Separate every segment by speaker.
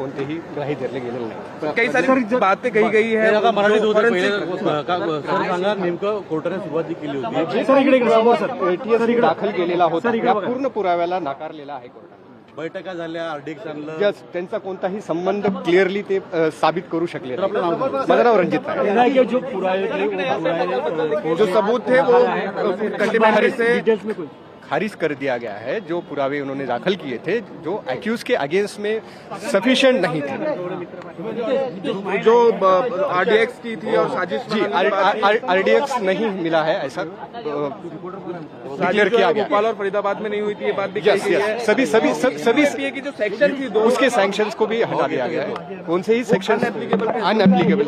Speaker 1: कोणतेही ग्राही धरले गेलेले नाही.
Speaker 2: काही सारी बातें कही गई है.
Speaker 3: नेमकं कोर्टाने सुरुवात केली होती.
Speaker 1: एटीएस दाखल केलेला होता त्या पूर्ण पुराव्याला नाकारलेला आहे कोर्टाने.
Speaker 3: बैठका झाल्या, आरडीएक्स आणलं.
Speaker 1: यस, त्यांचा कोणताही संबंध क्लिअरली ते साबित करू शकले नाही. माझं नाव रणजित आहे.
Speaker 2: जो सबूत थे वो कंटेम्प्रेरी से
Speaker 1: खारिज कर दिया गया है. जो पुरावे उन्होंने दाखिल किए थे जो एक्यूज के अगेंस्ट में सफिशिएंट नहीं थे.
Speaker 2: जो आरडीएक्स की थी और साजिश
Speaker 1: जी आरडीएक्स नहीं मिला है ऐसा डिक्लेयर किया गया.
Speaker 2: भोपाल और फरीदाबाद में नहीं हुई थी ये बात भी कही गई है.
Speaker 1: सभी
Speaker 2: की जो सेक्शन थी
Speaker 1: उसके सैंक्शंस को भी हटा दिया गया है. कौन से ही सेक्शन अनएप्लीकेबल.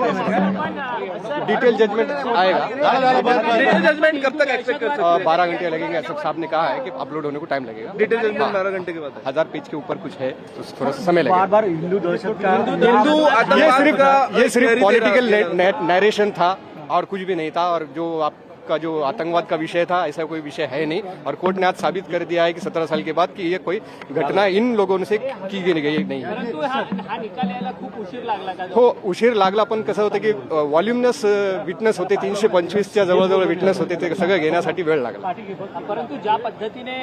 Speaker 1: डिटेल जजमेंट आएगा.
Speaker 2: डिटेल जजमेंट कब तक एक्सपेक्ट कर सकते हैं?
Speaker 1: 12 घंटे लगेंगे. एसएफ साहब ने कहा है कि अपलोड होने को टाइम लगेगा.
Speaker 2: डिटेल जजमेंट 12 घंटे के बाद.
Speaker 1: 1000 पेज के ऊपर कुछ है तो थोड़ा सा समय लगेगा.
Speaker 3: बार हिंदू दहशत का
Speaker 1: ये सिर्फ पॉलिटिकल नरेशन था और कुछ भी नहीं था. और जो आपका जो आतंकवाद का विषय था ऐसा कोई विषय है नहीं. और कोर्ट ने आज साबित कर दिया है कि 17 साल के बाद कि ये कोई घटना इन लोगों से की गई नहीं है. हो, उशीर लागला. पण कसं होतं की व्हॉल्युमिनस विटनेस होते. 325च्या जवळजवळ विटनेस होते. ते सगळं घेण्यासाठी वेळ लागला.
Speaker 4: परंतु ज्या पद्धतीने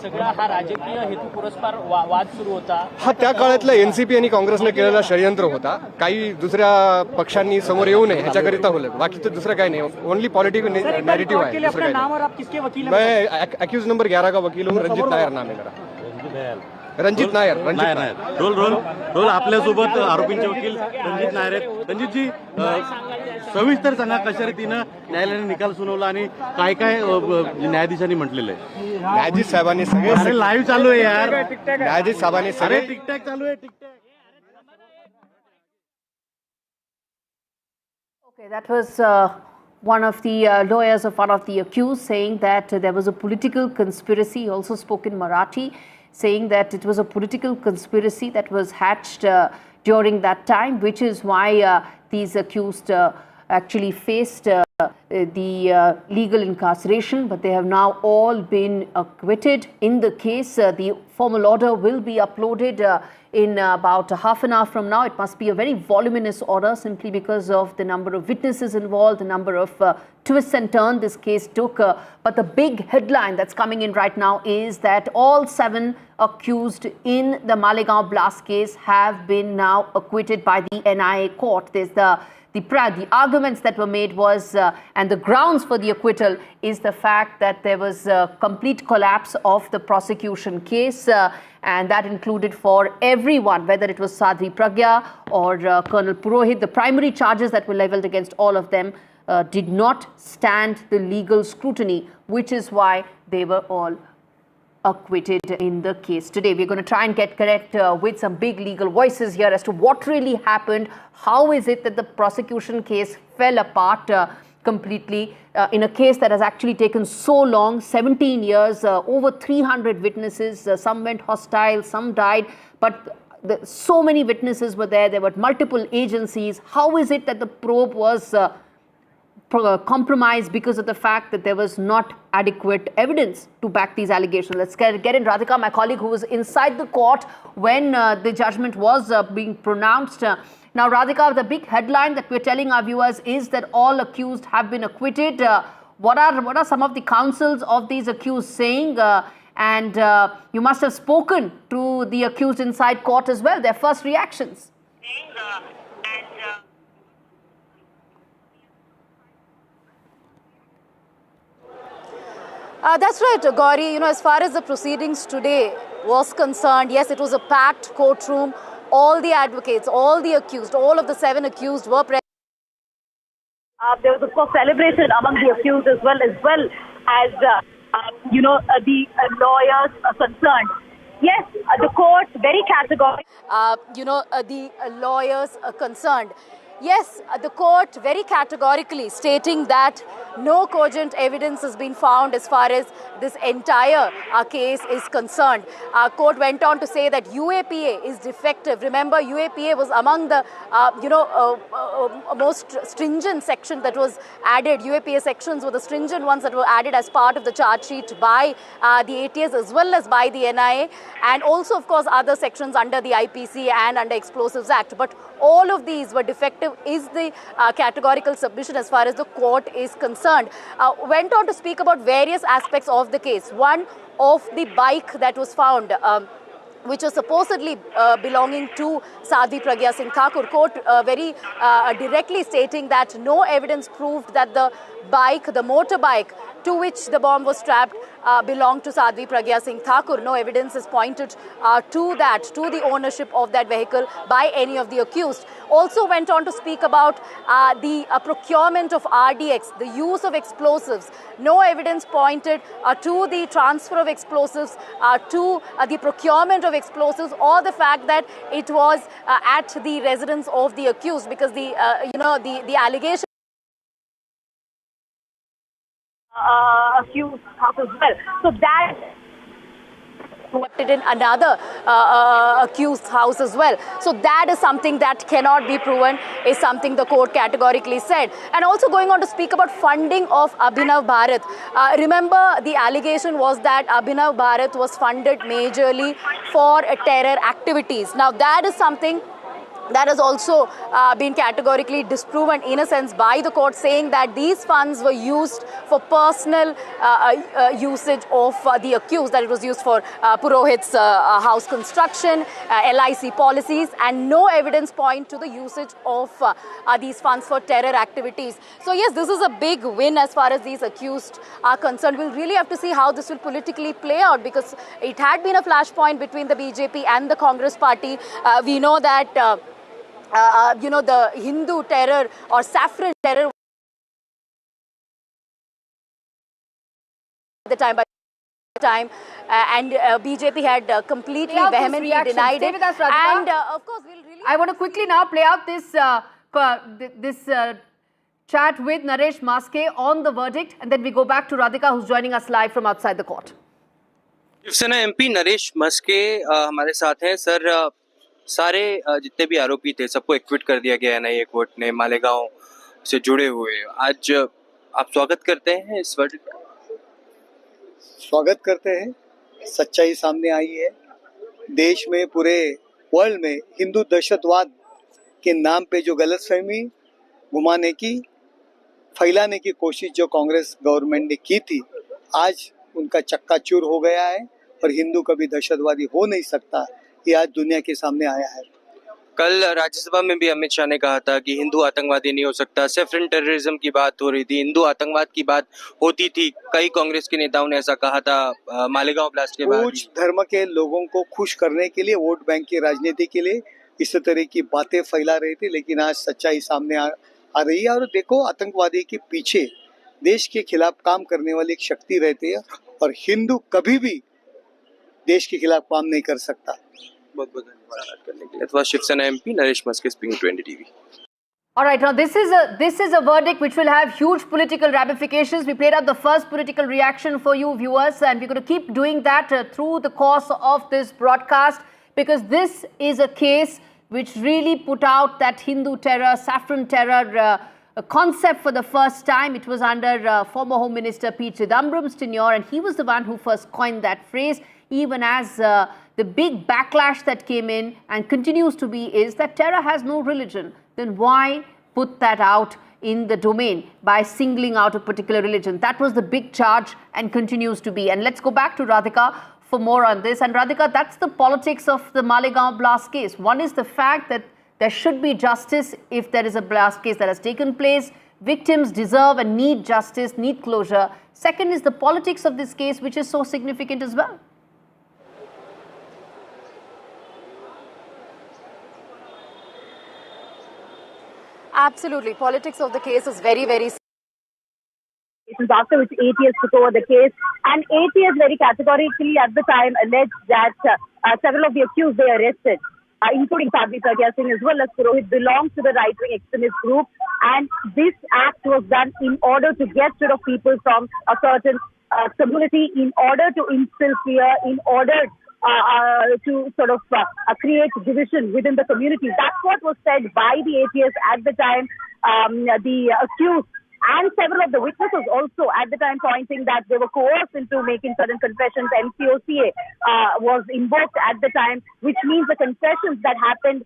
Speaker 4: सगळा हा राजकीय हेतू पुरस्कार वाद सुरू होता
Speaker 1: हा त्या काळातला एनसीपी आणि काँग्रेसने केलेला षडयंत्र होता. काही दुसऱ्या पक्षांनी समोर येऊ नये ह्याच्याकरिता होलं. बाकी तर दुसरं काही नाही. ओनली पॉलिटिकल नैरेटिव है.
Speaker 4: अपना नाम और आप किसके वकील हैं?
Speaker 1: मैं एक्यूज नंबर 11 का वकील हूँ. रंजित नायर नाम है मेरा. रंजित नायर.
Speaker 3: रोल आपल्यासोबत आरोपींचे वकील रणजित नायर आहेत. रणजितजी, सविस्तर सांगा कशा रीतीनं न्यायालयाने निकाल सुनावला आणि काय काय न्यायाधीशांनी म्हटलेलं आहे.
Speaker 1: न्यायाधीश साहेबांनी सगळे
Speaker 3: लाईव्ह चालू आहे यार.
Speaker 1: न्यायाधीश साहेबांनी सगळे
Speaker 3: टिकटॅक चालू आहे.
Speaker 5: Okay, that was one of the lawyers of one of the accused saying that there was a political conspiracy. He also spoke in Marathi, saying that it was a political conspiracy that was hatched during that time, which is why these accused actually faced the legal incarceration, but they have now all been acquitted in the case. The formal order will be uploaded in about half an hour from now. It must be a very voluminous order simply because of the number of witnesses involved, the number of twists and turns this case took. But the big headline that's coming in right now is that all 7 accused in the Malegaon blast case have been now acquitted by the NIA court. There's the arguments that were made was, and the grounds for the acquittal is the fact that there was a complete collapse of the prosecution case, and that included for everyone, whether it was Sadri Pragya or Colonel Purohit. The primary charges that were leveled against all of them did not stand the legal scrutiny, which is why they were all acquitted in the case today. We're going to try and get connect with some big legal voices here as to what really happened. How is it that the prosecution case fell apart completely in a case that has actually taken so long, 17 years, over 300 witnesses, some went hostile, some died, but so many witnesses were there. There were multiple agencies. How is it that the probe was compromised because of the fact that there was not adequate evidence to back these allegations? Let's get in Radhika, my colleague who was inside the court when the judgment was being pronounced. Now, Radhika, the big headline that we're telling our viewers is that all accused have been acquitted. What are some of the counsels of these accused saying? And you must have spoken to the accused inside court as well. Their first reactions.
Speaker 6: That's right, Gauri. You know, as far as the proceedings today was concerned, yes, it was a packed courtroom. All the advocates, all the accused, all of the 7 accused were present.
Speaker 7: There was, of course, celebration among the accused as well as the lawyers are concerned. Yes, the court very categorical.
Speaker 6: The lawyers are concerned. Yes, the court very categorically stating that no cogent evidence has been found as far as this entire case is concerned. Court went on to say that UAPA is defective. Remember, UAPA was among the most stringent section that was added. UAPA sections were the stringent ones that were added as part of the charge sheet by the ATS as well as by the NIA, and also of course other sections under the IPC and under Explosives Act. But all of these were defective is the categorical submission as far as the court is concerned. Went on to speak about various aspects of the case. One, of the bike that was found, which was supposedly belonging to Sadhvi Pragya Thakur. Court very directly stating that no evidence proved that the bike, the motorbike to which the bomb was strapped, belonged to Sadhvi Pragya Thakur. No evidence is pointed to that, to the ownership of that vehicle by any of the accused. Also went on to speak about the procurement of RDX, the use of explosives. No evidence pointed to the transfer of explosives, to the procurement of explosives, or the fact that it was at the residence of the accused, because the allegation
Speaker 7: accused house as well. So that
Speaker 6: in another accused house as well. So that is something that cannot be proven, is something the court categorically said. And also going on to speak about funding of Abhinav Bharat. Remember, the allegation was that Abhinav Bharat was funded majorly for terror activities. Now that is something that has also been categorically disproven in a sense by the court, saying that these funds were used for personal usage of the accused, that it was used for Purohit's house construction, LIC policies, and no evidence point to the usage of these funds for terror activities. So yes, this is a big win as far as these accused are concerned. We'll really have to see how this will politically play out, because it had been a flashpoint between the BJP and the Congress party. We know that the Hindu terror or saffron terror at the time, and BJP had completely vehemently denied it. And of course, we'll really.
Speaker 5: I want to quickly now play out this chat with Naresh Maske on the verdict, and then we go back to Radhika, who's joining us live from outside the court.
Speaker 8: Shiv Sena MP Naresh Maske हमारे साथ हैं। Sir, सारे जितने भी आरोपी थे सबको equity कर दिया गया एनआईए कोर्ट ने मालेगांव से जुड़े हुए। आज आप स्वागत करते हैं इस वर्डिक्ट का?
Speaker 9: स्वागत करते हैं। सच्चाई सामने आई है। देश में, पूरे वर्ल्ड में हिंदू दहशतवाद के नाम पे जो गलतफहमी घुमाने की, फैलाने की कोशिश जो कांग्रेस गवर्नमेंट ने की थी, आज उनका चक्काचूर हो गया है और हिंदू कभी दहशतवादी हो नहीं सकता, ये आज दुनिया के सामने आया है।
Speaker 8: कल राज्यसभा में भी अमित शाह ने कहा था कि हिंदू आतंकवादी नहीं हो सकता। सेफरन टेररिज्म की बात हो रही थी, हिंदू आतंकवाद की बात होती थी। कई कांग्रेस के नेताओं ने ऐसा कहा था मालेगांव ब्लास्ट के बाद।
Speaker 9: कुछ धर्म के लोगों को खुश करने के लिए, वोट बैंक की राजनीति के लिए इस तरह की बातें फैला रहे थे, लेकिन आज सच्चाई सामने आ रही है। और देखो, आतंकवादी के पीछे देश के खिलाफ काम करने वाली एक शक्ति रहती है, और हिंदू कभी भी देश के खिलाफ काम नहीं कर सकता।
Speaker 8: बहुत बहुत धन्यवाद करने के लिए। तो Shiv Sena MP Naresh Maske speaking to NDTV।
Speaker 5: All right, now this is a verdict which will have huge political ramifications. We played out the first political reaction for you viewers, and we're going to keep doing that through the course of this broadcast, because this is a case which really put out that Hindu terror, saffron terror concept for the first time. It was under former Home Minister P. Chidambaram's tenure, and he was the one who first coined that phrase, even as the big backlash that came in and continues to be is that terror has no religion. Then why put that out in the domain by singling out a particular religion? That was the big charge and continues to be. And let's go back to Radhika for more on this. And Radhika, that's the politics of the Malegaon blast case. One is the fact that there should be justice if there is a blast case that has taken place. Victims deserve and need justice, need closure. Second is the politics of this case, which is so significant as well.
Speaker 6: Absolutely. Politics of the case is very, very.
Speaker 7: After which ATS took over the case, and ATS very categorically at the time alleged that several of the accused they arrested including Sadhvi Pragya Singh as well as Purohit, belongs to the right-wing extremist group. And this act was done in order to get rid of people from a certain community, in order to instill fear, in order to sort of create division within the community. That's what was said by the ATS at the time. The accused and several of the witnesses also at the time pointing that they were coerced into making certain confessions. MCOCA was invoked at the time, which means the confessions that happened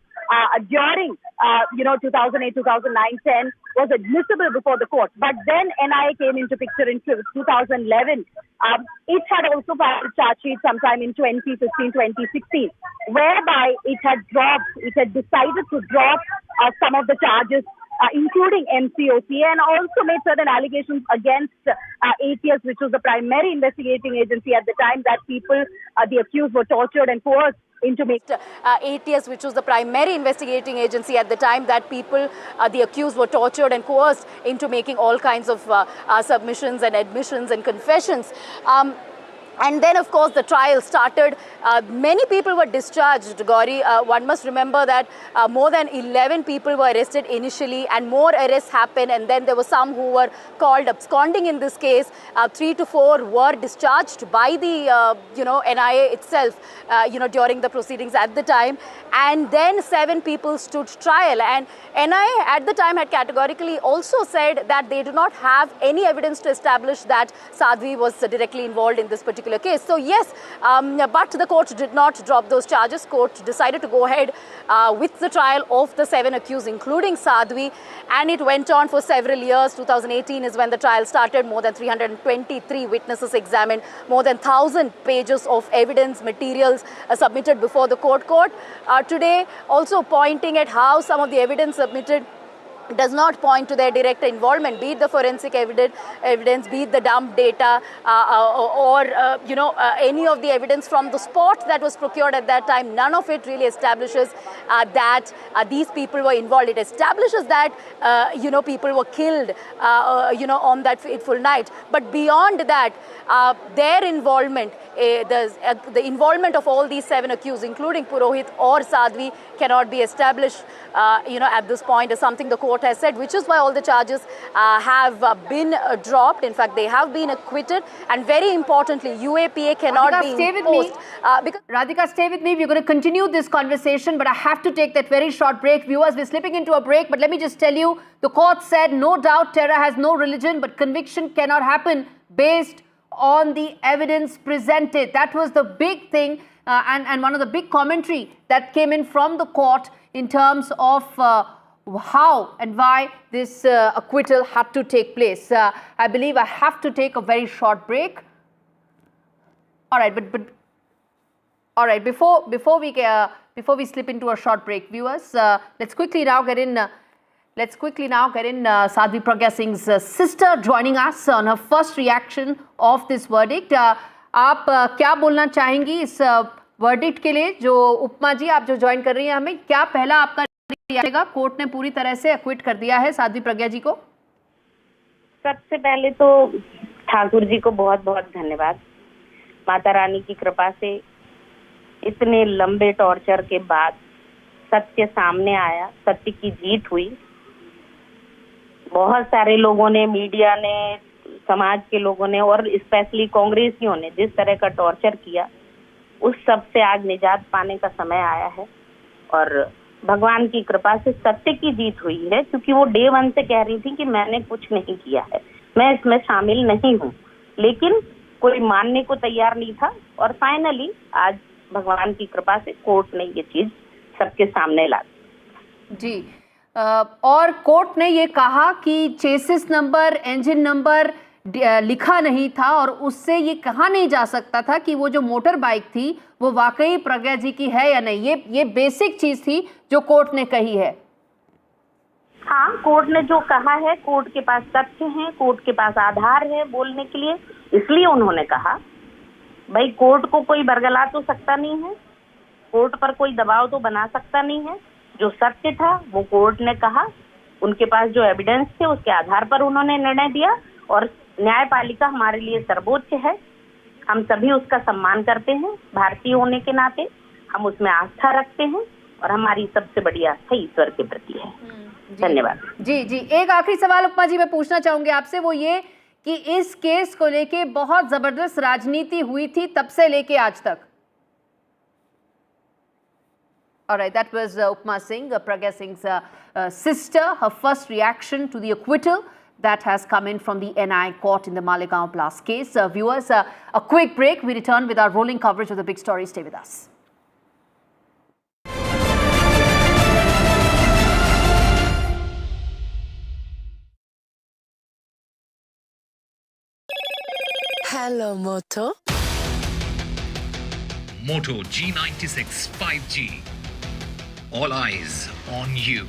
Speaker 7: during 2008, 2009, 10 was admissible before the court. But then NIA came into picture in 2011. It had also filed a charge sheet sometime in 2015, 2016, whereby it had decided to drop some of the charges, including MCOCA, and also made certain allegations against ATS, which was the primary investigating agency at the time, that people, the accused, were tortured and coerced into making ATS, which was the primary investigating agency at the time, that people, the accused, were tortured and coerced into making all kinds of submissions and admissions and confessions. And then, of course, the trial started. Many people were discharged, Gauri. One must remember that more than 11 people were arrested initially, and more arrests happened. And then there were some who were called absconding in this case. 3 to 4 were discharged by the, NIA itself, during the proceedings at the time. And then 7 people stood trial. And NIA at the time had categorically also said that they do not have any evidence to establish that Sadhvi was directly involved in this particular case. So yes, but the court did not drop those charges. Court decided to go ahead with the trial of the 7 accused, including Sadhvi, and it went on for several years. 2018 is when the trial started. More than 323 witnesses examined, more than 1,000 pages of evidence materials submitted before the court. Today also pointing at how some of the evidence submitted does not point to their direct involvement, be it the forensic evidence, be it the dump data, or any of the evidence from the spot that was procured at that time. None of it really establishes that these people were involved. It establishes that people were killed on that fateful night. But beyond that, their involvement, the involvement of all these 7 accused, including Purohit or Sadhvi, cannot be established at this point, is something the court has said, which is why all the charges have been dropped. In fact, they have been acquitted, and very importantly, UAPA cannot be imposed.
Speaker 5: Radhika, stay with me. We're going to continue this conversation, but I have to take that very short break. Viewers, we're slipping into a break, but let me just tell you, the court said, no doubt terror has no religion, but conviction cannot happen based on the evidence presented. That was the big thing, and one of the big commentary that came in from the court in terms of how and why this acquittal had to take place. I believe I have to take a very short break. All right, but all right. Before we slip into a short break, viewers, let's quickly now get in. Sadhvi Pragya Singh's sister joining us on her first reaction of this verdict. आप क्या बोलना चाहेंगी इस verdict के लिए? जो उपमा जी, आप जो ज्वाइन कर रही हैं हमें, क्या पहला आपका रिएक्शन? कोर्ट ने पूरी तरह से एक्विट कर दिया है साध्वी प्रज्ञा जी को.
Speaker 10: सबसे पहले तो ठाकुर जी को बहुत बहुत धन्यवाद. माता रानी की कृपा से इतने लंबे टॉर्चर के बाद सत्य सामने आया, सत्य की जीत हुई. बहुत सारे लोगों ने, मीडिया ने, समाज के लोगों ने और स्पेशली कांग्रेसियों ने जिस तरह का टॉर्चर किया, उस सब से आज निजात पाने का समय आया है. और भगवान की कृपा से सत्य की जीत हुई है, क्योंकि वो डे 1 से कह रही थी कि मैंने कुछ नहीं किया है, मैं इसमें शामिल नहीं हूँ, लेकिन कोई मानने को तैयार नहीं था. और फाइनली आज भगवान की कृपा से कोर्ट ने ये चीज सबके सामने ला दी.
Speaker 5: जी, और कोर्ट ने ये कहा कि चेसिस नंबर, इंजन नंबर लिखा नहीं था, और उससे ये कहा नहीं जा सकता था कि वो जो मोटर बाइक थी वो वाकई प्रज्ञा जी की है या नहीं. ये बेसिक चीज थी जो कोर्ट ने कही है.
Speaker 10: हाँ, कोर्ट ने जो कहा है, कोर्ट के पास तथ्य हैं, कोर्ट के पास आधार है बोलने के लिए, इसलिए उन्होंने कहा. भाई, कोर्ट को कोई बरगला तो सकता नहीं है, कोर्ट पर कोई दबाव तो बना सकता नहीं है. जो सत्य था वो कोर्ट ने कहा, उनके पास जो एविडेंस थे उसके आधार पर उन्होंने निर्णय दिया. और न्यायपालिका हमारे लिए सर्वोच्च है, हम सभी उसका सम्मान करते हैं. भारतीय होने के नाते हम उसमें आस्था रखते हैं, और हमारी सबसे बड़ी आस्था ईश्वर के प्रति है। धन्यवाद।
Speaker 5: जी जी, एक आखिरी सवाल उपमा जी मैं पूछना चाहूंगी आपसे, वो ये कि इस केस को लेके बहुत जबरदस्त राजनीति हुई थी तब से लेके आज तक। Alright, that was Upma Singh, Pragya Singh's sister, her first reaction to the acquittal that has come in from the NI court in the Malegaon blast case. Viewers, a quick break. We return with our rolling coverage of the big story. Stay with us.
Speaker 11: Hello, Moto.
Speaker 12: Moto G96 5G. All eyes on you.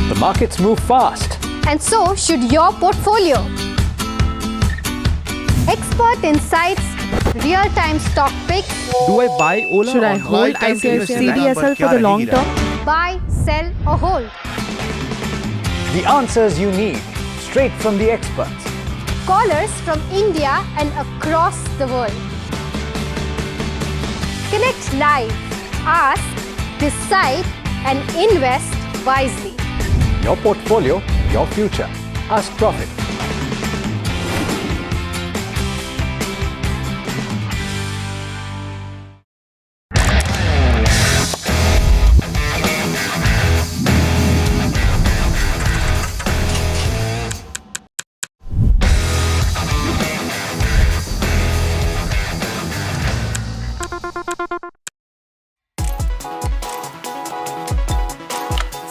Speaker 13: The markets move fast.
Speaker 14: And so should your portfolio. Expert insights, real-time stock picks.
Speaker 13: Do I buy Ola?
Speaker 11: Should I hold CDSL for the long term?
Speaker 14: Buy, sell or hold.
Speaker 13: The answers you need, straight from the experts.
Speaker 14: Callers from India and across the world. Connect live, ask, decide and invest wisely.
Speaker 13: Your portfolio, your future. Ask Profit.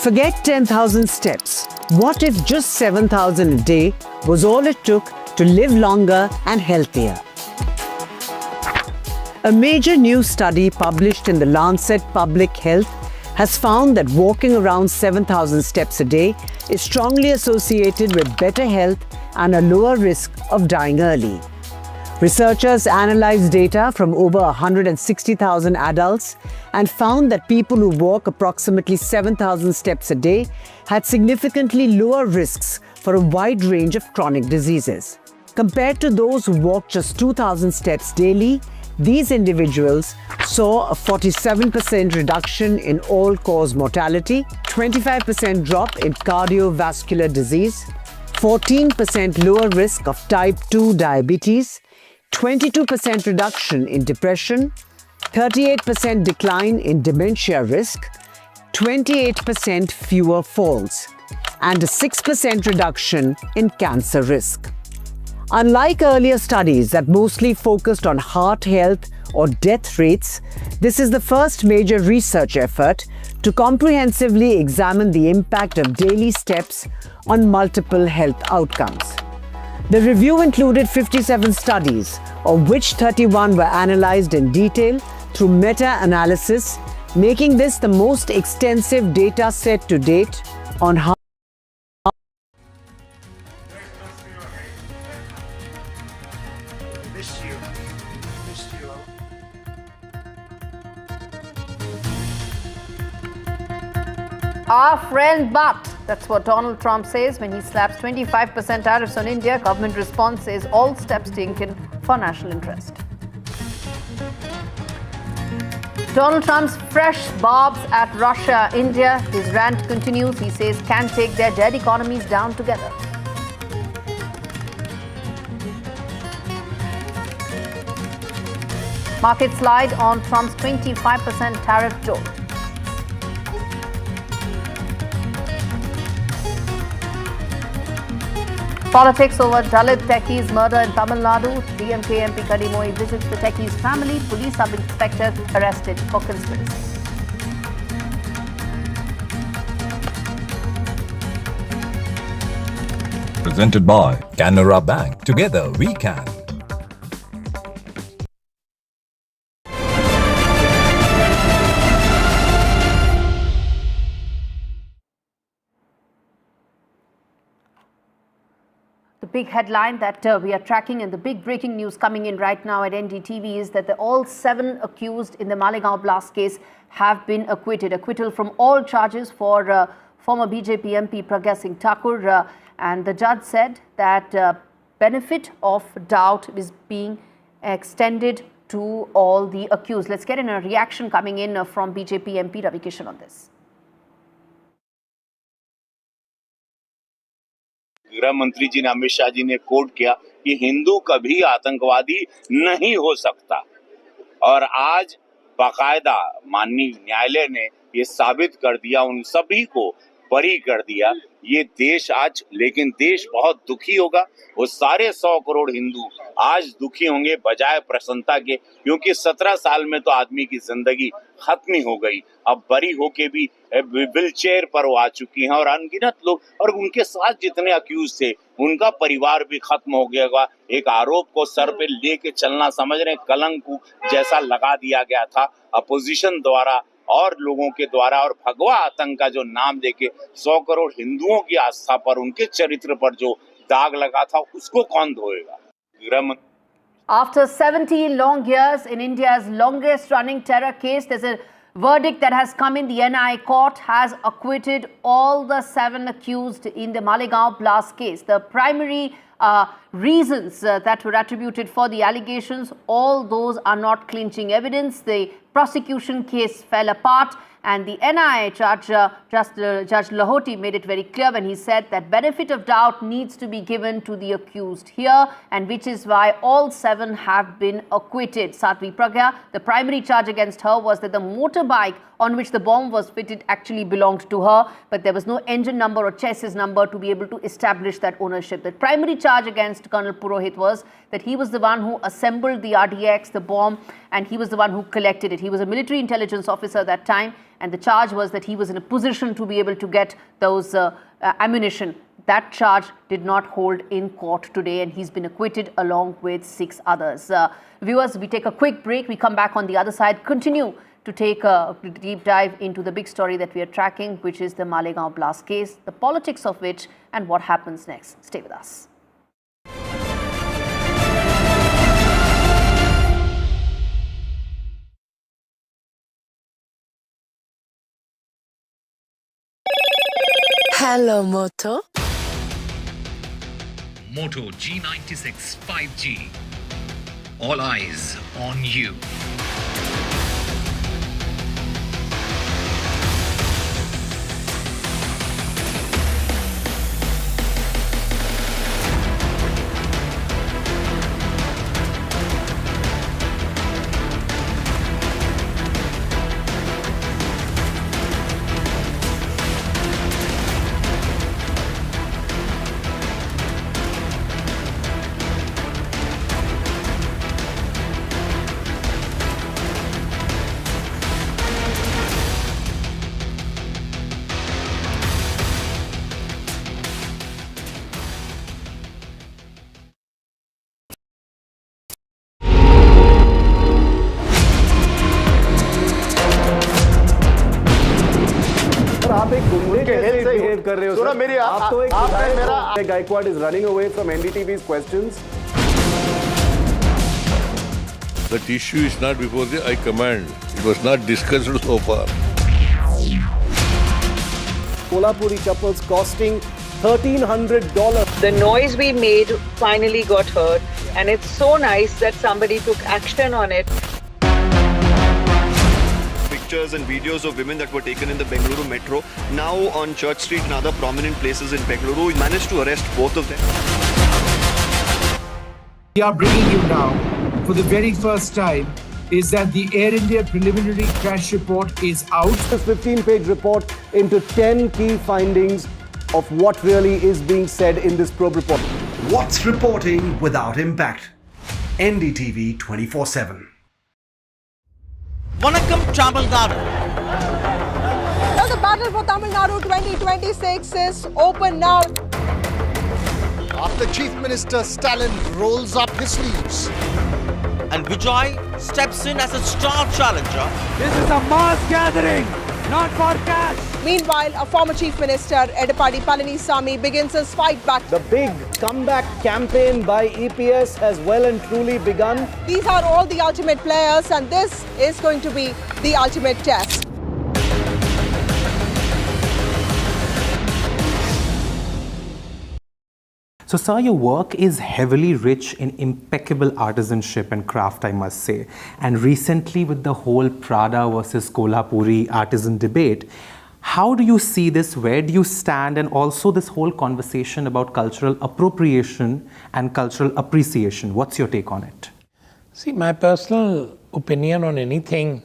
Speaker 15: Forget 10,000 steps. What if just 7,000 a day was all it took to live longer and healthier? A major new study published in the Lancet Public Health has found that walking around 7,000 steps a day is strongly associated with better health and a lower risk of dying early. Researchers analyzed data from over 160,000 adults and found that people who walk approximately 7,000 steps a day had significantly lower risks for a wide range of chronic diseases. Compared to those who walk just 2,000 steps daily, these individuals saw a 47% reduction in all-cause mortality, 25% drop in cardiovascular disease, 14% lower risk of type 2 diabetes, 22% reduction in depression, 38% decline in dementia risk, 28% fewer falls, and a 6% reduction in cancer risk. Unlike earlier studies that mostly focused on heart health or death rates, this is the first major research effort to comprehensively examine the impact of daily steps on multiple health outcomes. The review included 57 studies, of which 31 were analyzed in detail through meta-analysis, making this the most extensive data set to date on how
Speaker 5: Our friend, but that's what Donald Trump says when he slaps 25% tariffs on India. Government response is all steps taken for national interest. Donald Trump's fresh barbs at Russia, India. His rant continues. He says can't take their dead economies down together. Market slide on Trump's 25% tariff joke. Politics over Dalit techies murder in Tamil Nadu. DMK MP Kadimoi visits the techie's family. Police sub-inspector arrested for conspiracy.
Speaker 16: Presented by Canara Bank. Together we can.
Speaker 5: big headline that we are tracking, and the big breaking news coming in right now at NDTV is that all 7 accused in the Malegaon blast case have been acquitted. Acquittal from all charges for former BJP MP Pragya Thakur, and the judge said that benefit of doubt is being extended to all the accused. Let's get in a reaction coming in from BJP MP Ravi Kishan on this.
Speaker 17: गृह मंत्री जी ने, अमित शाह जी ने coat किया कि हिंदू कभी आतंकवादी नहीं हो सकता, और आज बाकायदा माननीय न्यायालय ने ये साबित कर दिया, उन सभी को बरी कर दिया। ये देश आज, लेकिन देश बहुत दुखी होगा। वो सारे 100 करोड़ हिंदू आज दुखी होंगे बजाय प्रसन्नता के, क्योंकि 17 साल में तो आदमी की जिंदगी खत्म ही हो गई। अब बरी होके भी व्हील चेयर पर वो आ चुकी हैं, और अनगिनत लोग, और उनके साथ जितने अक्यूज थे उनका परिवार भी खत्म हो गया। एक आरोप को सर पे लेके चलना, समझ रहे, कलंक जैसा लगा दिया गया था अपोजिशन द्वारा और लोगों के द्वारा, और भगवा आतंक का जो नाम देके 100 करोड़ हिंदुओं की आस्था पर, उनके चरित्र पर जो दाग लगा था, उसको कौन धोएगा?
Speaker 5: After 17 long years in India's longest running terror case, there's a verdict that has come in. The NIA court has acquitted all the 7 accused in the Malegaon blast case. The primary reasons that were attributed for the allegations, all those are not clinching evidence. The prosecution case fell apart, and the NIA judge, Judge Lahoti, made it very clear when he said that benefit of doubt needs to be given to the accused here, and which is why all 7 have been acquitted. Satvi Pragya, the primary charge against her was that the motorbike on which the bomb was fitted actually belonged to her, but there was no engine number or chassis number to be able to establish that ownership. The primary charge against Colonel Purohit was that he was the one who assembled the RDX, the bomb, and he was the one who collected it. He was a military intelligence officer at that time, and the charge was that he was in a position to be able to get those ammunition. That charge did not hold in court today, and he's been acquitted along with 6 others. Viewers, we take a quick break. We come back on the other side, continue to take a deep dive into the big story that we are tracking, which is the Malegaon blast case, the politics of which, and what happens next. Stay with us.
Speaker 11: Hello, Moto.
Speaker 12: Moto G96 5G. All eyes on you.
Speaker 18: आप एक गुंडे कैसे behave कर रहे हो sir? मेरी आप तो एक Gaikwad is running away from NDTV's questions.
Speaker 19: That issue is not before the High Command. It was not discussed so far.
Speaker 18: Kolhapuri chappals costing $1,300.
Speaker 15: The noise we made finally got heard, and it's so nice that somebody took action on it.
Speaker 20: Pictures and videos of women that were taken in the Bengaluru metro, now on Church Street and other prominent places in Bengaluru. We managed to arrest both of them.
Speaker 21: We are bringing you now, for the very first time, is that the Air India preliminary crash report is out.
Speaker 18: This 15-page report into 10 key findings of what really is being said in this probe report.
Speaker 22: What's reporting without impact? NDTV 24/7.
Speaker 23: Vanakkam Tamil Nadu.
Speaker 24: Now the battle for Tamil Nadu 2026 is open now.
Speaker 23: After Chief Minister Stalin rolls up his sleeves and Vijay steps in as a star challenger.
Speaker 25: This is a mass gathering
Speaker 1: not for cash.
Speaker 24: Meanwhile, a former Chief Minister, Edapadi Palanisamy, begins his fight back.
Speaker 18: The big comeback campaign by EPS has well and truly begun.
Speaker 24: These are all the ultimate players, and this is going to be the ultimate test.
Speaker 2: So, sir, your work is heavily rich in impeccable artisanship and craft, I must say. And recently, with the whole Prada versus Kolhapuri artisan debate, how do you see this? Where do you stand? And also this whole conversation about cultural appropriation and cultural appreciation. What's your take on it?
Speaker 1: See, my personal opinion on anything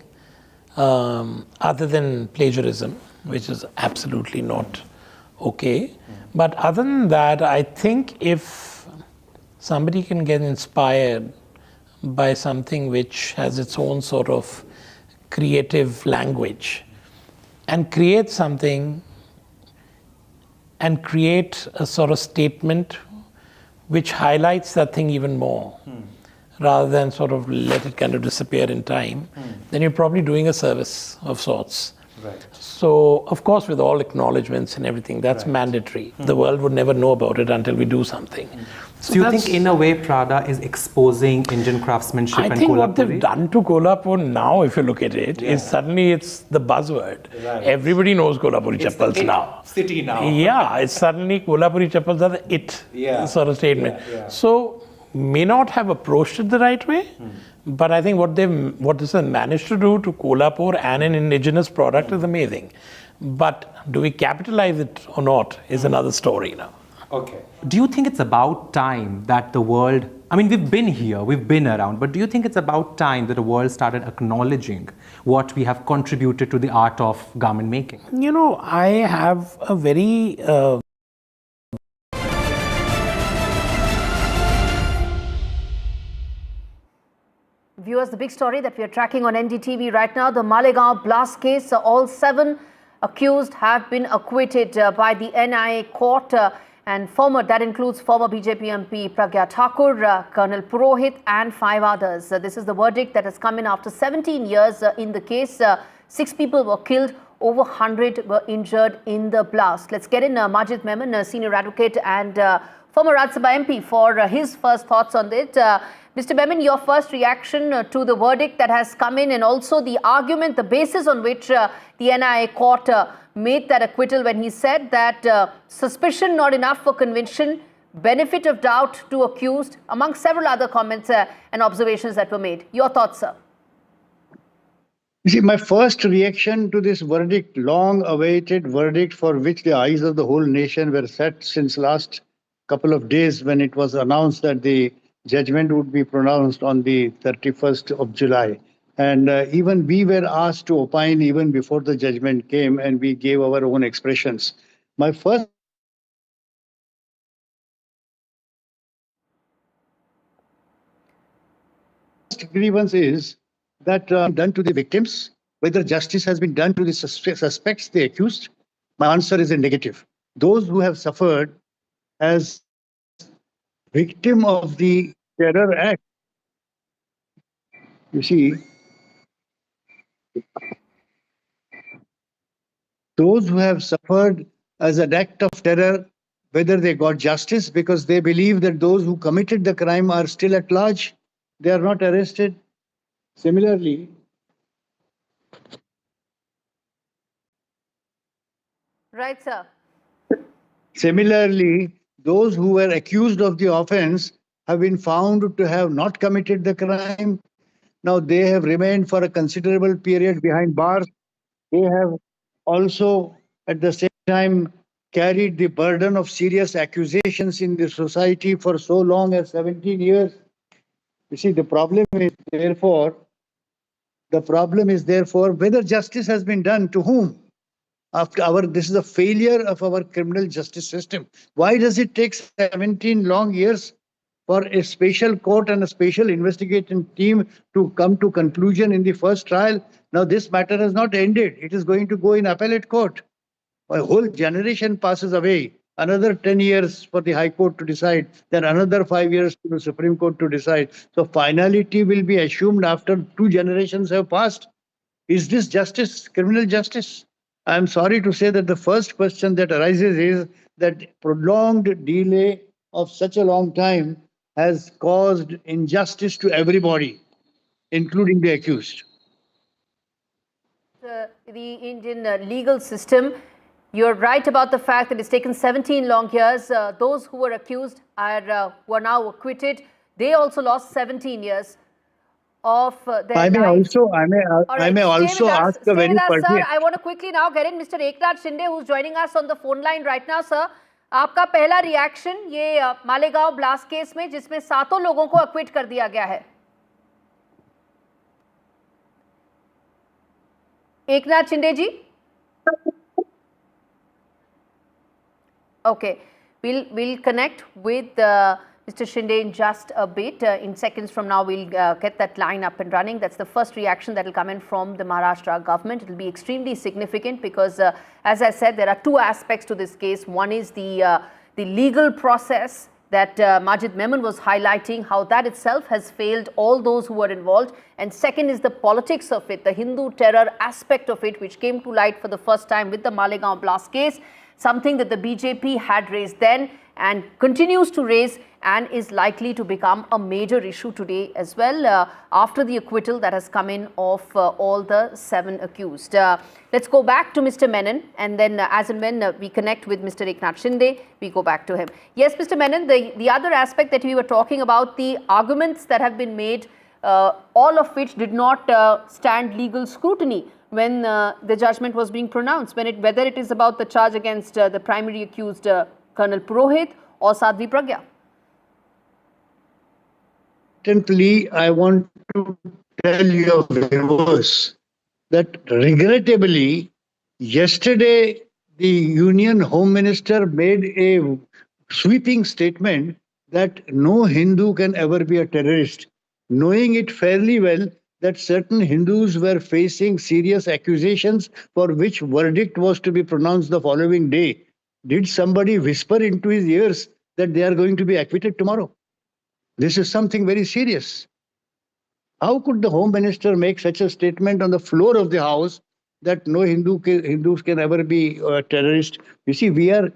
Speaker 1: other than plagiarism, which is absolutely not okay. But other than that, I think if somebody can get inspired by something which has its own sort of creative language and create something and create a sort of statement which highlights that thing even more, rather than sort of let it kind of disappear in time, then you're probably doing a service of sorts.
Speaker 2: Right.
Speaker 1: So, of course, with all acknowledgements and everything, that's mandatory. The world would never know about it until we do something.
Speaker 2: So you think, in a way, Prada is exposing Indian craftsmanship and Kolhapuri?
Speaker 1: I think what they've done to Kolhapur now, if you look at it, is suddenly it's the buzzword. Right. Everybody knows Kolhapuri chappals now.
Speaker 2: City now.
Speaker 1: Yeah, it's suddenly Kolhapuri chappals are the it sort of statement. So, may not have approached it the right way, but I think what this has managed to do to Kolhapur and an indigenous product is amazing. But do we capitalize it or not is another story now.
Speaker 2: Okay. Do you think it's about time that the world, I mean, we've been here, we've been around, but do you think it's about time that the world started acknowledging what we have contributed to the art of garment making?
Speaker 1: You know, I have a very
Speaker 5: Viewers, the big story that we are tracking on NDTV right now, the Malegaon blast case. All 7 accused have been acquitted by the NIA court, that includes former BJP MP Pragya Thakur, Colonel Purohit and 5 others. This is the verdict that has come in after 17 years in the case. 6 people were killed, over 100 were injured in the blast. Let's get in Majid Memon, senior advocate and former Rajya Sabha MP, for his first thoughts on it. Mr. Memon, your first reaction to the verdict that has come in, and also the argument, the basis on which the NIA court made that acquittal, when he said that suspicion not enough for conviction, benefit of doubt to accused, among several other comments and observations that were made. Your thoughts, sir?
Speaker 9: You see, my first reaction to this verdict, long-awaited verdict for which the eyes of the whole nation were set since last couple of days, when it was announced that the judgment would be pronounced on the 31st of July. And even we were asked to opine even before the judgment came, and we gave our own expressions. My first grievance is that done to the victims, whether justice has been done to the suspects, the accused. My answer is a negative. Those who have suffered as victim of the terror act, you see, those who have suffered as an act of terror, whether they got justice because they believe that those who committed the crime are still at large, they are not arrested. Similarly,
Speaker 5: right, sir.
Speaker 9: Similarly, those who were accused of the offense have been found to have not committed the crime. Now they have remained for a considerable period behind bars. They have also at the same time carried the burden of serious accusations in the society for so long as 17 years. You see, the problem is therefore whether justice has been done to whom. This is a failure of our criminal justice system. Why does it take 17 long years for a special court and a special investigation team to come to conclusion in the first trial? Now this matter has not ended. It is going to go in appellate court. A whole generation passes away. Another 10 years for the High Court to decide, then another 5 years to the Supreme Court to decide. So finality will be assumed after 2 generations have passed. Is this justice, criminal justice?
Speaker 3: I'm sorry to say that the first question that arises is that prolonged delay of such a long time has caused injustice to everybody, including the accused.
Speaker 5: The Indian legal system, you're right about the fact that it's taken 17 long years. Those who were accused were now acquitted. They also lost 17 years of their
Speaker 3: I may
Speaker 5: lives.
Speaker 3: also ask a very
Speaker 5: sir.
Speaker 3: pertinent.
Speaker 5: I want to quickly now get in Mr. Eknath Shinde, who's joining us on the phone line right now, sir. आपका पहला reaction ये Malegaon blast case में जिसमें 7 लोगों को अक्विट कर दिया गया है. एकनाथ शिंदे जी. Okay, we'll connect with Mr. Shinde in just a bit. In seconds from now, we'll get that line up and running. That's the first reaction that will come in from the Maharashtra government. It will be extremely significant because, as I said, there are two aspects to this case. One is the legal process that Majid Memon was highlighting, how that itself has failed all those who were involved. And second is the politics of it, the Hindu terror aspect of it, which came to light for the first time with the Malegaon blast case, something that the BJP had raised then and continues to raise and is likely to become a major issue today as well after the acquittal that has come in of all the 7 accused. Let's go back to Mr. Menon, and then as and when we connect with Mr. Eknath Shinde, we go back to him. Yes, Mr. Menon, the other aspect that we were talking about, the arguments that have been made, all of which did not stand legal scrutiny when the judgment was being pronounced, whether it is about the charge against the primary accused Colonel Purohit or Sadhvi Pragya.
Speaker 3: Importantly, I want to tell your viewers that regrettably, yesterday the Union Home Minister made a sweeping statement that no Hindu can ever be a terrorist, knowing it fairly well that certain Hindus were facing serious accusations for which verdict was to be pronounced the following day. Did somebody whisper into his ears that they are going to be acquitted tomorrow? This is something very serious. How could the Home Minister make such a statement on the floor of the House that no Hindus can ever be a terrorist? You see, a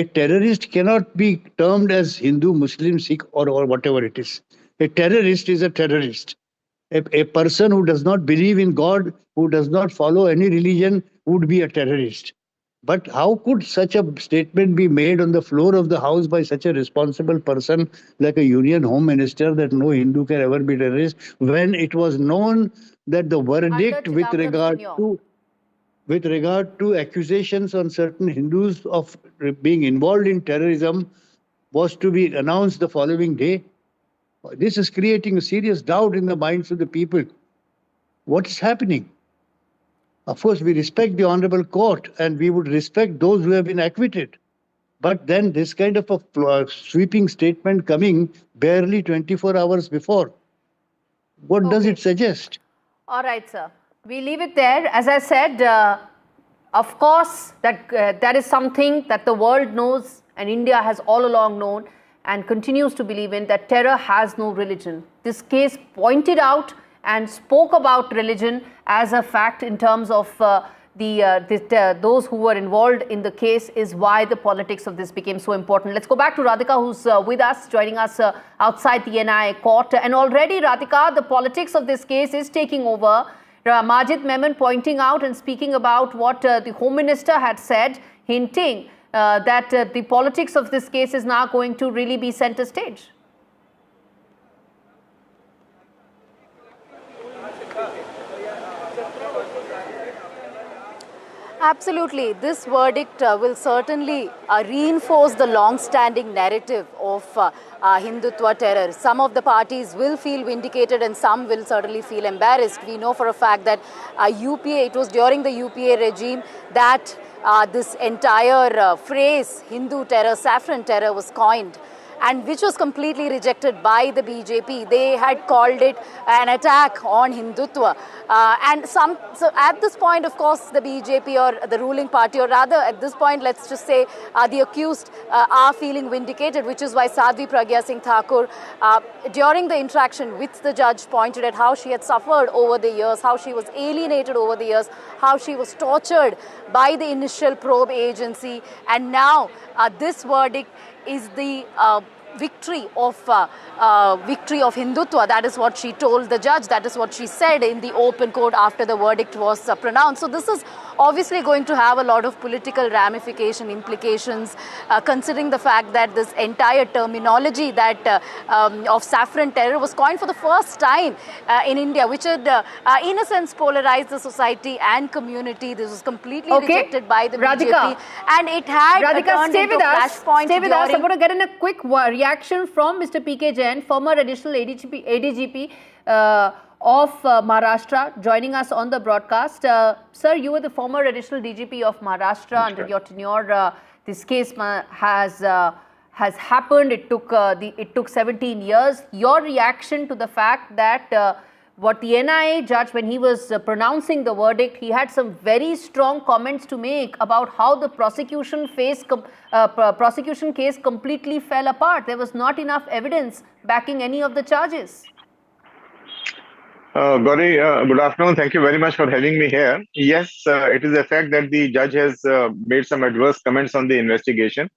Speaker 3: terrorist cannot be termed as Hindu, Muslim, Sikh or whatever it is. A terrorist is a terrorist. A person who does not believe in God, who does not follow any religion, would be a terrorist. But how could such a statement be made on the floor of the House by such a responsible person like a Union Home Minister that no Hindu can ever be terrorist, when it was known that the verdict with regard to accusations on certain Hindus of being involved in terrorism was to be announced the following day? This is creating a serious doubt in the minds of the people. What is happening? Of course, we respect the Honorable Court and we would respect those who have been acquitted. But then this kind of a sweeping statement coming barely 24 hours before, what does it suggest?
Speaker 5: All right, sir. We leave it there. As I said, of course, that is something that the world knows and India has all along known and continues to believe in, that terror has no religion. This case pointed out and spoke about religion as a fact in terms of those who were involved in the case is why the politics of this became so important. Let's go back to Radhika, who's with us, joining us outside the NIA court. And already, Radhika, the politics of this case is taking over. Majid Memon pointing out and speaking about what the Home Minister had said, hinting that the politics of this case is now going to really be center stage.
Speaker 4: Absolutely. This verdict will certainly reinforce the long-standing narrative of Hindutva terror. Some of the parties will feel vindicated and some will certainly feel embarrassed. We know for a fact that it was during the UPA regime that this entire phrase, Hindu terror, saffron terror, was coined. and which was completely rejected by the BJP. They had called it an attack on Hindutva. So at this point, of course, the BJP or the ruling party, or rather at this point, let's just say the accused are feeling vindicated, which is why Sadhvi Pragya Singh Thakur, during the interaction with the judge, pointed at how she had suffered over the years, how she was alienated over the years, how she was tortured by the initial probe agency, and now this verdict is the victory of Hindutva. That is what she told the judge. That is what she said in the open court after the verdict was pronounced. So this is obviously going to have a lot of political ramification implications, considering the fact that this entire terminology that of saffron terror was coined for the first time in India, which had in a sense polarized the society and community. This was completely rejected by the BJP, and it had turned into a flashpoint.
Speaker 5: Stay with us. I'm going to get in a quick reaction from Mr. P.K. Jain, former additional ADGP of Maharashtra, joining us on the broadcast. Sir, you were the former additional DGP of Maharashtra. Under your tenure, this case has happened. It took 17 years. Your reaction to the fact that what the NIA judge, when he was pronouncing the verdict, he had some very strong comments to make about how the prosecution case completely fell apart. There was not enough evidence backing any of the charges.
Speaker 6: Gauri, good afternoon. Thank you very much for having me here. Yes, it is a fact that the judge has made some adverse comments on the investigation.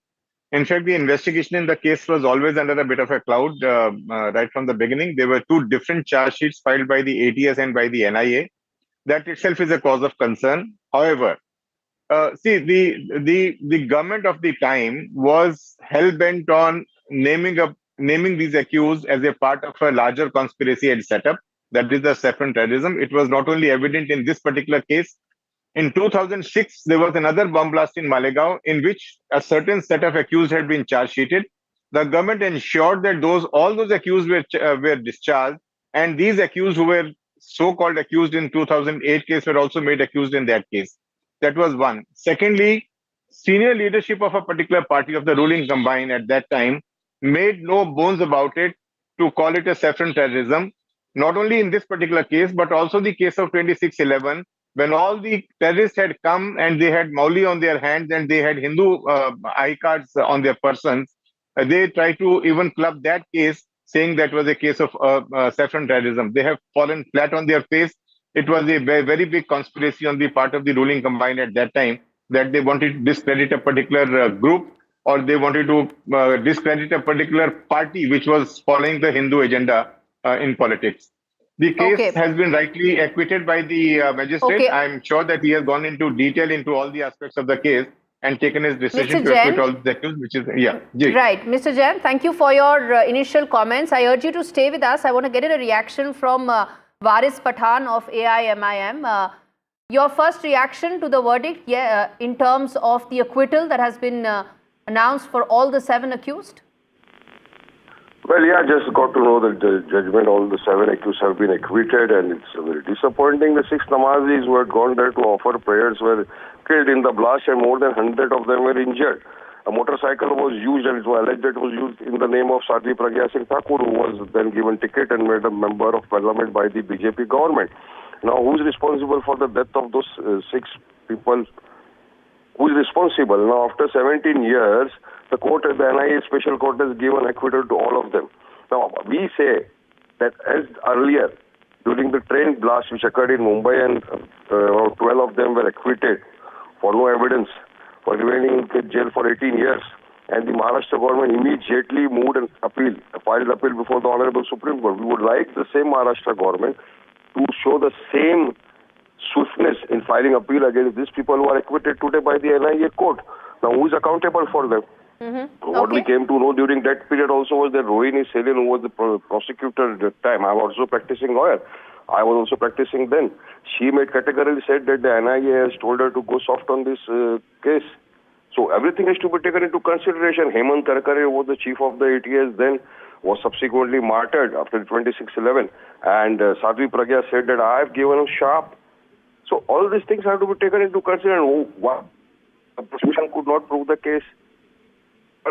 Speaker 6: In fact, the investigation in the case was always under a bit of a cloud right from the beginning. There were two different charge sheets filed by the ATS and by the NIA. That itself is a cause of concern. However, see, the government of the time was hell-bent on naming these accused as a part of a larger conspiracy and setup. That is the saffron terrorism. It was not only evident in this particular case. In 2006, there was another bomb blast in Malegaon in which a certain set of accused had been charge sheeted. The government ensured that all those accused were discharged, and these accused who were so-called accused in 2008 case were also made accused in that case. That was one. Secondly, senior leadership of a particular party of the ruling combine at that time made no bones about it to call it a saffron terrorism. Not only in this particular case, but also the case of 2611, when all the terrorists had come and they had Mauli on their hands and they had Hindu eye cards on their persons, they tried to even club that case, saying that was a case of saffron terrorism. They have fallen flat on their face. It was a very big conspiracy on the part of the ruling combine at that time, that they wanted to discredit a particular group, or they wanted to discredit a particular party which was following the Hindu agenda in politics. The case has been rightly acquitted by the magistrate. I'm sure that he has gone into detail into all the aspects of the case and taken his decision to acquit all the accused, which is, Right.
Speaker 5: Mr. Jain, thank you for your initial comments. I urge you to stay with us. I want to get a reaction from Waris Pathan of AIMIM. Your first reaction to the verdict in terms of the acquittal that has been announced for all the 7 accused?
Speaker 7: Well, just got to know that the judgment, all the 7 accused have been acquitted, and it's very disappointing. The 6 Namazis who had gone there to offer prayers were killed in the blast, and more than 100 of them were injured. A motorcycle was used, and it was alleged that it was used in the name of Sadhvi Pragya Singh Thakur, who was then given ticket and made a member of parliament by the BJP government. Now, who is responsible for the death of those 6 people? Who is responsible? Now, after 17 years, the NIA special court has given acquittal to all of them. Now, we say that as earlier, during the train blast which occurred in Mumbai, and around 12 of them were acquitted for no evidence, for remaining in jail for 18 years. And the Maharashtra government immediately moved and filed appeal before the Honorable Supreme Court. We would like the same Maharashtra government to show the same swiftness in filing appeal against these people who are acquitted today by the NIA court. Now, who is accountable for them? What we came to know during that period also was that Rohini Salian, who was the prosecutor at that time, I was also practicing lawyer. I was also practicing then. She made categorically said that the NIA has told her to go soft on this case. So everything has to be taken into consideration. Hemant Karkare was the chief of the ATS then, was subsequently martyred after 2611. And Sadhvi Pragya said that I have given him sharp. So all these things have to be taken into consideration. Why the prosecution could not prove the case?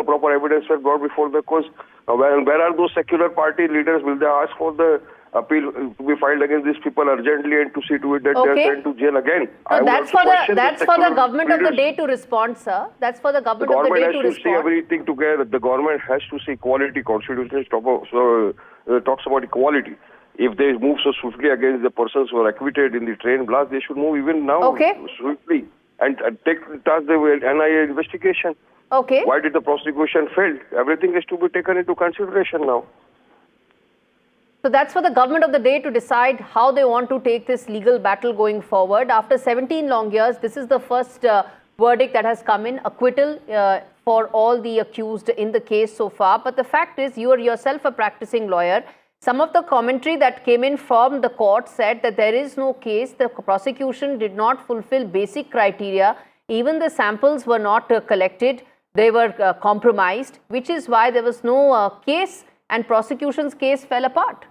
Speaker 7: proper evidence were brought before the courts. Where are those secular party leaders? Will they ask for the appeal to be filed against these people urgently and to see to it that they are sent to jail again?
Speaker 5: No, that's for the government of the day to respond, sir. That's for the government of the day to respond.
Speaker 7: The government has to see everything together. The government has to see equality. Constitution talks about equality. If they move so swiftly against the persons who are acquitted in the train blast, they should move even now swiftly and take task the NIA investigation.
Speaker 5: Okay.
Speaker 7: Why did the prosecution fail? Everything has to be taken into consideration now.
Speaker 5: So that's for the government of the day to decide how they want to take this legal battle going forward. After 17 long years, this is the first verdict that has come in, acquittal for all the accused in the case so far. But the fact is, you are yourself a practicing lawyer. Some of the commentary that came in from the court said that there is no case. The prosecution did not fulfill basic criteria. Even the samples were not collected. They were compromised, which is why there was no case and prosecution's case fell apart.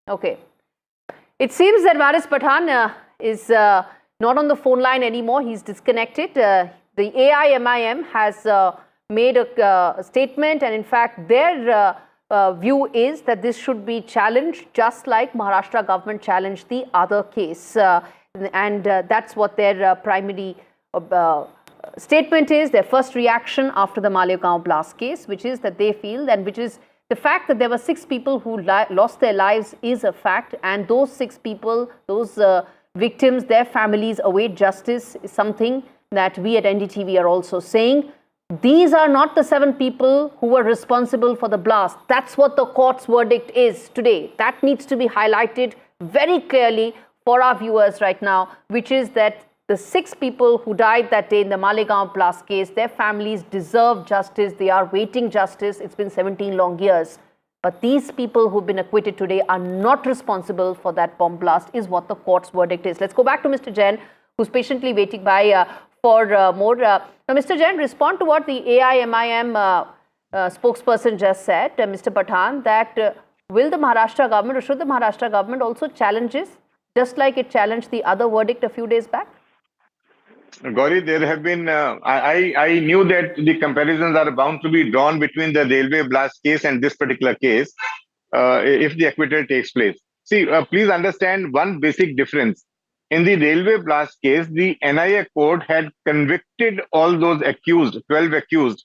Speaker 5: Okay. It seems that Varis Pathan is not on the phone line anymore. He's disconnected. The AIMIM has made a statement, and in fact their view is that this should be challenged just like Maharashtra government challenged the other case. And that's what their primary statement is, their first reaction after the Malegaon blast case, which is that they feel, and which is the fact that there were 6 people who lost their lives is a fact, and those 6 people, those victims, their families await justice is something that we at NDTV are also saying. These are not the 7 people who were responsible for the blast. That's what the court's verdict is today. That needs to be highlighted very clearly for our viewers right now, which is that the 6 people who died that day in the Malegaon blast case, their families deserve justice. They are waiting justice. It's been 17 long years. But these people who've been acquitted today are not responsible for that bomb blast, is what the court's verdict is. Let's go back to Mr. Jain, who's patiently waiting by for more. Now, Mr. Jain, respond to what the AIMIM spokesperson just said, Mr. Pathan, that will the Maharashtra government, or should the Maharashtra government also challenge this, just like it challenged the other verdict a few days back?
Speaker 6: Gauri, there have been, I knew that the comparisons are bound to be drawn between the railway blast case and this particular case, if the acquittal takes place. See, please understand one basic difference. In the railway blast case, the NIA court had convicted all those accused, 12 accused.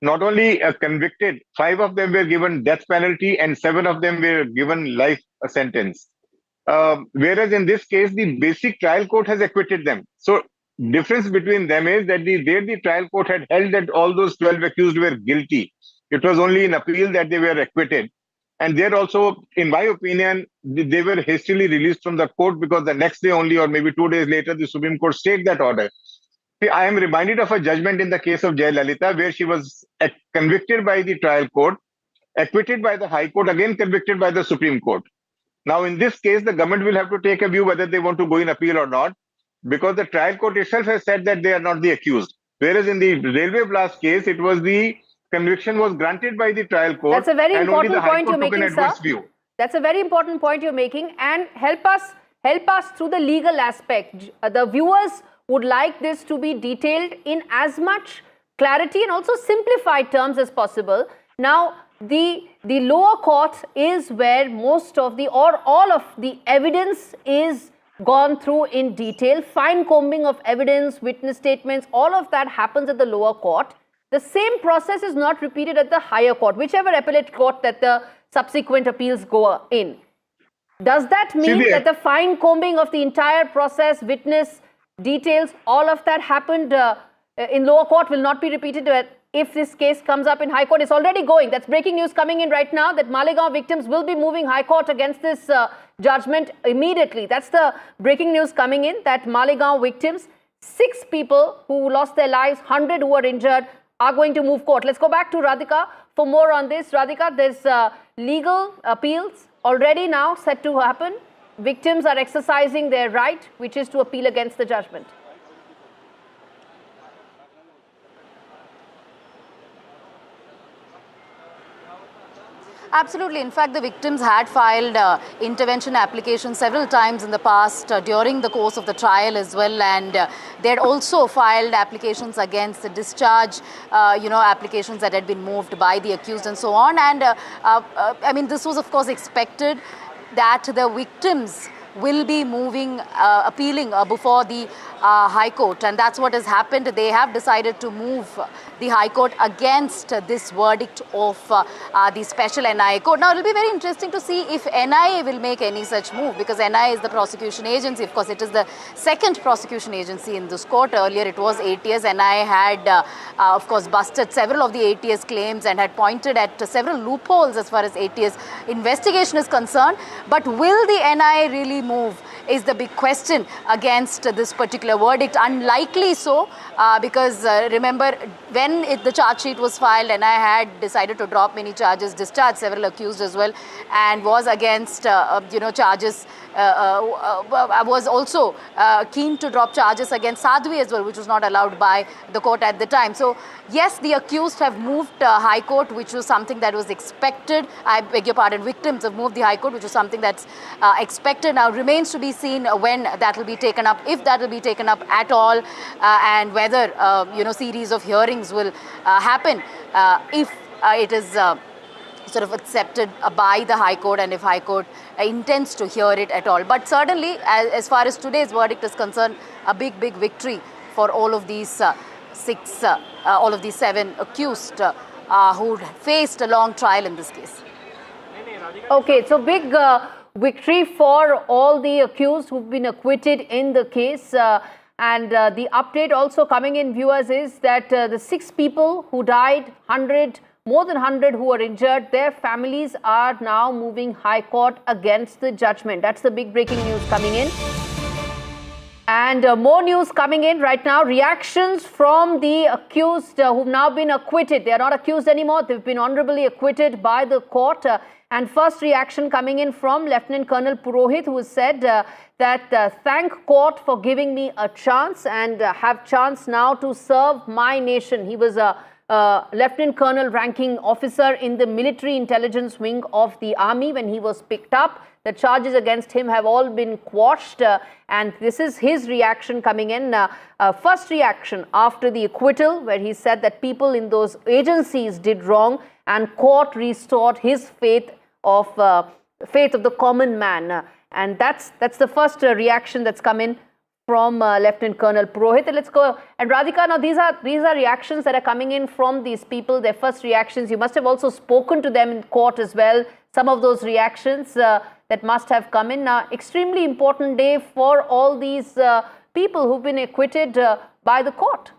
Speaker 6: Not only convicted, 5 of them were given death penalty and 7 of them were given life sentence. Whereas in this case, the basic trial court has acquitted them. So, difference between them is that the trial court had held that all those 12 accused were guilty. It was only in appeal that they were acquitted. And there also, in my opinion, they were hastily released from the court because the next day only, or maybe 2 days later, the Supreme Court stayed that order. See, I am reminded of a judgment in the case of Jayalalitha, where she was convicted by the trial court, acquitted by the High Court, again convicted by the Supreme Court. Now, in this case, the government will have to take a view whether they want to go in appeal or not, because the trial court itself has said that they are not the accused. Whereas in the railway blast case, it was the conviction was granted by the trial court.
Speaker 5: That's a very important point you're making, sir.
Speaker 6: View.
Speaker 5: That's a very important point you're making, and help us through the legal aspect. The viewers would like this to be detailed in as much clarity and also simplified terms as possible. Now, the lower court is where most of the, or all of the evidence is gone through in detail. Fine combing of evidence, witness statements, all of that happens at the lower court. The same process is not repeated at the higher court, whichever appellate court that the subsequent appeals go in. Does that mean that the fine combing of the entire process, witness details, all of that happened in lower court will not be repeated if this case comes up in high court? It's already going. That's breaking news coming in right now, that Malegaon victims will be moving high court against this judgment immediately. That's the breaking news coming in, that Malegaon victims, 6 people who lost their lives, 100 who were injured, are going to move court. Let's go back to Radhika for more on this. Radhika, there's legal appeals already now set to happen. Victims are exercising their right, which is to appeal against the judgment.
Speaker 4: Absolutely. In fact, the victims had filed intervention applications several times in the past during the course of the trial as well, and they had also filed applications against the discharge, applications that had been moved by the accused and so on. And I mean, this was of course expected that the victims will be appealing before the High Court, and that's what has happened. They have decided to move the High Court against this verdict of the Special NIA Court. Now, it will be very interesting to see if NIA will make any such move, because NIA is the prosecution agency. Of course, it is the second prosecution agency in this court. Earlier, it was ATS. NIA had, of course, busted several of the ATS claims and had pointed at several loopholes as far as ATS investigation is concerned. But will the NIA really move is the big question against this particular verdict. Unlikely so, because remember, when the charge sheet was filed, NIA had decided to drop many charges, discharge several accused as well, and was against charges. Was also keen to drop charges against Sadhvi as well, which was not allowed by the court at the time. So yes, the accused have moved High Court, which was something that was expected. I beg your pardon, victims have moved the High Court, which was something that's expected. Now remains to be seen when that will be taken up, if that will be taken up at all, and whether series of hearings will happen if it is sort of accepted by the High Court, and if High Court intends to hear it at all. But certainly, as far as today's verdict is concerned, a big victory for all of these all of these 7 accused who faced a long trial in this case.
Speaker 5: Okay, so big victory for all the accused who've been acquitted in the case. And the update also coming in, viewers, is that the 6 people who died, more than 100 who were injured, their families are now moving High Court against the judgment. That's the big breaking news coming in. And more news coming in right now. Reactions from the accused who've now been acquitted. They are not accused anymore. They've been honorably acquitted by the court. And first reaction coming in from Lieutenant Colonel Purohit, who said that thank court for giving me a chance and have chance now to serve my nation. He was a Lieutenant Colonel ranking officer in the military intelligence wing of the army when he was picked up. The charges against him have all been quashed, and this is his reaction coming in. First reaction after the acquittal, where he said that people in those agencies did wrong and court restored his faith of the common man. And that's the first reaction that's come in from Lieutenant Colonel Purohit. Let's go. And Radhika, now these are reactions that are coming in from these people, their first reactions. You must have also spoken to them in court as well. Some of those reactions that must have come in. Extremely important day for all these people who've been acquitted by the court.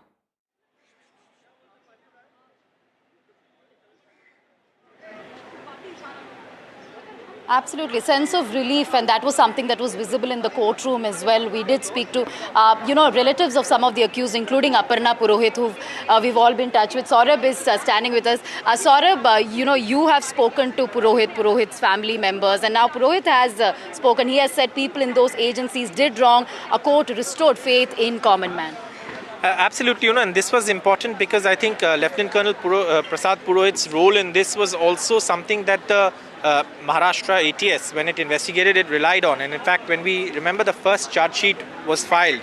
Speaker 4: Absolutely, sense of relief, and that was something that was visible in the courtroom as well. We did speak to, relatives of some of the accused, including Aparna Purohit, who we've all been in touch with. Saurabh is standing with us. Saurabh, you have spoken to Purohit's family members, and now Purohit has spoken. He has said people in those agencies did wrong. A court restored faith in common man.
Speaker 8: Absolutely, and this was important because I think Lieutenant Colonel Prasad Purohit's role in this was also something that Maharashtra ATS, when it investigated, it relied on. And in fact, when we remember the first charge sheet was filed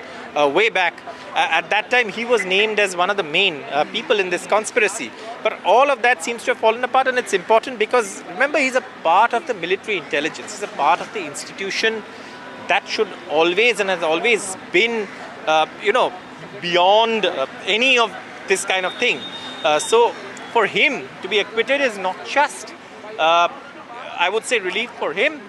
Speaker 8: way back, at that time he was named as one of the main people in this conspiracy. But all of that seems to have fallen apart, and it's important because, remember, he's a part of the military intelligence. He's a part of the institution that should always and has always been, beyond any of this kind of thing. So for him to be acquitted is not just I would say relief for him,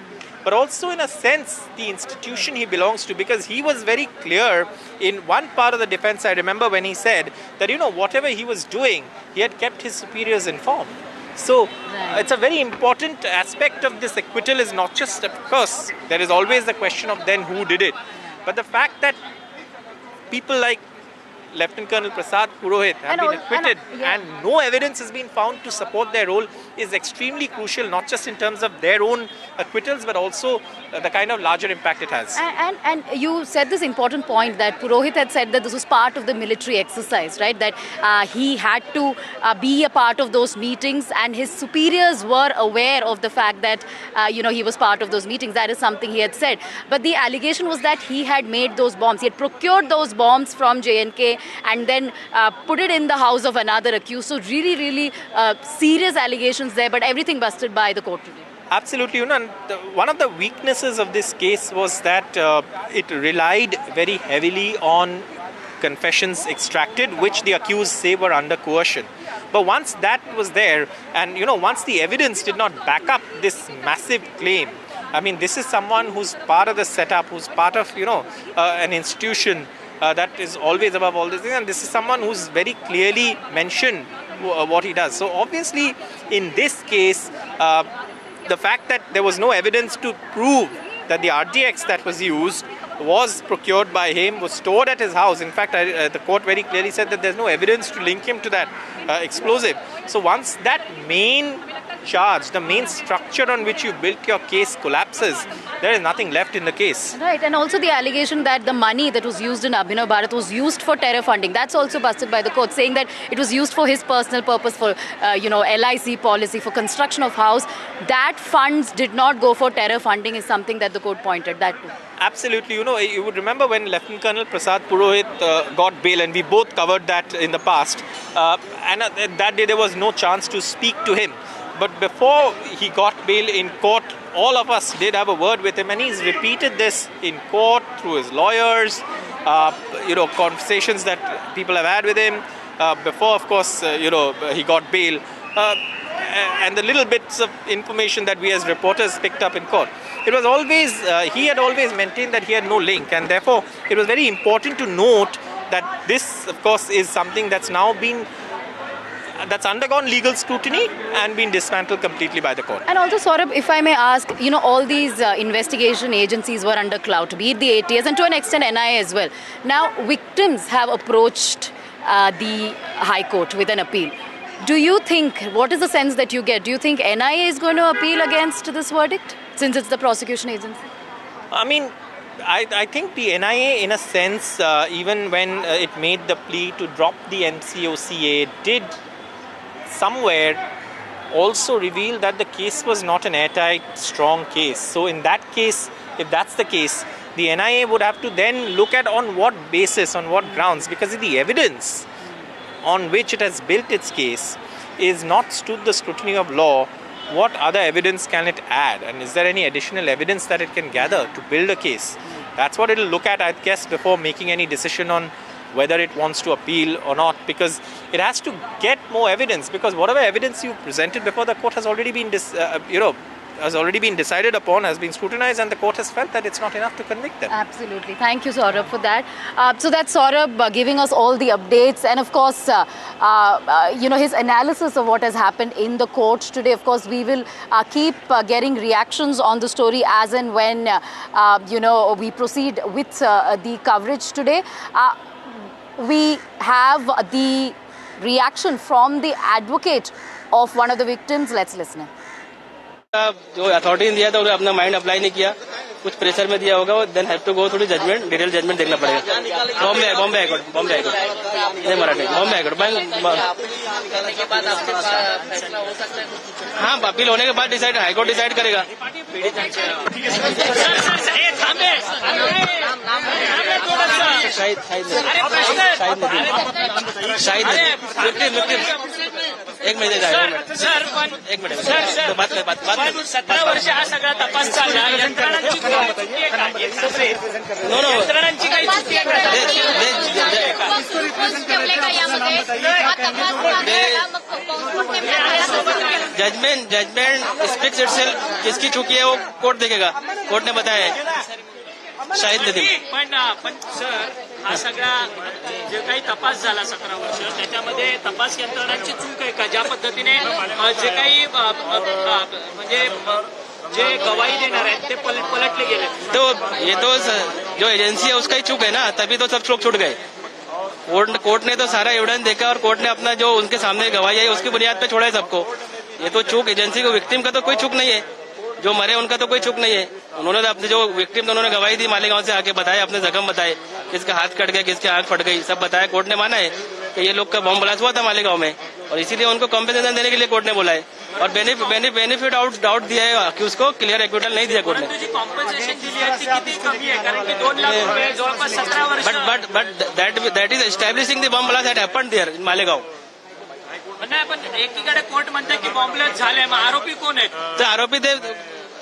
Speaker 8: but also in a sense the institution he belongs to, because he was very clear in one part of the defense. I remember when he said that whatever he was doing, he had kept his superiors informed. So it's a very important aspect of this acquittal. Is not just, of course, there is always the question of then who did it, but the fact that people like Lieutenant Colonel Prasad, Purohit have been acquitted and no evidence has been found to support their role is extremely crucial, not just in terms of their own acquittals, but also the kind of larger impact it has.
Speaker 4: And you said this important point that Purohit had said that this was part of the military exercise, right? That he had to be a part of those meetings and his superiors were aware of the fact that, he was part of those meetings. That is something he had said. But the allegation was that he had made those bombs. He had procured those bombs from J&K and then put it in the house of another accused. So really, really serious allegations there, but everything busted by the court today.
Speaker 8: Absolutely, and one of the weaknesses of this case was that it relied very heavily on confessions extracted, which the accused say were under coercion. But once that was there, and once the evidence did not back up this massive claim, I mean, this is someone who's part of the setup, who's part of, an institution that is always above all this thing, and this is someone who's very clearly mentioned what he does. So obviously, in this case, the fact that there was no evidence to prove that the RTX that was used was procured by him, was stored at his house. In fact, the court very clearly said that there's no evidence to link him to that explosive. So once that main charge, the main structure on which you built your case collapses, there is nothing left in the case.
Speaker 4: Right, and also the allegation that the money that was used in Abhinav Bharat was used for terror funding. That's also busted by the court, saying that it was used for his personal purpose, for LIC policy, for construction of house. That funds did not go for terror funding is something that the court pointed that to.
Speaker 8: Absolutely. You would remember when Lieutenant Colonel Prasad Purohit got bail, and we both covered that in the past. And that day there was no chance to speak to him. But before he got bail in court, all of us did have a word with him, and he's repeated this in court through his lawyers, conversations that people have had with him before, of course, he got bail, and the little bits of information that we as reporters picked up in court. It was always, he had always maintained that he had no link, and therefore it was very important to note that this, of course, is something that's now been that's undergone legal scrutiny and been dismantled completely by the court.
Speaker 4: And also, Saurabh, if I may ask, all these investigation agencies were under clout, be it the ATS and to an extent NIA as well. Now, victims have approached the High Court with an appeal. Do you think, what is the sense that you get? Do you think NIA is going to appeal against this verdict, since it's the prosecution agency?
Speaker 8: I mean, I think the NIA, in a sense, even when it made the plea to drop the MCOCA, did somewhere also reveal that the case was not an airtight, strong case. So in that case, if that's the case, the NIA would have to then look at on what basis, on what grounds, because the evidence on which it has built its case is not stood the scrutiny of law. What other evidence can it add? And is there any additional evidence that it can gather to build a case? That's what it'll look at, I guess, before making any decision on whether it wants to appeal or not, because it has to get more evidence, because whatever evidence you presented before the court has already been decided upon, has been scrutinized, and the court has felt that it's not enough to convict them.
Speaker 4: Absolutely. Thank you, Saurabh, for that. So that's Saurabh giving us all the updates, and of course, his analysis of what has happened in the court today. Of course, we will keep getting reactions on the story as and when, we proceed with the coverage today. We have the reaction from the advocate of one of the victims. Let's listen.
Speaker 10: जो authority ने दिया था उन्हें अपना mind apply नहीं किया, कुछ pressure में दिया होगा, then have to go through judgement, detail judgement देखना पड़ेगा. बॉम्बे हाई कोर्ट नहीं मराठी, बॉम्बे हाई कोर्ट. हाँ, अपील होने के बाद डिसाइड हाई कोर्ट डिसाइड करेगा. शाहिद एक मिनिट एक मिनिट
Speaker 13: 17 वर्ष हा सगळा तपास चालला. यंत्रणांची काही चुकी आहे
Speaker 10: जजमेंट स्पीक्स इटसेल्फ. किसकी चुकी है वो कोर्ट देखेगा. कोर्ट ने बताया है. शाहिद नदीम.
Speaker 13: पण सर, हा सगळा जे काही तपास झाला 17 वर्ष, त्याच्यामध्ये तपास यंत्रणांची चूक आहे का? ज्या पद्धतीने जे काही म्हणजे जे गवाही देणार आहेत ते पलटले गेले.
Speaker 10: तो ये तो जो एजेंसी है उसका ही चूक है ना, तभी तो सब लोग छूट गए. कोर्ट ने तो सारा एविडेंस देखा और कोर्ट ने अपना जो उनके सामने गवाही आई उसकी बुनियाद पे छोड़ा है सबको। ये तो चूक एजेंसी को, विक्टिम का तो कोई चूक नहीं है, जो मरे उनका तो कोई चूक नहीं है। उन्होंने तो अपने जो विक्टिम, उन्होंने गवाही दी, मालेगांव से आके बताया, अपने जख्म बताए, किसका हाथ कट गया, किसकी आंख फट गई, सब बताया। कोर्ट ने माना है कि ये लोग का बॉम्ब ब्लास्ट हुआ था मालेगांव में और इसीलिए उनको कॉम्पेंसेशन देने के लिए कोर्ट ने बोला है और बेनिफिट डाउट दिया है कि उसको क्लियर एक्विटल नहीं दिया कोर्ट ने। But that is establishing the bomb blast that happened there in Malegaon.
Speaker 13: नाही, पण एकीकडे कोर्ट म्हणते की बॉम्ब ब्लास्ट झाले, मग आरोपी कोण आहेत?
Speaker 10: तर आरोपी ते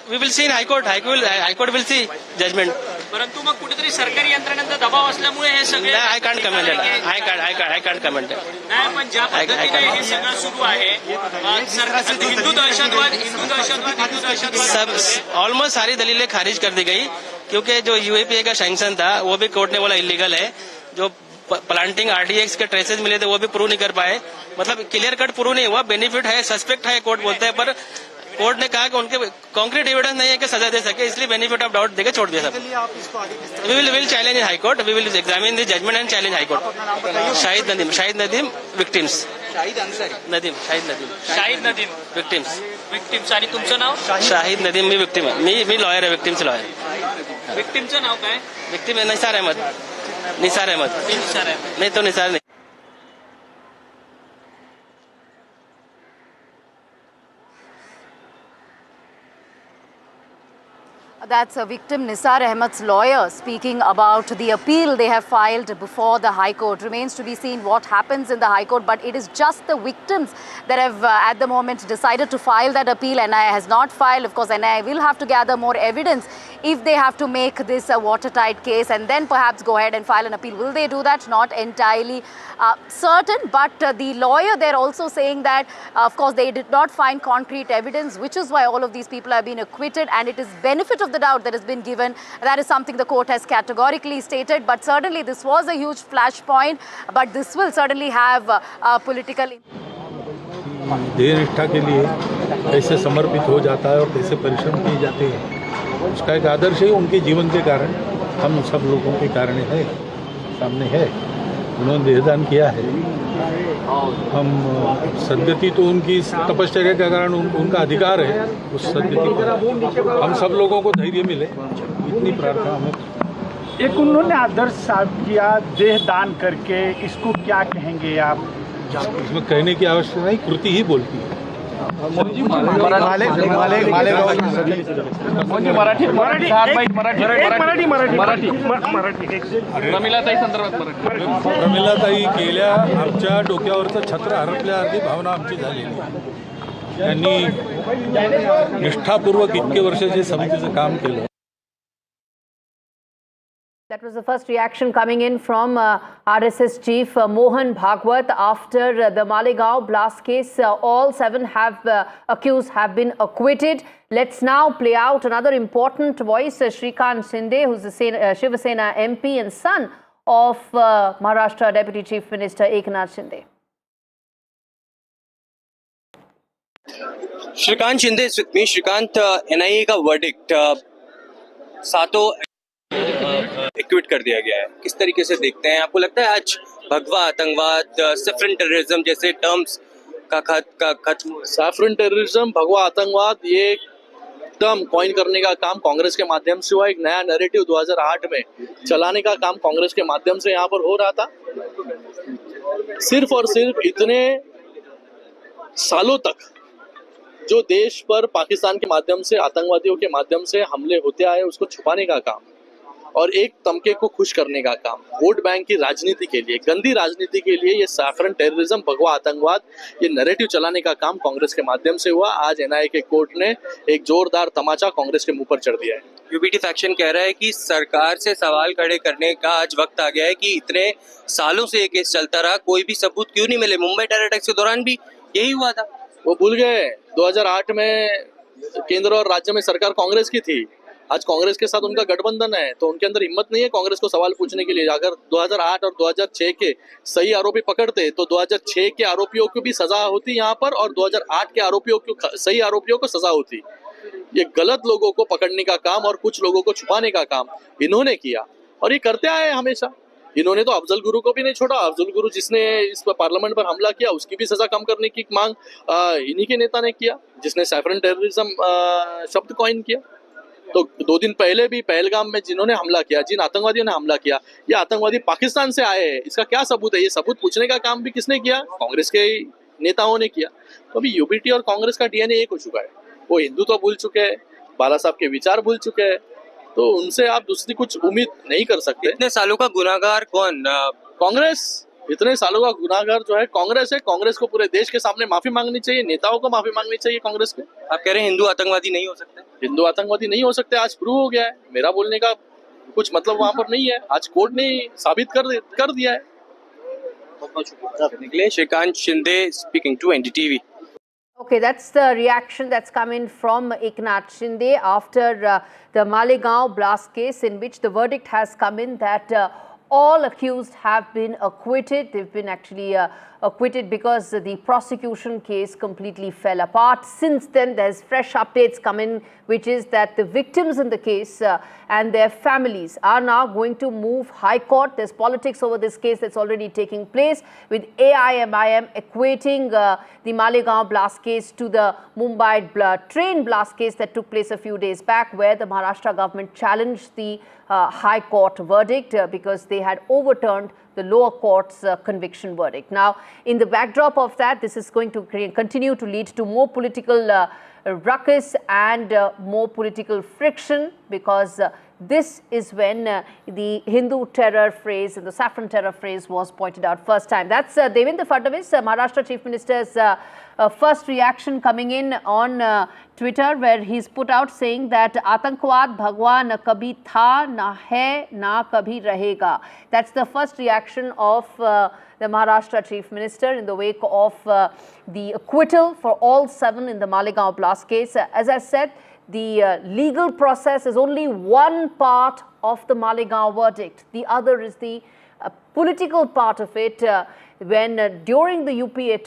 Speaker 10: we will see in high court will see judgment.
Speaker 13: परंतु मग कुठेतरी सरकारी यंत्रणांचा दबाव असल्यामुळे हे सगळे
Speaker 10: I can't comment I can't comment.
Speaker 13: नाही, पण ज्या पद्धतीने हे सगळं सुरू आहे, हिंदू दहशतवाद
Speaker 10: सब ऑलमोस्ट सारी दलीलें खारिज कर दी गई क्योंकि जो यूएपीए का सैंक्शन था वो भी कोर्ट ने बोला इलीगल है। जो प्लांटिंग आरडीएक्स के ट्रेसेस मिले थे वो भी प्रूव नहीं कर पाए, मतलब क्लियर कट प्रूव नहीं हुआ। बेनिफिट है, सस्पेक्ट है, कोर्ट बोलता है, पर कोर्ट ने कहा कि उनके कॉन्क्रीट एविडेंस नहीं है कि सजा दे सके, इसलिए बेनिफिट ऑफ डाउट देके छोड़ दिया सब। We will challenge in high court, we will examine the judgment and challenge high court. Shahid Nadeem victims, Shahid Nadeem victims. आणि तुमचं नाव? शाहिद नदीम, मी विक्टिम आहे, मी लॉयर आहे, विक्टिमचं लॉयर।
Speaker 13: विक्टिमचं नाव काय?
Speaker 10: विक्टिम आहे निसार अहमद नहीं तो निसार नहीं।
Speaker 4: That's a victim Nisar Ahmed's lawyer speaking about the appeal they have filed before the High Court. Remains to be seen what happens in the High Court, but it is just the victims that have at the moment decided to file that appeal. NIA has not filed. Of course, NIA will have to gather more evidence if they have to make this a watertight case and then perhaps go ahead and file an appeal. Will they do that? Not entirely certain, but the lawyer they're also saying that of course they did not find concrete evidence, which is why all of these people have been acquitted, and it is benefit of the doubt that has been given. That is something the court has categorically stated, but certainly this was a huge flashpoint, but this will certainly have political
Speaker 11: देह निष्ठा के लिए कैसे समर्पित हो जाता है और कैसे परिश्रम किए जाते हैं, उसका एक आदर्श है। उनके जीवन के कारण हम सब लोगों के कारण है, सामने है। उन्होंने देहदान किया है, हम सदगति तो उनकी तपश्चर्या के कारण उनका अधिकार है, उस सदगति पर हम सब लोगों को धैर्य मिले, इतनी प्रार्थना हमें।
Speaker 14: एक उन्होंने आदर्श साफ किया देहदान करके, इसको क्या कहेंगे आप?
Speaker 11: इसमें कहने की आवश्यकता नहीं, कृति ही बोलती है। प्रमिलाताई गेल्या आमच्या डोक्यावरचं छत्र हरपल्यासारखी भावना आमची झालेली आहे। त्यांनी निष्ठापूर्वक इतके वर्ष जे समितीचं काम केलं।
Speaker 5: That was the first reaction coming in from RSS Chief Mohan Bhagwat after the Malegaon blast case. All 7 accused have been acquitted. Let's now play out another important voice, Shrikant Shinde, who's the Shiva Sena MP and son of Maharashtra Deputy Chief Minister Eknath Shinde.
Speaker 16: Shrikant Shinde is with me. Shrikant, NIA का verdict, सातों equity कर दिया गया है, किस तरीके से देखते हैं? आपको लगता है आज भगवा आतंकवाद, सैफरन टेररिज्म जैसे टर्म्स का खत्म?
Speaker 17: सैफरन टेररिज्म, भगवा आतंकवाद, ये टर्म कॉइन करने का काम कांग्रेस के माध्यम से हुआ। एक नया नैरेटिव 2008 में चलाने का काम कांग्रेस के माध्यम से यहाँ पर हो रहा था। सिर्फ और सिर्फ इतने सालों तक जो देश पर पाकिस्तान के माध्यम से, आतंकवादियों के माध्यम से हमले होते आए, उसको छुपाने का काम और एक तमके को खुश करने का काम, वोट बैंक की राजनीति के लिए, गंदी राजनीति के लिए ये सैफरन टेररिज्म, भगवा आतंकवाद, ये नैरेटिव चलाने का काम कांग्रेस के माध्यम से हुआ। आज एनआईए के कोर्ट ने एक जोरदार तमाचा कांग्रेस के मुंह पर चढ़ दिया है।
Speaker 16: यूपीटी फैक्शन कह रहा है कि सरकार से सवाल खड़े करने का आज वक्त आ गया है कि इतने सालों से ये केस चलता रहा, कोई भी सबूत क्यों नहीं मिले? मुंबई टेरर अटैक के दौरान भी यही हुआ था।
Speaker 17: वो भूल गए 2008 में केंद्र और राज्य में सरकार कांग्रेस की थी। आज कांग्रेस के साथ उनका गठबंधन है, तो उनके अंदर हिम्मत नहीं है कांग्रेस को सवाल पूछने के लिए। अगर 2008 और 2006 के सही आरोपी पकड़ते तो 2006 के आरोपियों को भी सजा होती यहाँ पर, और 2008 के आरोपियों को, सही आरोपियों को सजा होती। ये गलत लोगों को पकड़ने का काम और कुछ लोगों को छुपाने का काम इन्होंने किया, और ये करते आए हमेशा। इन्होंने तो अफजल गुरु को भी नहीं छोड़ा। अफजल गुरु जिसने इस पर पार्लियामेंट पर हमला किया उसकी भी सजा कम करने की मांग इन्हीं के नेता ने किया, जिसने सैफरन टेररिज्म शब्द कॉइन किया। तो 2 दिन पहले भी पहलगाम में जिन्होंने हमला किया, जिन आतंकवादियों ने हमला किया, ये आतंकवादी पाकिस्तान से आए हैं। इसका क्या सबूत है? ये सबूत पूछने का काम भी किसने किया? कांग्रेस के नेताओं ने किया। तो अभी यूपीटी और कांग्रेस का डीएनए एक हो चुका है। वो हिंदुत्व भूल चुके हैं, बाला साहब के विचार भूल चुके हैं, तो उनसे आप दूसरी कुछ उम्मीद नहीं कर सकते।
Speaker 16: इतने सालों का गुनाहगार कौन?
Speaker 17: कांग्रेस। इतने सालों का गुनाहगार जो है कांग्रेस है। कांग्रेस को पूरे देश के सामने माफी मांगनी चाहिए, नेताओं को माफी मांगनी चाहिए कांग्रेस के।
Speaker 16: आप कह रहे हैं हिंदू आतंकवादी नहीं हो सकते?
Speaker 17: हिंदू आतंकवादी नहीं हो सकते, आज प्रूव हो गया है। मेरा बोलने का कुछ मतलब वहां पर नहीं है, आज कोर्ट ने साबित कर दिया है। बहुत शुक्रिया।
Speaker 16: Shrikant Shinde speaking to NDTV.
Speaker 5: Okay, that's the reaction that's come in from Eknath Shinde after the Malegaon blast case, in which the verdict has come in that all accused have been acquitted. They've been actually acquitted because the prosecution case completely fell apart. Since then, there's fresh updates come in, which is that the victims in the case and their families are now going to move High Court. There's politics over this case that's already taking place, with AIMIM equating the Malegaon blast case to the Mumbai train blast case that took place a few days back, where the Maharashtra government challenged the High Court verdict because they had overturned the lower court's conviction verdict. Now, in the backdrop of that, this is going to continue to lead to more political ruckus and more political friction, because this is when the Hindu terror phrase and the saffron terror phrase was pointed out first time. That's Devendra Fadnavis, Maharashtra Chief Minister's first reaction coming in on Twitter, where he's put out saying that Atankwad Bhagwan na kabhi tha, na hai, na kabhi rahega. That's the first reaction of the Maharashtra Chief Minister in the wake of the acquittal for all 7 in the Malegaon blast case. As I said, the legal process is only one part of the Malegaon verdict. The other is the political part of it. When during the UPA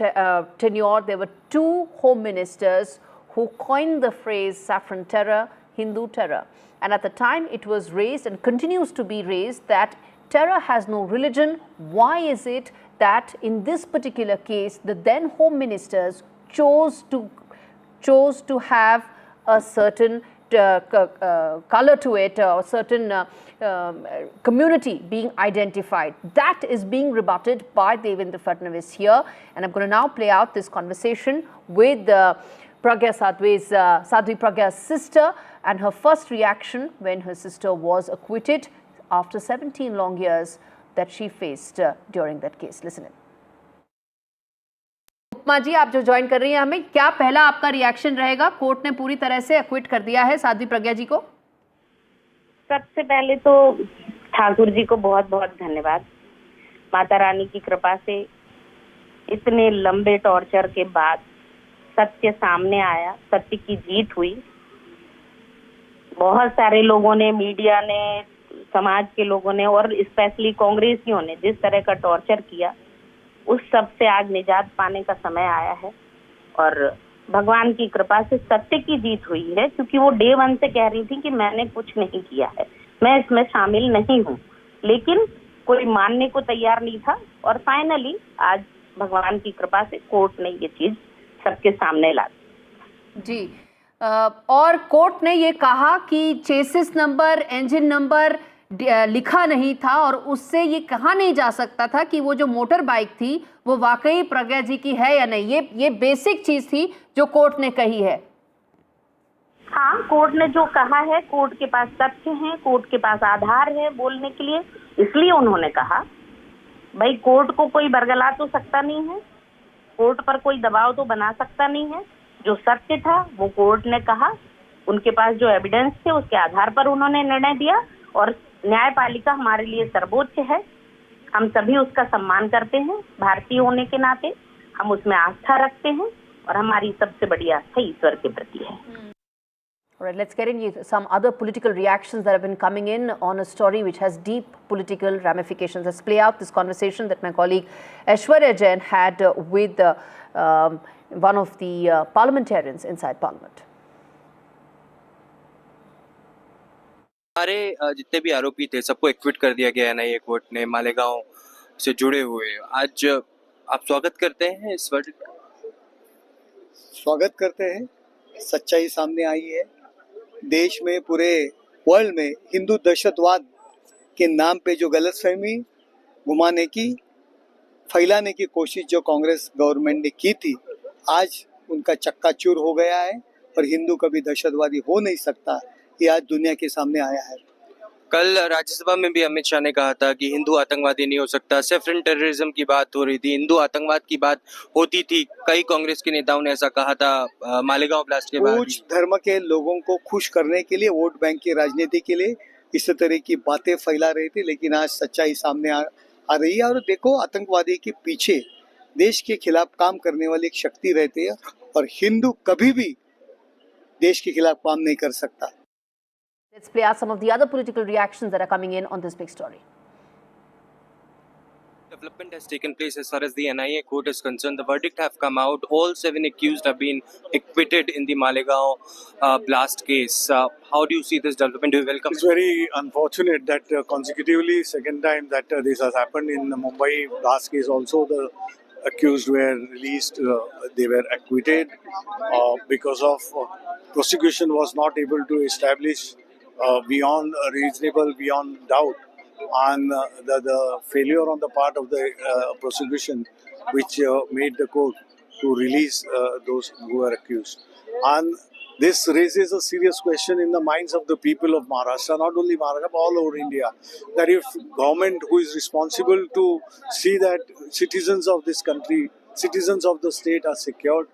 Speaker 5: tenure, there were 2 home ministers who coined the phrase saffron terror, Hindu terror. And at the time, it was raised and continues to be raised that terror has no religion. Why is it that in this particular case, the then home ministers chose to have a certain color to it, or a certain community being identified? That is being rebutted by Devendra Fadnavis here. And I'm going to now play out this conversation with Sadhvi Pragya's sister, and her first reaction when her sister was acquitted after 17 long years that she faced during that case. Listen in. उपमा जी, आप जो join कर रही हैं हमें, क्या पहला आपका reaction रहेगा? कोर्ट ने पूरी तरह से एक्विट कर दिया है साध्वी प्रज्ञा जी को।
Speaker 12: सबसे पहले तो ठाकुर जी को बहुत बहुत धन्यवाद। माता रानी की कृपा से इतने लंबे टॉर्चर के बाद सत्य सामने आया, सत्य की जीत हुई। बहुत सारे लोगों ने, मीडिया ने, समाज के लोगों ने और स्पेशली कांग्रेसियों ने जिस तरह का टॉर्चर किया, उस सब से आज निजात पाने का समय आया है। और भगवान की कृपा से सत्य की जीत हुई है, क्योंकि वो डे 1 से कह रही थी कि मैंने कुछ नहीं किया है, मैं इसमें शामिल नहीं हूँ, लेकिन कोई मानने को तैयार नहीं था। और फाइनली आज भगवान की कृपा से कोर्ट ने ये चीज सबके सामने ला दी।
Speaker 5: जी, और कोर्ट ने ये कहा कि चेसिस नंबर, इंजन नंबर लिखा नहीं था, और उससे ये कहा नहीं जा सकता था कि वो जो मोटर बाइक थी वो वाकई प्रज्ञा जी की है या नहीं। ये बेसिक चीज थी जो कोर्ट ने कही है।
Speaker 12: हाँ, कोर्ट ने जो कहा है, कोर्ट के पास तथ्य हैं, कोर्ट के पास आधार है बोलने के लिए, इसलिए उन्होंने कहा। भाई, कोर्ट को कोई बरगला तो सकता नहीं है, कोर्ट पर कोई दबाव तो बना सकता नहीं है। जो सत्य था वो कोर्ट ने कहा, उनके पास जो एविडेंस थे उसके आधार पर उन्होंने निर्णय दिया। और न्यायपालिका हमारे लिए सर्वोच्च है, हम सभी उसका सम्मान करते हैं। भारतीय होने के नाते हम उसमें आस्था रखते हैं, और हमारी सबसे बड़ी आस्था ईश्वर के प्रति है।
Speaker 5: All right, let's get into some other political reactions that have been coming in on a story which has deep political ramifications. Let's play out this conversation that my colleague Aishwarya Jain had with one of the parliamentarians inside Parliament.
Speaker 16: सारे जितने भी आरोपी थे सबको equity कर दिया गया NIA court ने मालेगांव से जुड़े हुए। आज आप स्वागत करते हैं इस वर्डिक्ट का?
Speaker 9: स्वागत करते हैं। सच्चाई सामने आई है। देश में, पूरे वर्ल्ड में हिंदू दहशतवाद के नाम पे जो गलतफहमी घुमाने की, फैलाने की कोशिश जो कांग्रेस गवर्नमेंट ने की थी, आज उनका चक्काचूर हो गया है और हिंदू कभी दहशतवादी हो नहीं सकता, ये आज दुनिया के सामने आया है।
Speaker 16: कल राज्यसभा में भी अमित शाह ने कहा था कि हिंदू आतंकवादी नहीं हो सकता। सेफरन टेररिज्म की बात हो रही थी, हिंदू आतंकवाद की बात होती थी। कई कांग्रेस के नेताओं ने ऐसा कहा था मालेगांव ब्लास्ट के बाद।
Speaker 9: कुछ धर्म के लोगों को खुश करने के लिए, वोट बैंक की राजनीति के लिए इस तरह की बातें फैला रहे थे, लेकिन आज सच्चाई सामने आ रही है। और देखो, आतंकवादी के पीछे देश के खिलाफ काम करने वाली एक शक्ति रहती है और हिंदू कभी भी देश के खिलाफ काम नहीं कर सकता।
Speaker 5: Let's play out some of the other political reactions that are coming in on this big story.
Speaker 16: Development has taken place as far as the NIA court is concerned. The verdict have come out. All 7 accused have been acquitted in the Malegaon blast case. How do you see this development? Do you welcome?
Speaker 15: It's very unfortunate that consecutively, second time that this has happened in the Mumbai blast case. Also, the accused were released. They were acquitted because of prosecution was not able to establish beyond doubt, and the failure on the part of the prosecution, which made the court to release those who were accused. And this raises a serious question in the minds of the people of Maharashtra, not only Maharashtra, but all over India, that if government who is responsible to see that citizens of this country, citizens of the state are secured,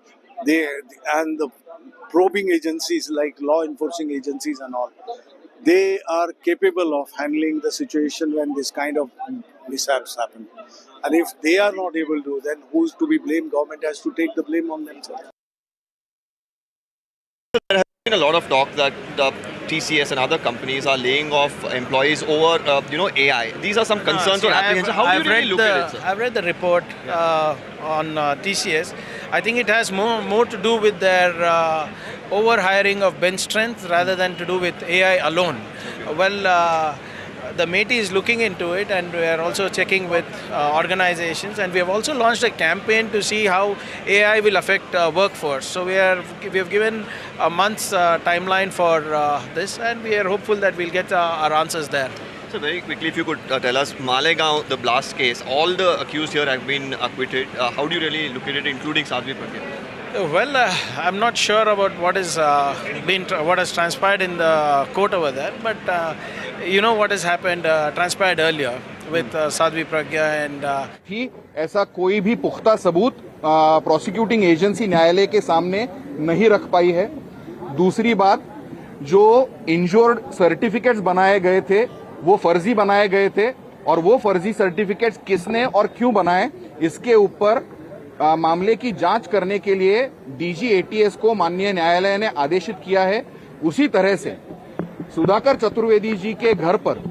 Speaker 15: and the probing agencies like law enforcing agencies and all, they are capable of handling the situation when this kind of mishaps happen. And if they are not able to, then who's to be blamed? Government has to take the blame on themselves.
Speaker 19: There has been a lot of talk that the TCS and other companies are laying off employees over, AI. These are some concerns or apprehensions. How do you really look at it, sir?
Speaker 20: I've read the report on TCS. I think it has more to do with their over-hiring of bench strength rather than to do with AI alone. Well, the MeitY is looking into it, and we are also checking with organizations, and we have also launched a campaign to see how AI will affect workforce. So we have given a month's timeline for this, and we are hopeful that we'll get our answers there.
Speaker 19: So very quickly, if you could tell us, Malegaon, the blast case, all the accused here have been acquitted. How do you really look at it, including Sadhvi Pragya?
Speaker 20: Well, I'm not sure about what has transpired in the court over there, but you know what has happened, transpired earlier with Sadhvi Pragya and.
Speaker 21: ही ऐसा कोई भी पुख्ता सबूत prosecuting agency न्यायालय के सामने नहीं रख पाई है। दूसरी बात, जो इंजोर्ड सर्टिफिकेट्स बनाए गए थे वो फर्जी बनाए गए थे, और वो फर्जी सर्टिफिकेट्स किसने और क्यों बनाए, इसके ऊपर मामले की जांच करने के लिए डीजी एटीएस को माननीय न्यायालय ने आदेशित किया है। उसी तरह से सुधाकर चतुर्वेदी जी के घर पर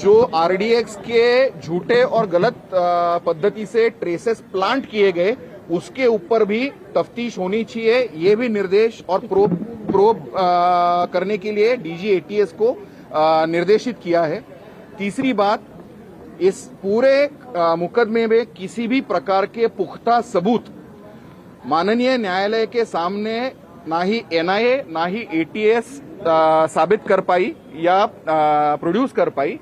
Speaker 21: जो आरडीएक्स के झूठे और गलत पद्धति से ट्रेसेस प्लांट किए गए, उसके ऊपर भी तफ्तीश होनी चाहिए। ये भी निर्देश और प्रोब करने के लिए डीजी एटीएस को निर्देशित किया है। तीसरी बात, इस पूरे मुकदमे में किसी भी प्रकार के पुख्ता सबूत माननीय न्यायालय के सामने ना ही एनआईए ना ही एटीएस साबित कर पाई या प्रोड्यूस कर पाई।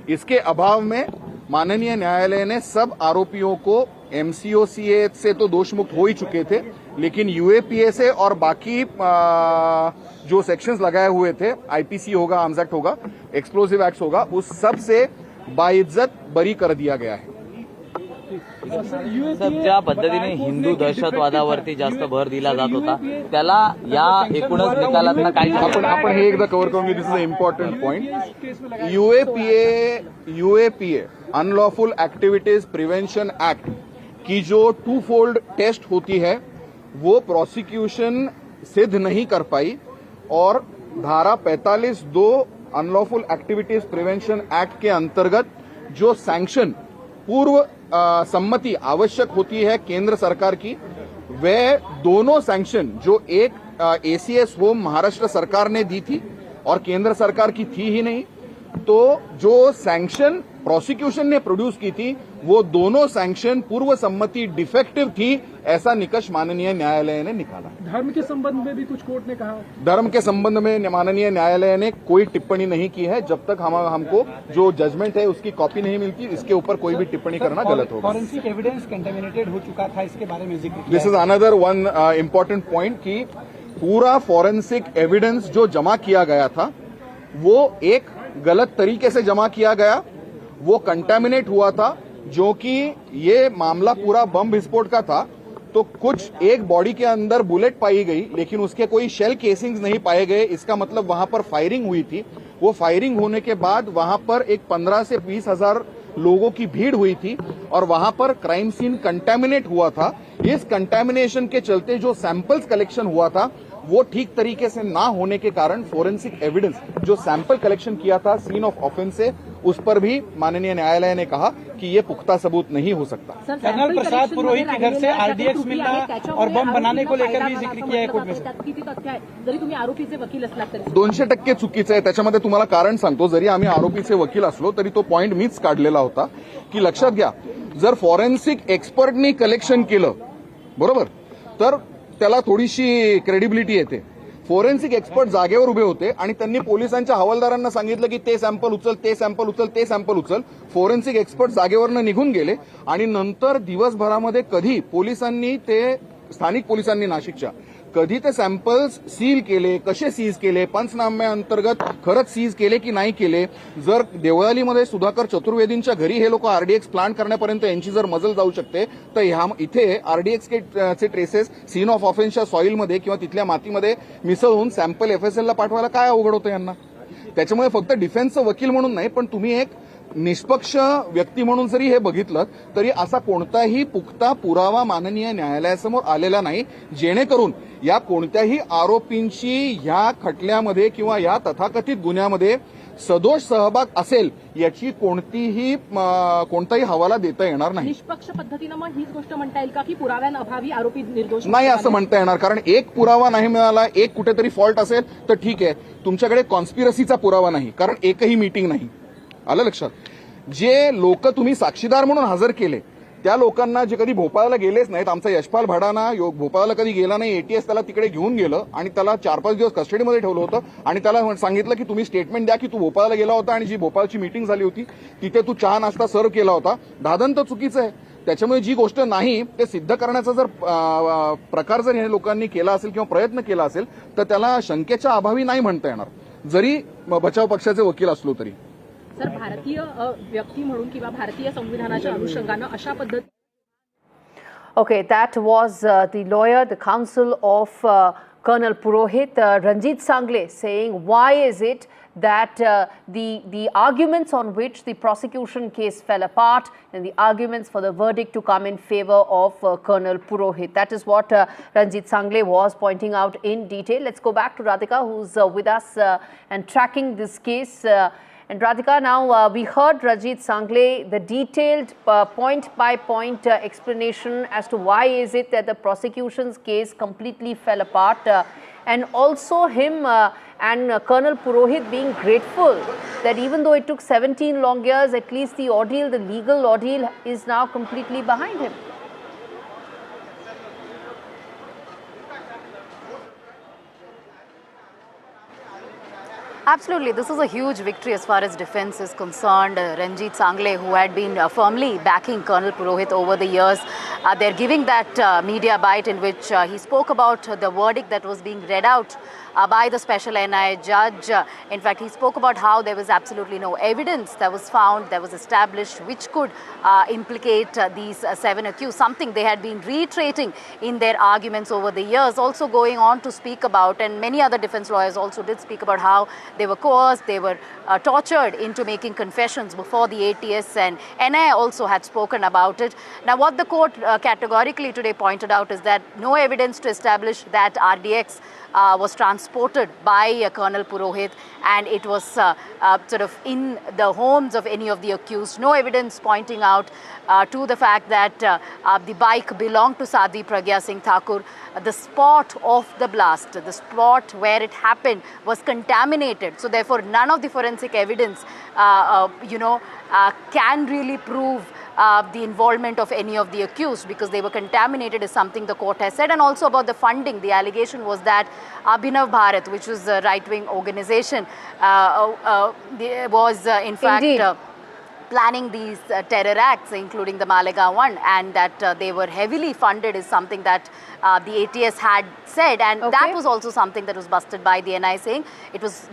Speaker 21: इसके अभाव में माननीय न्यायालय ने सब आरोपियों को एमसीओसीए से तो दोषमुक्त हो ही चुके थे, लेकिन यूएपीए से और बाकी जो सेक्शंस लगाए हुए थे, आईपीसी होगा, आर्म्स एक्ट होगा, एक्सप्लोसिव एक्ट होगा, उस सब से बाइज्जत बरी कर दिया गया है।
Speaker 25: ज्या पद्धतीने हिंदू दहशतवादावरती जास्त भर दिला जात होता, त्याला या एकूणच निकालातनं काय
Speaker 21: आपण हे एकदा कव्हर करून, this is a important point. UAPA unlawful activities prevention act की जो 2-fold टेस्ट होती है वो प्रोसिक्यूशन सिद्ध नहीं कर पाई, और धारा 45(2) अनलॉफुल एक्टिविटीज प्रिवेंशन एक्ट के अंतर्गत जो सैंक्शन पूर्व सम्मति आवश्यक होती है केंद्र सरकार की, वे दोनों सैंक्शन जो एक एसीएस होम महाराष्ट्र सरकार ने दी थी और केंद्र सरकार की थी ही नहीं, तो जो सैंक्शन प्रोसिक्यूशन ने प्रोड्यूस की थी वो दोनों सैंक्शन पूर्व सम्मति डिफेक्टिव थी, ऐसा निष्कर्ष माननीय न्यायालय ने निकाला।
Speaker 2: धर्म के संबंध में भी कुछ कोर्ट ने कहा?
Speaker 21: धर्म के संबंध में माननीय न्यायालय ने कोई टिप्पणी नहीं की है। जब तक हमको जो जजमेंट है उसकी कॉपी नहीं मिलती, इसके ऊपर कोई भी टिप्पणी करना गलत होगा।
Speaker 2: फॉरेंसिक एविडेंस कंटेमिनेटेड हो चुका था, इसके बारे में जिक्र
Speaker 21: this is another one important point कि पूरा फॉरेंसिक एविडेंस जो जमा किया गया था वो एक गलत तरीके से जमा किया गया, वो कंटेमिनेट हुआ था। जो कि ये मामला पूरा बम विस्फोट का था, तो कुछ एक बॉडी के अंदर बुलेट पाई गई लेकिन उसके कोई शेल केसिंग्स नहीं पाए गए। इसका मतलब वहां पर फायरिंग हुई थी। वो फायरिंग होने के बाद वहां पर एक 15 से 20 हजार लोगों की भीड़ हुई थी और वहां पर क्राइम सीन कंटेमिनेट हुआ था। इस कंटेमिनेशन के चलते जो सैंपल्स कलेक्शन हुआ था वो ठीक तरीके से ना होने के कारण फोरेंसिक एविडेंस जो सैंपल कलेक्शन किया था सीन ऑफ ऑफेंस से, उस पर भी माननीय न्यायालय ने कहा कि ये पुख्ता सबूत नहीं हो सकता।
Speaker 2: कर्नल प्रसाद पुरोहित के घर से आरडीएक्स मिलना और बम बनाने को लेकर भी जिक्र किया है कोर्ट में।
Speaker 18: जरी तुम्ही आरोपीचे वकील असलात तरी
Speaker 21: 200% चुकीचं आहे। त्याच्यामध्ये तुम्हाला कारण सांगतो, जरी आम्ही आरोपीचे वकील असलो तरी तो पॉइंट मीच काढलेला होता की लक्षात घ्या, जर फॉरेन्सिक एक्सपर्टनी कलेक्शन केलं बरोबर तर त्याला थोडीशी क्रेडिबिलिटी येते। फोरेन्सिक एक्सपर्ट जागेवर उभे होते आणि त्यांनी पोलिसांच्या हवालदारांना सांगितलं की ते सॅम्पल उचल, ते सॅम्पल उचल, ते सॅम्पल उचल। फोरेन्सिक एक्सपर्ट जागेवरनं निघून गेले आणि नंतर दिवसभरामध्ये कधी पोलिसांनी ते स्थानिक पोलिसांनी नाशिकच्या कधी ते सॅम्पल्स सील केले, कसे सीज केले, पंचनाम्याअंतर्गत खरंच सीज केले की नाही केले, जर देवळालीमध्ये सुधाकर चतुर्वेदींच्या घरी हे लोक आरडीएक्स प्लांट करण्यापर्यंत यांची जर मजल जाऊ शकते तर इथे आरडीएक्स चे ट्रेसेस सीन ऑफ ऑफेन्सच्या सॉइलमध्ये किंवा तिथल्या मातीमध्ये मिसळून सॅम्पल एफएसएलला पाठवायला काय अवघड होतं यांना? त्याच्यामुळे फक्त डिफेन्सचं वकील म्हणून नाही पण तुम्ही एक निष्पक्ष व्यक्ती म्हणून जरी हे बघितलं तरी असा कोणताही पुख्ता पुरावा माननीय न्यायालयासमोर आलेला नाही जेणेकरून या कोणत्याही आरोपींची या खटल्यामध्ये किंवा या तथाकथित गुन्ह्यामध्ये सदोष सहभाग असेल याची कोणताही हवाला देता येणार नाही।
Speaker 18: निष्पक्ष पद्धतीनं मग हीच गोष्ट म्हणता येईल का की पुराव्यांअभावी आरोपी निर्दोष
Speaker 21: नाही असं म्हणता येणार, कारण एक पुरावा नाही मिळाला, एक कुठेतरी फॉल्ट असेल तर ठीक आहे, तुमच्याकडे कॉन्स्पिरसीचा पुरावा नाही कारण एकही मीटिंग नाही। आलं लक्षात? जे लोक तुम्ही साक्षीदार म्हणून हजर केले त्या लोकांना जे कधी भोपाळला गेलेच नाहीत, आमचा यशपाल भाडाना भोपाळला कधी गेला नाही, एटीएस त्याला तिकडे घेऊन गेलं आणि त्याला 4-5 दिवस कस्टडीमध्ये ठेवलं होतं आणि त्याला सांगितलं की तुम्ही स्टेटमेंट द्या की तू भोपाळला गेला होता आणि जी भोपाळची मीटिंग झाली होती तिथे तू चहा नाश्ता सर्व केला होता। दादन तर चुकीचं आहे। त्याच्यामुळे जी गोष्ट नाही ते सिद्ध करण्याचा जर प्रकार जर हे लोकांनी केला असेल किंवा प्रयत्न केला असेल तर त्याला शंकेच्या अभावी नाही म्हणता येणार, जरी बचाव पक्षाचे वकील असलो तरी।
Speaker 18: सर, भारतीय व्यक्ती म्हणून किंवा भारतीय संविधानाच्या अनुषंगाने अशा पद्धती
Speaker 5: Okay, that was the lawyer, the counsel of Colonel Purohit, Ranjit Sangle, saying why is it that the arguments on which the prosecution case fell apart and the arguments for the verdict to come in favor of Colonel Purohit. That is what Ranjit Sangle was pointing out in detail. Let's go back to Radhika, who's with us and tracking this case. And Radhika, now we heard Ranjit Sangle, the detailed point-by-point explanation as to why is it that the prosecution's case completely fell apart, and also him and Colonel Purohit being grateful that even though it took 17 long years, at least the ordeal, the legal ordeal is now completely behind him.
Speaker 4: Absolutely. This is a huge victory as far as defense is concerned. Ranjit Sangle, who had been firmly backing Colonel Purohit over the years, they're giving that media bite in which he spoke about the verdict that was being read out by the special NI judge. In fact, he spoke about how there was absolutely no evidence that was found, that was established, which could implicate these 7 accused, something they had been reiterating in their arguments over the years. Also going on to speak about, and many other defense lawyers also did speak about how they were coerced, they were tortured into making confessions before the ATS, and NI also had spoken about it. Now, what the court categorically today pointed out is that no evidence to establish that RDX was transported by Colonel Purohit and it was sort of in the homes of any of the accused. No evidence pointing out to the fact that the bike belonged to Sadhvi Pragya Thakur. The spot of the blast, the spot where it happened was contaminated contaminated. So therefore, none of the forensic evidence, can really prove the involvement of any of the accused, because they were contaminated is something the court has said. And also about the funding, the allegation was that Abhinav Bharat, which was a right-wing organization, was in fact planning these terror acts, including the Malegaon one, and that they were heavily funded is something that the ATS had said, and that was also something that was busted by the NI, saying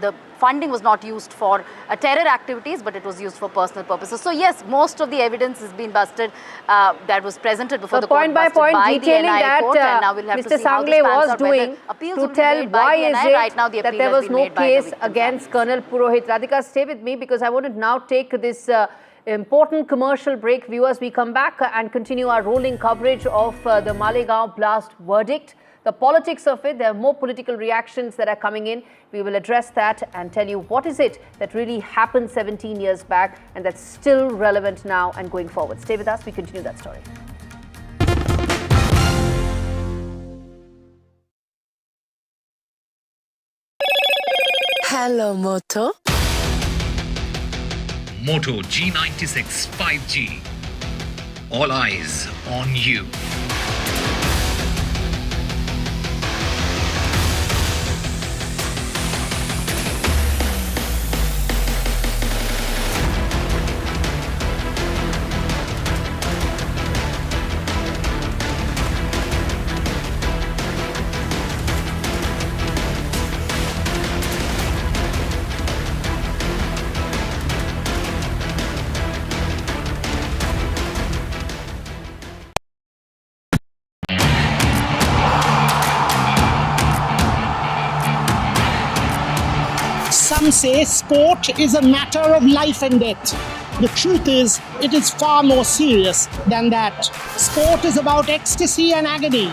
Speaker 4: the funding was not used for terror activities, but it was used for personal purposes. So yes, most of the evidence has been busted that was presented before the court,
Speaker 5: point by point detailing that Mr. Sangle was doing to tell why is it that there was no case against Colonel Purohit. Radhika, stay with me because I want to now take this important commercial break. Viewers, we come back and continue our rolling coverage of the Malegaon blast verdict. The politics of it, there are more political reactions that are coming in. We will address that and tell you what is it that really happened 17 years back and that's still relevant now and going forward. Stay with us, we continue that story.
Speaker 1: Hello, Moto.
Speaker 3: Moto G96 5G. All eyes on you.
Speaker 1: Some say sport is a matter of life and death. The truth is, it is far more serious than that. Sport is about ecstasy and agony,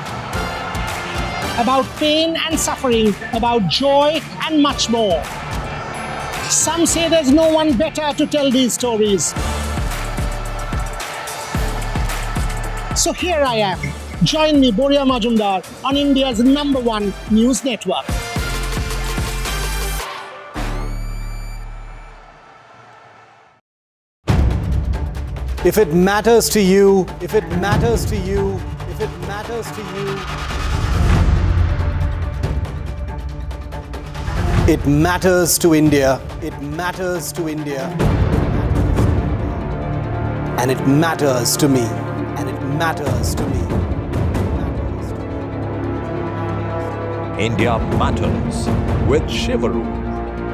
Speaker 1: about pain and suffering, about joy and much more. Some say there's no one better to tell these stories. So here I am. Join me, Boria Majumdar, on India's #1 news network.
Speaker 22: If it matters to you, if it matters to you, if it matters to you, it matters to India, it matters to India, and it matters to me, and it matters to me.
Speaker 23: India Matters with Shivaru,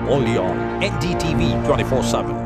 Speaker 23: only on NDTV 24/7.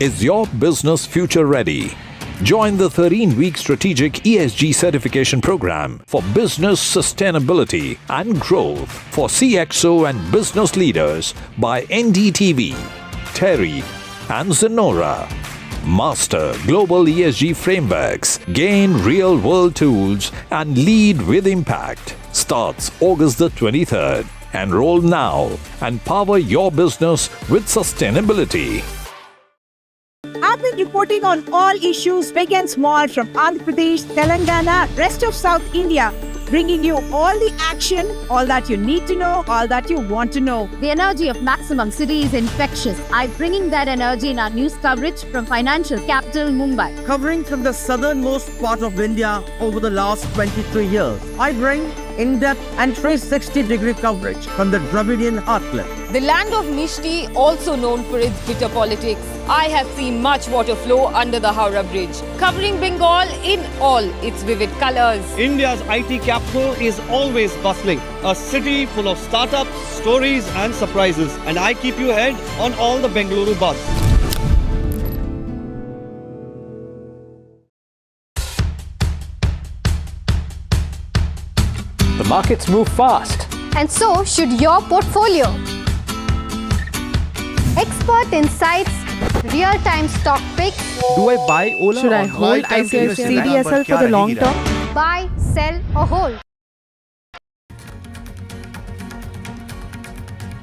Speaker 23: Is your business future ready? Join the 13-week strategic ESG certification program for business sustainability and growth for CXO and business leaders by NDTV, Tariff and Zenora. Master global ESG frameworks, gain real-world tools and lead with impact. Starts August the 23rd. Enroll now and power your business with sustainability.
Speaker 24: I've been reporting on all issues big and small from Andhra Pradesh, Telangana, rest of South India, bringing you all the action, all that you need to know, all that you want to know.
Speaker 4: The energy of maximum city is infectious. I'm bringing that energy in our news coverage from financial capital Mumbai.
Speaker 26: Covering from the southernmost part of India over the last 23 years, I bring in-depth and 360-degree coverage from the Dravidian heartland.
Speaker 27: The land of Mishti, also known for its bitter politics. I have seen much water flow under the Howrah Bridge, covering Bengal in all its vivid colors.
Speaker 28: India's IT capital is always bustling, a city full of startups, stories and surprises. And I keep you ahead on all the Bengaluru buzz.
Speaker 6: Markets move fast.
Speaker 7: And so should your portfolio. Expert insights, real-time stock picks.
Speaker 6: Do I buy Ola?
Speaker 24: Should I hold CDSL for the long term?
Speaker 7: Buy, sell or hold.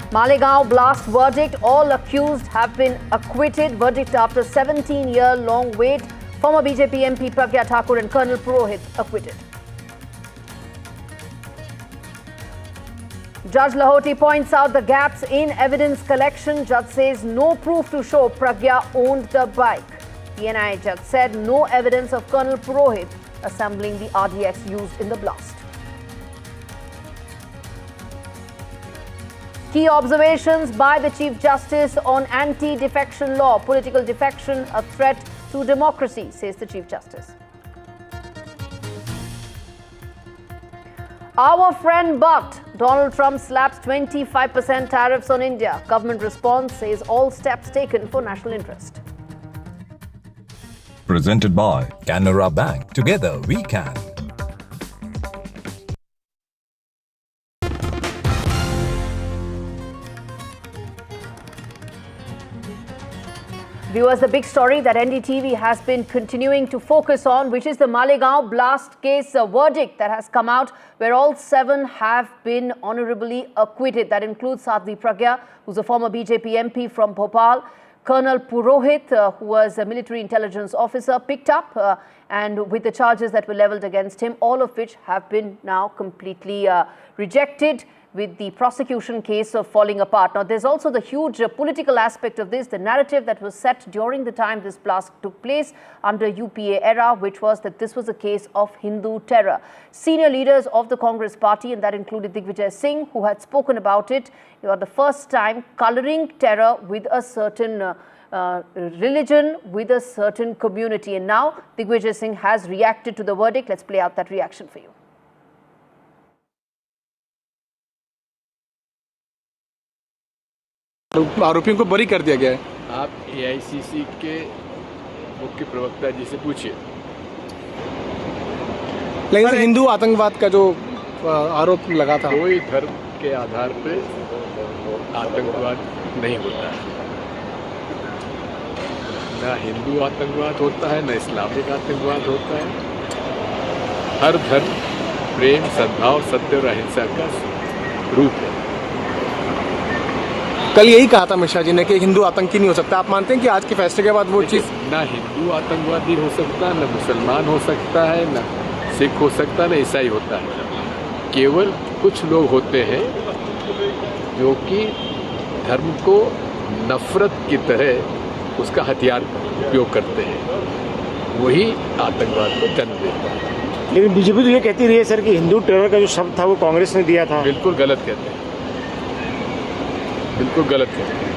Speaker 5: Malegaon blast verdict. All accused have been acquitted. Verdict after 17-year-long wait. Former BJP MP Pragya Thakur and Colonel Purohit acquitted. Judge Lahoti points out the gaps in evidence collection. Judge says no proof to show Pragya owned the bike. PNI judge said no evidence of Colonel Purohit assembling the RDX used in the blast. Key observations by the Chief Justice on anti-defection law. Political defection, a threat to democracy, says the Chief Justice. Our friend bucked. Donald Trump slaps 25% tariffs on India. Government response says all steps taken for national interest.
Speaker 23: Presented by Canara Bank. Together we can.
Speaker 5: Viewers, the big story that NDTV has been continuing to focus on, which is the Malegaon blast case verdict that has come out, where all 7 have been honorably acquitted. That includes Sadhvi Pragya, who's a former BJP MP from Bhopal, Colonel Purohit, who was a military intelligence officer, picked up and with the charges that were leveled against him, all of which have been now completely rejected, with the prosecution case of falling apart. Now, there's also the huge political aspect of this, the narrative that was set during the time this blast took place under UPA era, which was that this was a case of Hindu terror. Senior leaders of the Congress party, and that included Digvijay Singh, who had spoken about it, for the first time coloring terror with a certain religion, with a certain community. And now Digvijay Singh has reacted to the verdict. Let's play out that reaction for you.
Speaker 8: आरोपियों को बरी कर दिया गया है।
Speaker 10: आप AICC के मुख्य प्रवक्ता जी से पूछिए।
Speaker 8: लेकिन हिंदू आतंकवाद का जो आरोप लगा था,
Speaker 10: कोई धर्म के आधार पे आतंकवाद नहीं होता है। ना हिंदू आतंकवाद होता है, ना इस्लामिक आतंकवाद होता है। हर धर्म प्रेम, सद्भाव, सत्य और अहिंसा का रूप है।
Speaker 8: कल यही कहा था मिश्रा जी ने कि हिंदू आतंकी नहीं हो सकता। आप मानते हैं कि आज के फैसले के बाद वो चीज़?
Speaker 10: ना हिंदू आतंकवादी हो सकता, ना मुसलमान हो सकता है, ना सिख हो सकता, ना ईसाई होता है। केवल कुछ लोग होते हैं जो कि धर्म को नफरत की तरह उसका हथियार उपयोग करते हैं, वही आतंकवाद को जन्म देता है।
Speaker 8: लेकिन बीजेपी तो ये कहती रही है सर कि हिंदू टेरर का जो शब्द था वो कांग्रेस ने दिया था।
Speaker 10: बिल्कुल गलत कहते हैं, बिल्कुल गलत कहते हैं।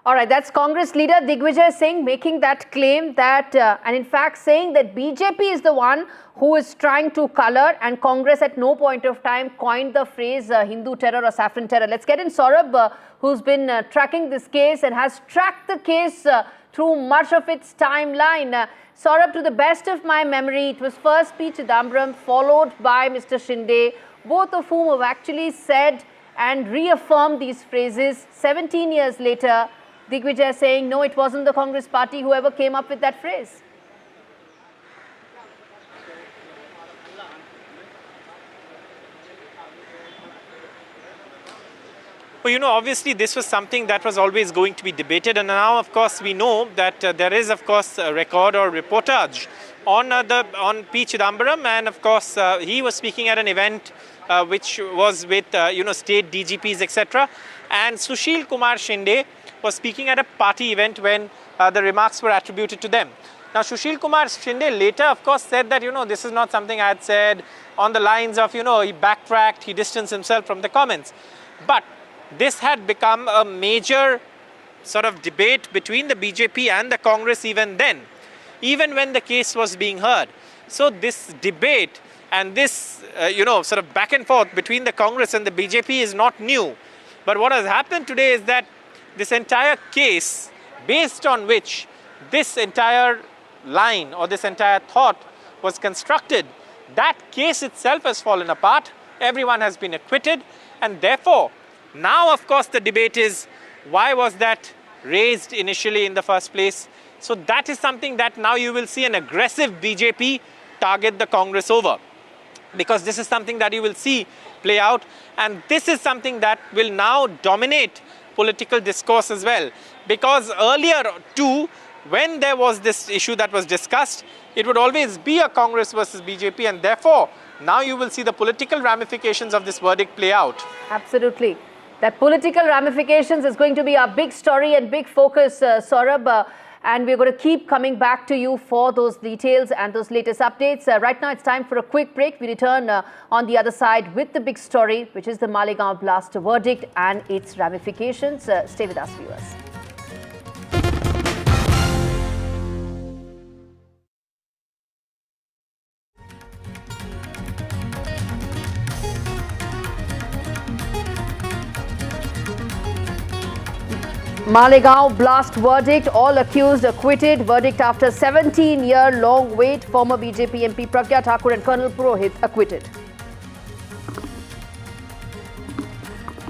Speaker 5: All right, that's Congress leader Digvijay Singh making that claim that, and in fact saying that BJP is the one who is trying to color, and Congress at no point of time coined the phrase Hindu terror or saffron terror. Let's get in Saurabh, who's been tracking this case and has tracked the case through much of its timeline. Saurabh, to the best of my memory, it was first P. Chidambaram followed by Mr. Shinde, both of whom have actually said and reaffirmed these phrases. 17 years later, Digvijay saying, no, it wasn't the Congress party whoever came up with that phrase.
Speaker 11: Well, you know, obviously this was something that was always going to be debated, and now, of course, we know that there is, of course, a record or reportage on P. Chidambaram, and of course, he was speaking at an event which was with, state DGPs, etc. And Sushil Kumar Shinde was speaking at a party event when the remarks were attributed to them. Now, Sushil Kumar Shinde later, of course, said that, this is not something I had said, on the lines of, he backtracked, he distanced himself from the comments. But this had become a major sort of debate between the BJP and the Congress even then, even when the case was being heard. So this debate and this, sort of back and forth between the Congress and the BJP is not new. But what has happened today is that this entire case, based on which this entire line or this entire thought was constructed, That case itself has fallen apart. Everyone has been acquitted. And therefore, now of course the debate is, why was that raised initially in the first place? So that is something that now you will see an aggressive BJP target the Congress over. Because this is something that you will see play out. And this is something that will now dominate political discourse as well. Because earlier too, when there was this issue that was discussed, it would always be a Congress versus BJP, and therefore now you will see the political ramifications of this verdict play out.
Speaker 5: Absolutely. That political ramifications is going to be our big story and big focus, Saurabh. And we're going to keep coming back to you for those details and those latest updates. Right now, it's time for a quick break. We return on the other side with the big story, which is the Malegaon blast verdict and its ramifications. Stay with us, viewers. Malegaon blast verdict, all accused acquitted. Verdict after 17-year-long wait. Former BJP MP Pragya Thakur and Colonel Purohit acquitted.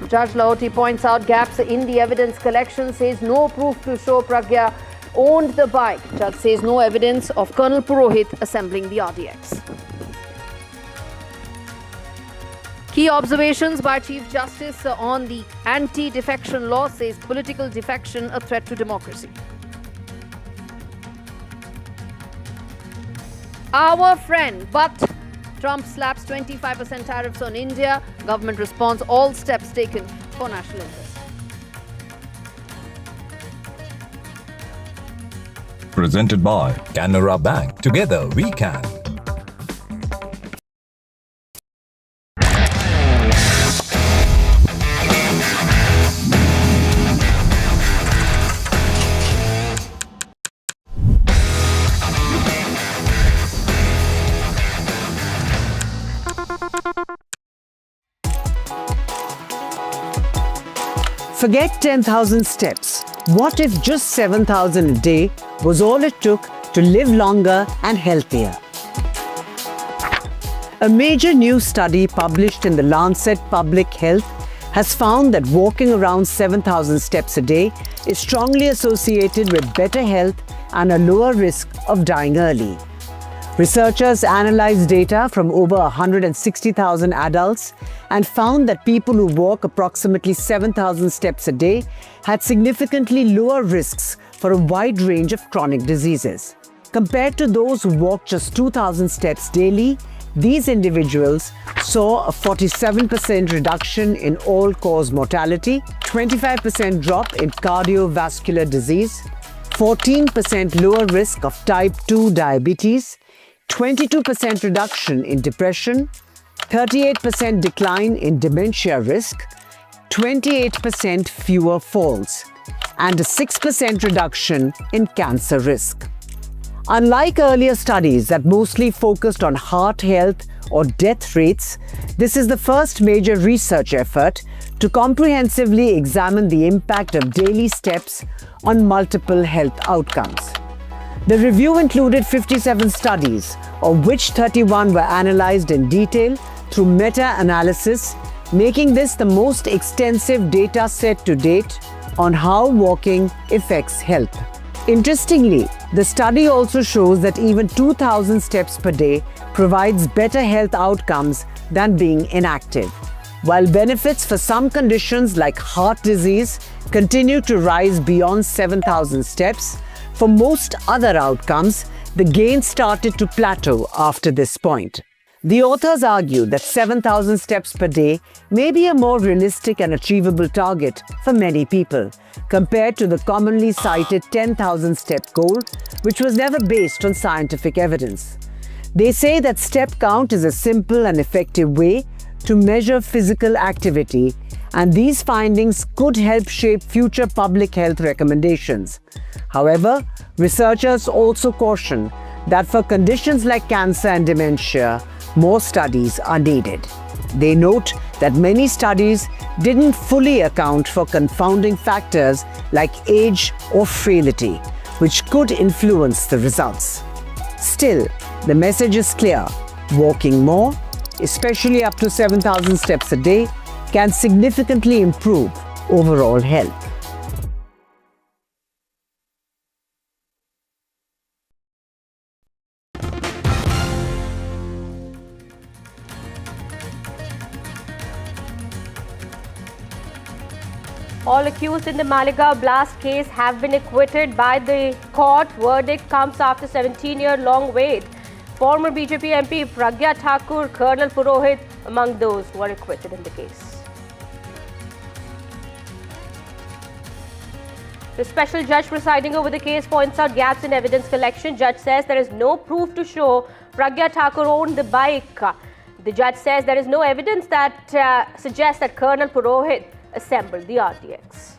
Speaker 5: Judge Lahoti points out gaps in the evidence collection, says no proof to show Pragya owned the bike. Judge says no evidence of Colonel Purohit assembling the RDX. Key observations by Chief Justice on the anti-defection law, says political defection a threat to democracy. Our friend, but Trump slaps 25% tariffs on India. Government responds, all steps taken for national interest.
Speaker 23: Presented by Canara Bank. Together we can.
Speaker 9: Forget 10,000 steps. What if just 7,000 a day was all it took to live longer and healthier? A major new study published in the Lancet Public Health has found that walking around 7,000 steps a day is strongly associated with better health and a lower risk of dying early. Researchers analyzed data from over 160,000 adults and found that people who walk approximately 7,000 steps a day had significantly lower risks for a wide range of chronic diseases. Compared to those who walk just 2,000 steps daily, these individuals saw a 47% reduction in all-cause mortality, 25% drop in cardiovascular disease, 14% lower risk of type 2 diabetes, 22% reduction in depression, 38% decline in dementia risk, 28% fewer falls, and a 6% reduction in cancer risk. Unlike earlier studies that mostly focused on heart health or death rates, this is the first major research effort to comprehensively examine the impact of daily steps on multiple health outcomes. The review included 57 studies, of which 31 were analyzed in detail through meta-analysis, making this the most extensive data set to date on how walking affects health. Interestingly, the study also shows that even 2,000 steps per day provides better health outcomes than being inactive. While benefits for some conditions like heart disease continue to rise beyond 7,000 steps, for most other outcomes, the gains started to plateau after this point. The authors argue that 7,000 steps per day may be a more realistic and achievable target for many people, compared to the commonly cited 10,000 step goal, which was never based on scientific evidence. They say that step count is a simple and effective way to measure physical activity, and these findings could help shape future public health recommendations. However, researchers also caution that for conditions like cancer and dementia, more studies are needed. They note that many studies didn't fully account for confounding factors like age or frailty, which could influence the results. Still, the message is clear. Walking more, especially up to 7,000 steps a day, can significantly improve overall health.
Speaker 12: All accused in the Malegaon blast case have been acquitted by the court. Verdict comes after 17-year-long wait. Former BJP MP Pragya Thakur, Colonel Purohit among those who are acquitted in the case. The special judge presiding over the case points out gaps in evidence collection. Judge says there is no proof to show Pragya Thakur owned the bike. The judge says there is no evidence that suggests that Colonel Purohit assembled the RDX.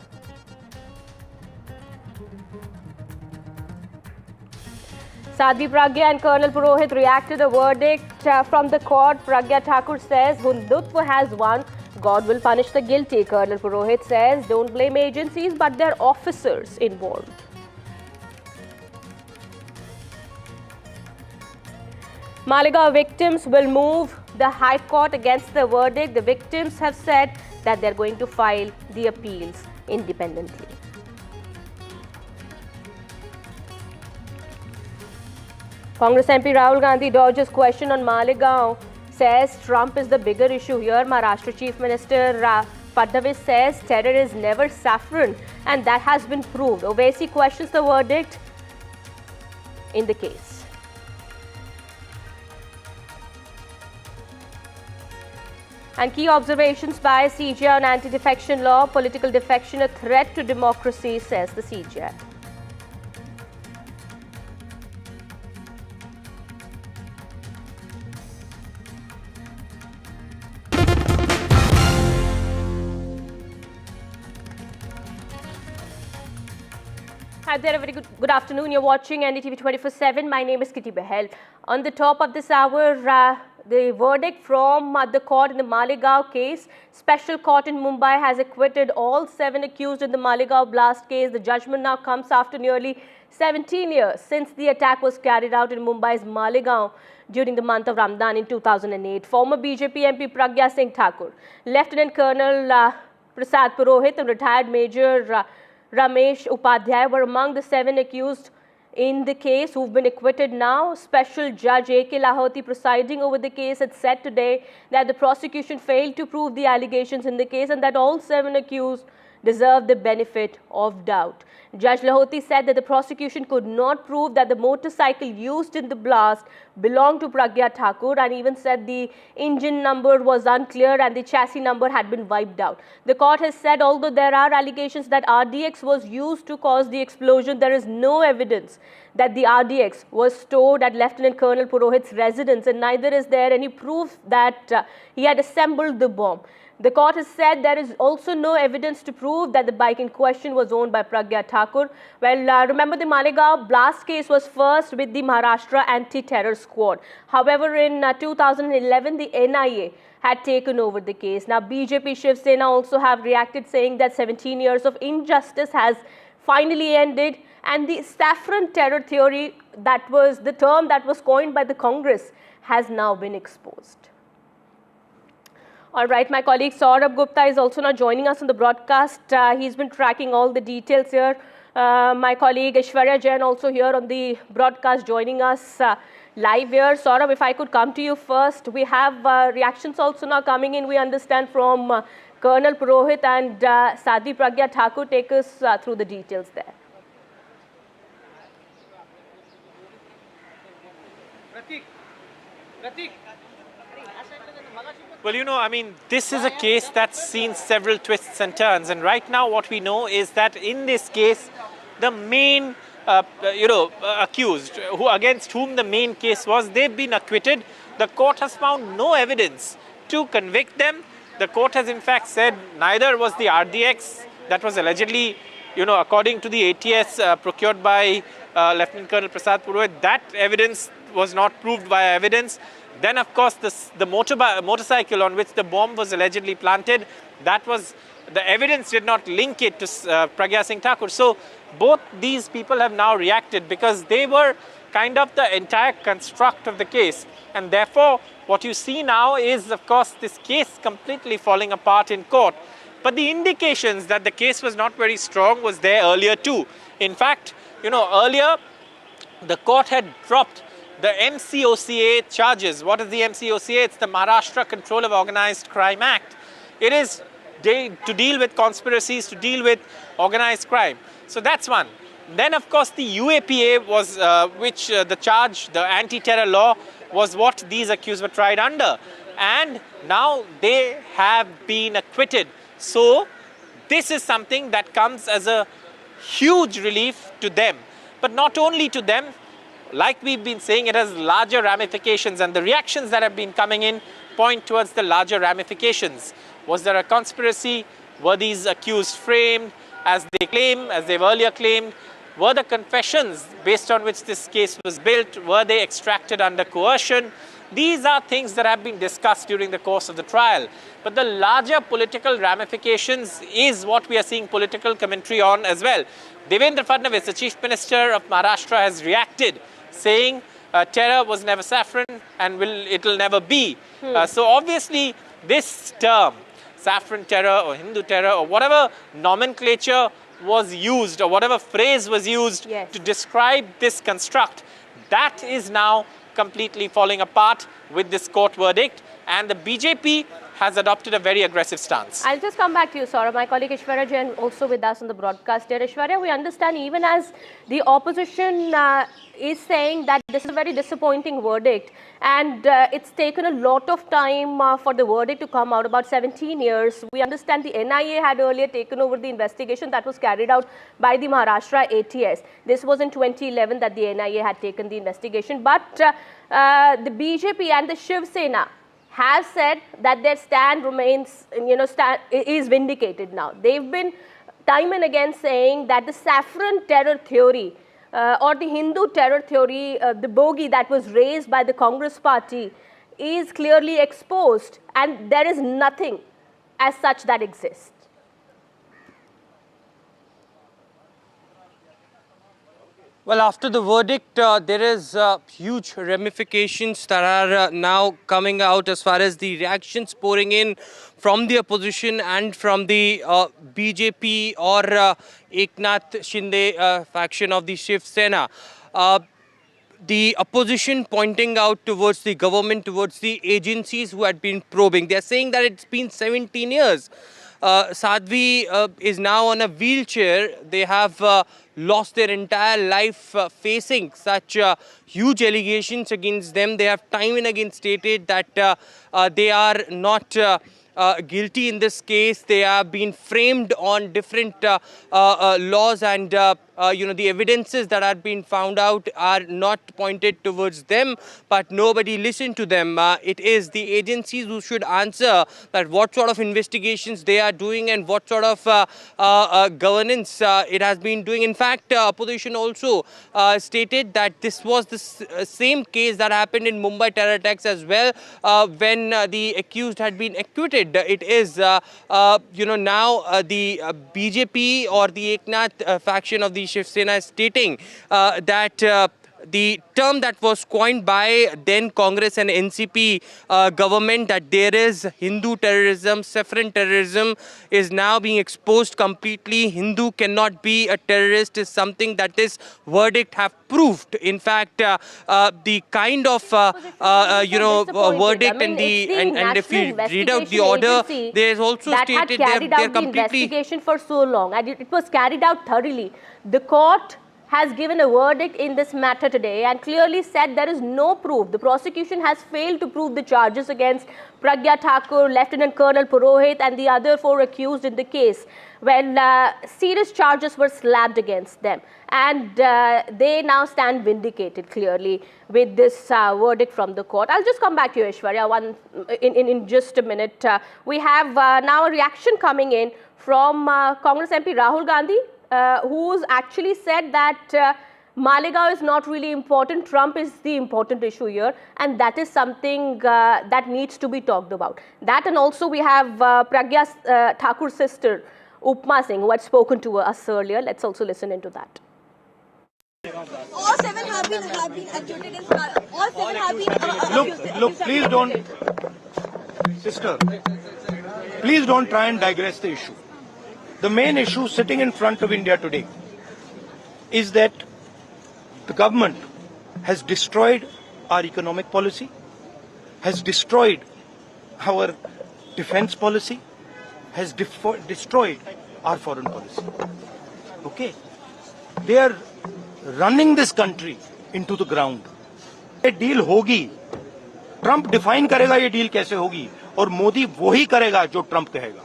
Speaker 12: Sadhvi Pragya and Colonel Purohit react to the verdict from the court. Pragya Thakur says Hindutva has won. God will punish the guilty. Colonel Purohit says don't blame agencies but their officers involved. Malegaon victims will move the High Court against the verdict. The victims have said that they're going to file the appeals independently. Congress MP Rahul Gandhi dodges question on Malegaon, says Trump is the bigger issue here. Maharashtra Chief Minister Patna says terror is never saffron and that has been proved. Owaisi questions the verdict in the case. And key observations by CJI on anti-defection law. Political defection a threat to democracy, says the CJI. Hi there, a very good afternoon. You're watching NDTV 24/7. My name is Kitty Behel. On the top of this hour, the verdict from the court in the Malegaon case. Special court in Mumbai has acquitted all 7 accused in the Malegaon blast case. The judgment now comes after nearly 17 years since the attack was carried out in Mumbai's Malegaon during the month of Ramzan in 2008. Former BJP MP Pragya Thakur, Lieutenant Colonel Prasad Purohit and retired Major Ramesh Upadhyay were among the 7 accused in the case who've been acquitted now. Special Judge A.K. Lahoti presiding over the case had said today that the prosecution failed to prove the allegations in the case and that all 7 accused deserve the benefit of doubt. Judge Lahoti said that the prosecution could not prove that the motorcycle used in the blast belonged to Pragya Thakur and even said the engine number was unclear and the chassis number had been wiped out. The court has said although there are allegations that RDX was used to cause the explosion, there is no evidence that the RDX was stored at Lieutenant Colonel Purohit's residence and neither is there any proof that he had assembled the bomb. The court has said there is also no evidence to prove that the bike in question was owned by Pragya Thakur. Well, remember the Malegaon blast case was first with the Maharashtra Anti-Terror Squad. However, in 2011, the NIA had taken over the case. Now, BJP Shiv Sena also have reacted saying that 17 years of injustice has finally ended and the saffron terror theory, that was the term that was coined by the Congress, has now been exposed. All right, my colleague Saurabh Gupta is also now joining us on the broadcast. He's been tracking all the details here. My colleague Aishwarya Jain also here on the broadcast joining us live here. Saurabh, if I could come to you first. We have reactions also now coming in, we understand, from Colonel Purohit and Sadhvi Pragya Thakur. Take us through the details there.
Speaker 11: Well, you know, I mean, this is a case that's seen several twists and turns. And right now what we know is that in this case, the main, accused, against whom the main case was, they've been acquitted. The court has found no evidence to convict them. The court has in fact said neither was the RDX that was allegedly, according to the ATS procured by Lieutenant Colonel Prasad Purohit, that evidence was not proved by evidence. Then, of course, the motorcycle on which the bomb was allegedly planted, that was, the evidence did not link it to Pragya Thakur. So both these people have now reacted because they were kind of the entire construct of the case. And therefore, what you see now is, of course, this case completely falling apart in court. But the indications that the case was not very strong was there earlier too. In fact, earlier the court had dropped the MCOCA charges. What is the MCOCA? It's the Maharashtra Control of Organized Crime Act. It is to deal with conspiracies, to deal with organized crime. So that's one. Then, of course, the UAPA was, the charge, the anti-terror law, was what these accused were tried under. And now they have been acquitted. So this is something that comes as a huge relief to them. But not only to them, like we've been saying, it has larger ramifications, and the reactions that have been coming in point towards the larger ramifications. Was there a conspiracy? Were these accused framed as they claim, as they've earlier claimed? Were the confessions based on which this case was built, were they extracted under coercion? These are things that have been discussed during the course of the trial. But the larger political ramifications is what we are seeing political commentary on as well. Devendra Fadnavis, the Chief Minister of Maharashtra, has reacted, saying terror was never saffron and it'll never be. So obviously this term, saffron terror or Hindu terror or whatever nomenclature was used or whatever phrase was used to describe this construct, that is now completely falling apart with this court verdict, and the BJP has adopted a very aggressive stance.
Speaker 12: I'll just come back to you, Saurabh. My colleague Ishwarya Jain also with us on the broadcast here. Ishwarya, we understand even as the opposition is saying that this is a very disappointing verdict, and it's taken a lot of time for the verdict to come out, about 17 years. We understand the NIA had earlier taken over the investigation that was carried out by the Maharashtra ATS. This was in 2011 that the NIA had taken the investigation, but the BJP and the Shiv Sena have said that their stand remains, is vindicated now. They've been time and again saying that the saffron terror theory or the Hindu terror theory, the bogey that was raised by the Congress party, is clearly exposed, and there is nothing as such that exists.
Speaker 13: Well, after the verdict, there is huge ramifications that are now coming out as far as the reactions pouring in from the opposition and from the BJP or Eknath Shinde faction of the Shiv Sena. The opposition pointing out towards the government, towards the agencies who had been probing. They're saying that it's been 17 years. Sadhvi is now on a wheelchair. They have lost their entire life facing such huge allegations against them. They have time and again stated that they are not guilty in this case. They have been framed on different laws, and the evidences that are being found out are not pointed towards them, but nobody listened to them. It is the agencies who should answer that what sort of investigations they are doing and what sort of governance it has been doing. In fact, opposition also stated that this was the same case that happened in Mumbai terror attacks as well, when the accused had been acquitted. It is, now the BJP or the Eknath faction of the Shiv Sena is stating that the term that was coined by then Congress and NCP government, that there is Hindu terrorism, saffron terrorism, is now being exposed completely. Hindu cannot be a terrorist is something that this verdict have proved. In fact, the kind of verdict, and if you read out the order, there is also stated they're completely
Speaker 12: investigation for so long, and it was carried out thoroughly. The court has given a verdict in this matter today and clearly said there is no proof. The prosecution has failed to prove the charges against Pragya Thakur, Lieutenant Colonel Purohit and the other 4 accused in the case, when serious charges were slapped against them. And they now stand vindicated clearly with this verdict from the court. I'll just come back to you, Ishwarya, in just a minute. We have now a reaction coming in from Congress MP Rahul Gandhi, who's actually said that Malegaon is not really important. Trump is the important issue here, and that is something that needs to be talked about. That, and also we have Pragya Thakur's sister, Upma Singh, who had spoken to us earlier. Let's also listen into that.
Speaker 2: 7 have been acquitted. All 7 have been
Speaker 14: Look, please don't, sister, please don't try and digress the issue. The main issue sitting in front of India today is that the government has destroyed our economic policy, has destroyed our defense policy, has destroyed our foreign policy. Okay? They are running this country into the ground. ये deal होगी, Trump define करेगा ये deal कैसे होगी और मोदी वही करेगा जो ट्रंप कहेगा।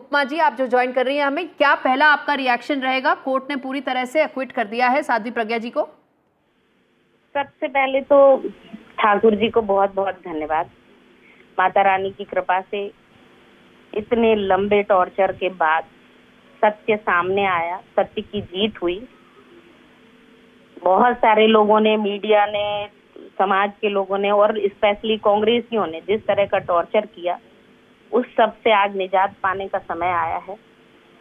Speaker 5: उपमा जी, आप जो ज्वाइन कर रही हैं हमें, क्या पहला आपका रिएक्शन रहेगा? कोर्ट ने पूरी तरह से एक्विट कर दिया है साध्वी प्रज्ञा जी को।
Speaker 15: सबसे पहले तो ठाकुर जी को बहुत बहुत धन्यवाद। माता रानी की कृपा से इतने लंबे टॉर्चर के बाद सत्य सामने आया, सत्य की जीत हुई। बहुत सारे लोगों ने, मीडिया ने, समाज के लोगों ने और स्पेशली कांग्रेसियों ने जिस तरह का टॉर्चर किया, उस सब से आज निजात पाने का समय आया है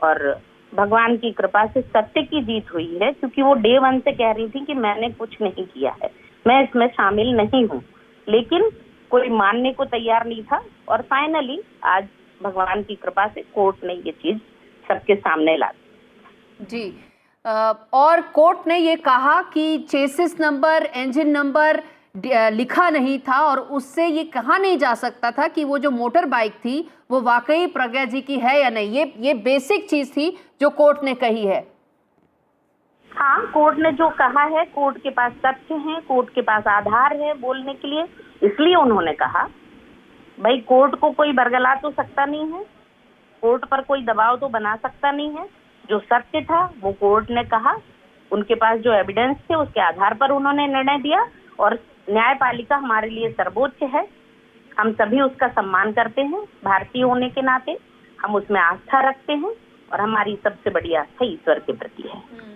Speaker 15: और भगवान की कृपा से सत्य की जीत हुई है। क्योंकि वो डे 1 से कह रही थी कि मैंने कुछ नहीं किया है, मैं इसमें शामिल नहीं हूँ, लेकिन कोई मानने को तैयार नहीं था और फाइनली आज भगवान की कृपा से कोर्ट ने ये चीज सबके सामने ला दी।
Speaker 5: जी, और कोर्ट ने ये कहा कि चेसिस नंबर, इंजन नंबर लिखा नहीं था और उससे ये कहा नहीं जा सकता था कि वो जो मोटर बाइक थी वो वाकई प्रज्ञा जी की है या नहीं। ये बेसिक चीज थी जो कोर्ट ने कही है।
Speaker 15: हाँ, कोर्ट ने जो कहा है, कोर्ट के पास तथ्य हैं, कोर्ट के पास आधार है बोलने के लिए, इसलिए उन्होंने कहा। भाई, कोर्ट को कोई बरगला तो सकता नहीं है, कोर्ट पर कोई दबाव तो बना सकता नहीं है। जो सत्य था वो कोर्ट ने कहा, उनके पास जो एविडेंस थे उसके आधार पर उन्होंने निर्णय दिया और न्यायपालिका हमारे लिए सर्वोच्च है। हम सभी उसका सम्मान करते हैं, भारतीय होने के नाते हम उसमें आस्था रखते हैं और हमारी सबसे बड़ी आस्था ईश्वर के प्रति है।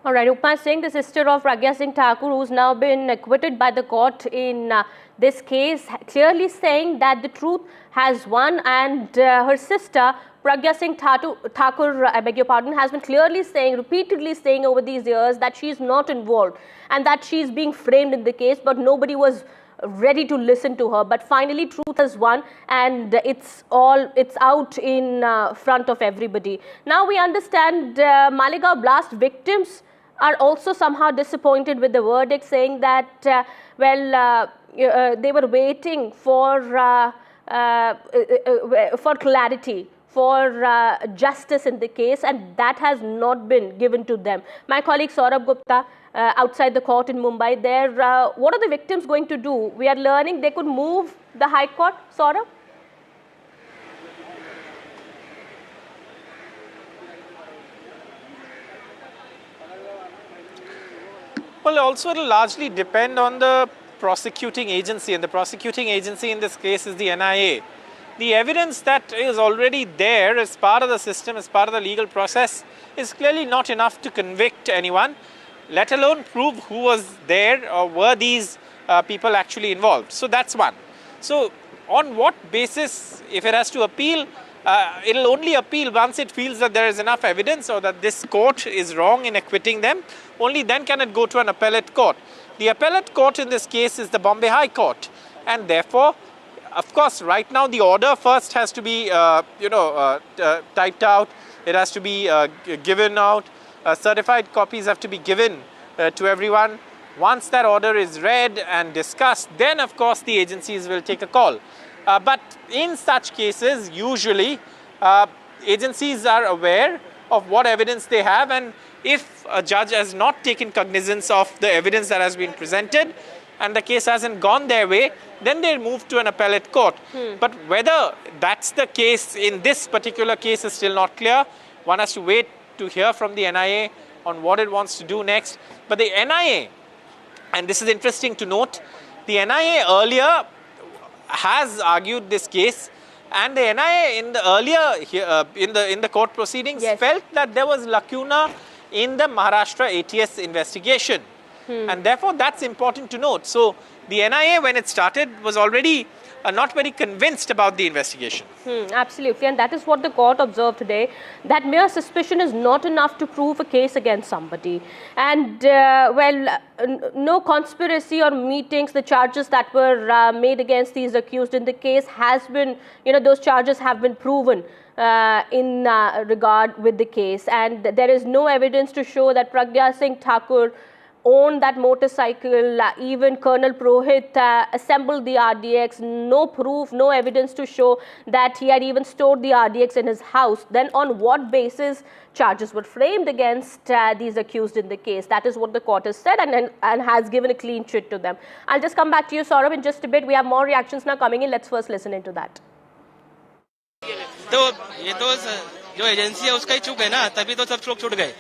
Speaker 12: All right, Upma Singh, the sister of Pragya Singh Thakur, who's now been acquitted by the court in this case, clearly saying that the truth has won, and her sister Pragya Singh Thakur, I beg your pardon, has been clearly saying, repeatedly saying over these years that she's not involved and that she's being framed in the case, but nobody was ready to listen to her. But finally truth has won and it's out in front of everybody. Now we understand Malegaon blast victims are also somehow disappointed with the verdict, saying that they were waiting for clarity, for justice in the case, and that has not been given to them. My colleague Saurabh Gupta outside the court in Mumbai, what are the victims going to do? We are learning they could move the High Court, Saurabh?
Speaker 11: Well, also it will largely depend on the prosecuting agency, and the prosecuting agency in this case is the NIA. The evidence that is already there as part of the system, as part of the legal process, is clearly not enough to convict anyone, let alone prove who was there or were these people actually involved. So that's one. So on what basis, if it has to appeal, it will only appeal once it feels that there is enough evidence or that this court is wrong in acquitting them. Only then can it go to an appellate court. The appellate court in this case is the Bombay High Court, and therefore, of course, right now the order first has to be typed out. It has to be given out. Certified copies have to be given to everyone. Once that order is read and discussed, then of course the agencies will take a call. But in such cases, usually agencies are aware of what evidence they have, and if a judge has not taken cognizance of the evidence that has been presented and the case hasn't gone their way, then they move to an appellate court. But whether that's the case in this particular case is still not clear. One has to wait to hear from the NIA on what it wants to do next. But the NIA, and this is interesting to note, the NIA earlier has argued this case, and the NIA in the earlier in the court proceedings felt that there was lacuna in the Maharashtra ATS investigation, and therefore that's important to note. So the NIA, when it started, was already not very convinced about the investigation.
Speaker 12: Absolutely, and that is what the court observed today, that mere suspicion is not enough to prove a case against somebody. And no conspiracy or meetings, the charges that were made against these accused in the case has been, those charges have been proven in regard with the case, and there is no evidence to show that Pragya Thakur owned that motorcycle. Even Colonel Purohit assembled the RDX. No proof, no evidence to show that he had even stored the RDX in his house. Then on what basis charges were framed against these accused in the case? That is what the court has said, and has given a clean sheet to them. I'll just come back to you, Saurabh, in just a bit. We have more reactions now coming in. Let's first listen into that.
Speaker 3: तो ये तो जो agency है उसका ही चूक है ना, तभी तो सब लोग छूट गए।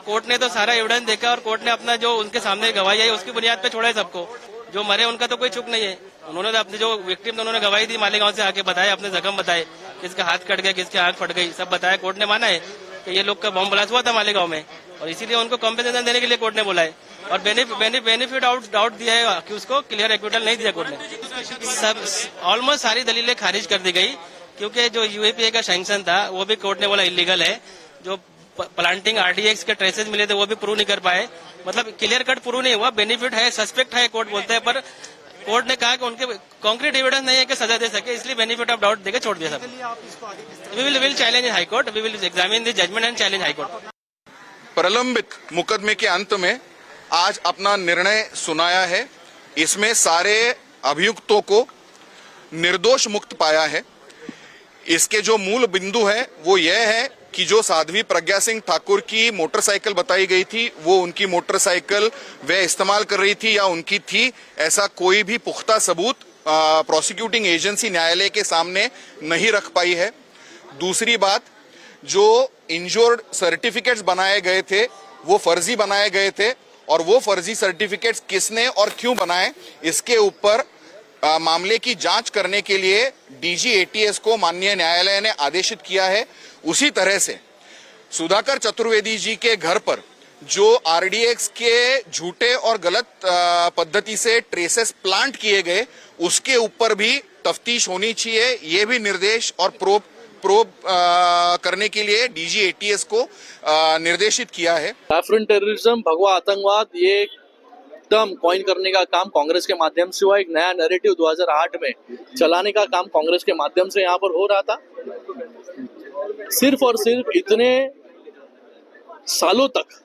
Speaker 3: कोर्ट ने तो सारा एविडेंस देखा और कोर्ट ने अपना जो उनके सामने गवाही आई उसकी बुनियाद पे छोड़ा है सबको। जो मरे उनका तो कोई चूक नहीं है। उन्होंने तो अपने जो विक्टिम उन्होंने गवाही दी, मालेगांव से आके बताए, अपने जख्म बताए, किसका हाथ कट गया, किसकी आंख फट गई, सब बताया। कोर्ट ने माना है कि ये लोग का बम ब्लास्ट हुआ था मालेगांव में और इसीलिए उनको कॉम्पेंसेशन देने के लिए कोर्ट ने बोला है और बेनिफिट डाउट दिया है कि उसको क्लियर एक्विटल नहीं दिया कोर्ट ने। सब ऑलमोस्ट सारी दलीलें खारिज कर दी गई क्योंकि जो यूएपीए का सैंक्शन था वो भी कोर्ट ने बोला इलीगल है। जो प्लांटिंग आरडीएक्स के ट्रेसेस मिले थे वो भी प्रूव नहीं कर पाए, मतलब क्लियर कट प्रूव नहीं हुआ। बेनिफिट है, सस्पेक्ट है कोर्ट बोलते हैं, पर कोर्ट ने कहा कि उनके कॉन्क्रीट एविडेंस नहीं है कि सजा दे सके, इसलिए बेनिफिट ऑफ डाउट देकर छोड़ दिया सब। We will challenge high court, we will examine the judgment and challenge high court.
Speaker 16: प्रलंबित मुकदमे के अंत में आज अपना निर्णय सुनाया है। इसमें सारे अभियुक्तों को निर्दोष मुक्त पाया है। इसके जो मूल बिंदु है वो यह है कि जो साध्वी प्रज्ञा सिंह ठाकुर की मोटरसाइकिल बताई गई थी वो उनकी मोटरसाइकिल वह इस्तेमाल कर रही थी या उनकी थी, ऐसा कोई भी पुख्ता सबूत प्रोसिक्यूटिंग एजेंसी न्यायालय के सामने नहीं रख पाई है। दूसरी बात, जो इंजोर्ड सर्टिफिकेट्स बनाए गए थे वो फर्जी बनाए गए थे और वो फर्जी सर्टिफिकेट्स किसने और क्यों बनाए इसके ऊपर मामले की जांच करने के लिए डीजी एटीएस को माननीय न्यायालय ने आदेशित किया है। उसी तरह से सुधाकर चतुर्वेदी जी के घर पर जो आरडीएक्स के झूठे और गलत पद्धति से ट्रेसेस प्लांट किए गए उसके ऊपर भी तफ्तीश होनी चाहिए। ये भी निर्देश और प्रोब करने के लिए डीजी एटीएस को निर्देशित किया है।
Speaker 17: सैफरन टेररिज्म, भगवा आतंकवाद, ये टर्म कॉइन करने का काम कांग्रेस के माध्यम से हुआ। एक नया नैरेटिव 2008 में चलाने का काम कांग्रेस के माध्यम से यहाँ पर हो रहा था। सिर्फ और सिर्फ इतने सालों तक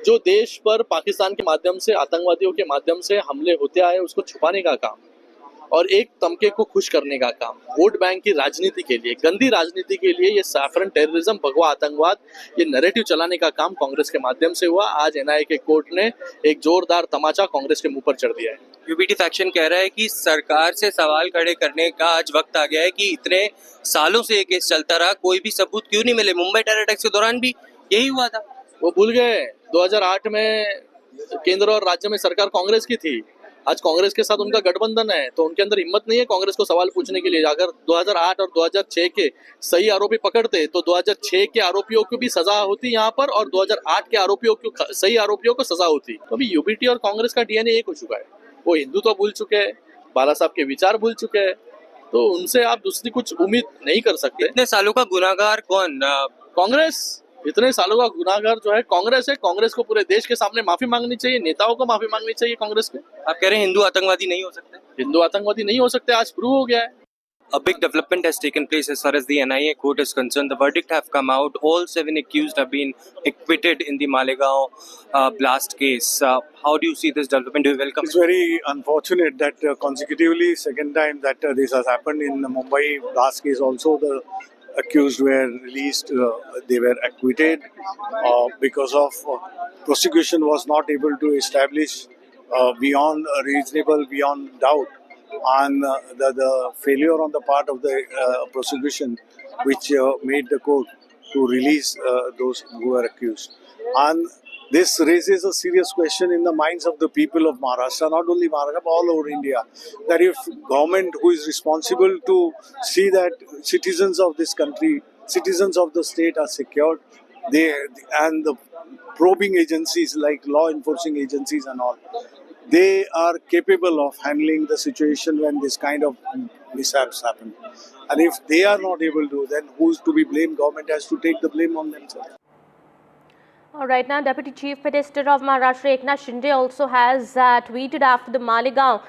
Speaker 17: जो देश पर पाकिस्तान के माध्यम से, आतंकवादियों के माध्यम से हमले होते आए उसको छुपाने का काम और एक तमके को खुश करने का काम, वोट बैंक की राजनीति के लिए, गंदी राजनीति के लिए ये सैफरन टेररिज्म, भगवा आतंकवाद, ये नैरेटिव चलाने का काम कांग्रेस के माध्यम से हुआ। आज एनआईए के कोर्ट ने एक जोरदार तमाचा कांग्रेस के मुंह पर चढ़ दिया है।
Speaker 18: यूपीटी फैक्शन कह रहा है कि सरकार से सवाल खड़े करने का आज वक्त आ गया है कि इतने सालों से ये केस चलता रहा, कोई भी सबूत क्यों नहीं मिले? मुंबई टेरर अटैक के दौरान भी यही हुआ था।
Speaker 17: वो भूल गए 2008 में केंद्र और राज्य में सरकार कांग्रेस की थी। आज कांग्रेस के साथ उनका गठबंधन है तो उनके अंदर हिम्मत नहीं है कांग्रेस को सवाल पूछने के लिए। अगर 2008 और 2006 के सही आरोपी पकड़ते तो 2006 के आरोपियों को भी सजा होती यहाँ पर और 2008 के आरोपियों को, सही आरोपियों को सजा होती। तो अभी यूपीटी और कांग्रेस का डीएनए एक हो चुका है। वो हिंदुत्व भूल चुके हैं, बाला साहब के विचार भूल चुके हैं, तो उनसे आप दूसरी कुछ उम्मीद नहीं कर सकते।
Speaker 18: इतने सालों का गुनाहगार कौन?
Speaker 17: कांग्रेस। इतने सालों का गुनाहगार जो है कांग्रेस है। कांग्रेस को पूरे देश के सामने माफी मांगनी चाहिए, नेताओं को माफी मांगनी चाहिए कांग्रेस को।
Speaker 18: आप कह रहे हैं हिंदू आतंकवादी नहीं हो सकते?
Speaker 17: हिंदू आतंकवादी नहीं हो सकते, आज प्रूव हो गया है।
Speaker 18: A big development has taken place as far as the NIA court is concerned. The verdict have come out. All 7 accused have been acquitted in the Malegaon blast case. How do you see this development? Do you welcome?
Speaker 19: It's very unfortunate that consecutively second time that this has happened in the Mumbai blast case. Also, the accused were released. They were acquitted because of prosecution was not able to establish beyond doubt. And the failure on the part of the prosecution which made the court to release those who were accused. And this raises a serious question in the minds of the people of Maharashtra, not only Maharashtra, but all over India, that if government who is responsible to see that citizens of this country, citizens of the state are secured, and the probing agencies like law enforcing agencies and all, they are capable of handling the situation when this kind of mishaps happen. And if they are not able to, then who's to be blamed? Government has to take the blame on themselves.
Speaker 12: All right, now Deputy Chief Minister of Maharashtra Eknath Shinde also has tweeted after the Malegaon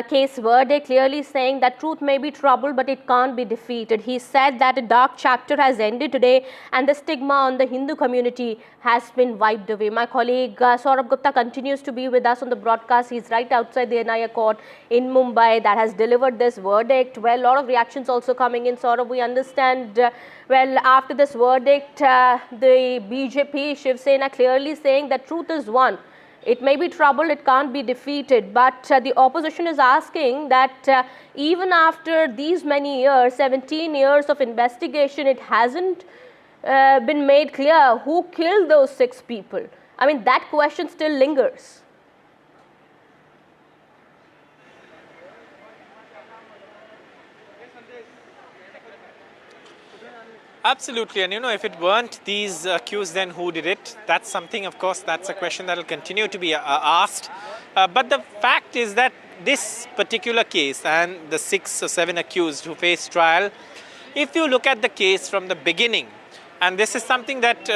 Speaker 12: case verdict, clearly saying that truth may be troubled but it can't be defeated. He said that a dark chapter has ended today and the stigma on the Hindu community has been wiped away. My colleague Saurabh Gupta continues to be with us on the broadcast. He's right outside the NIA court in Mumbai that has delivered this verdict. Well, a lot of reactions also coming in. Saurabh, we understand well, after this verdict, the BJP, Shiv Sena clearly saying that truth is won. It may be troubled, it can't be defeated, but the opposition is asking that even after these many years, 17 years of investigation, it hasn't been made clear who killed those 6 people. I mean, that question still lingers.
Speaker 11: Absolutely, and if it weren't these accused, then who did it? That's something, of course, that's a question that will continue to be asked. But the fact is that this particular case and the 6 or 7 accused who face trial, if you look at the case from the beginning, and this is something that,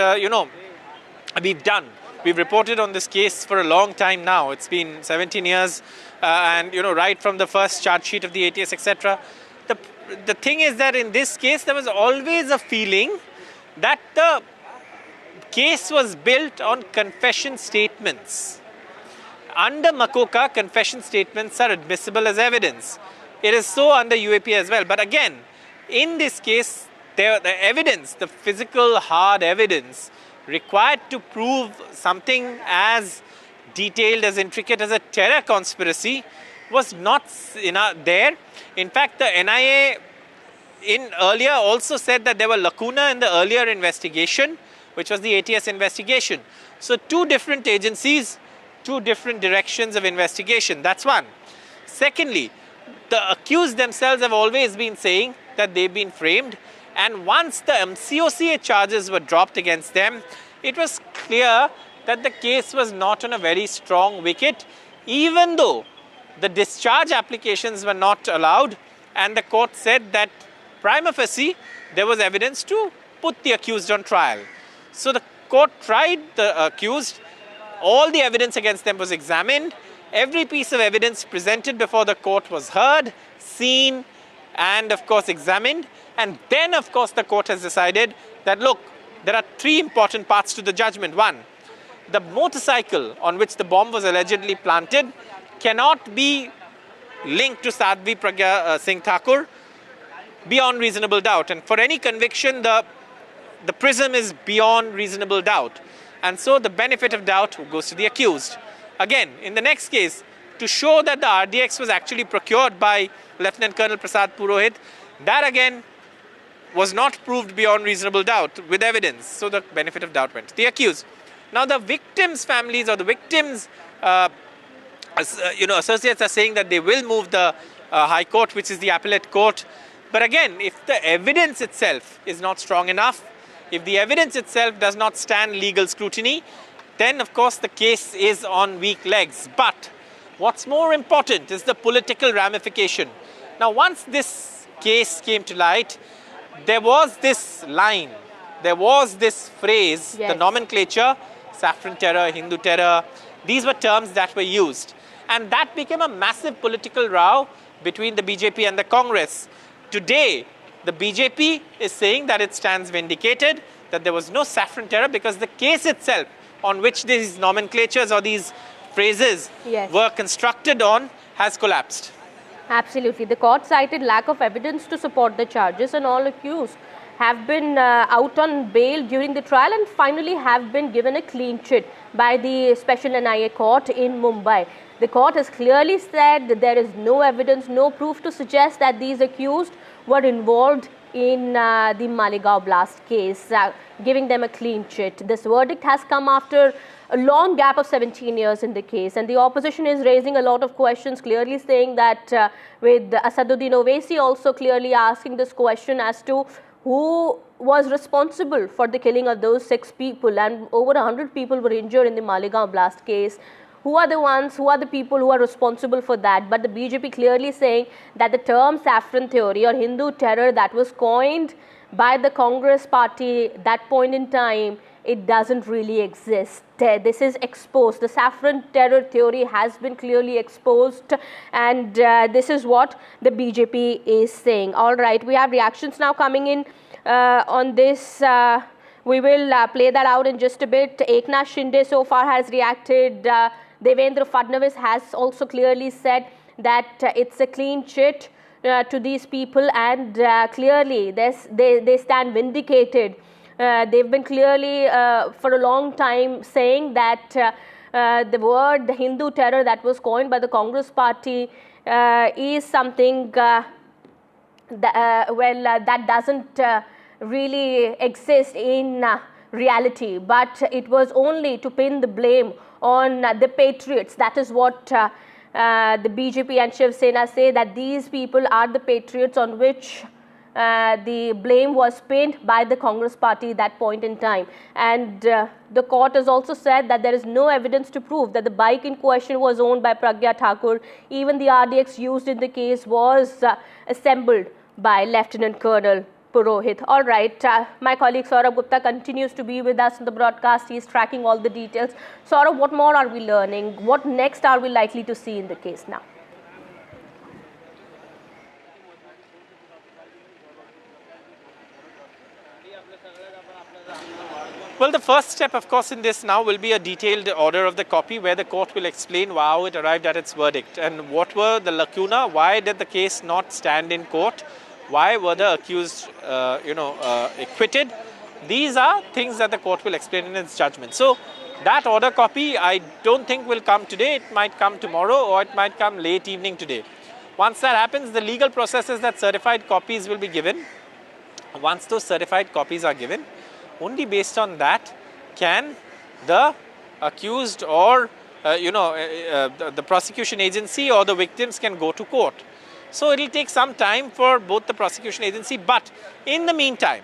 Speaker 11: we've done. We've reported on this case for a long time now. It's been 17 years and, right from the first charge sheet of the ATS, etc. The thing is that in this case, there was always a feeling that the case was built on confession statements. Under Makoka, confession statements are admissible as evidence. It is so under UAP as well. But again, in this case, the evidence, the physical hard evidence required to prove something as detailed, as intricate as a terror conspiracy was not there. In fact, the NIA earlier also said that there were lacuna in the earlier investigation, which was the ATS investigation. So 2 different agencies, 2 different directions of investigation. That's one. Secondly, the accused themselves have always been saying that they've been framed. And once the MCOCA charges were dropped against them, it was clear that the case was not on a very strong wicket, even though the discharge applications were not allowed, and the court said that prima facie there was evidence to put the accused on trial. So the court tried the accused, all the evidence against them was examined, every piece of evidence presented before the court was heard, seen, and of course examined. And then of course the court has decided that, look, there are 3 important parts to the judgment. One, the motorcycle on which the bomb was allegedly planted cannot be linked to Sadhvi Pragya Thakur beyond reasonable doubt. And for any conviction, the prism is beyond reasonable doubt. And so the benefit of doubt goes to the accused. Again, in the next case, to show that the RDX was actually procured by Lieutenant Colonel Prasad Purohit, that again was not proved beyond reasonable doubt with evidence. So the benefit of doubt went to the accused. Now the victims' families or the victims' associates are saying that they will move the High Court, which is the appellate court. But again, if the evidence itself is not strong enough, if the evidence itself does not stand legal scrutiny, then of course the case is on weak legs. But what's more important is the political ramification. Now once this case came to light, there was this line, there was this phrase, the nomenclature, saffron terror, Hindu terror, these were terms that were used. And that became a massive political row between the BJP and the Congress. Today, the BJP is saying that it stands vindicated, that there was no saffron terror because the case itself on which these nomenclatures or these phrases were constructed on has collapsed.
Speaker 12: Absolutely. The court cited lack of evidence to support the charges, and all accused have been out on bail during the trial and finally have been given a clean chit by the special NIA court in Mumbai. The court has clearly said that there is no evidence, no proof to suggest that these accused were involved in the Malegaon blast case, giving them a clean chit. This verdict has come after a long gap of 17 years in the case, and the opposition is raising a lot of questions, clearly saying that with Asaduddin Owaisi also clearly asking this question as to who was responsible for the killing of those 6 people, and over 100 people were injured in the Malegaon blast case. who are the ones, who are the people who are responsible for that. But the BJP clearly saying that the term saffron theory or Hindu terror that was coined by the Congress party that point in time, it doesn't really exist. This is exposed. The saffron terror theory has been clearly exposed, and this is what the BJP is saying. All right, we have reactions now coming in on this. We will play that out in just a bit. Eknath Shinde so far has reacted. Devendra Fadnavis has also clearly said that it's a clean chit to these people, and clearly they stand vindicated. They've been clearly for a long time saying that the word Hindu terror that was coined by the Congress party is something that doesn't really exist in reality, but it was only to pin the blame on the patriots. That is what the BJP and Shiv Sena say, that these people are the patriots on which the blame was pinned by the Congress party at that point in time. And the court has also said that there is no evidence to prove that the bike in question was owned by Pragya Thakur. Even the RDX used in the case was assembled by Lieutenant Colonel Purohit. All right, my colleague Saurabh Gupta continues to be with us in the broadcast. He is tracking all the details. Saurabh, what more are we learning? What next are we likely to see in the case now?
Speaker 11: Well, the first step, of course, in this now will be a detailed order of the copy where the court will explain how it arrived at its verdict and what were the lacuna, why did the case not stand in court, why were the accused, acquitted. These are things that the court will explain in its judgment. So that order copy, I don't think will come today. It might come tomorrow or it might come late evening today. Once that happens, the legal process is that certified copies will be given. Once those certified copies are given, only based on that can the accused or the prosecution agency or the victims can go to court. So it will take some time for both the prosecution agency, but in the meantime,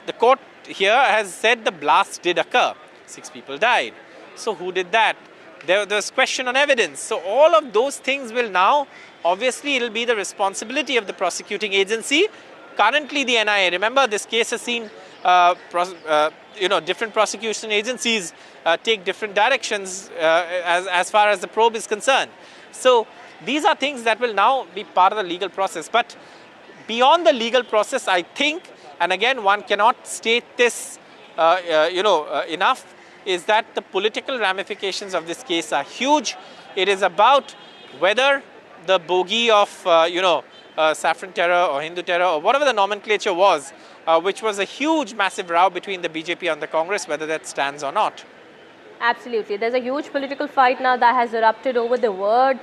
Speaker 11: the court here has said the blast did occur. 6 people died. So who did that? There's question on evidence. So all of those things will now, obviously it will be the responsibility of the prosecuting agency. Currently the NIA, remember this case has seen different prosecution agencies take different directions as far as the probe is concerned. So these are things that will now be part of the legal process. But beyond the legal process, I think, and again one cannot state this enough, is that the political ramifications of this case are huge. It is about whether the bogey of saffron terror or Hindu terror or whatever the nomenclature was, which was a huge massive row between the BJP and the Congress, whether that stands or not.
Speaker 12: Absolutely. There's a huge political fight now that has erupted over the word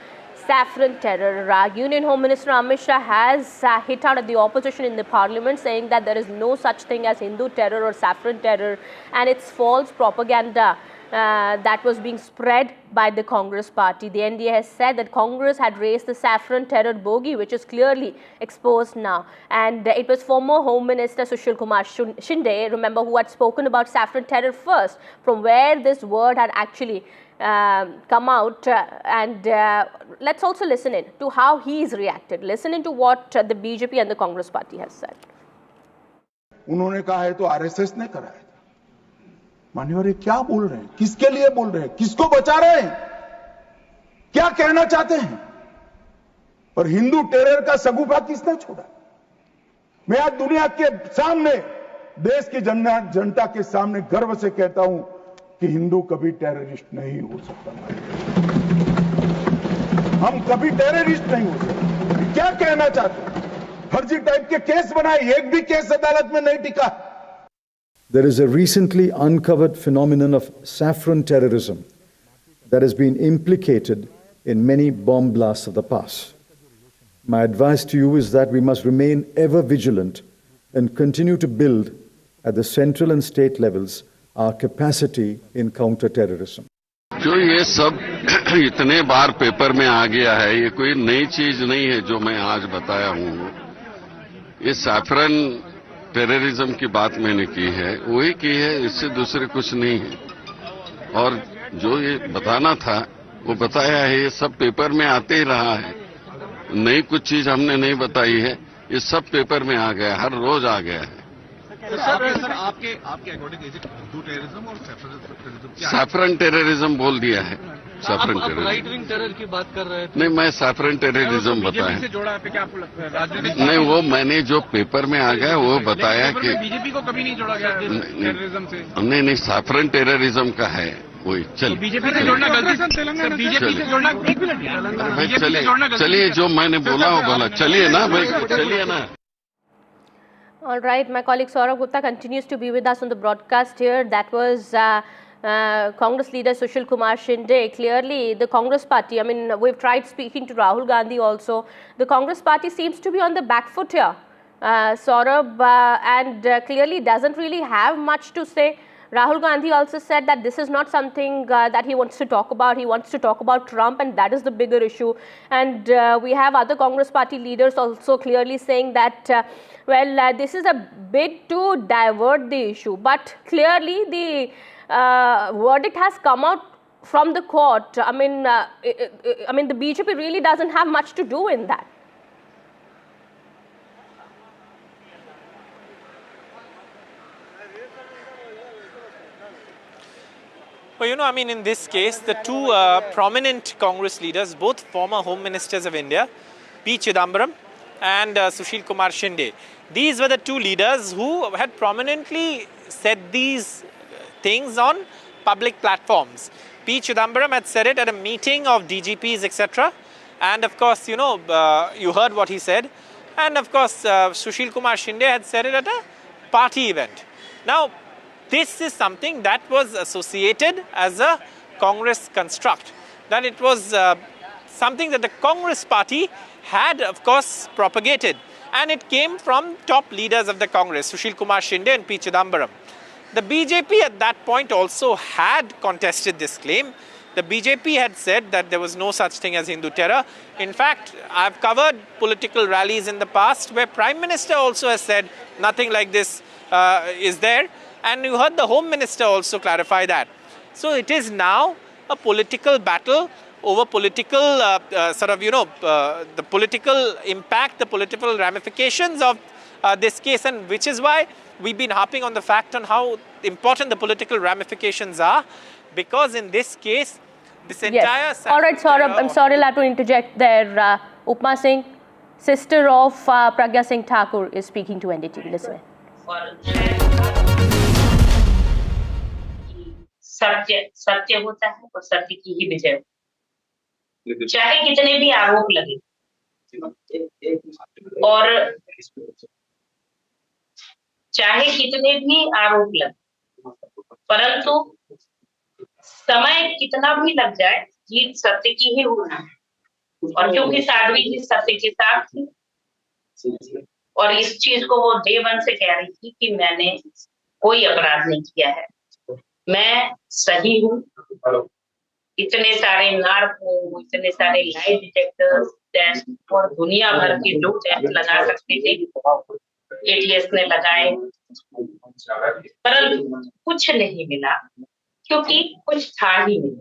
Speaker 12: saffron terror. Union Home Minister Amit Shah has hit out at the opposition in the parliament, saying that there is no such thing as Hindu terror or saffron terror, and it's false propaganda that was being spread by the Congress party. The NDA has said that Congress had raised the saffron terror bogey, which is clearly exposed now. And it was former Home Minister Sushil Kumar Shinde, remember, who had spoken about saffron terror first, from where this word had actually come out. Let's also listen in to how he's reacted. Listen in to what the BJP and the Congress party has said.
Speaker 1: उन्होंने कहा है तो RSS ने करा है। मान्यवर ये क्या बोल रहे हैं, किसके लिए बोल रहे हैं, किसको बचा रहे हैं, क्या कहना चाहते हैं? और हिंदू टेरर का सगुफा किसने छोड़ा? मैं आज दुनिया के सामने, देश की जनता के सामने गर्व से कहता हूं कि हिंदू कभी टेररिस्ट नहीं हो सकता। हम कभी टेररिस्ट नहीं हो सकते। क्या कहना चाहते हैं? फर्जी टाइप के केस बनाए, एक भी केस अदालत में नहीं टिका।
Speaker 4: There is a recently uncovered phenomenon of saffron terrorism that has been implicated in many bomb blasts of the past. My advice to you is that we must remain ever vigilant and continue to build at the central and state levels our capacity in counter-terrorism.
Speaker 20: जो ये सब इतने बार paper में आ गया है, ये कोई नई चीज नहीं है जो मैं आज बताया हूँ। ये सैफरन टेररिज्म की बात मैंने की है, वही की है, इससे दूसरे कुछ नहीं है। और जो ये बताना था वो बताया है, ये सब पेपर में आते ही रहा है, नई कुछ चीज हमने नहीं बताई है, ये सब पेपर में आ गया, हर रोज आ गया है।
Speaker 6: सर आपके according is it Hindu terrorism और
Speaker 20: सैफरन टेररिज्म बोल दिया है। Saffron terrorism,
Speaker 6: right wing terror की बात कर रहे थे।
Speaker 20: नहीं, मैं सैफरन टेररिज्म बताया
Speaker 6: से जोड़ा है, क्या आपको लगता है राजनीतिक?
Speaker 20: नहीं, वो मैंने जो पेपर में आ गया वो बताया कि
Speaker 6: बीजेपी को कभी नहीं जोड़ा गया टेररिज्म से।
Speaker 20: नहीं, सैफरन टेररिज्म का है वही। चल
Speaker 6: बीजेपी से जोड़ना गलती से, बीजेपी से जोड़ना, एक मिनट,
Speaker 20: चलिए जो मैंने बोला वो बोला, चलिए ना भाई, चलिए ना।
Speaker 12: All right, my colleague Saurabh Gupta continues to be with us on the broadcast here. That was Congress leader Sushil Kumar Shinde. Clearly, the Congress party, I mean, we've tried speaking to Rahul Gandhi also. The Congress party seems to be on the back foot here, Saurabh, and clearly doesn't really have much to say. Rahul Gandhi also said that this is not something that he wants to talk about. He wants to talk about Trump, and that is the bigger issue. And we have other Congress party leaders also clearly saying that this is a bid to divert the issue. But clearly the verdict has come out from the court. I mean, the BJP really doesn't have much to do in that.
Speaker 11: Well, you know, I mean, in this case, the two prominent Congress leaders, both former Home Ministers of India, P. Chidambaram and Sushil Kumar Shinde, these were the two leaders who had prominently said these things on public platforms. P. Chidambaram had said it at a meeting of DGPs, etc. And of course, you know, you heard what he said. And of course, Sushil Kumar Shinde had said it at a party event. Now, this is something that was associated as a Congress construct, that it was something that the Congress party had, of course, propagated. And it came from top leaders of the Congress, Sushil Kumar Shinde and P. Chidambaram. The BJP at that point also had contested this claim. The BJP had said that there was no such thing as Hindu terror. In fact, I've covered political rallies in the past where Prime Minister also has said nothing like this is there. And you heard the Home Minister also clarify that. So it is now a political battle over political the political impact, the political ramifications of this case, and which is why we've been harping on the fact on how important the political ramifications are, because in this case, this entire...
Speaker 12: Yes. All right, Saurabh, I'm sorry I'll have to interject there. Upma Singh, sister of Pragya Singh Thakur, is speaking to NDTV. Listen.
Speaker 15: सत्य होता है और सत्य की ही विजय होती है, चाहे कितने भी आरोप लगे और चाहे कितने भी आरोप लगे, परंतु समय कितना भी लग जाए, जीत सत्य की ही होना है। और क्योंकि साध्वी जी सत्य के साथ थी और इस चीज को वो डे वन से कह रही थी कि मैंने कोई अपराध नहीं किया है, मैं सही हूँ। इतने सारे नार्को, इतने सारे लाई डिटेक्टर्स टेस्ट और दुनिया भर के जो टेस्ट लगा सकते थे एटीएस ने लगाए, परंतु कुछ नहीं मिला क्योंकि कुछ था ही नहीं।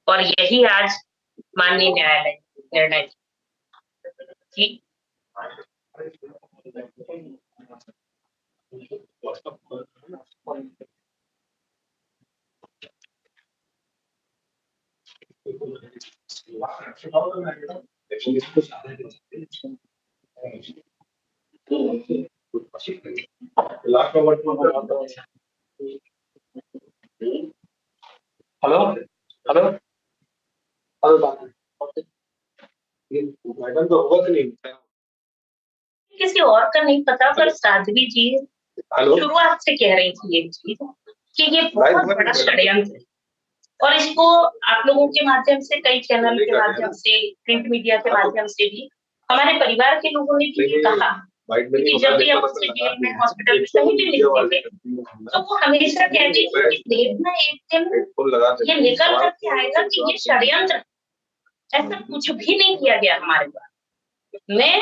Speaker 15: और यही आज माननीय न्यायालय निर्णय की
Speaker 21: हेलो हेलो मैडम तो होगा कि नहीं,
Speaker 15: किसी और का नहीं पता, पर साध्वी जी शुरुआत से कह रही थी ये चीज कि ये बहुत बड़ा षड्यंत्र है और इसको आप लोगों के माध्यम से, कई चैनल के माध्यम से, प्रिंट मीडिया के माध्यम से भी हमारे परिवार के लोगों ने भी कहा कि जब भी हम उससे जेल में, हॉस्पिटल में कहीं भी मिलते थे तो वो हमेशा कहती थी कि देखना एक दिन ये निकल करके आएगा कि ये षड्यंत्र, ऐसा कुछ भी नहीं किया गया हमारे पास। मैं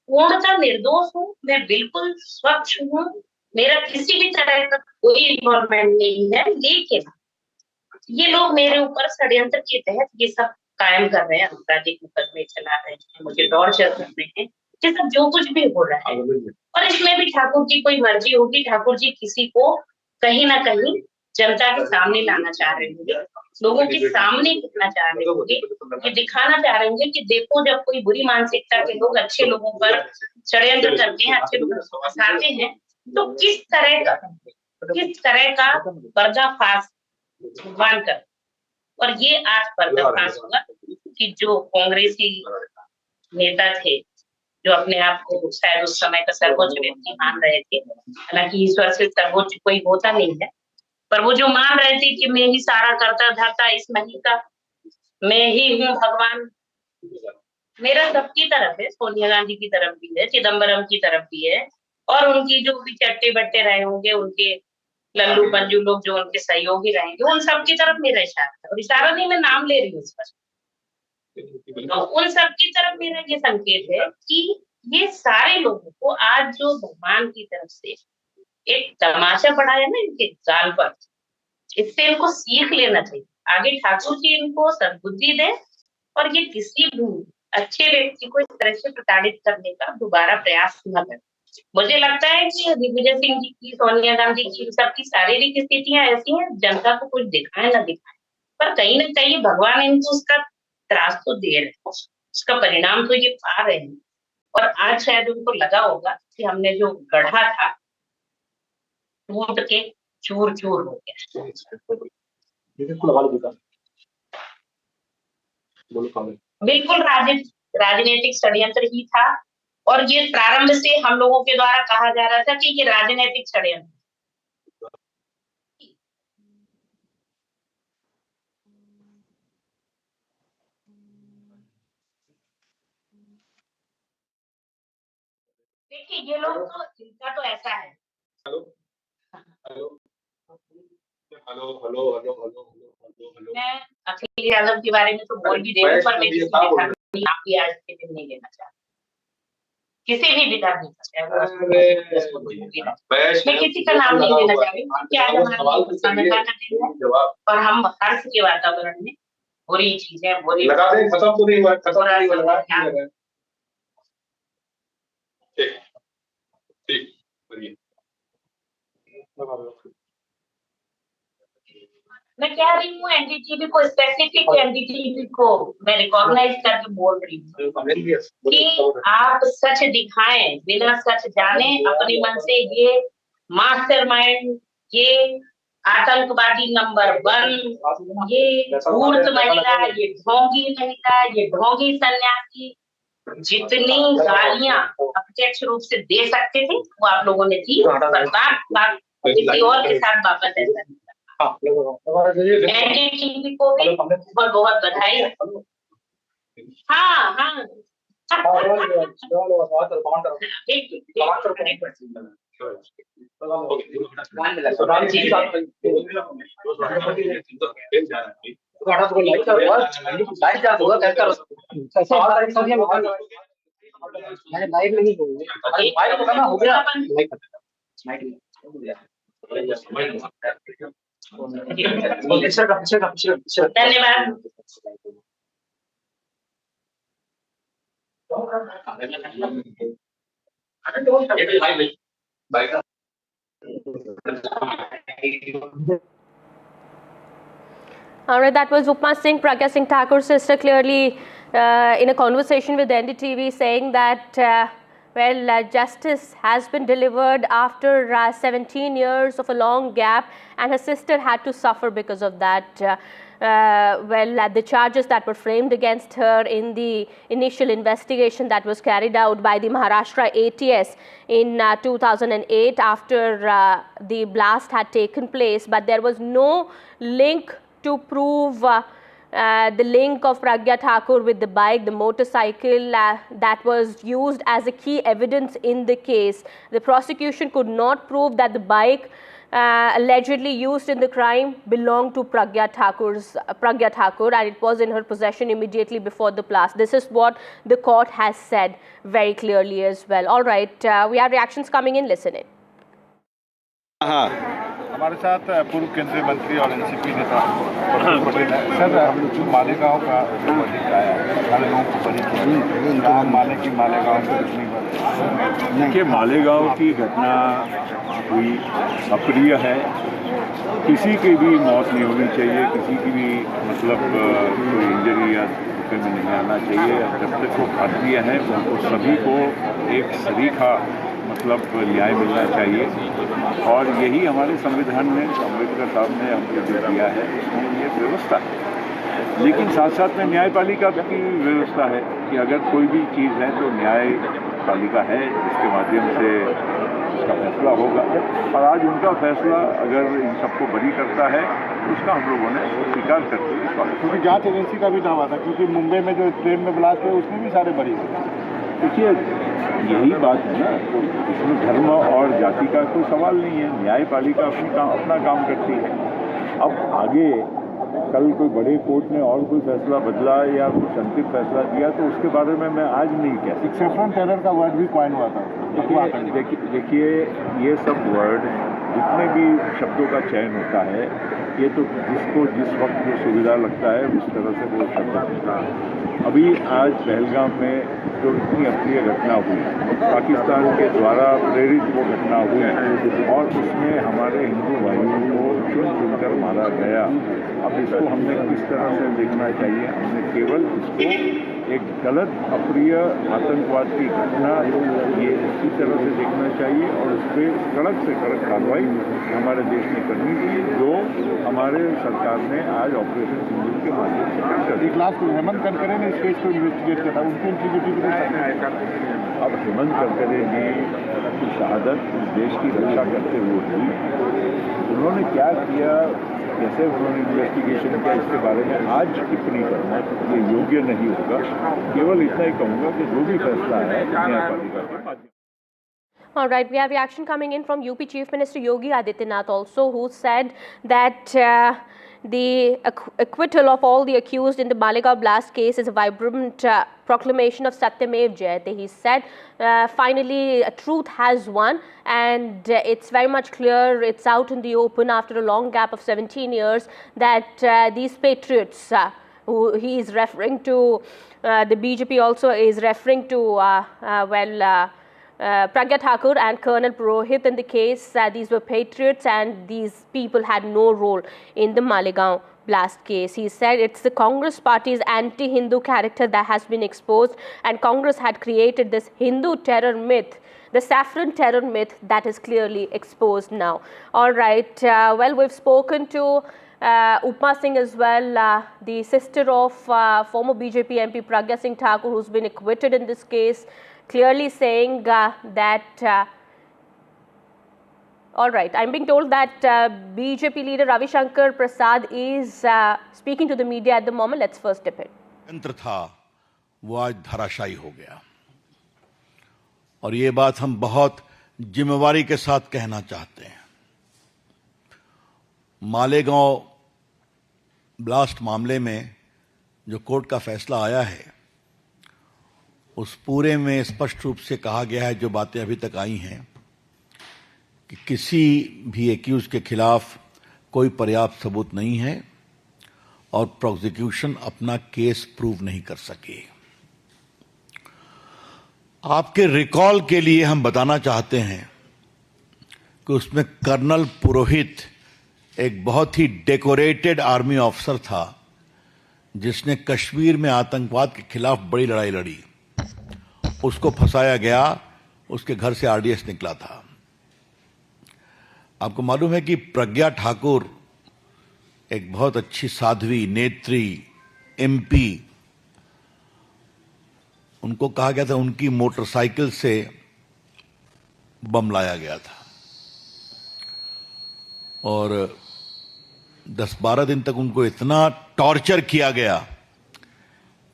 Speaker 15: पूर्णतः निर्दोष हूँ, मैं बिल्कुल स्वच्छ हूँ, मेरा किसी भी तरह का कोई इन्वॉल्वमेंट नहीं है, लेकिन ये लोग मेरे ऊपर षड्यंत्र के तहत ये सब कायम कर रहे हैं, आपराधिक मुकदमे चला रहे हैं, मुझे टॉर्चर कर रहे हैं, ये सब जो कुछ भी हो रहा है। और इसमें भी ठाकुर जी कोई मर्जी होगी, ठाकुर जी किसी को कहीं ना कहीं जनता के सामने लाना चाह रहे होंगे, लोगों के सामने लाना चाह रहे होंगे, ये दिखाना चाह रहे होंगे कि देखो जब कोई बुरी मानसिकता के लोग अच्छे लोगों पर षड्यंत्र करते हैं, अच्छे लोगों को फंसाते हैं, तो किस तरह का पर्दाफाश भगवान कर। और ये आज पर्दाफाश हुआ कि जो कांग्रेसी नेता थे, जो अपने आप को शायद उस समय का सर्वोच्च व्यक्ति मान रहे थे, हालांकि ईश्वर से सर्वोच्च कोई होता नहीं है, पर वो जो मान रहे थे कि मैं ही सारा करता धाता इस नहीं का, मैं ही हूँ भगवान, मेरा सबकी तरफ है, सोनिया गांधी की तरफ भी है, चिदम्बरम की तरफ भी है, और उनकी जो भी चट्टे बट्टे रहे होंगे, उनके लल्लू पंजू लोग जो उनके सहयोगी रहेंगे, उन सबकी तरफ मेरा इशारा है। और इशारा नहीं, मैं नाम ले रही हूँ इस पर, तो उन सबकी तरफ मेरा ये संकेत है कि ये सारे लोगों को आज जो भगवान की तरफ से एक तमाशा पड़ा है ना इनके गाल पर, इससे इनको सीख लेना चाहिए। आगे ठाकुर जी इनको सद्बुद्धि दे और ये किसी भी अच्छे व्यक्ति को इस तरह से प्रताड़ित करने का दोबारा प्रयास न करें। मुझे लगता है कि दिग्विजय सिंह जी की, सोनिया गांधी की, सबकी शारीरिक स्थितियां ऐसी हैं, जनता को कुछ दिखाए ना दिखाए, पर कहीं ना कहीं भगवान इनको उसका त्रास तो दे रहे हैं, उसका परिणाम तो ये पा रहे हैं। और आज शायद उनको लगा होगा कि हमने जो गढ़ा था टूट के चूर चूर हो गया। बिल्कुल राजनीतिक षड्यंत्र ही था, और ये प्रारंभ से हम लोगों के द्वारा कहा जा रहा था कि ये राजनीतिक षड्यंत्र। देखिए ये लोग तो, इनका तो ऐसा है। मैं अखिलेश यादव के बारे में तो बोल भी दे रही हूँ, पर मैं किसी भी आपकी आज के दिन नहीं लेना चाहती, किसी भी विधान मैं किसी का नाम नहीं लेना चाहती, क्या संविधान का दिन है और हम हर्ष के वातावरण में बुरी चीजें, बुरी मैं कह रही हूँ एनडीटीवी को, स्पेसिफिक एनडीटीवी को मैं रिकॉग्नाइज करके बोल रही हूँ कि आप सच दिखाएं बिना सच जाने, अपने मन से ये मास्टरमाइंड, ये आतंकवादी नंबर 1, ये धूर्त महिला, ये ढोंगी महिला, ये ढोंगी सन्यासी, जितनी गालियां अप्रत्यक्ष रूप से दे सकते थे वो आप लोगों ने दी, पर किसी और के साथ वापस ऐसा नहीं। एनडीटीवी को भी बहुत बहुत बधाई। हाँ हाँ धन्यवाद।
Speaker 12: All right, that was Upma Singh, Pragya Singh Thakur's sister, clearly in a conversation with NDTV saying that justice has been delivered after 17 years of a long gap, and her sister had to suffer because of that. The charges that were framed against her in the initial investigation that was carried out by the Maharashtra ATS in 2008 after the blast had taken place, but there was no link to prove the link of Pragya Thakur with the bike, the motorcycle that was used as a key evidence in the case. The prosecution could not prove that the bike allegedly used in the crime belonged to Pragya Thakur, and it was in her possession immediately before the blast. This is what the court has said very clearly as well. All right, we have reactions coming in. Listen in.
Speaker 7: हमारे साथ पूर्व केंद्रीय मंत्री और NCP नेता पटेल है। Sir, जो मालेगांव का वर्डिक्ट आया है, सारे लोगों को बड़ी क्या माने कि मालेगांव से कितनी बार?
Speaker 21: देखिए, मालेगांव की घटना हुई अप्रिय है। किसी की भी मौत नहीं होनी चाहिए, किसी की भी मतलब कोई इंजरी या दुखे में नहीं आना चाहिए। जब तक वो भारतीय हैं उनको सभी को एक सरीखा मतलब न्याय मिलना चाहिए, और यही हमारे संविधान में अम्बेडकर साहब ने हमको जो दिया है उसमें ये व्यवस्था है। लेकिन साथ साथ में न्यायपालिका की व्यवस्था है कि अगर कोई भी चीज़ है तो न्यायपालिका है जिसके माध्यम से उसका फैसला होगा, और आज उनका फैसला अगर इन सबको बरी करता है उसका हम लोगों ने स्वीकार करते हैं।
Speaker 7: क्योंकि जांच एजेंसी का भी दावा था, क्योंकि मुंबई में जो ट्रेन में ब्लास्ट हुआ उसमें भी सारे बरी हुए।
Speaker 21: देखिए, यही बात है ना, तो इसमें धर्म और जाति का कोई सवाल नहीं है। न्यायपालिका अपना काम करती है। अब आगे कल कोई बड़े कोर्ट ने और कोई फैसला बदला या कुछ अंतिम फैसला दिया तो उसके बारे में मैं आज नहीं कह सकता।
Speaker 7: सेफ्रॉन टेरर का वर्ड भी कॉइन हुआ था।
Speaker 21: देखिए, ये सब वर्ड जितने भी शब्दों का चयन होता है, ये तो जिसको जिस वक्त जो सुविधा लगता है उस तरह से वो शब्द होता है। अभी आज पहलगाम में जो इतनी अप्रिय घटना हुई, पाकिस्तान के द्वारा प्रेरित वो घटना हुई और उसमें हमारे हिंदू भाइयों को चुन कर मारा गया। अब इसको हमने किस तरह से देखना चाहिए? हमने केवल इसको एक गलत अप्रिय आतंकवाद की घटना ये इसी तरह से देखना चाहिए, और उस पर कड़क से कड़क कार्रवाई हमारे देश में करनी चाहिए, जो हमारे सरकार ने आज ऑपरेशन सिंदूर के माध्यम से कर दी।
Speaker 7: लास्ट को हेमंत करकरे ने इस केस को इन्वेस्टिगेट किया था, उनको इंटीग्रिटी भी
Speaker 21: अब हेमंत करकरे ने की शहादत इस देश की रक्षा करते हुए हुई। उन्होंने क्या किया, कैसे उन्होंने इन्वेस्टिगेशन किया, इसके बारे में आज टिप्पणी करना ये योग्य नहीं होगा। केवल इतना ही कहूँगा कि जो भी फैसला है न्यायपालिका के माध्यम।
Speaker 12: All right, we have reaction coming in from UP Chief Minister Yogi Adityanath also, who said that the acquittal of all the accused in the Malegaon blast case is a vibrant proclamation of Satyamev Jayate. He said, finally, truth has won, and it's very much clear, it's out in the open after a long gap of 17 years that these patriots, who he is referring to, the BJP also is referring to, Pragya Thakur and Colonel Purohit in the case. These were patriots and these people had no role in the Malegaon blast case. He said it's the Congress party's anti-Hindu character that has been exposed, and Congress had created this Hindu terror myth, the saffron terror myth that is clearly exposed now. All right, well, we've spoken to Upma Singh as well, the sister of former BJP MP Pragya Thakur, who's been acquitted in this case, clearly saying that, all right, I'm being told that BJP leader Ravi Shankar Prasad is speaking to the media at the moment. Let's first dip it.
Speaker 22: यंत्र था वो आज धराशायी हो गया, और ये बात हम बहुत जिम्मेवारी के साथ कहना चाहते हैं। मालेगांव ब्लास्ट मामले में जो कोर्ट का फैसला आया है उस पूरे में स्पष्ट रूप से कहा गया है, जो बातें अभी तक आई हैं, कि किसी भी एक्यूज के खिलाफ कोई पर्याप्त सबूत नहीं है और प्रोसिक्यूशन अपना केस प्रूव नहीं कर सके। आपके रिकॉल के लिए हम बताना चाहते हैं कि उसमें कर्नल पुरोहित एक बहुत ही डेकोरेटेड आर्मी ऑफिसर था जिसने कश्मीर में आतंकवाद के खिलाफ बड़ी लड़ाई लड़ी। उसको फंसाया गया, उसके घर से आरडीएक्स निकला था। आपको मालूम है कि प्रज्ञा ठाकुर एक बहुत अच्छी साध्वी, नेत्री, एमपी, उनको कहा गया था उनकी मोटरसाइकिल से बम लाया गया था, और 10-12 दिन तक उनको इतना टॉर्चर किया गया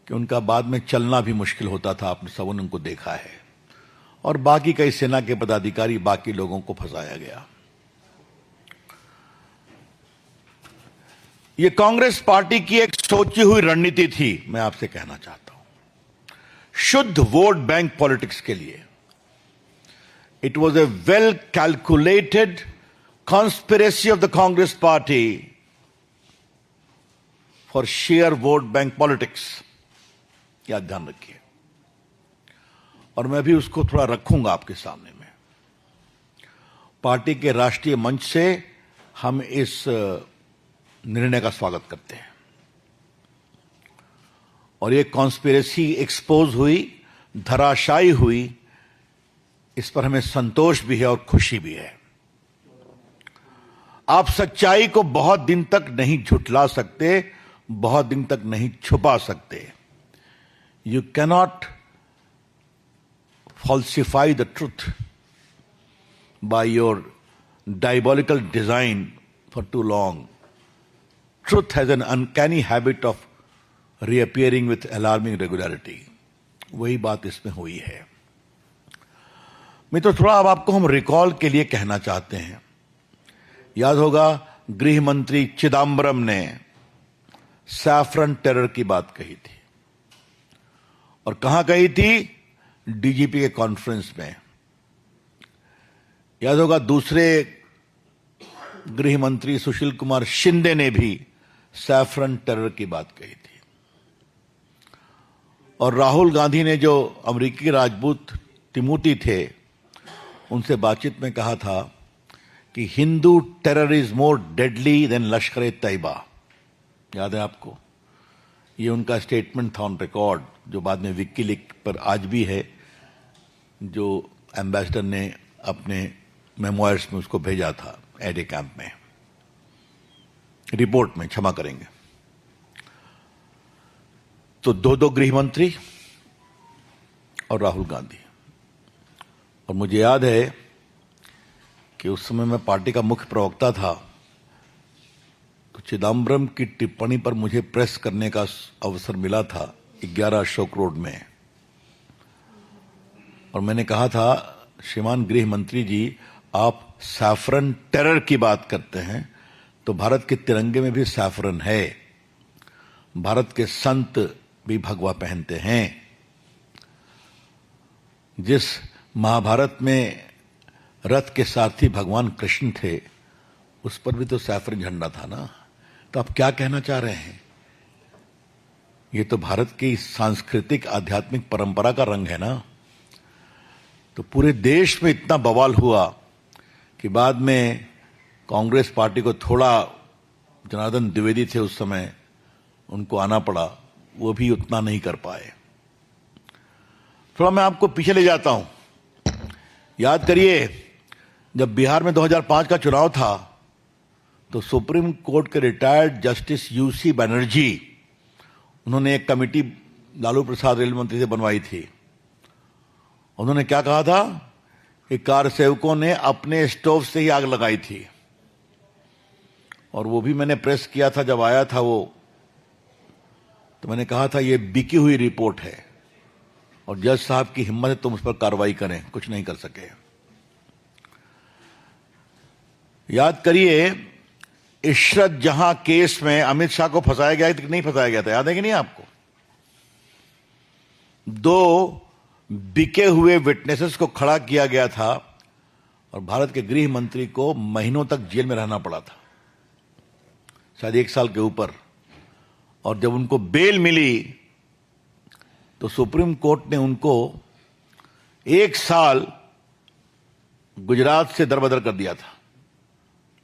Speaker 22: कि उनका बाद में चलना भी मुश्किल होता था। आपने सबों ने उनको देखा है, और बाकी कई सेना के पदाधिकारी, बाकी लोगों को फंसाया गया। यह कांग्रेस पार्टी की एक सोची हुई रणनीति थी। मैं आपसे कहना चाहता हूं, शुद्ध वोट बैंक पॉलिटिक्स के लिए it was a well calculated conspiracy of the Congress party for sheer vote bank politics. याद ध्यान रखिए, और मैं भी उसको थोड़ा रखूंगा आपके सामने में। पार्टी के राष्ट्रीय मंच से हम इस निर्णय का स्वागत करते हैं, और ये कॉन्स्पिरेसी एक्सपोज हुई, धराशायी हुई, इस पर हमें संतोष भी है और खुशी भी है। आप सच्चाई को बहुत दिन तक नहीं झुठला सकते, बहुत दिन तक नहीं छुपा सकते। You cannot falsify the truth by your diabolical design for too long. Truth has an uncanny habit of reappearing with alarming regularity. वही बात इसमें हुई है। मैं तो थोड़ा अब आपको हम रिकॉल के लिए कहना चाहते हैं। याद होगा गृह मंत्री चिदम्बरम ने सैफरन टेरर की बात कही थी, और कहां कही थी? डीजीपी के कॉन्फ्रेंस में। याद होगा दूसरे गृह मंत्री सुशील कुमार शिंदे ने भी सैफरन टेरर की बात कही थी, और राहुल गांधी ने जो अमेरिकी राजदूत तिमोथी थे उनसे बातचीत में कहा था कि Hindu terror is more deadly than Lashkar-e-Taiba. याद है आपको? ये उनका स्टेटमेंट था ऑन रिकॉर्ड, जो बाद में विकीलीक पर आज भी है, जो एम्बेसडर ने अपने मेमोयर्स में उसको भेजा था एडे कैंप में, रिपोर्ट में, क्षमा करेंगे। तो दो गृह मंत्री और राहुल गांधी। और मुझे याद है कि उस समय मैं पार्टी का मुख्य प्रवक्ता था, तो चिदम्बरम की टिप्पणी पर मुझे प्रेस करने का अवसर मिला था 11 अशोक रोड में, और मैंने कहा था, श्रीमान गृह मंत्री जी, आप सैफरन टेरर की बात करते हैं तो भारत के तिरंगे में भी सैफरन है, भारत के संत भी भगवा पहनते हैं, जिस महाभारत में रथ के सारथी भगवान कृष्ण थे उस पर भी तो सैफरन झंडा था ना। तो आप क्या कहना चाह रहे हैं? ये तो भारत की सांस्कृतिक आध्यात्मिक परंपरा का रंग है ना। तो पूरे देश में इतना बवाल हुआ कि बाद में कांग्रेस पार्टी को थोड़ा, जनार्दन द्विवेदी थे उस समय, उनको आना पड़ा, वो भी उतना नहीं कर पाए। थोड़ा मैं आपको पीछे ले जाता हूं। याद करिए, जब बिहार में 2005 का चुनाव था तो सुप्रीम कोर्ट के रिटायर्ड जस्टिस यूसी बनर्जी, उन्होंने एक कमेटी लालू प्रसाद रेल मंत्री से बनवाई थी। उन्होंने क्या कहा था कि कार सेवकों ने अपने स्टोव से ही आग लगाई थी, और वो भी मैंने प्रेस किया था जब आया था वो। तो मैंने कहा था ये बिकी हुई रिपोर्ट है, और जज साहब की हिम्मत है तुम उस पर कार्रवाई करें, कुछ नहीं कर सके। याद करिए, इशरत जहां केस में अमित शाह को फंसाया गया कि नहीं फंसाया गया था, याद है कि नहीं आपको? 2 बिके हुए विटनेसेस को खड़ा किया गया था, और भारत के गृह मंत्री को महीनों तक जेल में रहना पड़ा था, शायद 1 साल के ऊपर। और जब उनको बेल मिली तो सुप्रीम कोर्ट ने उनको 1 साल गुजरात से दरबदर कर दिया था।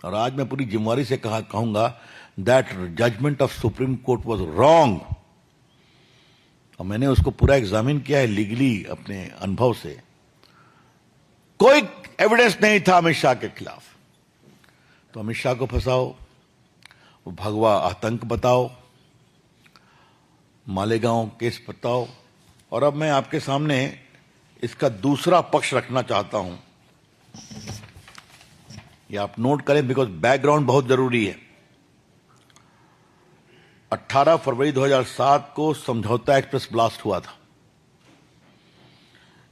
Speaker 22: और आज मैं पूरी जिम्मेवारी से कहूंगा that judgment of supreme court was wrong, और मैंने उसको पूरा एग्जामिन किया है लीगली अपने अनुभव से। कोई एविडेंस नहीं था अमित शाह के खिलाफ। तो अमित शाह को फंसाओ, वो भगवा आतंक बताओ, मालेगांव केस बताओ, और अब मैं आपके सामने इसका दूसरा पक्ष रखना चाहता हूं। ये आप नोट करें, बिकॉज बैकग्राउंड बहुत जरूरी है। 18 फरवरी 2007 को समझौता एक्सप्रेस ब्लास्ट हुआ था।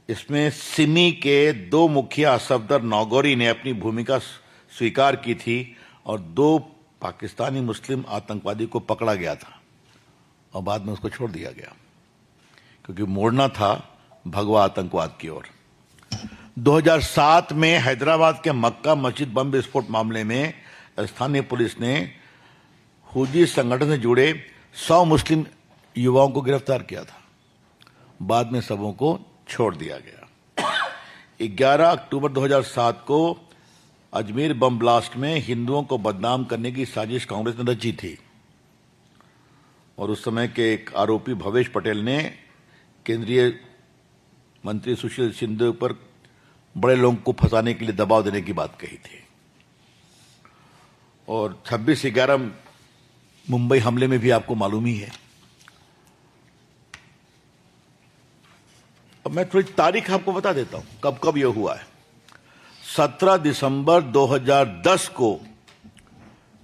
Speaker 22: इसमें सिमी के 2 मुखिया सफदर नौगोरी ने अपनी भूमिका स्वीकार की थी, और 2 पाकिस्तानी मुस्लिम आतंकवादी को पकड़ा गया था, और बाद में उसको छोड़ दिया गया, क्योंकि मोड़ना था भगवा आतंकवाद की ओर। 2007 में हैदराबाद के मक्का मस्जिद बम विस्फोट मामले में स्थानीय पुलिस ने हुजी संगठन से जुड़े 100 मुस्लिम युवाओं को गिरफ्तार किया था। बाद में सबों को छोड़ दिया गया। 11 अक्टूबर 2007 को अजमेर बम ब्लास्ट में हिंदुओं को बदनाम करने की साजिश कांग्रेस ने रची थी और उस समय के एक आरोपी भवेश पटेल ने केंद्रीय मंत्री सुशील शिंदे पर बड़े लोगों को फंसाने के लिए दबाव देने की बात कही थी। और 26/11 मुंबई हमले में भी आपको मालूम ही है। अब मैं थोड़ी तारीख आपको बता देता हूं कब कब यह हुआ है। 17 दिसंबर 2010 को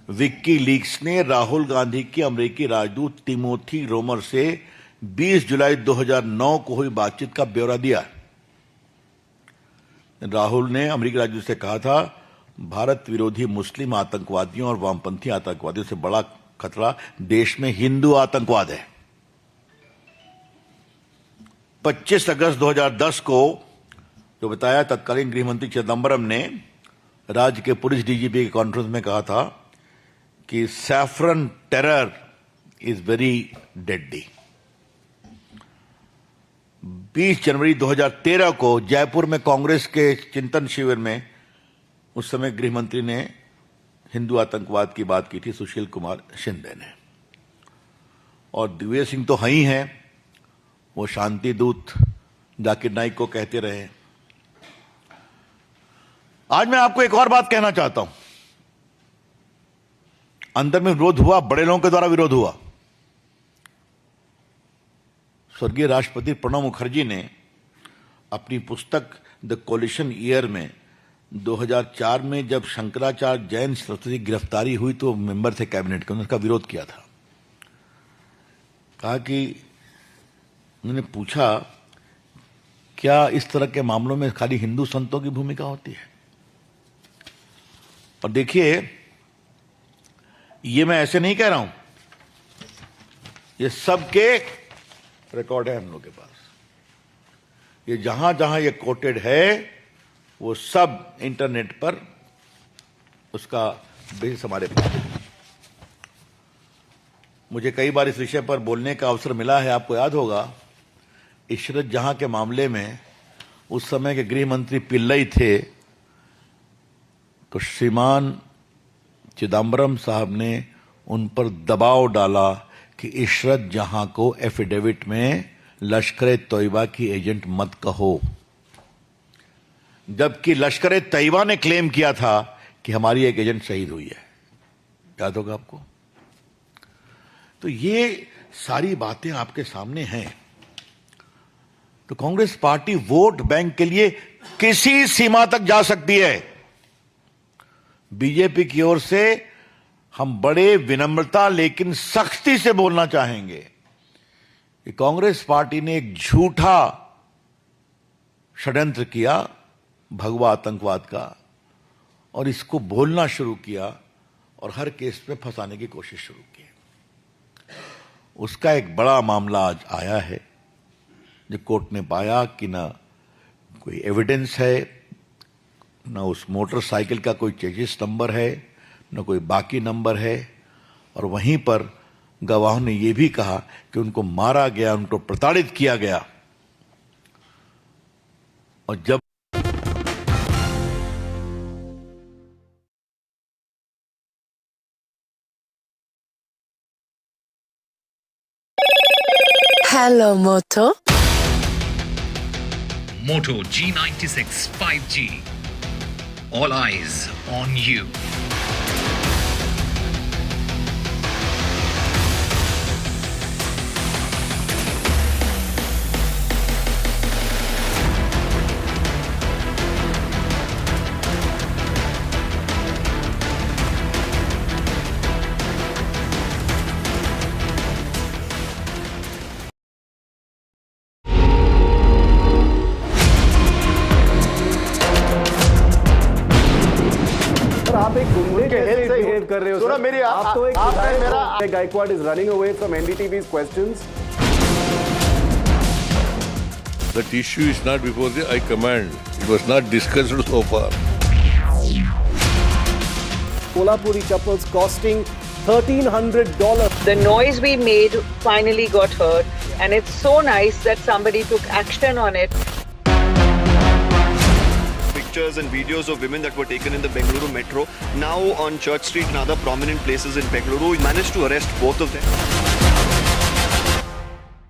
Speaker 22: विक्की लीक्स ने राहुल गांधी के अमेरिकी राजदूत टिमोथी रोमर से 20 जुलाई 2009 को हुई बातचीत का ब्यौरा दिया। राहुल ने अमेरिकी राजदूत से कहा था, भारत विरोधी मुस्लिम आतंकवादियों और वामपंथी आतंकवादियों से बड़ा खतरा देश में हिंदू आतंकवाद है। 25 अगस्त 2010 को जो बताया, तत्कालीन गृहमंत्री चिदम्बरम ने राज्य के पुलिस डीजीपी के कॉन्फ्रेंस में कहा था कि saffron terror is very deadly. 20 जनवरी 2013 को जयपुर में कांग्रेस के चिंतन शिविर में उस समय गृहमंत्री ने हिंदू आतंकवाद की बात की थी, सुशील कुमार शिंदे ने। और दिग्विजय सिंह तो ही हैं, वो शांति दूत जाकिर नाइक को कहते रहे। आज मैं आपको एक और बात कहना चाहता हूं। अंदर में विरोध हुआ, बड़े लोगों के द्वारा विरोध हुआ। स्वर्गीय राष्ट्रपति प्रणब मुखर्जी ने अपनी पुस्तक द कोलिशन ईयर में 2004 में जब शंकराचार्य जैन सरस्वती की गिरफ्तारी हुई तो मेंबर थे कैबिनेट के, उन्होंने उसका विरोध किया था। कहा कि उन्होंने पूछा, क्या इस तरह के मामलों में खाली हिंदू संतों की भूमिका होती है? और देखिए, ये मैं ऐसे नहीं कह रहा हूं, ये सबके रिकॉर्ड है हम लोग के पास। ये जहां जहां ये कोटेड है वो सब इंटरनेट पर उसका बेस हमारे पास है। मुझे कई बार इस विषय पर बोलने का अवसर मिला है। आपको याद होगा, इशरत जहां के मामले में उस समय के गृह मंत्री पिल्लई थे, तो श्रीमान चिदम्बरम साहब ने उन पर दबाव डाला कि इशरत जहां को एफिडेविट में लश्कर तैयबा की एजेंट मत कहो, जबकि लश्कर तैयबा ने क्लेम किया था कि हमारी एक एजेंट शहीद हुई है। याद होगा आपको। तो ये सारी बातें आपके सामने हैं। तो कांग्रेस पार्टी वोट बैंक के लिए किसी सीमा तक जा सकती है। बीजेपी की ओर से हम बड़े विनम्रता लेकिन सख्ती से बोलना चाहेंगे कि कांग्रेस पार्टी ने एक झूठा षड्यंत्र किया भगवा आतंकवाद का, और इसको बोलना शुरू किया और हर केस में फंसाने की कोशिश शुरू की। उसका एक बड़ा मामला आज आया है, जो कोर्ट ने पाया कि ना कोई एविडेंस है, ना उस मोटरसाइकिल का कोई चेजिस नंबर है, न कोई बाकी नंबर है। और वहीं पर गवाहों ने यह भी कहा कि उनको मारा गया, उनको प्रताड़ित किया गया। और जब
Speaker 8: Hello, Moto.
Speaker 10: Moto G96 5G. All eyes on you.
Speaker 23: आप एक गुंडे कैसे बिहेव कर रहे हो सर?
Speaker 24: मेरी
Speaker 23: आप तो एक
Speaker 24: मेरा
Speaker 23: Gaikwad is running away from NDTV's questions.
Speaker 2: That issue is not before the High Command. It was not discussed so far.
Speaker 9: Kolhapuri chappals costing $1,300.
Speaker 13: The noise we made finally got heard, and it's so nice that somebody took action on it.
Speaker 24: Pictures and videos of women that were taken in the Bengaluru metro, now on Church Street and other prominent places in Bengaluru. We managed to arrest both of them.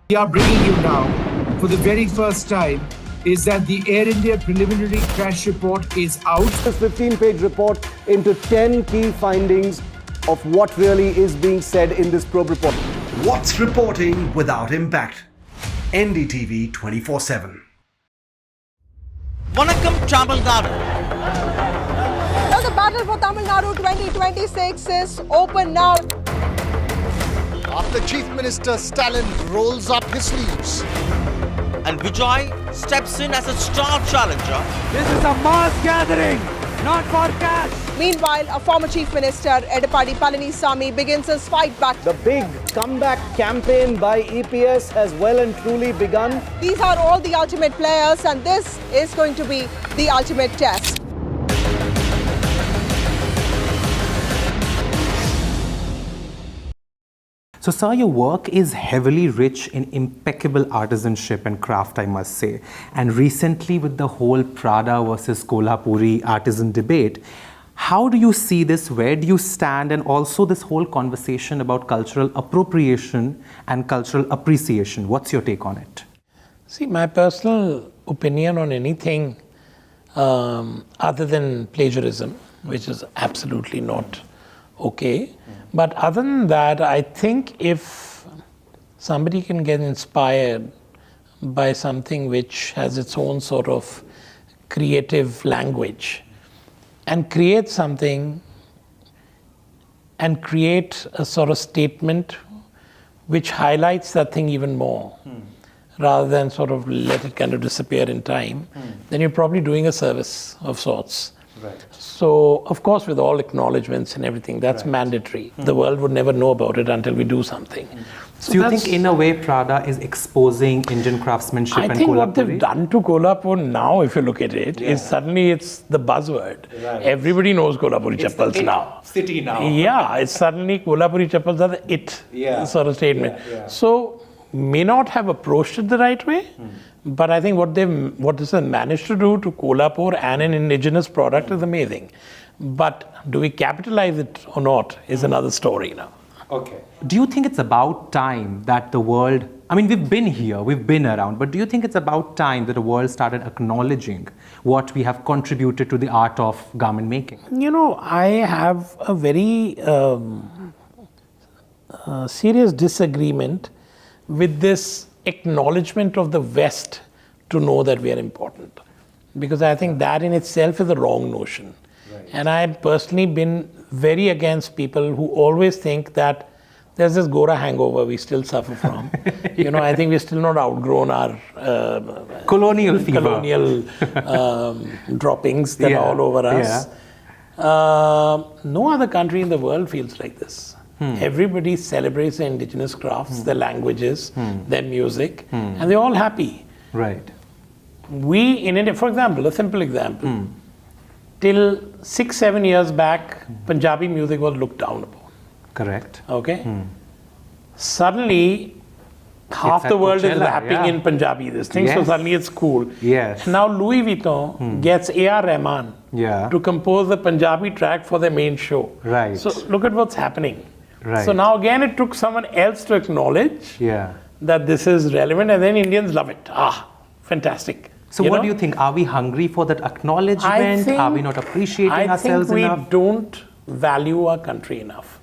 Speaker 25: We are bringing you now, for the very first time, is that the Air India preliminary crash report is out.
Speaker 9: This 15-page report into 10 key findings of what really is being said in this probe report.
Speaker 26: What's reporting without impact? NDTV 24/7.
Speaker 27: Vanakkam Tamil Nadu.
Speaker 28: Now the battle for Tamil Nadu 2026 is open now.
Speaker 27: After Chief Minister Stalin rolls up his sleeves and Vijay steps in as a star challenger.
Speaker 28: This is a mass gathering, not for cash. Meanwhile, a former Chief Minister, Edappadi Palanisamy, begins his fight back.
Speaker 9: The big comeback campaign by EPS has well and truly begun.
Speaker 28: These are all the ultimate players, and this is going to be the ultimate test.
Speaker 29: So, sir, your work is heavily rich in impeccable artisanship and craft, I must say. And recently, with the whole Prada versus Kolhapuri artisan debate, how do you see this? Where do you stand? And also this whole conversation about cultural appropriation and cultural appreciation. What's your take on it?
Speaker 30: See, my personal opinion on anything other than plagiarism, which is absolutely not okay. But other than that, I think if somebody can get inspired by something which has its own sort of creative language and create something and create a sort of statement which highlights that thing even more, rather than sort of let it kind of disappear in time, then you're probably doing a service of sorts.
Speaker 29: Right.
Speaker 30: So, of course, with all acknowledgements and everything, that's mandatory. The world would never know about it until we do something.
Speaker 29: So you think, in a way, Prada is exposing Indian craftsmanship and Kolhapuri?
Speaker 30: I think what they've done to Kolhapur now, if you look at it, is suddenly it's the buzzword. Right. Everybody knows Kolhapuri chappals now.
Speaker 29: City now.
Speaker 30: Yeah, it's suddenly Kolhapuri chappals are the it sort of statement. So, may not have approached it the right way, but I think what this has managed to do to Kolhapur and an indigenous product is amazing. But do we capitalize it or not is another story now.
Speaker 29: Okay. Do you think it's about time that the world, I mean, we've been here, we've been around, but do you think it's about time that the world started acknowledging what we have contributed to the art of garment making?
Speaker 30: You know, I have a very serious disagreement with this acknowledgement of the West to know that we are important. Because I think that in itself is a wrong notion. Right. And I've personally been very against people who always think that there's this Gora hangover we still suffer from. You know, I think we're still not outgrown our
Speaker 29: colonial fever.
Speaker 30: Colonial droppings that are all over us. No other country in the world feels like this. Everybody celebrates their indigenous crafts, their languages, their music, and they're all happy.
Speaker 29: Right.
Speaker 30: We in India, for example, a simple example, till 6-7 years back, Punjabi music was looked down upon.
Speaker 29: Correct.
Speaker 30: Okay. Suddenly, half the world is rapping in Punjabi, this thing, so suddenly it's cool.
Speaker 29: Yes.
Speaker 30: Now Louis Vuitton gets A.R. Rahman to compose the Punjabi track for their main show.
Speaker 29: Right.
Speaker 30: So look at what's happening.
Speaker 29: Right.
Speaker 30: So now again it took someone else to acknowledge that this is relevant, and then Indians love it. Fantastic.
Speaker 29: So what do you think? Are we hungry for that acknowledgement? Are we not appreciating ourselves enough?
Speaker 30: I think we don't value our country enough.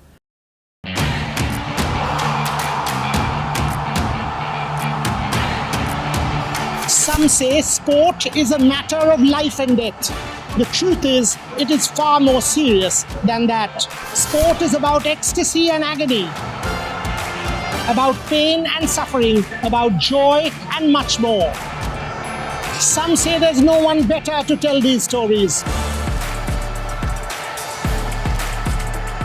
Speaker 31: Some say sport is a matter of life and death. The truth is, it is far more serious than that. Sport is about ecstasy and agony, about pain and suffering, about joy and much more. Some say there's no one better to tell these stories.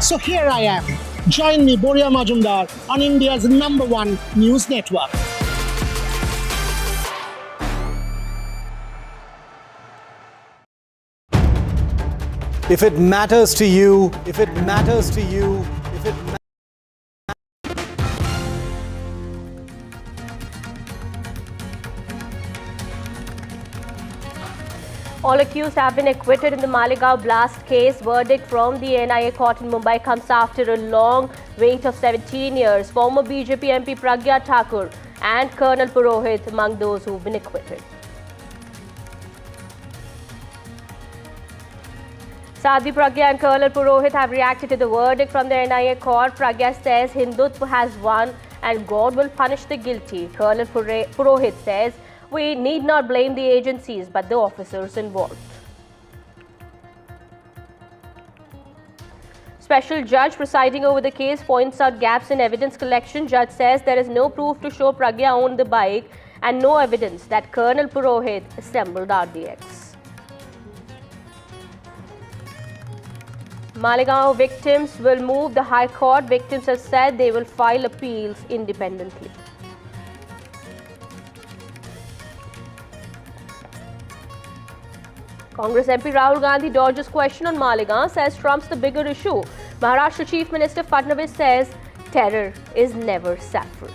Speaker 31: So here I am. Join me, Boria Majumdar, on India's #1 news network.
Speaker 9: If it matters to you, if it matters to you, if it
Speaker 12: All accused have been acquitted in the Malegaon blast case. Verdict from the NIA court in Mumbai comes after a long wait of 17 years. Former BJP MP Pragya Thakur and Colonel Purohit among those who've been acquitted. Sadhvi Pragya and Colonel Purohit have reacted to the verdict from the NIA court. Pragya says Hindutva has won and God will punish the guilty. Colonel Purohit says we need not blame the agencies but the officers involved. Special judge presiding over the case points out gaps in evidence collection. Judge says there is no proof to show Pragya owned the bike and no evidence that Colonel Purohit assembled RDX. Malegaon victims will move the High Court. Victims have said they will file appeals independently. Congress MP Rahul Gandhi dodges question on Malegaon, says Trump's the bigger issue. Maharashtra Chief Minister Patna says terror is never saffron.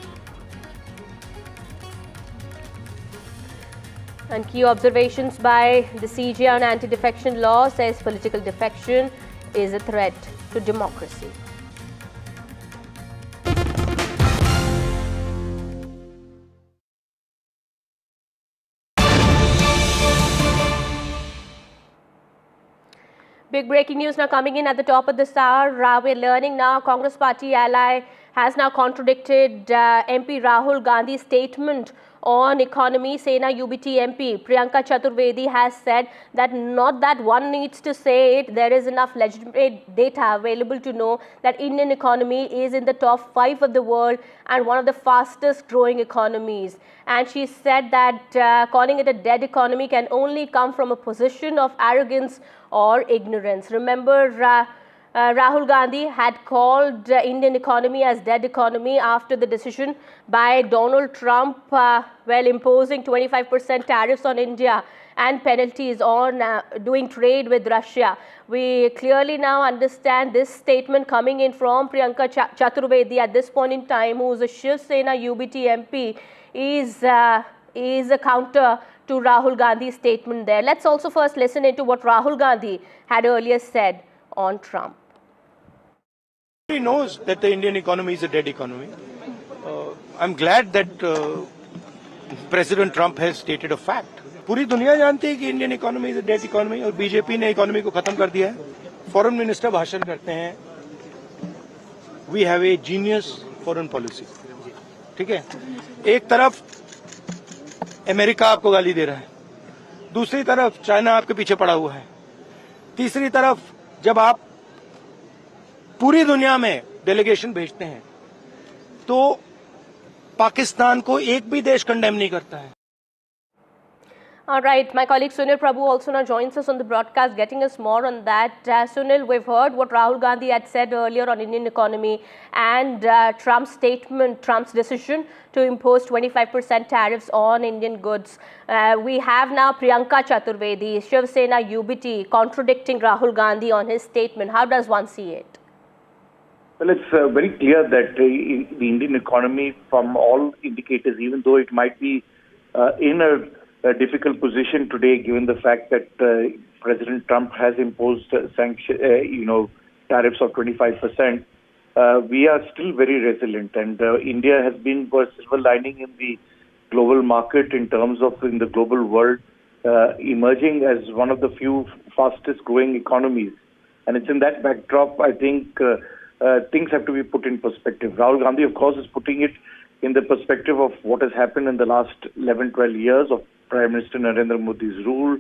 Speaker 12: And key observations by the CJ on anti-defection law says political defection is a threat to democracy. Big breaking news now coming in at the top of this hour. We're learning now Congress party ally has now contradicted MP Rahul Gandhi's statement on economy. Sena UBT MP Priyanka Chaturvedi has said that not that one needs to say it, there is enough legitimate data available to know that Indian economy is in the top 5 of the world and one of the fastest growing economies. And she said that calling it a dead economy can only come from a position of arrogance or ignorance. Remember, Rahul Gandhi had called Indian economy as dead economy after the decision by Donald Trump imposing 25% tariffs on India and penalties on doing trade with Russia. We clearly now understand this statement coming in from Priyanka Chaturvedi at this point in time, who is a Shiv Sena UBT MP, is a counter to Rahul Gandhi's statement there. Let's also first listen into what Rahul Gandhi had earlier said on Trump.
Speaker 1: He knows that the Indian economy is a dead economy. I'm glad that President Trump has stated a fact. पूरी दुनिया जानती है कि Indian economy is a dead economy और BJP ने economy को खत्म कर दिया है. फॉरेन मिनिस्टर भाषण करते हैं, we have a genius foreign policy. ठीक है, एक तरफ अमेरिका आपको गाली दे रहा है, दूसरी तरफ चाइना आपके पीछे पड़ा हुआ है, तीसरी तरफ जब आप पूरी दुनिया में डेलीगेशन भेजते हैं तो पाकिस्तान को एक भी देश कंडेम नहीं करता है.
Speaker 12: All right, my colleague Sunil Prabhu also now joins us on the broadcast, getting us more on that. Sunil, we've heard what Rahul Gandhi had said earlier on Indian economy and Trump's statement, Trump's decision to impose 25% tariffs on Indian goods. We have now Priyanka Chaturvedi, Shiv Sena UBT, contradicting Rahul Gandhi on his statement. How does one see it?
Speaker 21: Well, it's very clear that the Indian economy, from all indicators, even though it might be in a difficult position today, given the fact that President Trump has imposed tariffs of 25%, we are still very resilient, and India has been a silver lining in the global market in terms of in the global world, emerging as one of the few fastest growing economies. And it's in that backdrop, I think, things have to be put in perspective. Rahul Gandhi, of course, is putting it in the perspective of what has happened in the last 11, 12 years of Prime Minister Narendra Modi's rule,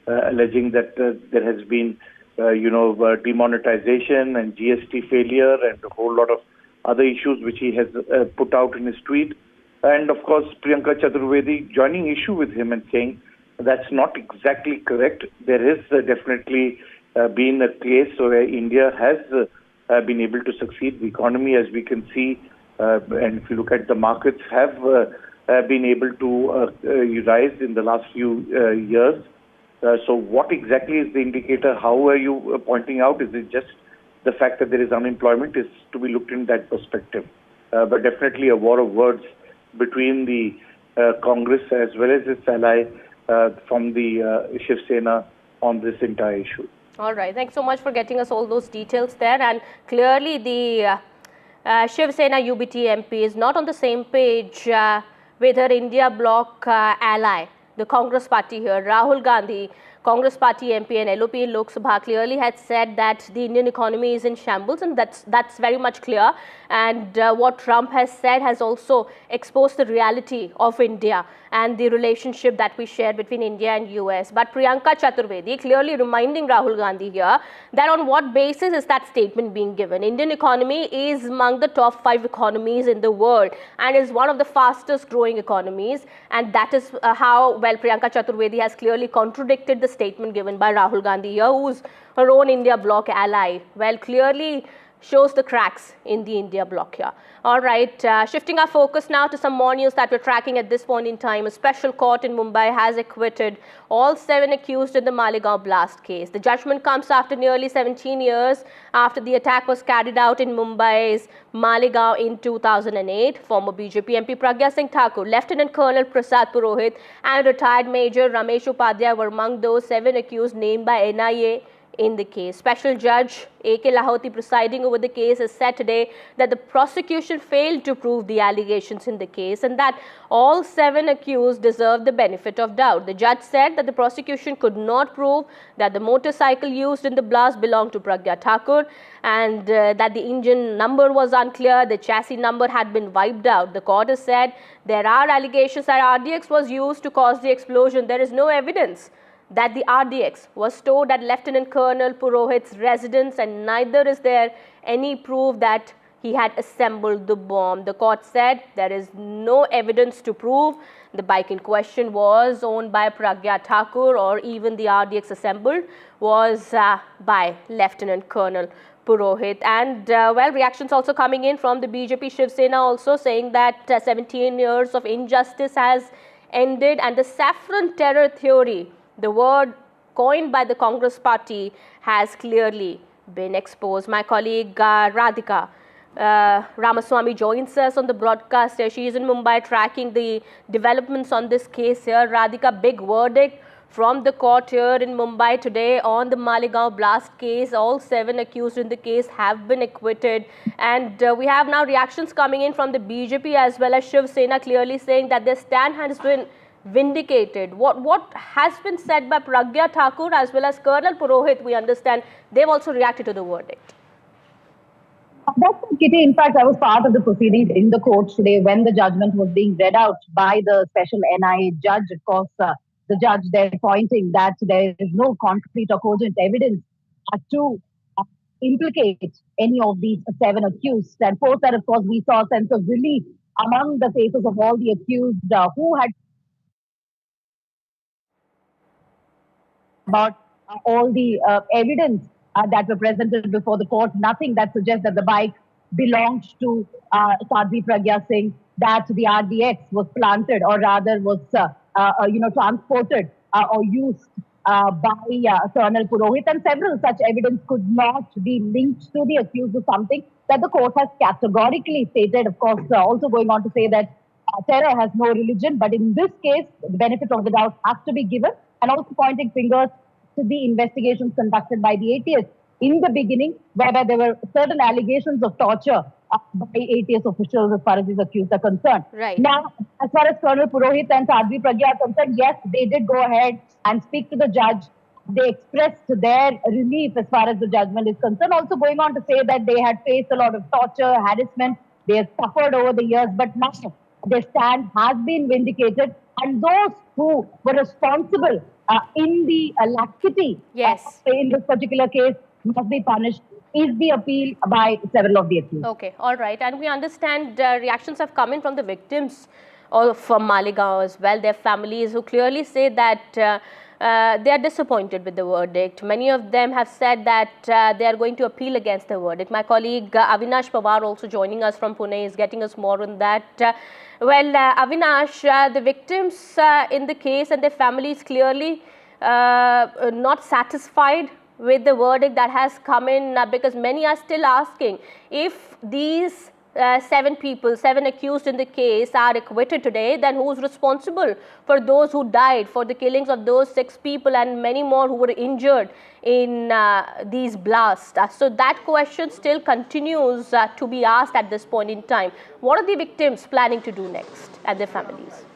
Speaker 21: alleging that there has been, demonetization and GST failure and a whole lot of other issues which he has put out in his tweet. And of course, Priyanka Chaturvedi joining issue with him and saying that's not exactly correct. There is definitely been a case where India has been able to succeed. The economy, as we can see, and if you look at the markets, have been able to rise in the last few years.
Speaker 3: So what exactly is the indicator? How are you pointing out? Is it just the fact that there is unemployment? Is to be looked in that perspective. But definitely a war of words between the Congress as well as its ally from the Shiv Sena on this entire issue.
Speaker 12: All right. Thanks so much for getting us all those details there. And clearly the Shiv Sena UBT MP is not on the same page with her India bloc ally, the Congress party here. Rahul Gandhi, Congress party MP and LOP in Lok Sabha, clearly had said that the Indian economy is in shambles, and that's very much clear. And what Trump has said has also exposed the reality of India and the relationship that we share between India and US. But Priyanka Chaturvedi clearly reminding Rahul Gandhi here that on what basis is that statement being given? Indian economy is among the top 5 economies in the world and is one of the fastest growing economies, and that is how, well, Priyanka Chaturvedi has clearly contradicted the statement given by Rahul Gandhi here, who's her own India bloc ally. Well, clearly shows the cracks in the India bloc here. All right, shifting our focus now to some more news that we're tracking at this point in time. A special court in Mumbai has acquitted all 7 accused in the Malegaon blast case. The judgment comes after nearly 17 years after the attack was carried out in Mumbai's Malegaon in 2008. Former BJP MP Pragya Thakur, Lieutenant Colonel Prasad Purohit and retired Major Ramesh Upadhyay were among those 7 accused named by NIA in the case. Special Judge A.K. Lahoti presiding over the case has said today that the prosecution failed to prove the allegations in the case and that all 7 accused deserve the benefit of doubt. The judge said that the prosecution could not prove that the motorcycle used in the blast belonged to Pragya Thakur and that the engine number was unclear, the chassis number had been wiped out. The court has said there are allegations that RDX was used to cause the explosion. There is no evidence that the RDX was stored at Lieutenant Colonel Purohit's residence, and neither is there any proof that he had assembled the bomb. The court said there is no evidence to prove the bike in question was owned by Pragya Thakur or even the RDX assembled was by Lieutenant Colonel Purohit. And well, reactions also coming in from the BJP Shiv Sena also saying that 17 years of injustice has ended and the saffron terror theory, the word coined by the Congress party, has clearly been exposed. My colleague Radhika Ramaswamy joins us on the broadcast. She is in Mumbai tracking the developments on this case here. Radhika, big verdict from the court here in Mumbai today on the Malegaon blast case. All 7 accused in the case have been acquitted, and we have now reactions coming in from the BJP as well as Shiv Sena clearly saying that their stand has been vindicated. What has been said by Pragya Thakur as well as Colonel Purohit, we understand they've also reacted to the verdict.
Speaker 4: That's Kitty. In fact, I was part of the proceedings in the court today when the judgment was being read out by the special NIA judge. Of course, the judge there pointing that there is no concrete or cogent evidence to implicate any of these 7 accused. And post that, of course, we saw a sense of relief among the faces of all the accused who had about all the evidence that were presented before the court. Nothing that suggests that the bike belonged to Sadhvi Pragya Singh, that the RDX was planted or rather was transported or used by Colonel Purohit, and several such evidence could not be linked to the accused of something that the court has categorically stated. Of course, also going on to say that terror has no religion, but in this case, the benefit of the doubt has to be given, and also pointing fingers to the investigations conducted by the ATS in the beginning, whereby there were certain allegations of torture by ATS officials as far as these accused are concerned.
Speaker 12: Right.
Speaker 4: Now, as far as Colonel Purohit and Sadhvi Pragya are concerned, yes, they did go ahead and speak to the judge. They expressed their relief as far as the judgment is concerned, also going on to say that they had faced a lot of torture, harassment, they have suffered over the years, but now their stand has been vindicated, and those who were responsible in the laxity in this particular case must be punished, is the appeal by several of the accused.
Speaker 12: Okay, all right. And we understand reactions have come in from the victims of Malegaon as well, their families, who clearly say that they are disappointed with the verdict. Many of them have said that they are going to appeal against the verdict. My colleague Avinash Pawar, also joining us from Pune, is getting us more on that. Avinash, the victims in the case and their families clearly not satisfied with the verdict that has come in, because many are still asking if these 7 accused in the case are acquitted today, then who is responsible for those who died, for the killings of those 6 people and many more who were injured in these blasts? So that question still continues to be asked at this point in time. What are the victims planning to do next and their families?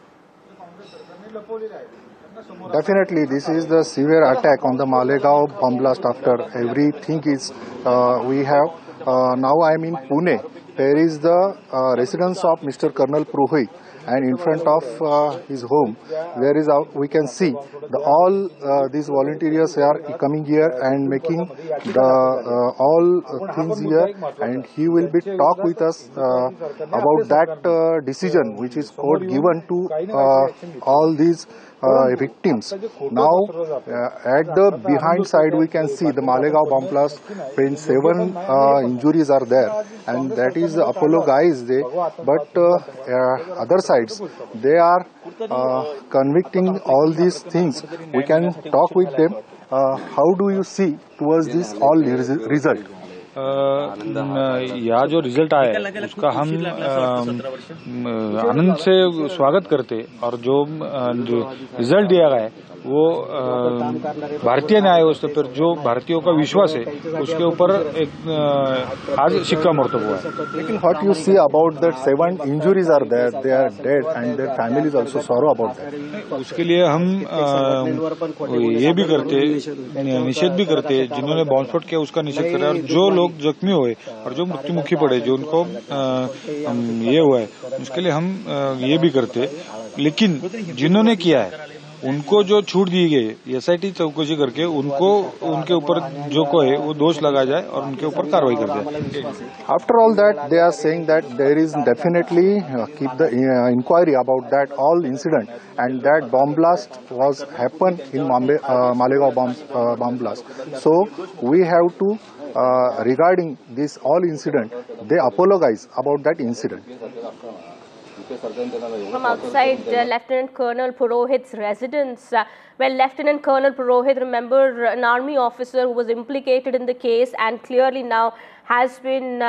Speaker 5: Definitely, this is the severe attack on the Malegaon bomb blast. After everything is we have now I am in Pune. There is the residence of Mr. Colonel Purohit, and in front of his home there is we can see all these volunteers are coming here and making the all things here, and he will be talk with us about that decision which is court given to all these victims. Now at the behind side we can see the Malegaon bomb blast when 7 injuries are there, and that is Apollo guys they, but other sides they are convicting all these things. We can talk with them. How do you see towards this all result?
Speaker 6: यह जो result आया है उसका हम आनंद से स्वागत करते, और जो रिजल्ट दिया गया है वो भारतीय न्याय व्यवस्था पर जो भारतीयों का विश्वास है उसके ऊपर एक आज शिक्कामोर्तब हुआ है.
Speaker 5: लेकिन what you see about that 7 injuries are there, they are dead and their families also sorrow about that.
Speaker 6: उसके लिए हम ये भी करते, निषेध भी करते, जिन्होंने बॉम्ब स्फोट किया उसका निषेध करें, और जो लोग जख्मी हुए और जो मृत्युमुखी पड़े, जो उनको ये हुआ है उसके लिए हम ये भी करते. लेकिन जिन्होंने किया है उनको जो छूट दी गई एसआईटी चौकसी करके उनको उनके ऊपर जो को है वो दोष लगा जाए और उनके ऊपर कार्रवाई कर जाए.
Speaker 5: After all that, they are saying that there is definitely keep the inquiry about that all incident, and that bomb blast was happened in Malegaon bomb blast. So we have to regarding this all incident, they apologize about that incident.
Speaker 12: From outside Lieutenant Colonel Purohit's residence, well, Lieutenant Colonel Purohit, remember, an army officer who was implicated in the case and clearly now has been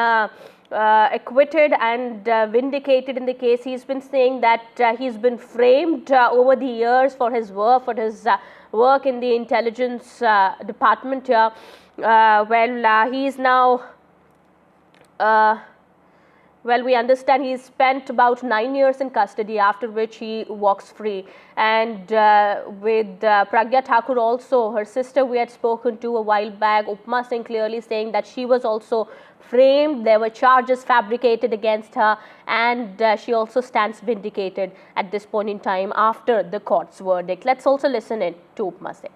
Speaker 12: acquitted and vindicated in the case. He's been saying that he's been framed over the years for his work in the intelligence department here. He is now well, we understand he spent about 9 years in custody, after which he walks free. And with Pragya Thakur also, her sister we had spoken to a while back, Upma Singh, clearly saying that she was also framed. There were charges fabricated against her, and she also stands vindicated at this point in time after the court's verdict. Let's also listen in to Upma Singh.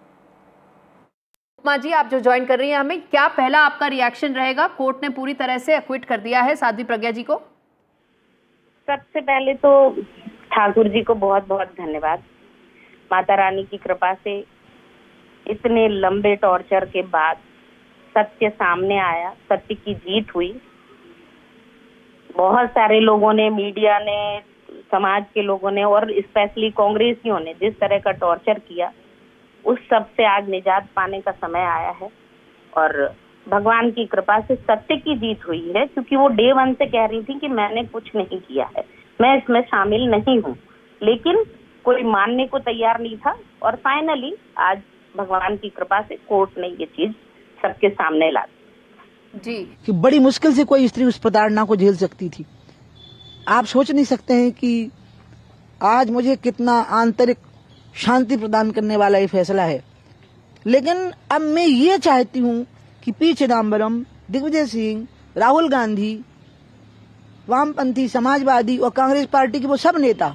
Speaker 7: उपमा जी, आप जो join कर रही हैं हमें, क्या पहला आपका reaction रहेगा? कोर्ट ने पूरी तरह से एक्विट कर दिया है साध्वी प्रज्ञा जी को.
Speaker 11: सबसे पहले तो ठाकुर जी को बहुत बहुत धन्यवाद. माता रानी की कृपा से इतने लंबे टॉर्चर के बाद सत्य सामने आया, सत्य की जीत हुई. बहुत सारे लोगों ने, मीडिया ने, समाज के लोगों ने और स्पेशली कांग्रेसियों ने जिस तरह का टॉर्चर किया, उस सब से आज निजात पाने का समय आया है. और भगवान की कृपा से सत्य की जीत हुई है, क्योंकि वो डे 1 से कह रही थी कि मैंने कुछ नहीं किया है, मैं इसमें शामिल नहीं हूँ, लेकिन कोई मानने को तैयार नहीं था. और फाइनली आज भगवान की कृपा से कोर्ट ने ये चीज सबके सामने ला दी.
Speaker 7: जी,
Speaker 31: कि बड़ी मुश्किल से कोई स्त्री उस प्रताड़ना को झेल सकती थी. आप सोच नहीं सकते हैं कि आज मुझे कितना आंतरिक शांति प्रदान करने वाला ये फैसला है. लेकिन अब मैं ये चाहती हूँ कि पी चिदम्बरम, दिग्विजय सिंह, राहुल गांधी, वामपंथी, समाजवादी और कांग्रेस पार्टी के वो सब नेता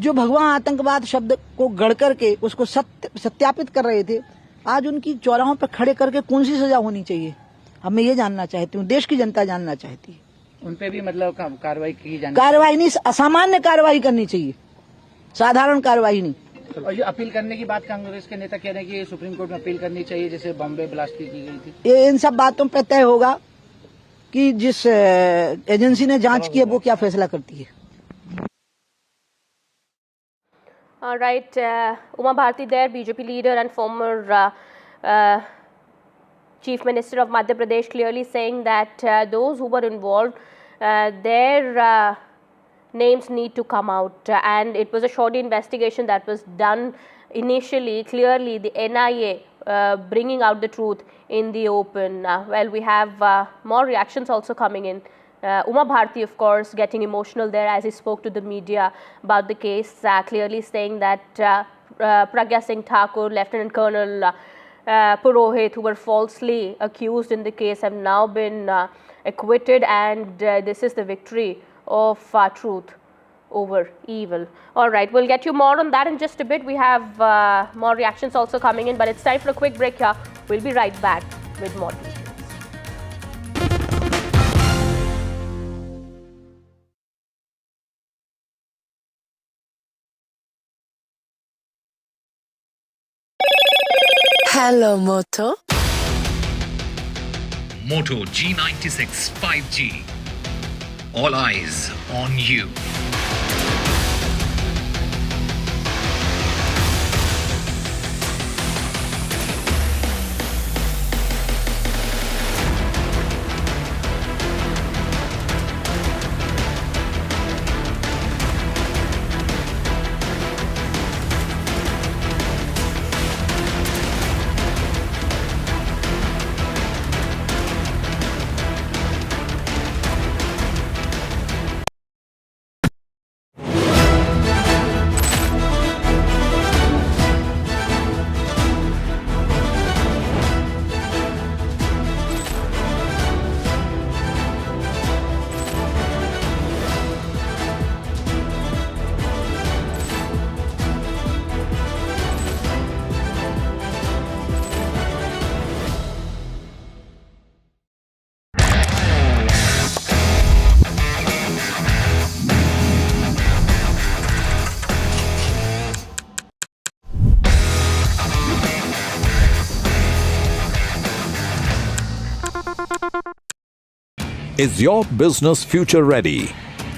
Speaker 31: जो भगवा आतंकवाद शब्द को गढ़ करके उसको सत्यापित कर रहे थे, आज उनकी चौराहों पर खड़े करके कौन सी सजा होनी चाहिए, अब मैं ये जानना चाहती हूँ, देश की जनता जानना चाहती है.
Speaker 14: उन पे भी मतलब कार्रवाई की जानी,
Speaker 31: कार्रवाई नहीं, असामान्य कार्रवाई करनी चाहिए, साधारण कार्रवाई नहीं.
Speaker 14: और ये अपील करने की बात कांग्रेस के नेता कह रहे हैं कि सुप्रीम कोर्ट में अपील करनी चाहिए, जैसे बॉम्बे ब्लास्ट की गई थी.
Speaker 31: ये इन सब बातों पर तय होगा कि जिस एजेंसी ने जांच की है वो क्या फैसला करती है.
Speaker 12: All right, Uma Bharti there, BJP leader and former Chief Minister of Madhya Pradesh, clearly saying that those who were involved, their names need to come out. And it was a shoddy investigation that was done initially. Clearly, the NIA bringing out the truth in the open. Well, we have more reactions also coming in. Uma Bharti, of course, getting emotional there as he spoke to the media about the case, clearly saying that Pragya Thakur, Lieutenant Colonel Purohit, who were falsely accused in the case, have now been acquitted, and this is the victory of truth over evil. All right, we'll get you more on that in just a bit. We have more reactions also coming in, but it's time for a quick break here. We'll be right back with more details.
Speaker 2: Hello, Moto.
Speaker 8: Moto G96 5G. All eyes on you.
Speaker 10: Is your business future ready?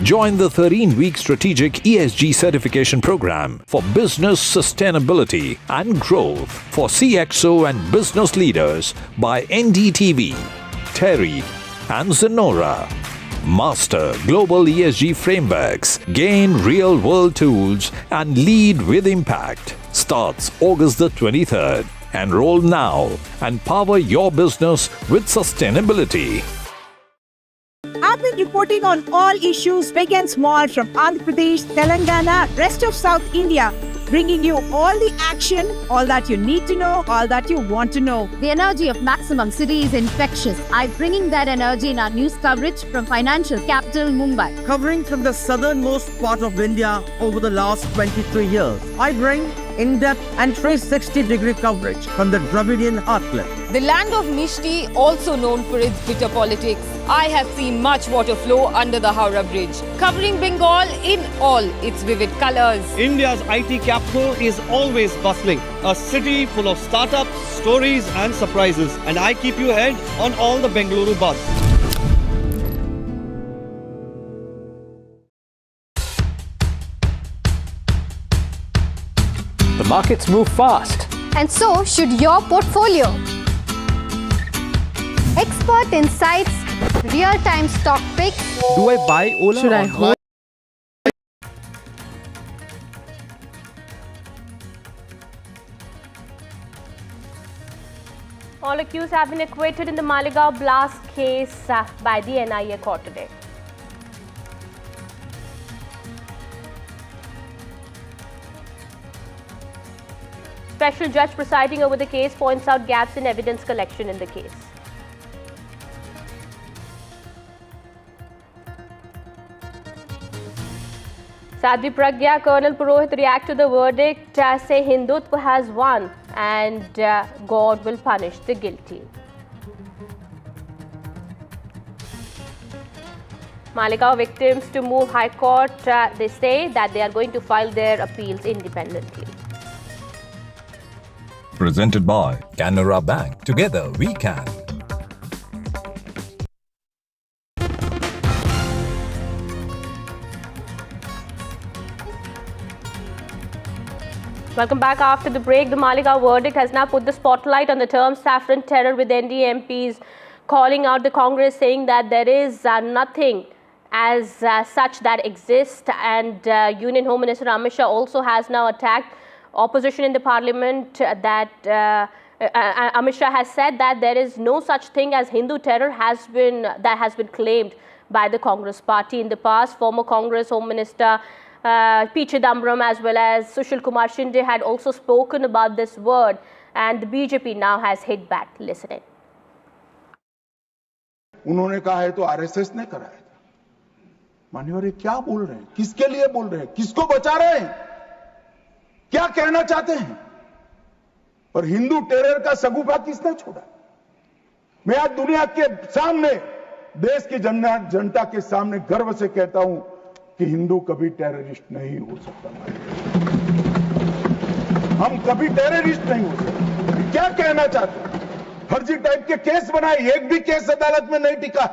Speaker 10: Join the 13-week strategic ESG certification program for business sustainability and growth for CXO and business leaders by NDTV, Tariff and Zenora. Master global ESG frameworks, gain real-world tools and lead with impact. Starts August the 23rd. Enroll now and power your business with sustainability.
Speaker 31: I've been reporting on all issues big and small from Andhra Pradesh, Telangana, rest of South India, bringing you all the action, all that you need to know, all that you want to know.
Speaker 15: The energy of maximum city is infectious. I'm bringing that energy in our news coverage from financial capital Mumbai.
Speaker 16: Covering from the southernmost part of India over the last 23 years, I bring in-depth and 360-degree coverage from the Dravidian heartland.
Speaker 17: The land of Mishti, also known for its bitter politics. I have seen much water flow under the Howrah Bridge, covering Bengal in all its vivid colors.
Speaker 18: India's IT capital is always bustling, a city full of startups, stories and surprises. And I keep you ahead on all the Bengaluru buzz.
Speaker 19: The markets move fast.
Speaker 15: And so should your portfolio. Expert insights, real-time stock picks.
Speaker 19: Do I buy Ola?
Speaker 15: Should I hold?
Speaker 12: All accused have been acquitted in the Malegaon blast case by the NIA court today. Special judge presiding over the case points out gaps in evidence collection in the case. Sadhvi Pragya, Colonel Purohit react to the verdict, say Hindutva has won and God will punish the guilty. Malegaon victims to move High Court, they say that they are going to file their appeals independently.
Speaker 10: Presented by Canara Bank. Together we can.
Speaker 12: Welcome back after the break. The Malegaon verdict has now put the spotlight on the term saffron terror, with ND MPs calling out the Congress, saying that there is nothing as such that exists, and Union Home Minister Amit Shah also has now attacked opposition in the parliament, that Amit Shah has said that there is no such thing as Hindu terror has been claimed by the Congress party in the past. Former Congress Home Minister P. Chidambaram as well as Sushil Kumar Shinde had also spoken about this word, and the BJP now has hit back. Listen in.
Speaker 2: उन्होंने कहा है तो RSS ने कराया था। मान्यवर ये क्या बोल रहे हैं, किसके लिए बोल रहे हैं, किसको बचा रहे हैं, क्या कहना चाहते हैं? और हिंदू टेरर का सगुफा किसने छोड़ा? मैं आज दुनिया के सामने, देश की जनता के सामने गर्व से कहता हूं कि हिंदू कभी टेररिस्ट नहीं हो सकता। हम कभी टेररिस्ट नहीं हो सकते। क्या कहना चाहते हैं? फर्जी टाइप के केस बनाए, एक भी केस अदालत में नहीं टिका।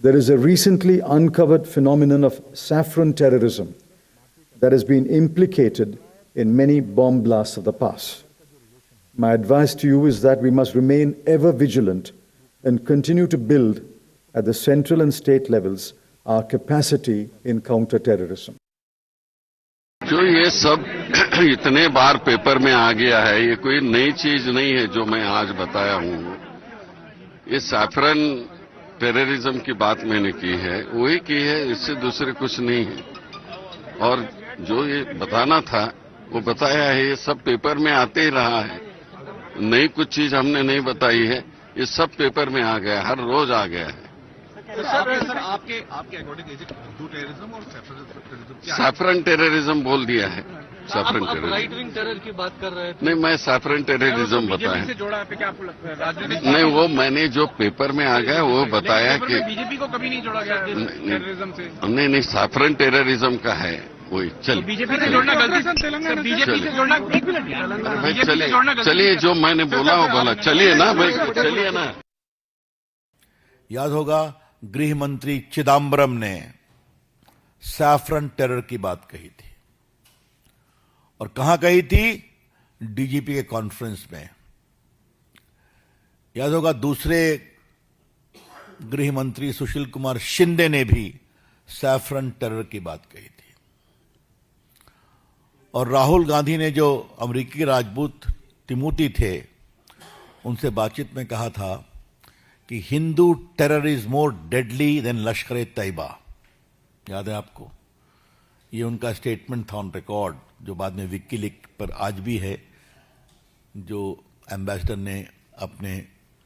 Speaker 13: There is a recently uncovered phenomenon of saffron terrorism that has been implicated in many bomb blasts of the past. My advice to you is that we must remain ever vigilant and continue to build at the central and state levels our capacity in counter-terrorism.
Speaker 20: जो ये सब इतने बार paper में आ गया है, ये कोई नई चीज नहीं है जो मैं आज बताया हूँ। ये सैफरन टेररिज्म की बात मैंने की है, वही की है, इससे दूसरे कुछ नहीं है। और जो ये बताना था वो बताया है, ये सब पेपर में आते ही रहा है। नई कुछ चीज हमने नहीं बताई है, ये सब पेपर में आ गया, हर रोज आ गया है।
Speaker 22: सर आपके according is it Hindu terrorism और
Speaker 20: सैफरन टेररिज्म बोल दिया है। Saffron terrorism,
Speaker 22: right wing terror की बात कर रहे थे।
Speaker 20: नहीं, मैं सैफरन टेररिज्म बताया नहीं, वो मैंने जो पेपर में आ गया वो बताया कि
Speaker 22: बीजेपी को कभी नहीं जोड़ा गया टेररिज्म से।
Speaker 20: नहीं, सैफरन टेररिज्म का है वही। चल
Speaker 22: बीजेपी से जोड़ना गलती से, बीजेपी से जोड़ना, एक मिनट,
Speaker 20: चलिए जो मैंने बोला वो बोला, चलिए ना भाई, चलिए ना।
Speaker 23: याद होगा गृह मंत्री चिदम्बरम ने सैफरन टेरर की बात कही थी, और कहां कही थी? डीजीपी के कॉन्फ्रेंस में। याद होगा दूसरे गृह मंत्री सुशील कुमार शिंदे ने भी सैफरन टेरर की बात कही थी। और राहुल गांधी ने, जो अमेरिकी राजदूत तिमोथी थे, उनसे बातचीत में कहा था कि Hindu terror is more deadly than Lashkar e Taiba. याद है आपको? ये उनका स्टेटमेंट था ऑन रिकॉर्ड, जो बाद में विकीलीक पर आज भी है, जो एम्बेसडर ने अपने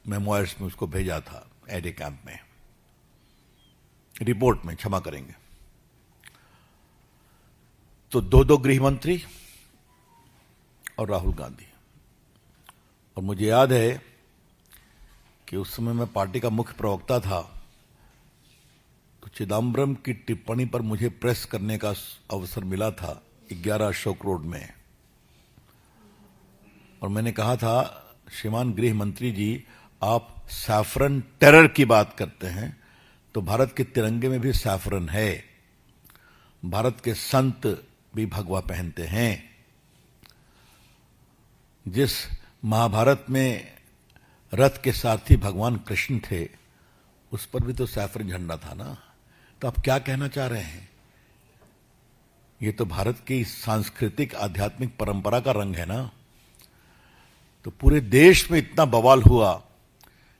Speaker 23: मेमोयर्स में उसको भेजा था एडे कैंप में, रिपोर्ट में, क्षमा करेंगे। तो दो गृह मंत्री और राहुल गांधी। और मुझे याद है कि उस समय मैं पार्टी का मुख्य प्रवक्ता था, तो चिदम्बरम की टिप्पणी पर मुझे प्रेस करने का अवसर मिला था 11 अशोक रोड में, और मैंने कहा था, श्रीमान गृह मंत्री जी, आप सैफरन टेरर की बात करते हैं तो भारत के तिरंगे में भी सैफरन है, भारत के संत भी भगवा पहनते हैं, जिस महाभारत में रथ के सारथी भगवान कृष्ण थे, उस पर भी तो सैफरन झंडा था ना। तो आप क्या कहना चाह रहे हैं? ये तो भारत की सांस्कृतिक आध्यात्मिक परंपरा का रंग है ना। तो पूरे देश में इतना बवाल हुआ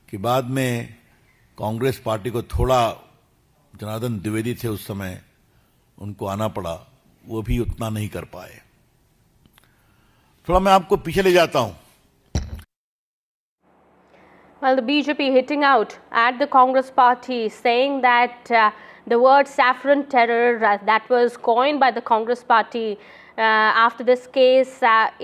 Speaker 23: कि बाद में कांग्रेस पार्टी को थोड़ा, जनार्दन द्विवेदी थे उस समय, उनको आना पड़ा, वो भी उतना नहीं कर पाए। थोड़ा मैं आपको पीछे ले जाता हूं।
Speaker 12: Well, the BJP hitting out at the Congress party, saying that the word saffron terror that was coined by the Congress party after this case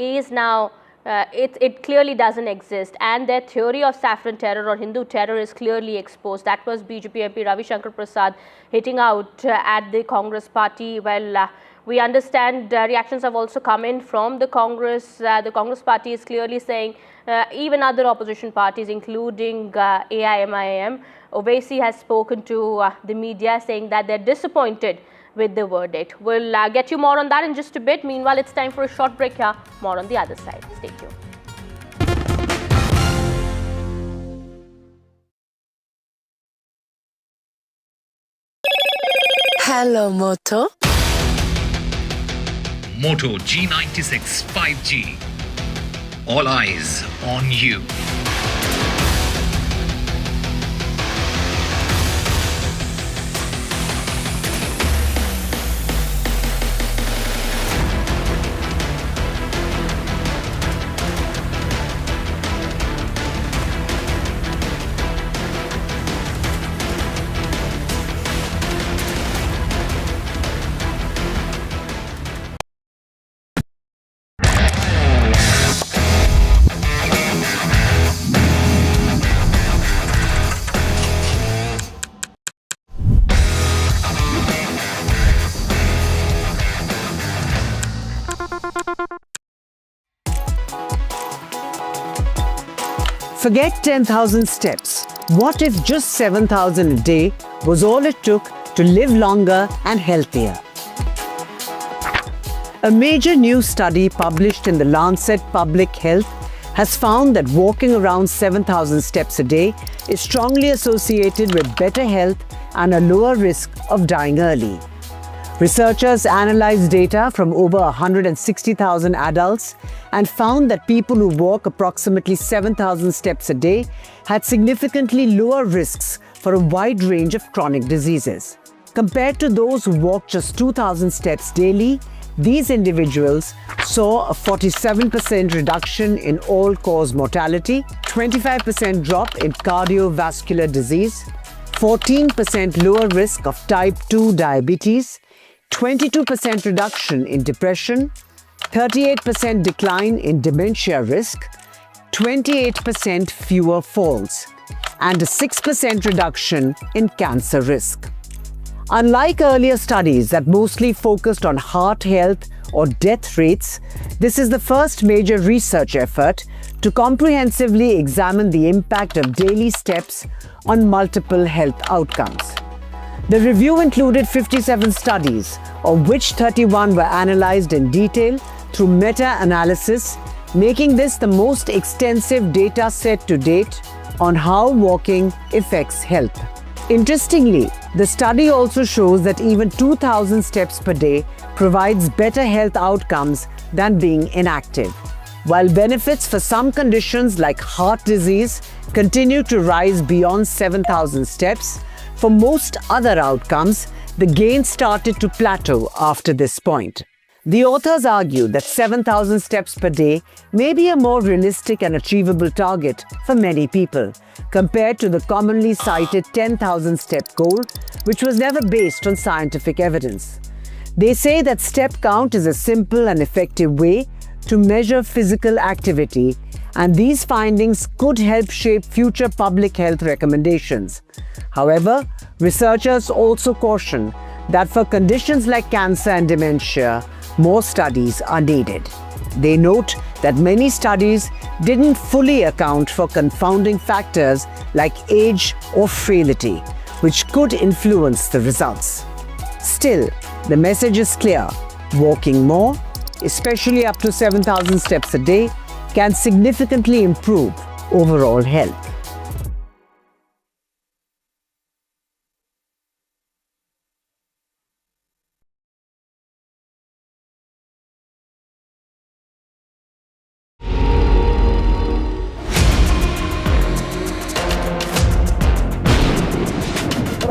Speaker 12: is now, it clearly doesn't exist, and their theory of saffron terror or Hindu terror is clearly exposed. That was BJP MP Ravi Shankar Prasad hitting out at the Congress party. Well, we understand reactions have also come in from the Congress. The Congress party is clearly saying, even other opposition parties, including AIMIM, Owaisi has spoken to the media, saying that they're disappointed with the verdict. We'll get you more on that in just a bit. Meanwhile, it's time for a short break here. More on the other side. Stay tuned.
Speaker 1: Hello, Moto.
Speaker 8: Moto G96 5G. All eyes on you.
Speaker 3: Forget 10,000 steps. What if just 7,000 a day was all it took to live longer and healthier? A major new study published in the Lancet Public Health has found that walking around 7,000 steps a day is strongly associated with better health and a lower risk of dying early. Researchers analyzed data from over 160,000 adults and found that people who walk approximately 7,000 steps a day had significantly lower risks for a wide range of chronic diseases. Compared to those who walk just 2,000 steps daily, these individuals saw a 47% reduction in all-cause mortality, 25% drop in cardiovascular disease, 14% lower risk of type 2 diabetes, 22% reduction in depression, 38% decline in dementia risk, 28% fewer falls, and a 6% reduction in cancer risk. Unlike earlier studies that mostly focused on heart health or death rates, this is the first major research effort to comprehensively examine the impact of daily steps on multiple health outcomes. The review included 57 studies, of which 31 were analyzed in detail through meta-analysis, making this the most extensive data set to date on how walking affects health. Interestingly, the study also shows that even 2,000 steps per day provides better health outcomes than being inactive. While benefits for some conditions like heart disease continue to rise beyond 7,000 steps, for most other outcomes, the gains started to plateau after this point. The authors argue that 7,000 steps per day may be a more realistic and achievable target for many people, compared to the commonly cited 10,000 step goal, which was never based on scientific evidence. They say that step count is a simple and effective way to measure physical activity, and these findings could help shape future public health recommendations. However, researchers also caution that for conditions like cancer and dementia, more studies are needed. They note that many studies didn't fully account for confounding factors like age or frailty, which could influence the results. Still, the message is clear: walking more, especially up to 7,000 steps a day, can significantly improve overall health.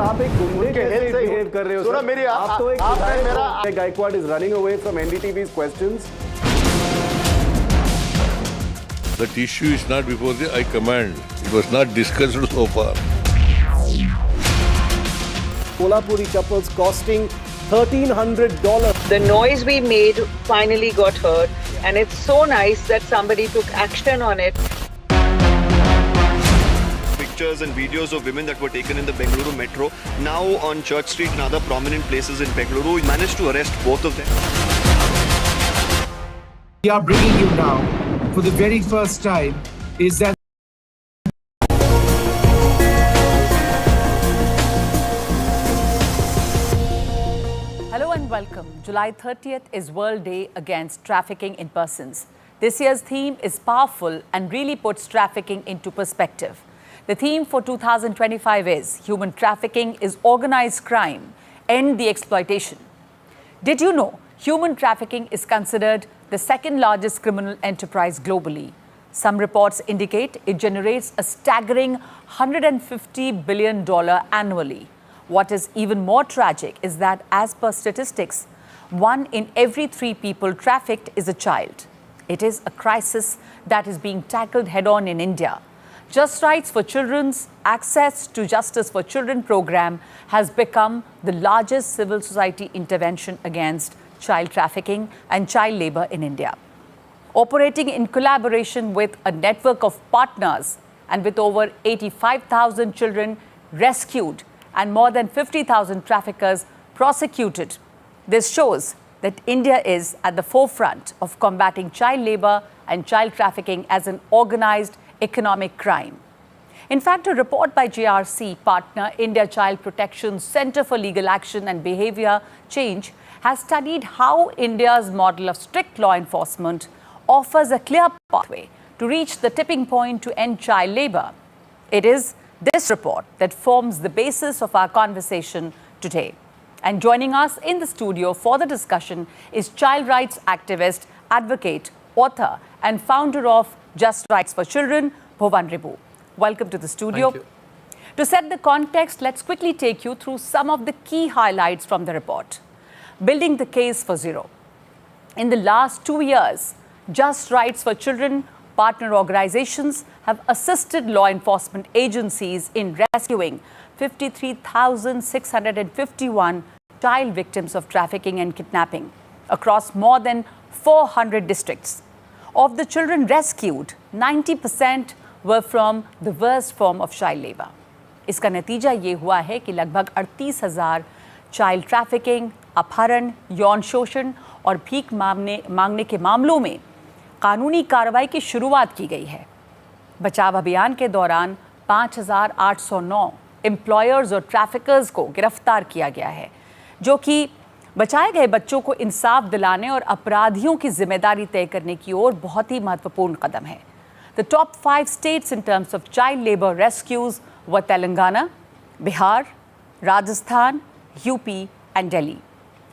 Speaker 9: आप एक गुंडे के health से behave कर रहे हो sir. मेरी आप तो एक मेरा Gaikwad is running away from NDTV's questions.
Speaker 23: That issue is not before the High Command. It was not discussed so far.
Speaker 9: Kolhapuri chappals costing $1,300.
Speaker 21: The noise we made finally got heard, and it's so nice that somebody took action on it.
Speaker 24: Pictures and videos of women that were taken in the Bengaluru metro, now on Church Street and other prominent places in Bengaluru. We managed to arrest both of them.
Speaker 25: We are bringing you now, for the very first time, is that
Speaker 7: Hello
Speaker 4: July 30th is World Day Against Trafficking in Persons. This year's theme is powerful and really puts trafficking into perspective. The theme for 2025 is Human Trafficking is Organized Crime, End the Exploitation. Did you know human trafficking is considered the second largest criminal enterprise globally? Some reports indicate it generates a staggering $150 billion annually. What is even more tragic is that, as per statistics, 1 in every 3 people trafficked is a child. It is a crisis that is being tackled head-on in India. Just Rights for Children's Access to Justice for Children program has become the largest civil society intervention against child trafficking and child labor in India. Operating in collaboration with a network of partners and with over 85,000 children rescued and more than 50,000 traffickers prosecuted, this shows that India is at the forefront of combating child labor and child trafficking as an organized economic crime. In fact, a report by JRC, Patna, India Child Protection Center for Legal Action and Behavior Change, has studied how India's model of strict law enforcement offers a clear pathway to reach the tipping point to end child labor. It is this report that forms the basis of our conversation today. And joining us in the studio for the discussion is child rights activist, advocate, author, and founder of Just Rights for Children, Bhuvan Ribu. Welcome to the studio.
Speaker 5: Thank you.
Speaker 4: To set the context, let's quickly take you through some of the key highlights from the report. Building the case for zero. In the last 2 years, Just Rights for Children partner organizations have assisted law enforcement agencies in rescuing 53,651 child victims of trafficking and kidnapping across more than 400 districts. Of the children rescued, 90% were from the worst form of child labor. इसका नतीजा ये हुआ है कि लगभग 38,000 child trafficking, अपहरण, यौन शोषण और भीख मांगने के मामलों में कानूनी कार्रवाई की शुरुआत की गई है। बचाव अभियान के दौरान 5,809 एम्प्लॉयर्स और ट्रैफिकर्स को गिरफ्तार किया गया है, जो कि बचाए गए बच्चों को इंसाफ दिलाने और अपराधियों की जिम्मेदारी तय करने की ओर बहुत ही महत्वपूर्ण कदम है। The top 5 states in terms of child labor rescues were Telangana, Bihar, Rajasthan, UP, and Delhi.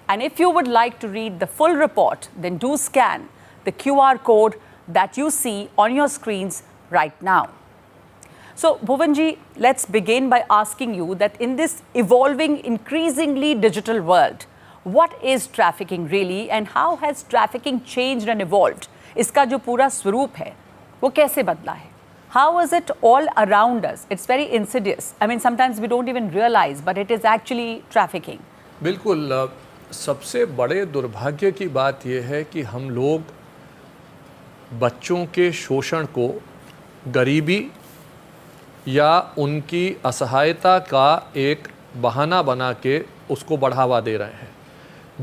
Speaker 4: And if you would like to read the full report, then do scan the QR code that you see on your screens right now. So, Bhuvanji, let's begin by asking you that in this evolving, increasingly digital world, what is trafficking really and how has trafficking changed and evolved? इसका जो पूरा स्वरूप है, वो कैसे बदला है? How is it all around us? It's very insidious. I mean, sometimes we don't even realize, but it is actually trafficking.
Speaker 5: बिल्कुल, सबसे बड़े दुर्भाग्य की बात यह है कि हम लोग बच्चों के शोषण को गरीबी या उनकी असहायता का एक बहाना बना के उसको बढ़ावा दे रहे हैं।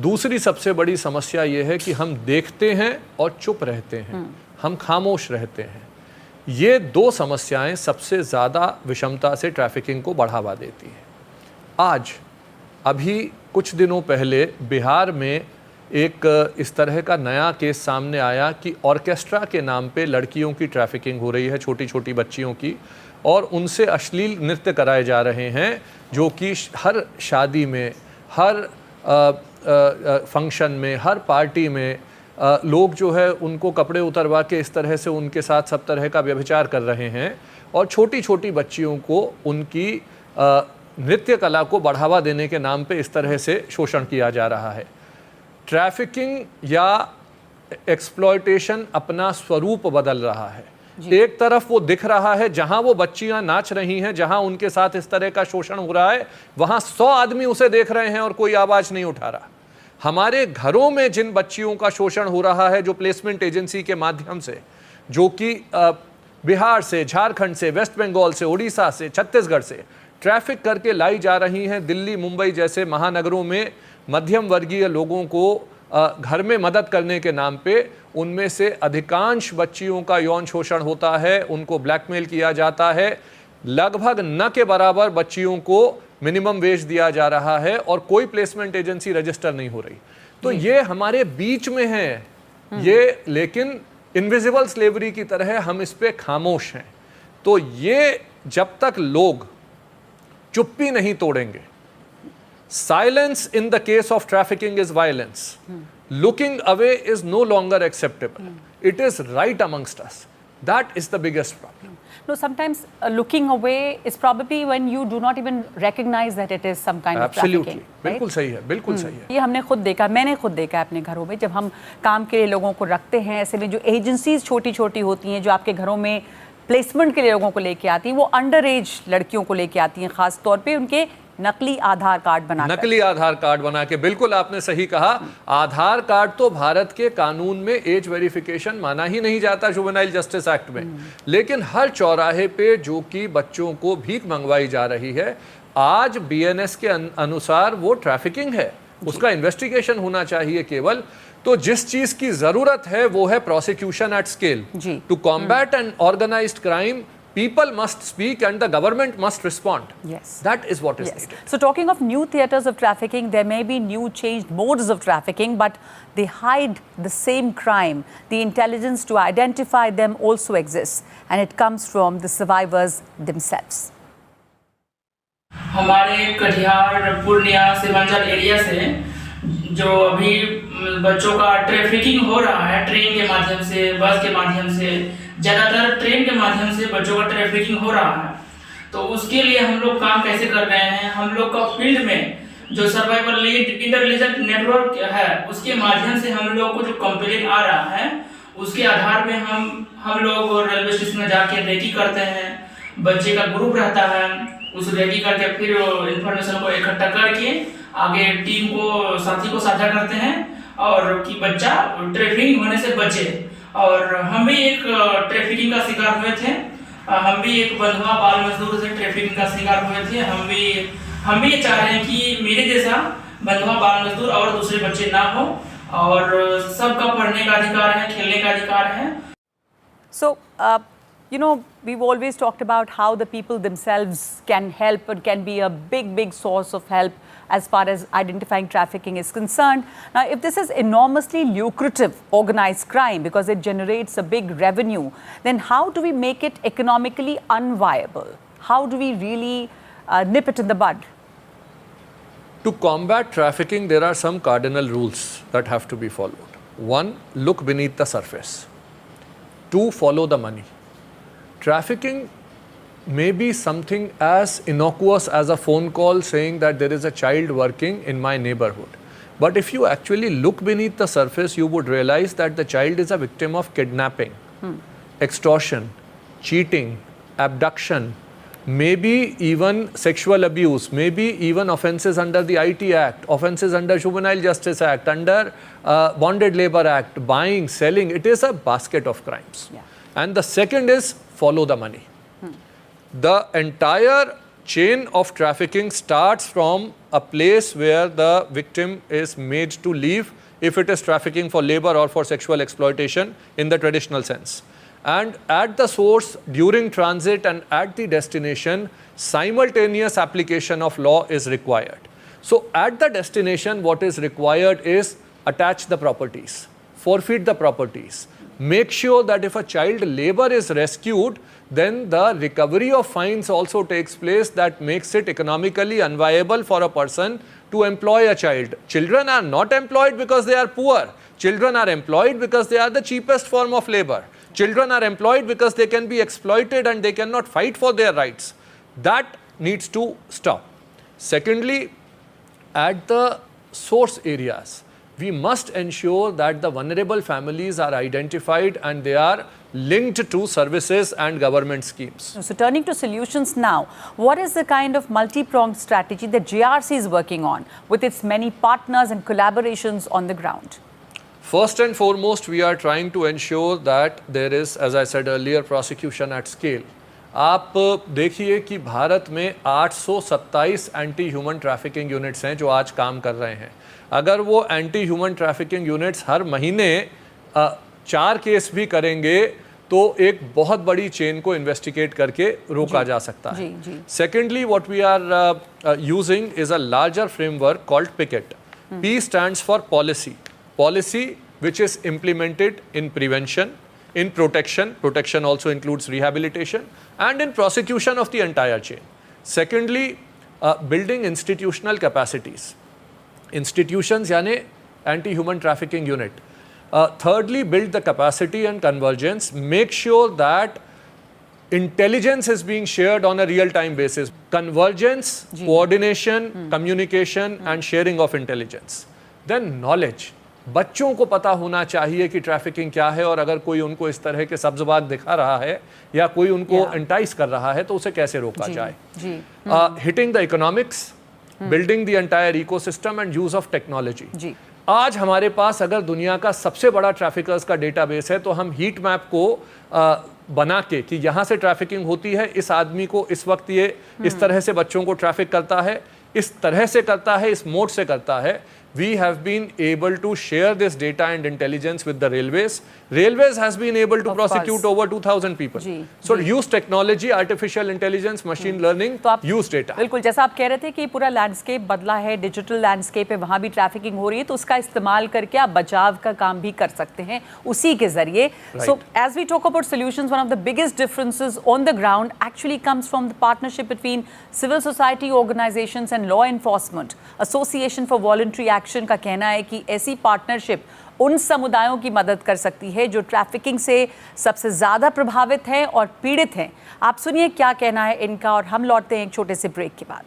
Speaker 5: दूसरी सबसे बड़ी समस्या ये है कि हम देखते हैं और चुप रहते हैं, हम खामोश रहते हैं। ये 2 समस्याएं सबसे ज़्यादा विषमता से ट्रैफिकिंग को बढ़ावा देती हैं। आज अभी कुछ दिनों पहले बिहार में एक इस तरह का नया केस सामने आया कि ऑर्केस्ट्रा के नाम पे लड़कियों की ट्रैफिकिंग हो रही है, छोटी छोटी बच्चियों की, और उनसे अश्लील नृत्य कराए जा रहे हैं, जो कि हर शादी में, हर फंक्शन में, हर पार्टी में लोग जो है उनको कपड़े उतरवा के इस तरह से उनके साथ सब तरह का व्यभिचार कर रहे हैं और छोटी छोटी बच्चियों को उनकी नृत्य कला को बढ़ावा देने के नाम पे इस तरह से शोषण किया जा रहा है। ट्रैफिकिंग या एक्सप्लॉयटेशन अपना स्वरूप बदल रहा है। एक तरफ वो दिख रहा है, जहां वो बच्चियां नाच रही हैं, जहां उनके साथ इस तरह का शोषण हो रहा है, वहां 100 आदमी उसे देख रहे हैं और कोई आवाज नहीं उठा रहा। हमारे घरों में जिन बच्चियों का शोषण हो रहा है, जो प्लेसमेंट एजेंसी के माध्यम से, जो कि बिहार से, झारखंड से, वेस्ट बंगाल से, उड़ीसा से, छत्तीसगढ़ से ट्रैफिक करके लाई जा रही हैं, दिल्ली, मुंबई जैसे महानगरों में मध्यम वर्गीय लोगों को घर में मदद करने के नाम पे, उनमें से अधिकांश बच्चियों का यौन शोषण होता है, उनको ब्लैकमेल किया जाता है। लगभग न के बराबर बच्चियों को मिनिमम वेज दिया जा रहा है और कोई प्लेसमेंट एजेंसी रजिस्टर नहीं हो रही। तो ये हमारे बीच में है ये, लेकिन इनविजिबल स्लेवरी की तरह हम इस पे खामोश हैं। तो ये जब तक लोग चुप्पी नहीं तोड़ेंगे, silence in the case of trafficking is violence, looking away is no longer acceptable. It is right amongst us. That is the biggest problem.
Speaker 4: No, sometimes looking away is probably when you do not even recognize that it is some kind of trafficking.
Speaker 5: Absolutely. बिल्कुल सही है, बिल्कुल सही है।
Speaker 4: ये हमने खुद देखा, मैंने खुद देखा है अपने घरों में, जब हम काम के लिए लोगों को रखते हैं, ऐसे में जो एजेंसीज छोटी छोटी होती हैं जो आपके घरों में प्लेसमेंट के लिए लोगों को लेके आती हैं, वो अंडर एज लड़कियों को लेके आती हैं, खास तौर पे उनके नकली आधार कार्ड बना
Speaker 5: के। बिल्कुल आपने सही कहा। आधार कार्ड तो भारत के कानून में एज वेरिफिकेशन माना ही नहीं जाता जुवेनाइल जस्टिस एक्ट में, लेकिन हर चौराहे पे जो कि बच्चों को भीख मंगवाई जा रही है, आज बीएनएस के अनुसार वो ट्रैफिकिंग है, उसका इन्वेस्टिगेशन होना चाहिए केवल। तो जिस चीज की जरूरत है वो है prosecution at scale. To combat and organised crime, people must speak and the government must respond.
Speaker 4: Yes.
Speaker 5: That is what is needed.
Speaker 4: So talking of new theatres of trafficking, there may be new changed modes of trafficking, but they hide the same crime. The intelligence to identify them also exists, and it comes from the survivors themselves.
Speaker 6: हमारे Katihar, Purnia, Seemanchal area से जो अभी बच्चों का trafficking हो रहा है, train के माध्यम से, बस के माध्यम से, ज़्यादातर ट्रेन के माध्यम से बच्चों का ट्रैफिकिंग हो रहा है। तो उसके लिए हम लोग काम कैसे कर रहे हैं, हम लोग का फील्ड में जो सर्वाइवल लीड इंटेलिजेंट नेटवर्क है, उसके माध्यम से हम लोग को जो कंप्लेंट आ रहा है, उसके आधार पे हम लोग रेलवे स्टेशन में जाके रेकी करते हैं। बच्चे का ग्रुप रहता है, उस रेकी करके फिर इंफॉर्मेशन को इकट्ठा करके आगे टीम को, साथी को साझा करते हैं, और कि बच्चा ट्रैफिकिंग होने से बचे। और हम भी एक ट्रैफिकिंग का शिकार हुए थे, हम भी एक बंधुआ बाल मजदूर से ट्रैफिकिंग का शिकार हुए थे। हम भी ये चाह रहे हैं कि मेरे जैसा बंधुआ बाल मजदूर और दूसरे बच्चे ना हो, और सबका पढ़ने का अधिकार है, खेलने का अधिकार है।
Speaker 4: So, you know, we've always talked about how the people themselves can help and can be a big source of help as far as identifying trafficking is concerned. Now, if this is enormously lucrative organized crime because it generates a big revenue, then how do we make it economically unviable? How do we really nip it in the bud?
Speaker 5: To combat trafficking, there are some cardinal rules that have to be followed. 1, look beneath the surface. 2, follow the money. Trafficking may be something as innocuous as a phone call saying that there is a child working in my neighborhood. But if you actually look beneath the surface, you would realize that the child is a victim of kidnapping, extortion, cheating, abduction, maybe even sexual abuse, maybe even offences under the IT Act, offences under Juvenile Justice Act, under Bonded Labour Act, buying, selling. It is a basket of crimes. And the second is follow the money. The entire chain of trafficking starts from a place where the victim is made to leave, if it is trafficking for labor or for sexual exploitation in the traditional sense. And at the source, during transit and at the destination, simultaneous application of law is required. So at the destination, what is required is attach the properties, forfeit the properties, make sure that if a child labor is rescued, then the recovery of fines also takes place, that makes it economically unviable for a person to employ a child. Children are not employed because they are poor. Children are employed because they are the cheapest form of labor. Children are employed because they can be exploited and they cannot fight for their rights. That needs to stop. Secondly, at the source areas, we must ensure that the vulnerable families are identified and they are linked to services and government schemes.
Speaker 4: So turning to solutions now, what is the kind of multi-pronged strategy that JRC is working on with its many partners and collaborations on the ground?
Speaker 5: First and foremost, we are trying to ensure that there is, as I said earlier, prosecution at scale. आप देखिए कि भारत में 827 anti human trafficking units हैं जो आज काम कर रहे हैं। अगर वो एंटी ह्यूमन ट्रैफिकिंग यूनिट्स हर महीने 4 केस भी करेंगे तो एक बहुत बड़ी चेन को इन्वेस्टिगेट करके रोका जा सकता है। Secondly, what we are using is a larger framework called PICKET, P stands for policy. Policy which is implemented in prevention, in protection. Protection also includes rehabilitation, and in prosecution of the entire chain. Secondly, building institutional capacities. Institutions यानी anti-human trafficking unit. Thirdly, build the capacity and convergence. Make sure that intelligence is being shared on a real-time basis. Convergence, coordination, communication and sharing of intelligence. Then knowledge. बच्चों को पता होना चाहिए कि trafficking क्या है, और अगर कोई उनको इस तरह के सब्ज़बाग दिखा रहा है या कोई उनको एंटाइस कर रहा है तो उसे कैसे रोका जाए. Hitting the economics, building the entire ecosystem and use of technology. आज हमारे पास अगर दुनिया का सबसे बड़ा ट्रैफिकर्स का डेटाबेस है तो हम हीट मैप को बना के कि यहाँ से ट्रैफिकिंग होती है, इस आदमी को इस वक्त ये इस तरह से बच्चों को ट्रैफिक करता है, इस तरह से करता है, इस मोड से करता है. We have been able to share this data and intelligence with the railways. Railways has been able to prosecute over 2,000 people. So use technology, artificial intelligence, machine learning, use data.
Speaker 4: बिल्कुल, जैसा आप कह रहे थे कि पूरा लैंडस्केप बदला है, डिजिटल लैंडस्केप है, वहाँ भी ट्रैफिकिंग हो रही है, तो उसका इस्तेमाल करके आप बचाव का काम भी कर सकते हैं उसी के जरिए. So as we talk about solutions, one of the biggest differences on the ground actually comes from the partnership between civil society organizations and law enforcement. Association for Voluntary Action का कहना है कि ऐसी पार्टनरशिप उन समुदायों की मदद कर सकती है जो ट्रैफिकिंग से सबसे ज़्यादा प्रभावित हैं और पीड़ित हैं. आप सुनिए क्या कहना है इनका, और हम लौटते हैं एक छोटे से ब्रेक के बाद.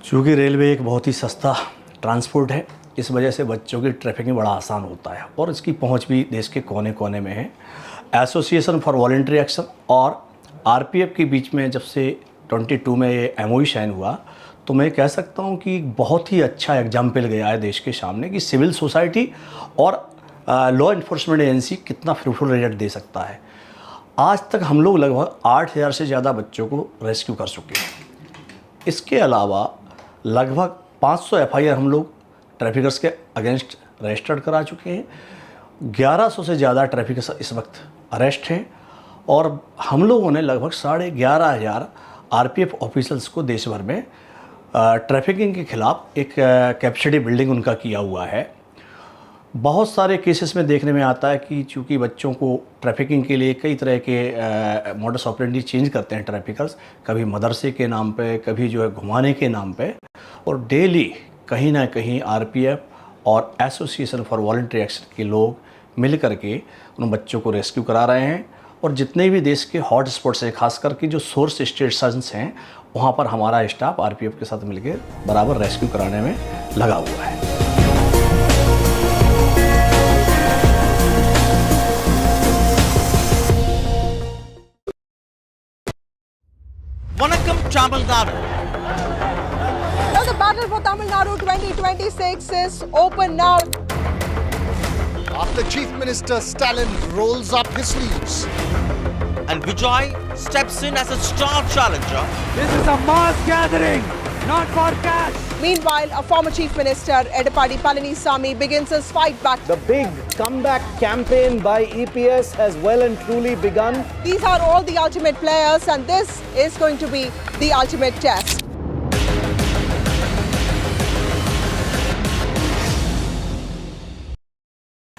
Speaker 11: चूँकि रेलवे एक बहुत ही सस्ता ट्रांसपोर्ट है, इस वजह से बच्चों की ट्रैफिकिंग बड़ा आसान होता है और इसकी पहुंच भी देश के कोने कोने में है. एसोसिएशन फॉर वॉलंटरी एक्शन और आरपीएफ के बीच में जब से 22 में ये एमओयू साइन हुआ, तो मैं कह सकता हूँ कि बहुत ही अच्छा एग्जाम्पल गया है देश के सामने कि सिविल सोसाइटी और लॉ इन्फोर्समेंट एजेंसी कितना फ्रूटफुल रिजल्ट दे सकता है. आज तक हम लोग लगभग 8,000 से ज़्यादा बच्चों को रेस्क्यू कर चुके हैं. इसके अलावा लगभग 500 FIR हम लोग ट्रैफिकर्स के अगेंस्ट रजिस्टर्ड करा चुके हैं. 1100 से ज़्यादा ट्रैफिकर्स इस वक्त अरेस्ट हैं और हम लोगों ने लगभग 11,500 आरपीएफ ऑफिसर्स को देश भर में ट्रैफिकिंग के खिलाफ एक कैपेसिटी बिल्डिंग उनका किया हुआ है. बहुत सारे केसेस में देखने में आता है कि चूँकि बच्चों को ट्रैफिकिंग के लिए कई तरह के मॉडस ऑपरेंडी चेंज करते हैं ट्रैफिकर्स, कभी मदरसे के नाम पे, कभी जो है घुमाने के नाम पे, और डेली कहीं ना कहीं आरपीएफ और एसोसिएशन फॉर वॉलंटरी एक्शन के लोग मिल करके उन बच्चों को रेस्क्यू करा रहे हैं. और जितने भी देश के हॉट स्पॉट्स हैं, खास करके जो सोर्स स्टेशंस हैं, वहाँ पर हमारा स्टाफ आरपीएफ के साथ मिलकर बराबर रेस्क्यू कराने में लगा हुआ है.
Speaker 14: Vanakkam Tamil Nadu.
Speaker 16: Now the battle for Tamil Nadu 2026 is open now.
Speaker 14: After Chief Minister Stalin rolls up his sleeves and Vijay steps in as a star challenger.
Speaker 19: This is a mass gathering, not for cash.
Speaker 16: Meanwhile, a former Chief Minister, Edapadi Palanisamy, begins his fight back.
Speaker 17: The big comeback campaign by EPS has well and truly begun.
Speaker 16: These are all the ultimate players, and this is going to be the ultimate test.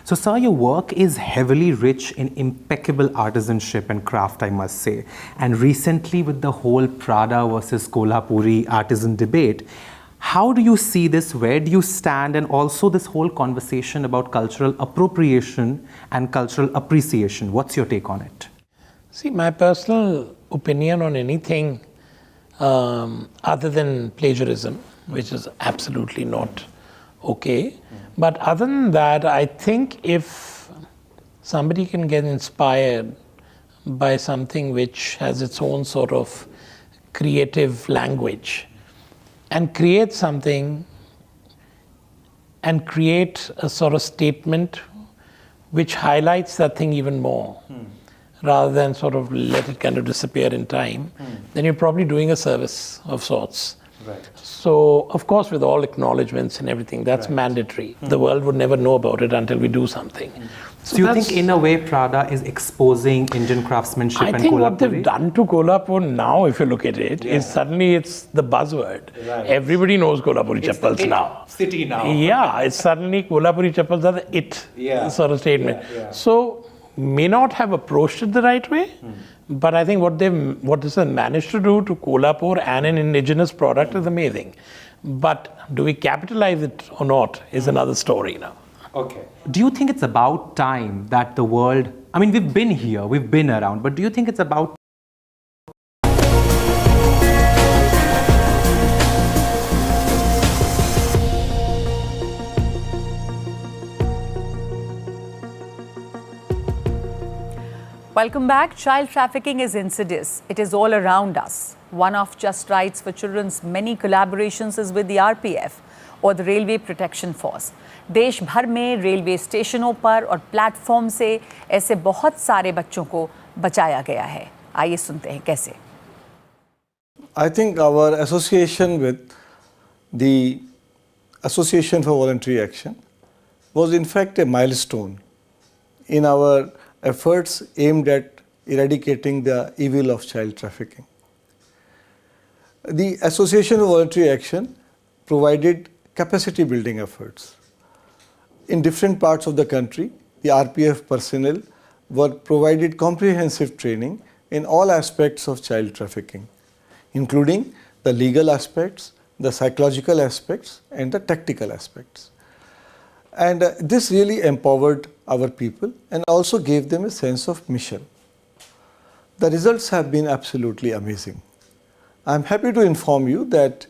Speaker 18: So, sir, your work is heavily rich in impeccable artisanship and craft, I must say. And recently, with the whole Prada versus Kolhapuri artisan debate, how do you see this? Where do you stand? And also this whole conversation about cultural appropriation and cultural appreciation. What's your take on it?
Speaker 26: See, my personal opinion on anything other than plagiarism, which is absolutely not okay. But other than that, I think if somebody can get inspired by something which has its own sort of creative language and create something and create a sort of statement which highlights that thing even more, rather than sort of let it kind of disappear in time, then you're probably doing a service of sorts. Right. So, of course, with all acknowledgements and everything, that's mandatory. The world would never know about it until we do something.
Speaker 18: So you think, in a way, Prada is exposing Indian craftsmanship and Kolhapuri?
Speaker 26: I think what they've done to Kolhapur now, if you look at it, is suddenly it's the buzzword. Right. Everybody knows Kolhapuri chappals now.
Speaker 18: City now.
Speaker 26: Yeah, it's suddenly Kolhapuri chappals are the it sort of statement. So, may not have approached it the right way, but I think what this has managed to do to Kolhapur and an indigenous product is amazing. But do we capitalize it or not is another story now.
Speaker 18: Okay. Do you think it's about time that the world, I mean, we've been here, we've been around, but do you think it's about
Speaker 4: Welcome back. Child trafficking is insidious. It is all around us. One of Just Rights for Children's many collaborations is with the RPF or the Railway Protection Force. देश भर में railway स्टेशनों पर और platform से ऐसे बहुत सारे बच्चों को बचाया गया है. आइए सुनते हैं कैसे.
Speaker 2: I think our association with the Association for Voluntary Action was in fact a milestone in our efforts aimed at eradicating the evil of child trafficking. The Association of Voluntary Action provided capacity building efforts. In different parts of the country, the RPF personnel were provided comprehensive training in all aspects of child trafficking, including the legal aspects, the psychological aspects, and the tactical aspects. And this really empowered our people and also gave them a sense of mission. The results have been absolutely amazing. I'm happy to inform you that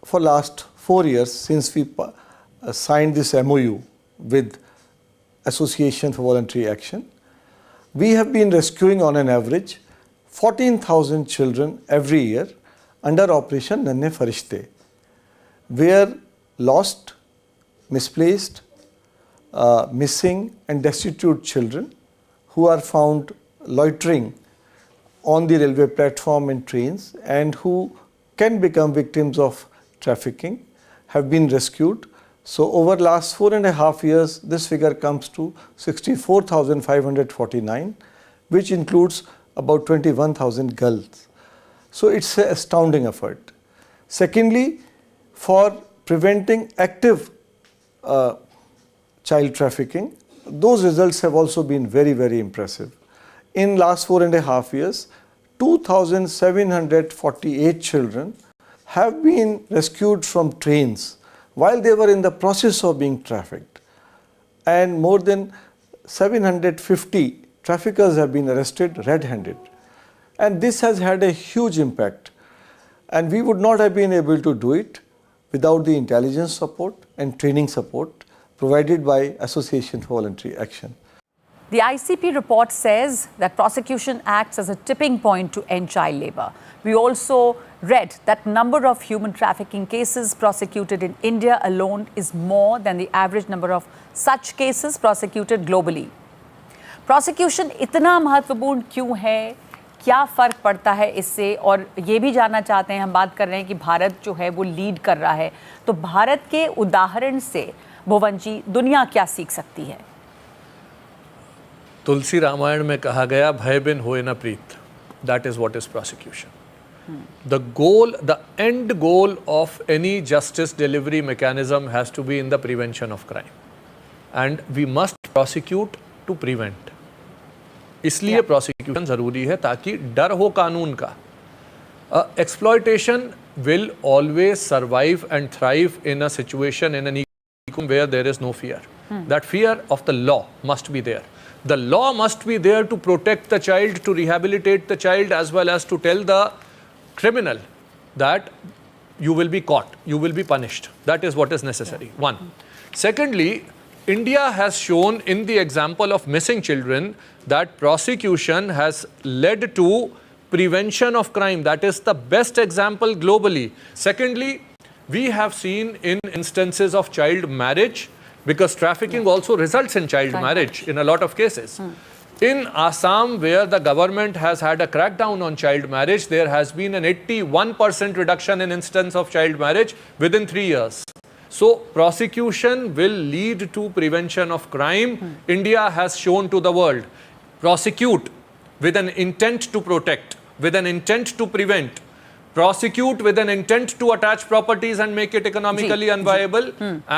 Speaker 2: for last 4 years since we signed this MOU with Association for Voluntary Action, we have been rescuing on an average 14,000 children every year under Operation Nanne Farishte, where lost, misplaced, missing and destitute children who are found loitering on the railway platform and trains and who can become victims of trafficking have been rescued. So over last 4.5 years, this figure comes to 64,549, which includes about 21,000 girls. So it's an astounding effort. Secondly, for preventing active child trafficking, those results have also been very, very impressive. In last 4.5 years, 2,748 children have been rescued from trains while they were in the process of being trafficked. And more than 750 traffickers have been arrested red-handed. And this has had a huge impact. And we would not have been able to do it without the intelligence support and training support provided by Association for Voluntary Action.
Speaker 4: The ICP report says that prosecution acts as a tipping point to end child labour. We also read that number of human trafficking cases prosecuted in India alone is more than the average number of such cases prosecuted globally. Prosecution इतना महत्वपूर्ण क्यों है? क्या फ़र्क पड़ता है इससे? और ये भी जानना चाहते हैं, हम बात कर रहे हैं कि भारत जो है वो लीड कर रहा है, तो भारत के उदाहरण से भुवन जी दुनिया क्या सीख सकती है?
Speaker 5: तुलसी रामायण में कहा गया भय बिन होए न प्रीत. That is what is prosecution. The goal, the end goal of any justice delivery mechanism has to be in the prevention of crime. And we must prosecute to prevent. इसलिए prosecution ज़रूरी है ताकि डर हो कानून का. Exploitation will always survive and thrive in a situation, in an ecosystem where there is no fear. That fear of the law must be there. The law must be there to protect the child, to rehabilitate the child, as well as to tell the criminal that you will be caught, you will be punished. That is what is necessary. One. Secondly, India has shown in the example of missing children that prosecution has led to prevention of crime. That is the best example globally. Secondly, we have seen in instances of child marriage, because trafficking also results in child marriage in a lot of cases. In Assam, where the government has had a crackdown on child marriage, there has been an 81% reduction in instance of child marriage within 3 years. So prosecution will lead to prevention of crime. India has shown to the world, prosecute with an intent to protect, with an intent to prevent, prosecute with an intent to attach properties and make it economically unviable,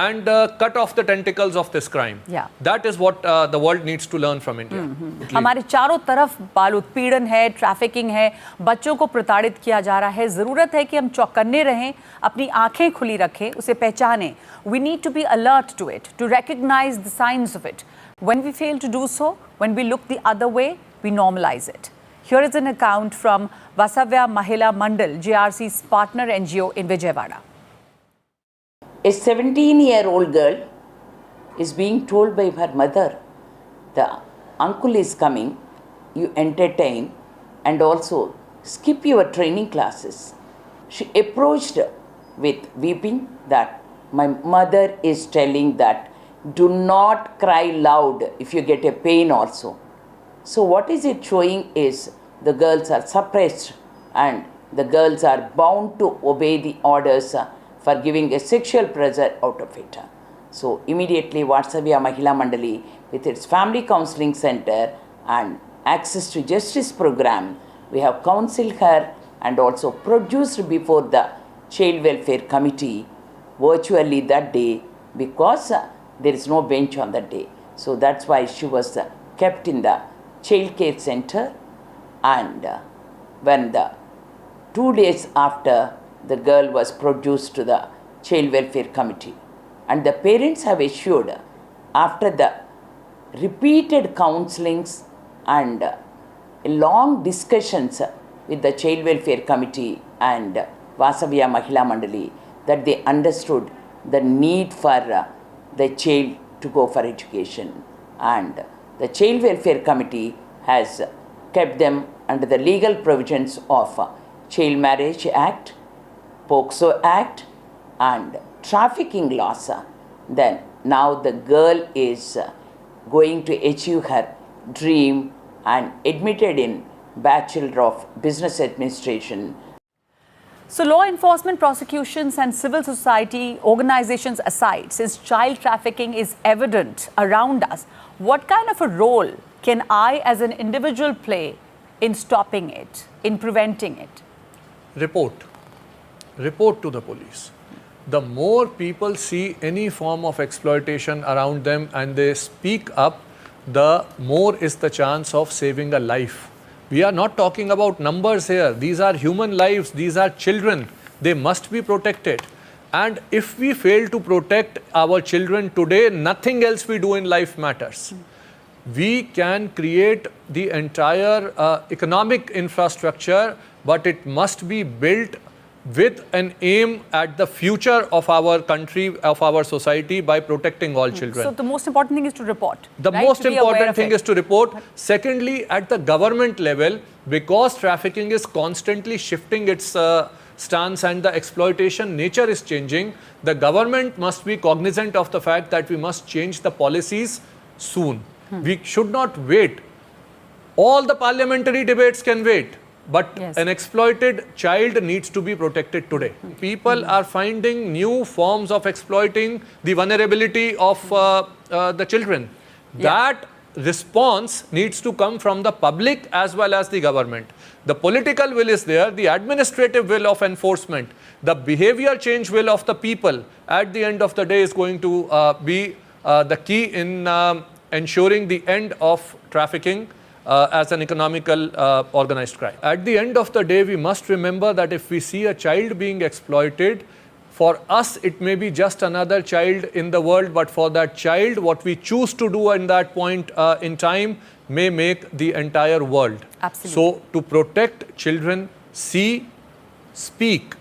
Speaker 5: and cut off the tentacles of this crime.
Speaker 4: Yeah.
Speaker 5: That is what the world needs to learn from India.
Speaker 4: हमारे चारों तरफ बाल उत्पीड़न है, trafficking है, बच्चों को प्रताड़ित किया जा रहा है. ज़रूरत है कि हम चौकन्ने रहें, अपनी आंखें खुली रखें, उसे पहचानें. We need to be alert to it, to recognize the signs of it. When we fail to do so, when we look the other way, we normalize it. Here is an account from Vasavya Mahila Mandal, JRC's partner NGO in Vijayawada.
Speaker 10: A 17-year-old girl is being told by her mother, the uncle is coming, you entertain and also skip your training classes. She approached with weeping that my mother is telling that do not cry loud if you get a pain also. So what is it showing is the girls are suppressed and the girls are bound to obey the orders for giving a sexual pressure out of it. So immediately Vasavya Mahila Mandali with its family counseling center and access to justice program, we have counseled her and also produced before the Child Welfare Committee virtually that day because there is no bench on that day. So that's why she was kept in the child care center, and when the 2 days after the girl was produced to the Child Welfare Committee, and the parents have assured after the repeated counselings and long discussions with the Child Welfare Committee and Vasavya Mahila Mandali that they understood the need for the child to go for education, and the Child Welfare Committee has kept them under the legal provisions of Child Marriage Act, POCSO Act and trafficking laws. Then now the girl is going to achieve her dream and admitted in Bachelor of Business Administration.
Speaker 4: So law enforcement, prosecutions and civil society organizations aside, since child trafficking is evident around us, what kind of a role can I as an individual play in stopping it, in preventing it?
Speaker 5: Report to the police. The more people see any form of exploitation around them and they speak up, the more is the chance of saving a life. We are not talking about numbers here. These are human lives. These are children. They must be protected. And if we fail to protect our children today, nothing else we do in life matters. We can create the entire economic infrastructure, but it must be built with an aim at the future of our country, of our society, by protecting all children.
Speaker 4: So the most important thing is to report.
Speaker 5: The most important thing is to report. Secondly, at the government level, because trafficking is constantly shifting its stance and the exploitation nature is changing, the government must be cognizant of the fact that we must change the policies soon. We should not wait. All the parliamentary debates can wait. But an exploited child needs to be protected today. People are finding new forms of exploiting the vulnerability of the children. That response needs to come from the public as well as the government. The political will is there, the administrative will of enforcement, the behavior change will of the people at the end of the day is going to be the key in ensuring the end of trafficking as an economical organized crime. At the end of the day, we must remember that if we see a child being exploited, for us it may be just another child in the world, but for that child, what we choose to do in that point in time may make the entire world.
Speaker 4: Absolutely.
Speaker 5: So to protect children, see, speak,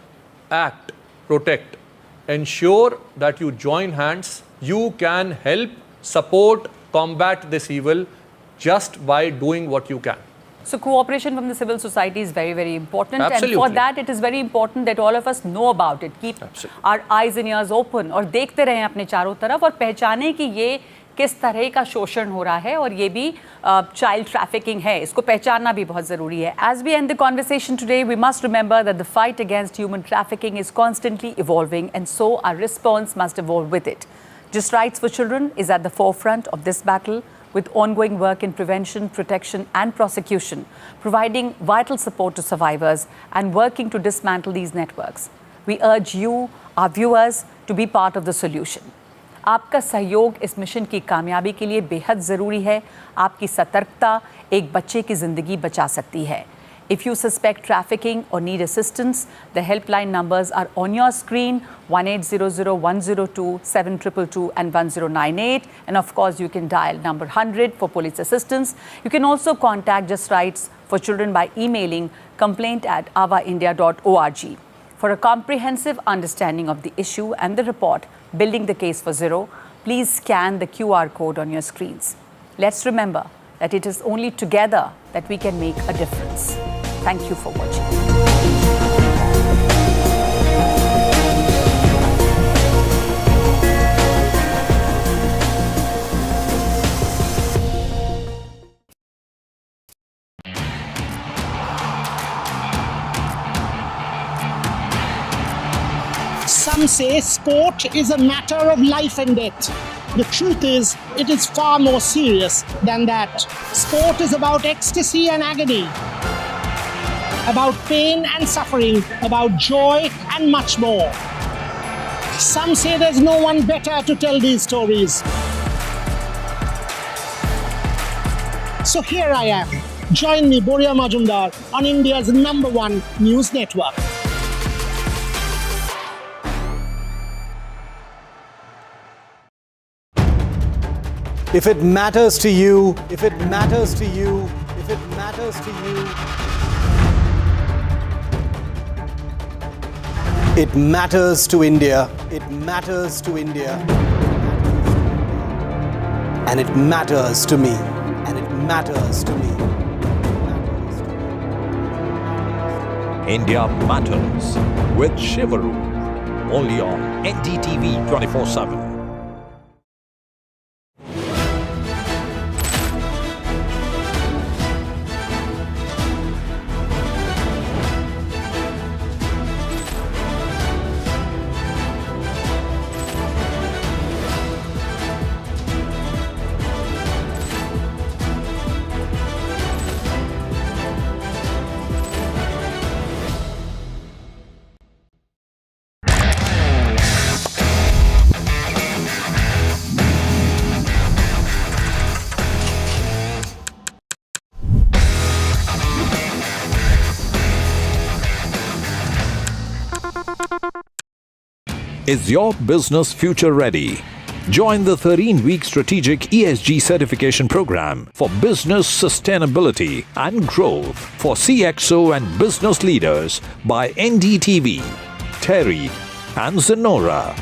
Speaker 5: act, protect, ensure that you join hands, you can help, support, combat this evil just by doing what you can.
Speaker 4: So cooperation from the civil society is very, very important.
Speaker 5: Absolutely.
Speaker 4: And for that, it is very important that all of us know about it. Keep our eyes and ears open और देखते रहें अपने चारों तरफ और पहचानें कि ये किस तरह का शोषण हो रहा है और ये भी चाइल्ड ट्रैफिकिंग है, इसको पहचानना भी बहुत ज़रूरी है. As we end the conversation today, we must remember that the fight against human trafficking is constantly evolving, and so our response must evolve with it. Just Rights for Children is at the forefront of this battle, with ongoing work in prevention, protection and prosecution, providing vital support to survivors and working to dismantle these networks. We urge you, our viewers, to be part of the solution. आपका सहयोग इस mission की कामयाबी के लिए बेहद ज़रूरी है. आपकी सतर्कता एक बच्चे की ज़िंदगी बचा सकती है. If you suspect trafficking or need assistance, the helpline numbers are on your screen: 1800-102-7222 and 1098. And of course, you can dial number 100 for police assistance. You can also contact Just Rights for Children by emailing complaint@avaindia.org. For a comprehensive understanding of the issue and the report, Building the Case for Zero, please scan the QR code on your screens. Let's remember that it is only together that we can make a difference. Thank you for watching.
Speaker 1: Some say sport is a matter of life and death. The truth is, it is far more serious than that. Sport is about ecstasy and agony, about pain and suffering, about joy and much more. Some say there's no one better to tell these stories. So here I am. Join me, Boria Majumdar, on India's #1 news network.
Speaker 17: If it matters to you, if it matters to you, if it matters to you, it matters to India, it matters to India, and it matters to me, and it matters to me.
Speaker 12: India Matters with Shivaru, only on NDTV 24/7. Is your business future ready? Join the 13-week strategic ESG certification program for business sustainability and growth for CXO and business leaders by NDTV, Tariff and Zenora.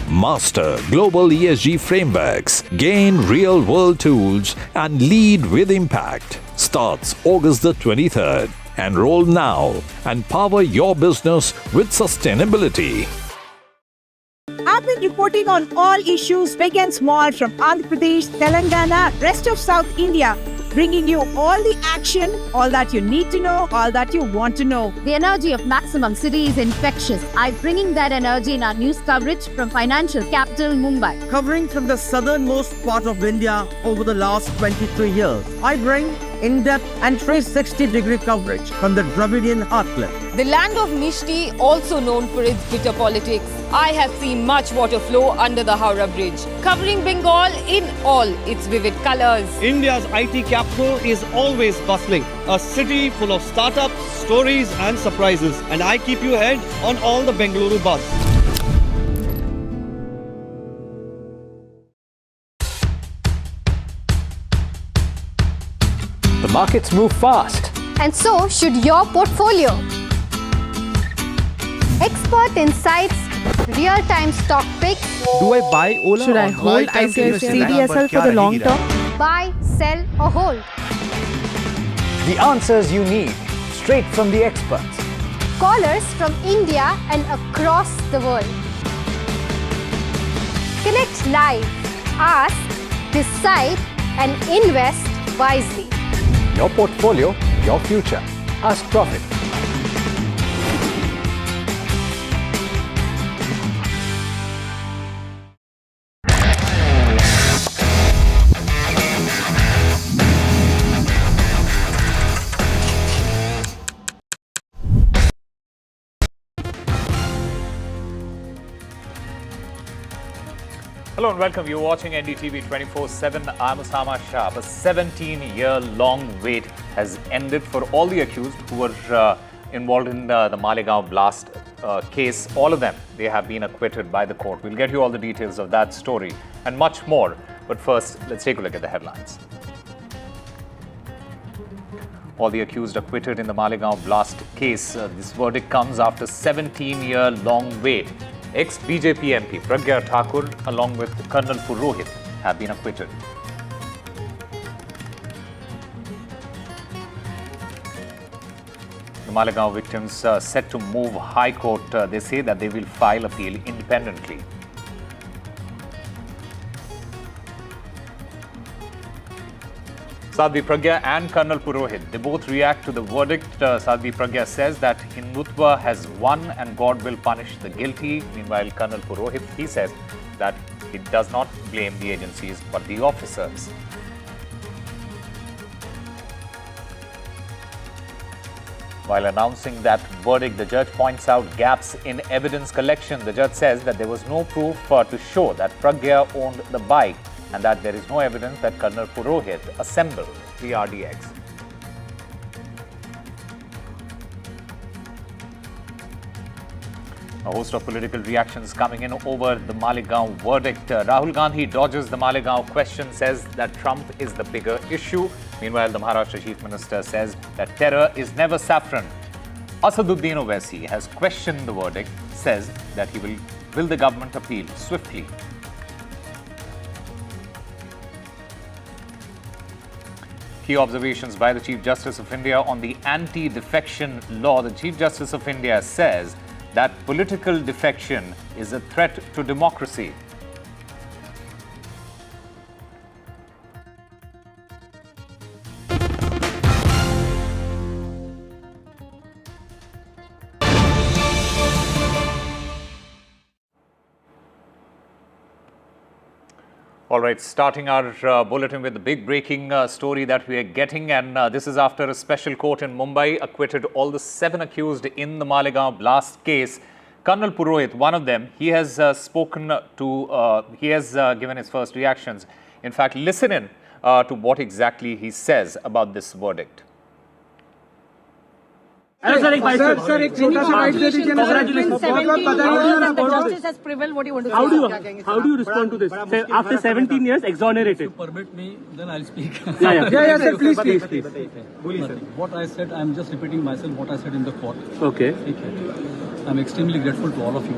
Speaker 12: Master global ESG frameworks, gain real-world tools and lead with impact. Starts August the 23rd. Enroll now and power your business with sustainability.
Speaker 16: I've been reporting on all issues big and small from Andhra Pradesh, Telangana, rest of South India, bringing you all the action, all that you need to know, all that you want to know.
Speaker 7: The energy of Maximum City is infectious. I'm bringing that energy in our news coverage from financial capital Mumbai.
Speaker 13: Covering from the southernmost part of India over the last 23 years, I bring in-depth and 360-degree coverage from the Dravidian heartland.
Speaker 15: The land of Mishti, also known for its bitter politics. I have seen much water flow under the Howrah Bridge, covering Bengal in all its vivid colors.
Speaker 13: India's IT capital is always bustling, a city full of startups, stories and surprises, and I keep you ahead on all the Bengaluru buzz.
Speaker 20: The markets move fast.
Speaker 7: And so should your portfolio. Expert insights, real-time stock picks.
Speaker 20: Do I buy Ola?
Speaker 7: Should I
Speaker 20: or
Speaker 7: hold
Speaker 20: lifetime
Speaker 7: CDSL for the long term? Buy, sell or hold.
Speaker 20: The answers you need, straight from the experts.
Speaker 7: Callers from India and across the world. Connect live, ask
Speaker 3: decide and invest wisely.
Speaker 20: Your portfolio, your future. Ask Profit.
Speaker 8: Hello and welcome. You're watching NDTV 24/7. I'm Osama Shah. A 17-year-long wait has ended for all the accused who were involved in the Malegaon blast case. All of them, they have been acquitted by the court. We'll get you all the details of that story and much more. But first, let's take a look at the headlines. All the accused acquitted in the Malegaon blast case. This verdict comes after 17-year-long wait. Ex-BJP MP Pragya Thakur along with Colonel Purohit have been acquitted. The Malegaon victims set to move High Court. They say that they will file appeal independently. Sadhvi Pragya and Colonel Purohit, they both react to the verdict. Sadhvi Pragya says that Hindutva has won and God will punish the guilty. Meanwhile, Colonel Purohit, he says that he does not blame the agencies but the officers. While announcing that verdict, the judge points out gaps in evidence collection. The judge says that there was no proof to show that Pragya owned the bike and that there is no evidence that Colonel Purohit assembled the RDX. A host of political reactions coming in over the Mallegaon verdict. Rahul Gandhi dodges the Mallegaon question, says that Trump is the bigger issue. Meanwhile, the Maharashtra Chief Minister says that terror is never saffron. Asaduddin Owaisi has questioned the verdict, says that he will the government appeal swiftly. Key observations by the Chief Justice of India on the anti-defection law. The Chief Justice of India says that political defection is a threat to democracy. All right, starting our bulletin with the big breaking story that we are getting, and this is after a special court in Mumbai acquitted all the 7 accused in the Malegaon blast case. Colonel Purohit, one of them, he has given his first reactions. In fact, listen in to what exactly he says about this verdict.
Speaker 19: Sir, एक छोटा सा right दे दीजिए ना.
Speaker 9: The justice has prevailed. What do you want to say?
Speaker 19: How do you respond to this? After 17 years, exonerated.
Speaker 21: If you permit me, then I'll speak.
Speaker 19: Yeah, sir, please.
Speaker 21: What I said, I'm just repeating myself what I said in the court.
Speaker 19: Okay.
Speaker 21: I'm extremely grateful to all of you.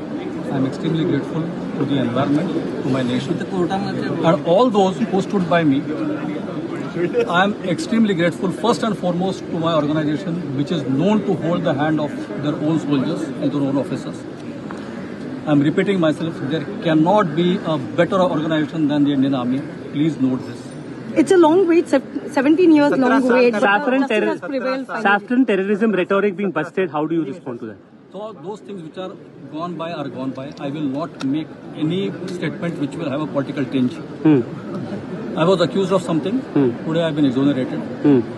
Speaker 21: I'm extremely grateful to the environment, to my nation, and all those who stood by me. I'm extremely grateful first and foremost to my organization, which is known to hold the hand of their own soldiers and their own officers. I'm repeating myself, there cannot be a better organization than the Indian Army. Please note this.
Speaker 9: It's a long wait, 17 years long wait.
Speaker 19: Saffron terrorism rhetoric being busted. How do you respond to that?
Speaker 21: So those things which are gone by are gone by. I will not make any statement which will have a political tinge. I was accused of something. Today I have been exonerated.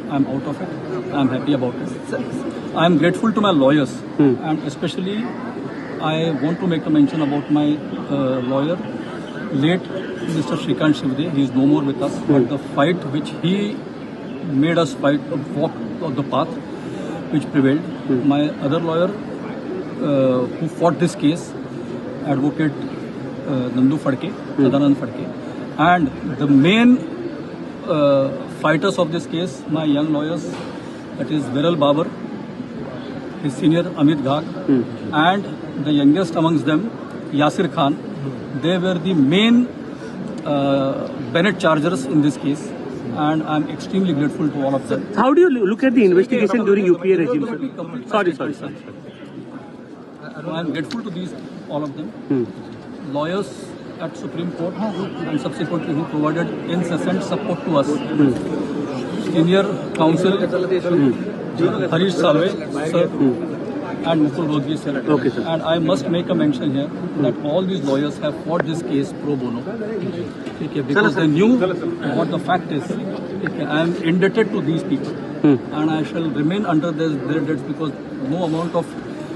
Speaker 21: I am out of it. I am happy about it. I am grateful to my lawyers, and especially I want to make a mention about my lawyer, late Mr. Shrikant. He is no more with us. But the fight which he made us fight, walk the path which prevailed. My other lawyer who fought this case, Advocate Nandu Fadke, Sadanand Fadke. And the main fighters of this case, my young lawyers, that is Viral Babar, his senior Amit Ghag, and the youngest amongst them, Yasir Khan. They were the main Bennett chargers in this case, and I'm extremely grateful to all of them.
Speaker 19: How do you look at the investigation during UPA regime? Sorry.
Speaker 21: I'm grateful to all of them. Lawyers at Supreme Court and subsequently who provided incessant support to us. Senior counsel Harish Salve, sir, and Mukul Bhagwi, sir.
Speaker 19: Okay, sir.
Speaker 21: And I must make a mention here that all these lawyers have fought this case pro bono. Okay, because they knew what the fact is. Okay, I am indebted to these people and I shall remain under their debts because no amount of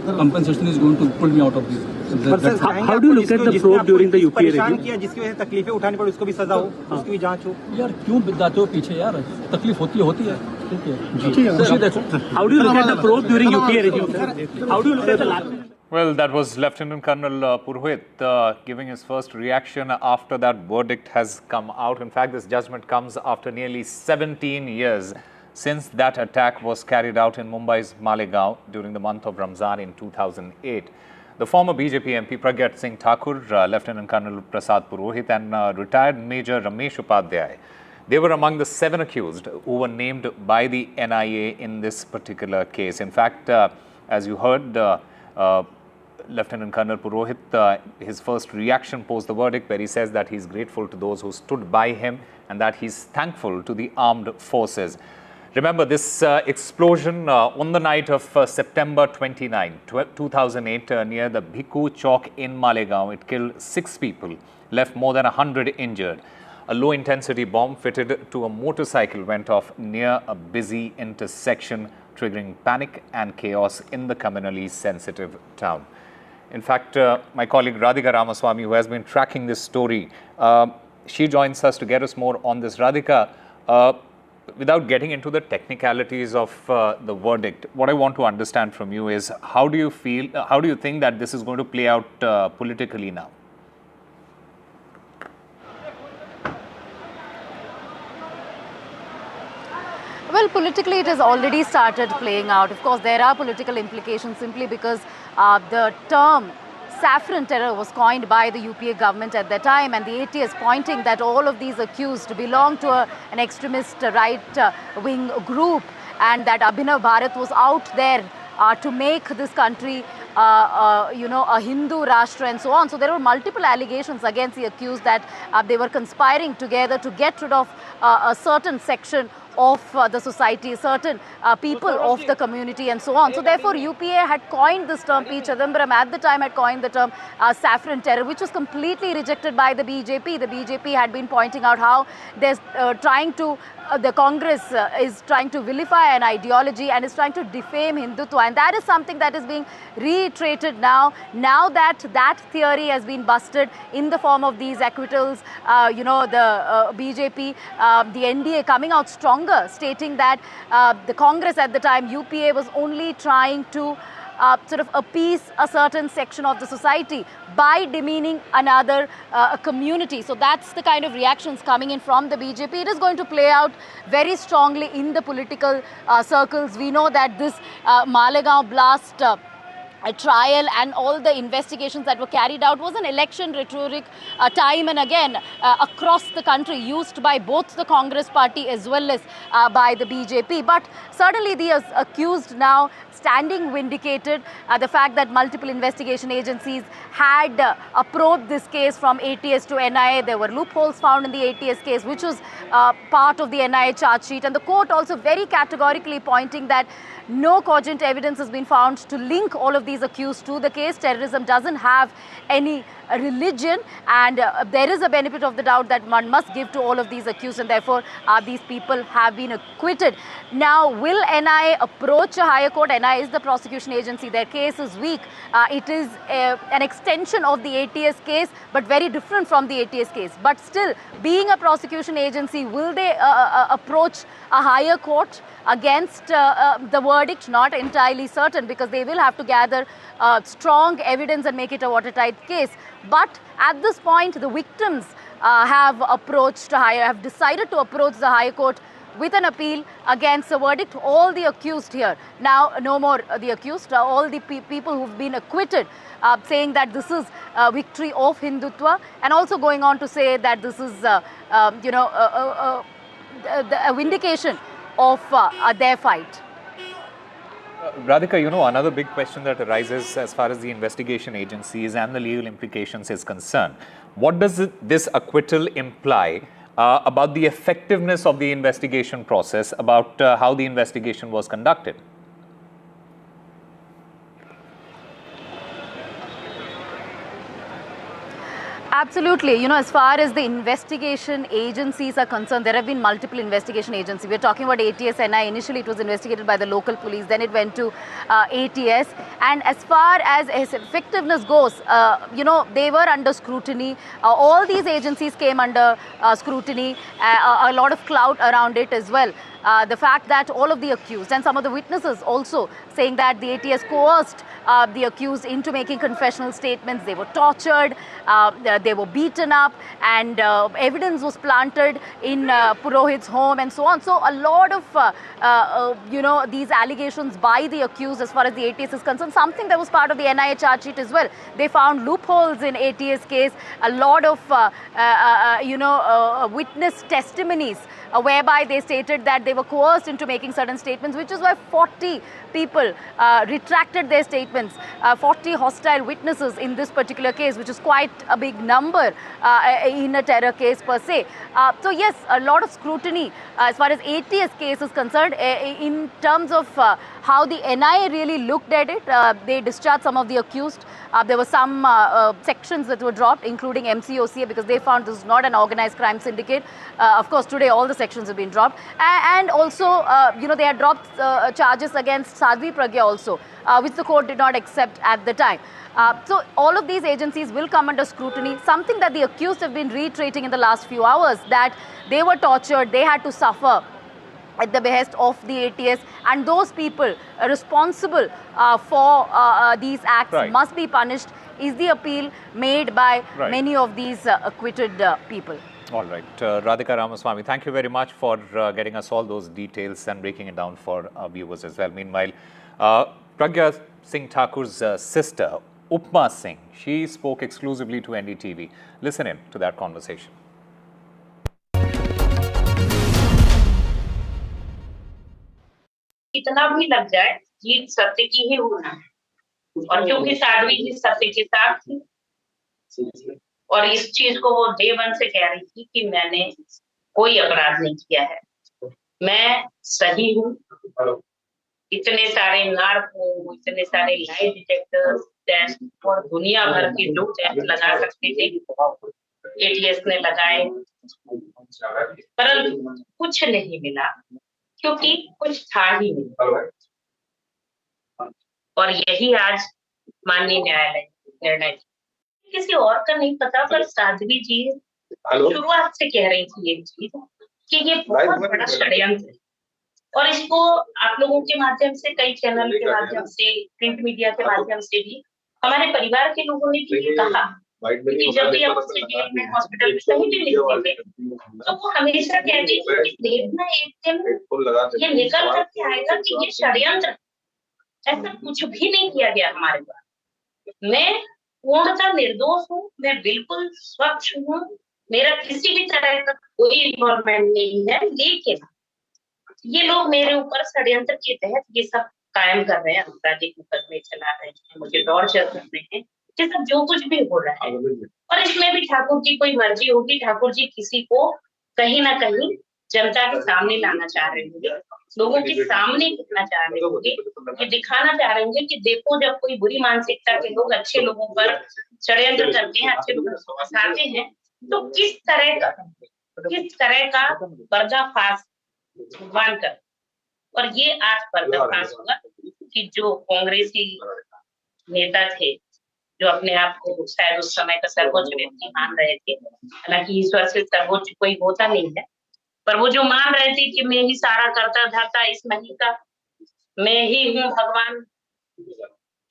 Speaker 21: compensation is going to pull me out of this.
Speaker 19: How do you look at the probe during the UPA review?
Speaker 21: जिसकी वजह से तकलीफें उठानी पड़ी उसको भी सजा हो, उसकी भी जांच हो. यार क्यों जाते हो पीछे यार? तकलीफ होती है. ठीक है.
Speaker 19: How do you look at the probe during UPA review? How do you look at the last?
Speaker 8: Well, that was Lieutenant Colonel Purohit giving his first reaction after that verdict has come out. In fact, this judgment comes after nearly 17 years since that attack was carried out in Mumbai's Malegaon during the month of Ramzan in 2008. The former BJP MP Pragya Thakur, Lieutenant Colonel Prasad Purohit and retired Major Ramesh Upadhyay, they were among the 7 accused who were named by the NIA in this particular case. In fact, as you heard, Lieutenant Colonel Purohit, his first reaction post the verdict, where he says that he's grateful to those who stood by him and that he's thankful to the armed forces. Remember this explosion on the night of September 29, 2008 near the Bhikku Chowk in Malegaon. It killed 6 people, left more than 100 injured. A low-intensity bomb fitted to a motorcycle went off near a busy intersection, triggering panic and chaos in the communally sensitive town. In fact, my colleague Radhika Ramaswamy, who has been tracking this story, she joins us to get us more on this. Radhika, without getting into the technicalities of the verdict, what I want to understand from you is how do you think that this is going to play out politically now?
Speaker 4: Well, politically it has already started playing out. Of course, there are political implications simply because the term saffron terror was coined by the UPA government at that time, and the ATS pointing that all of these accused belong to an extremist right-wing group, and that Abhinav Bharat was out there to make this country a Hindu Rashtra and so on. So there were multiple allegations against the accused that they were conspiring together to get rid of a certain section of the society, certain people of the community and so on. So therefore UPA had coined this term, P. Chidambaram at the time had coined the term saffron terror, which was completely rejected by the BJP. The BJP had been pointing out how they're trying to, the Congress is trying to vilify an ideology and is trying to defame Hindutva, and that is something that is being reiterated now that that theory has been busted in the form of these acquittals. The BJP, the NDA coming out stronger, stating that the Congress at the time, UPA, was only trying to sort of appease a certain section of the society by demeaning another community. So that's the kind of reactions coming in from the BJP. It is going to play out very strongly in the political circles. We know that this Malegaon blast a trial and all the investigations that were carried out was an election rhetoric time and again across the country, used by both the Congress party as well as by the BJP. But certainly the accused now standing vindicated. The fact that multiple investigation agencies had probed this case from ATS to NIA. There were loopholes found in the ATS case, which was part of the NIA charge sheet. And the court also very categorically pointing that no cogent evidence has been found to link all of these accused to the case. Terrorism doesn't have any religion, and there is a benefit of the doubt that one must give to all of these accused, and therefore these people have been acquitted. Now, will NIA approach a higher court? NIA is the prosecution agency. Their case is weak. It is an extension of the ATS case, but very different from the ATS case. But still, being a prosecution agency, will they approach a higher court against the verdict? Not entirely certain, because they will have to gather strong evidence and make it a watertight case. But at this point, the victims have decided to approach the High Court with an appeal against the verdict. All the accused here, now no more the accused, all the people who've been acquitted, saying that this is a victory of Hindutva, and also going on to say that this is a vindication of their fight.
Speaker 8: Radhika, another big question that arises as far as the investigation agencies and the legal implications is concerned. What does this acquittal imply about the effectiveness of the investigation process, about how the investigation was conducted?
Speaker 4: Absolutely. You know, as far as the investigation agencies are concerned, there have been multiple investigation agencies. We're talking about ATS, NI. Initially, it was investigated by the local police. Then it went to ATS. And as far as effectiveness goes, you know, they were under scrutiny. All these agencies came under scrutiny. A lot of clout around it as well. The fact that all of the accused and some of the witnesses also saying that the ATS coerced the accused into making confessional statements. They were tortured, they were beaten up, and evidence was planted in Purohit's home and so on. So a lot of, you know, these allegations by the accused as far as the ATS is concerned, something that was part of the NIA charge sheet as well. They found loopholes in ATS case, a lot of, you know, witness testimonies whereby they stated that they were coerced into making certain statements, which is why 40 people retracted their statements, 40 hostile witnesses in this particular case, which is quite a big number in a terror case per se. So yes, a lot of scrutiny as far as ATS case is concerned. In terms of how the NIA really looked at it, they discharged some of the accused. There were some sections that were dropped, including MCOCA, because they found this is not an organized crime syndicate. Of course, today all the sections have been dropped. And also, you know, they had dropped charges against Sadhvi Pragya also, which the court did not accept at the time. So all of these agencies will come under scrutiny, something that the accused have been reiterating in the last few hours, that they were tortured, they had to suffer at the behest of the ATS, and those people responsible for these acts must be punished, is the appeal made by many of these acquitted people.
Speaker 8: All right. Radhika Ramaswamy, thank you very much for getting us all those details and breaking it down for our viewers as well. Meanwhile, Pragya Singh Thakur's sister, Upma Singh, she spoke exclusively to NDTV. Listen in to that conversation.
Speaker 6: कितना भी लग जाए, जीत सत्य की ही होना है। और क्योंकि साध्वी जी सत्य के साथ थी और इस चीज को वो डे वन से कह रही थी कि मैंने कोई अपराध नहीं किया है, मैं सही हूँ। इतने सारे नार्को, इतने सारे लाई डिटेक्टर्स टेस्ट और दुनिया भर के जो टेस्ट लगा सकते थे ATS ने लगाए, परंतु कुछ नहीं मिला, क्योंकि कुछ था ही नहीं। और यही आज माननीय न्यायालय निर्णय, किसी और का नहीं पता, पर साध्वी जी शुरुआत से कह रही थी एक चीज कि ये बहुत बड़ा षड्यंत्र है। और इसको आप लोगों के माध्यम से, कई चैनल के माध्यम से, प्रिंट मीडिया के माध्यम से भी हमारे परिवार के लोगों ने भी ये कहा कि जब भी हम उससे जेल में, हॉस्पिटल में कहीं भी मिलते थे, तो वो हमेशा कहती थी कि देखना एक दिन ये निकल करके आएगा कि ये षड्यंत्र, ऐसा कुछ भी नहीं किया गया हमारे द्वारा। मैं पूर्णतः निर्दोष हूँ, मैं बिल्कुल स्वच्छ हूँ, मेरा किसी भी तरह का कोई इन्वॉल्वमेंट नहीं है, लेकिन ये लोग मेरे ऊपर षड्यंत्र के तहत ये सब कायम कर रहे हैं, आपराधिक मुकदमे चला रहे हैं, मुझे टॉर्चर कर रहे हैं, ये सब जो कुछ भी हो रहा है। और इसमें भी ठाकुर जी कोई मर्जी होगी, ठाकुर जी किसी को कहीं ना कहीं जनता के सामने लाना चाह रहे होंगे, लोगों के सामने कहना चाह रहे होंगे, ये दिखाना चाह रहे होंगे कि देखो जब कोई बुरी मानसिकता के लोग अच्छे लोगों पर षड्यंत्र करते हैं, अच्छे लोगों को फंसाते हैं, तो किस तरह का पर्दाफाश भगवान कर। और ये आज पर्दाफाश होगा कि जो कांग्रेसी नेता थे, जो अपने आप को शायद उस समय का सर्वोच्च व्यक्ति मान रहे थे, हालांकि ईश्वर से सर्वोच्च कोई होता नहीं है, पर वो जो मान रहे थे कि मैं ही सारा करता धरता इस नहीं का, मैं ही हूँ भगवान,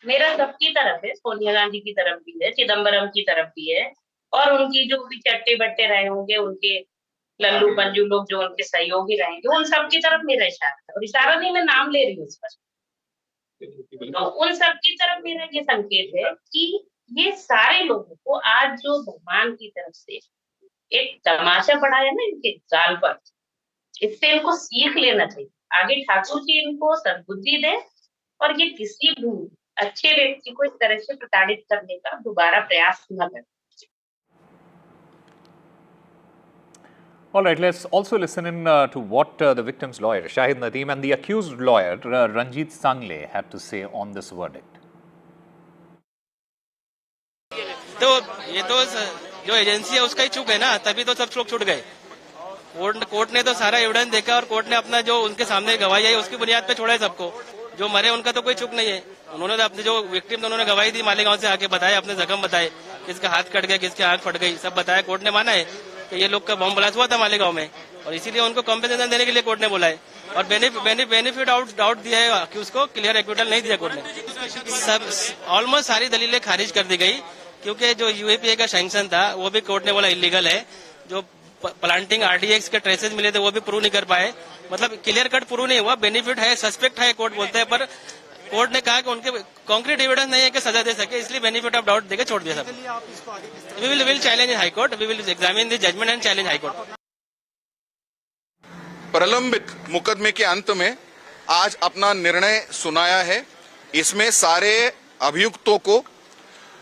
Speaker 6: मेरा सबकी तरफ है, सोनिया गांधी की तरफ भी है, चिदम्बरम की तरफ भी है, और उनकी जो भी चट्टे बट्टे रहे होंगे, उनके लल्लू पंजू लोग जो उनके सहयोगी रहेंगे, उन सबकी तरफ मेरा इशारा है। और इशारा नहीं, मैं नाम ले रही हूँ इसका, तो उन सबकी तरफ मेरा ये संकेत है कि ये सारे लोगों को आज जो भगवान की तरफ से एक तमाशा पड़ा है ना इनके जाल पर, इससे इनको सीख लेना चाहिए। आगे ठाकुर जी इनको सद्बुद्धि दे और ये किसी भी अच्छे व्यक्ति को इस तरह से प्रताड़ित करने का दोबारा प्रयास न करें।
Speaker 8: All right, let's also listen in to what the victim's lawyer, Shahid Nadeem, and the accused lawyer, Ranjit Sangle, had to say on this verdict.
Speaker 11: तो ये तो जो एजेंसी है उसका ही चूक है ना, तभी तो सब छूट गए। कोर्ट ने तो सारा एविडेंस देखा और कोर्ट ने अपना जो उनके सामने गवाही आई उसकी बुनियाद पे छोड़ा है सबको। जो मरे उनका तो कोई चूक नहीं है। उन्होंने तो अपने जो विक्टिम उन्होंने गवाही दी, मालेगांव से आके बताया, अपने जख्म बताए, किसका हाथ कट गया, किसकी आंख फट गई, सब बताया। कोर्ट ने माना है कि ये लोग का बम ब्लास्ट हुआ था मालेगांव में और इसीलिए उनको कॉम्पेंसेशन देने के लिए कोर्ट ने बोला है और बेनिफिट डाउट दिया है कि उसको क्लियर एक्विटल नहीं दिया कोर्ट ने। सब ऑलमोस्ट सारी दलीलें खारिज कर दी गई क्योंकि जो यूएपीए का सैंक्शन था वो भी कोर्ट ने बोला इलीगल है। जो प्लांटिंग आरडीएक्स के ट्रेसेस मिले थे वो भी प्रूव नहीं कर पाए, मतलब क्लियर कट प्रूव नहीं हुआ। बेनिफिट है, सस्पेक्ट है कोर्ट बोलते हैं, पर कोर्ट ने कहा कि उनके कॉन्क्रीट एविडेंस नहीं है कि सजा दे सके, इसलिए बेनिफिट ऑफ डाउट देकर छोड़ दिया सब। We will challenge high court, we will examine the judgment and challenge high court.
Speaker 14: प्रलंबित मुकदमे के अंत में आज अपना निर्णय सुनाया है। इसमें सारे अभियुक्तों को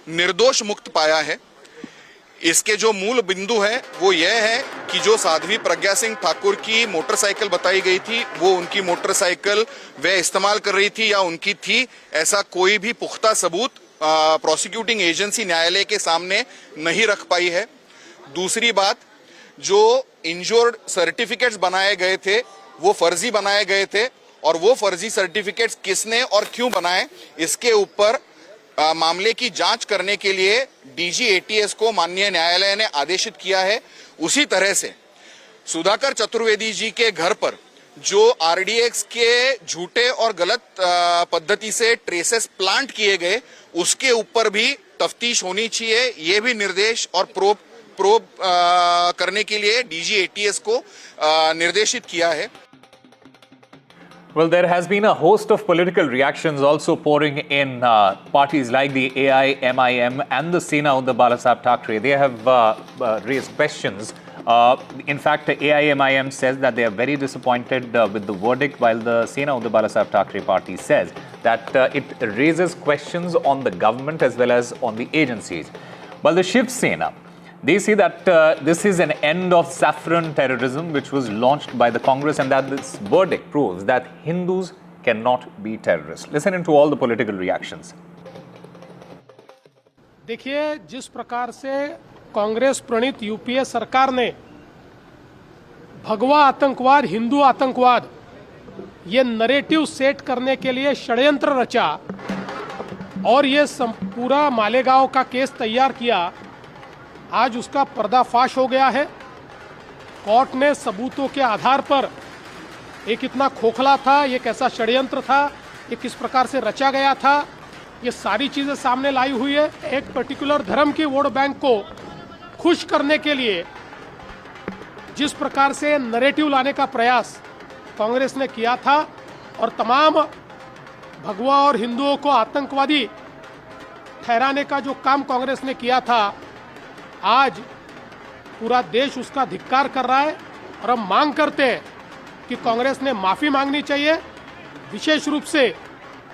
Speaker 14: निर्दोष मुक्त पाया है। इसके जो मूल बिंदु है वो यह है कि जो साध्वी प्रज्ञा सिंह ठाकुर की मोटरसाइकिल बताई गई थी वो उनकी मोटरसाइकिल वह इस्तेमाल कर रही थी या उनकी थी, ऐसा कोई भी पुख्ता सबूत प्रोसिक्यूटिंग एजेंसी न्यायालय के सामने नहीं रख पाई है। दूसरी बात, जो इंजोर्ड सर्टिफिकेट्स बनाए गए थे वो फर्जी बनाए गए थे और वो फर्जी सर्टिफिकेट्स किसने और क्यों बनाए इसके ऊपर मामले की जांच करने के लिए डीजी एटीएस को माननीय न्यायालय ने आदेशित किया है। उसी तरह से सुधाकर चतुर्वेदी जी के घर पर जो आरडीएक्स के झूठे और गलत पद्धति से ट्रेसेस प्लांट किए गए उसके ऊपर भी तफ्तीश होनी चाहिए। ये भी निर्देश और प्रोब करने के लिए डीजी एटीएस को निर्देशित किया है।
Speaker 8: Well, there has been a host of political reactions also pouring in. Parties like the AIMIM and the Sena Uddhav Balasaheb Thackeray, they have raised questions. In fact, AIMIM says that they are very disappointed with the verdict, while the Sena Uddhav Balasaheb Thackeray party says that it raises questions on the government as well as on the agencies. While the Shiv Sena, they say that this is an end of saffron terrorism which was launched by the Congress and that this verdict proves that Hindus cannot be terrorists. Listen into all the political reactions.
Speaker 22: देखिए, जिस प्रकार से कांग्रेस प्रणीत UPA सरकार ने भगवा आतंकवाद, हिंदू आतंकवाद ये नैरेटिव सेट करने के लिए षड्यंत्र रचा और ये पूरा मालेगांव का केस तैयार किया, आज उसका पर्दाफाश हो गया है। कोर्ट ने सबूतों के आधार पर ये कितना खोखला था, ये कैसा षड्यंत्र था, ये किस प्रकार से रचा गया था, ये सारी चीज़ें सामने लाई हुई है। एक पर्टिकुलर धर्म की वोट बैंक को खुश करने के लिए जिस प्रकार से नैरेटिव लाने का प्रयास कांग्रेस ने किया था और तमाम भगवा और हिंदुओं को आतंकवादी ठहराने का जो काम कांग्रेस ने किया था, आज पूरा देश उसका धिक्कार कर रहा है और हम मांग करते हैं कि कांग्रेस ने माफ़ी मांगनी चाहिए। विशेष रूप से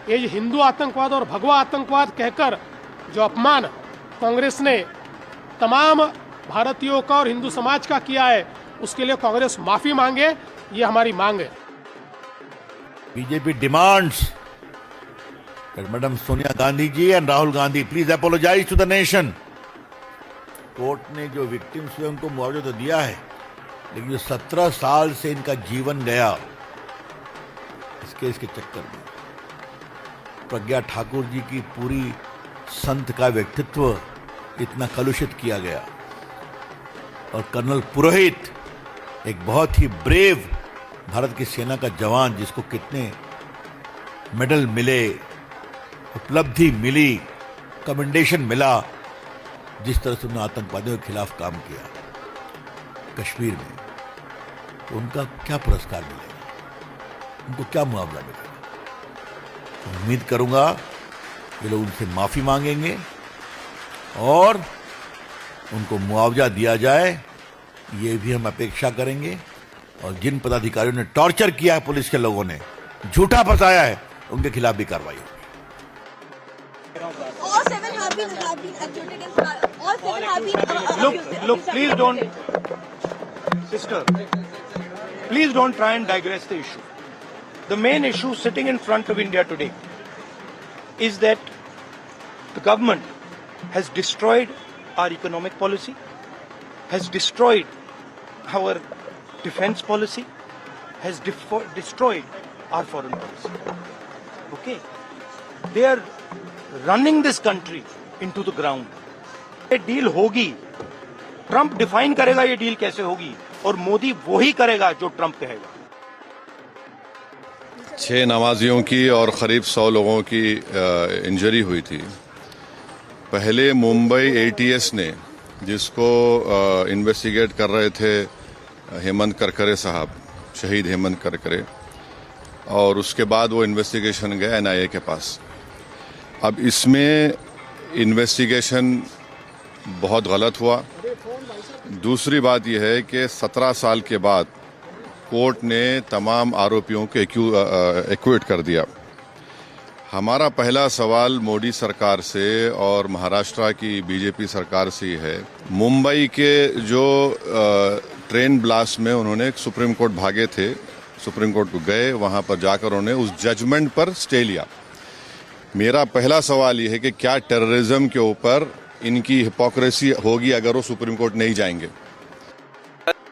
Speaker 22: ये हिंदू आतंकवाद और भगवा आतंकवाद कहकर जो अपमान कांग्रेस ने तमाम भारतीयों का और हिंदू समाज का किया है, उसके लिए कांग्रेस माफ़ी मांगे, ये हमारी मांग है।
Speaker 23: BJP demands that Madam Sonia Gandhi ji and Rahul Gandhi please apologize to the nation. Court ने जो विक्टिम्स हुए उनको मुआवजा तो दिया है, लेकिन जो 17 साल से इनका जीवन गया इस केस के चक्कर में, प्रज्ञा ठाकुर जी की पूरी संत का व्यक्तित्व इतना कलुषित किया गया और कर्नल पुरोहित एक बहुत ही ब्रेव भारत की सेना का जवान जिसको कितने मेडल मिले, उपलब्धि मिली, कमेंडेशन मिला, जिस तरह से उन्होंने आतंकवादियों के खिलाफ काम किया कश्मीर में, तो उनका क्या पुरस्कार मिलेगा, उनको क्या मुआवजा मिलेगा। उम्मीद करूंगा ये लोग उनसे माफ़ी मांगेंगे और उनको मुआवजा दिया जाए, ये भी हम अपेक्षा करेंगे। और जिन पदाधिकारियों ने टॉर्चर किया है पुलिस के लोगों ने, झूठा फंसाया है, उनके खिलाफ भी कार्रवाई होगी।
Speaker 24: Look, please don't.
Speaker 2: Sister, please don't try and digress the issue. The main issue sitting in front of India today is that the government has destroyed our economic policy, has destroyed our defense policy, has destroyed our foreign policy. Okay? They are running this country into the ground. ये deal होगी, Trump define करेगा ये deal कैसे होगी और मोदी वही करेगा जो ट्रंप कहेगा।
Speaker 10: 6 नमाजियों की और करीब 100 लोगों की इंजरी हुई थी। पहले मुंबई एटीएस ने, जिसको इन्वेस्टिगेट कर रहे थे हेमंत करकरे साहब, शहीद हेमंत करकरे, और उसके बाद वो इन्वेस्टिगेशन गया एनआईए के पास। अब इसमें इन्वेस्टिगेशन बहुत गलत हुआ। दूसरी बात यह है कि 17 साल के बाद कोर्ट ने तमाम आरोपियों को एक्विट कर दिया। हमारा पहला सवाल मोदी सरकार से और महाराष्ट्र की बीजेपी सरकार से है, मुंबई के जो ट्रेन ब्लास्ट में उन्होंने सुप्रीम कोर्ट भागे थे, सुप्रीम कोर्ट को गए, वहां पर जाकर उन्होंने उस जजमेंट पर स्टे लिया। मेरा पहला सवाल यह है कि क्या टेररिज्म के ऊपर इनकी हिपोक्रेसी होगी अगर वो सुप्रीम कोर्ट नहीं जाएंगे?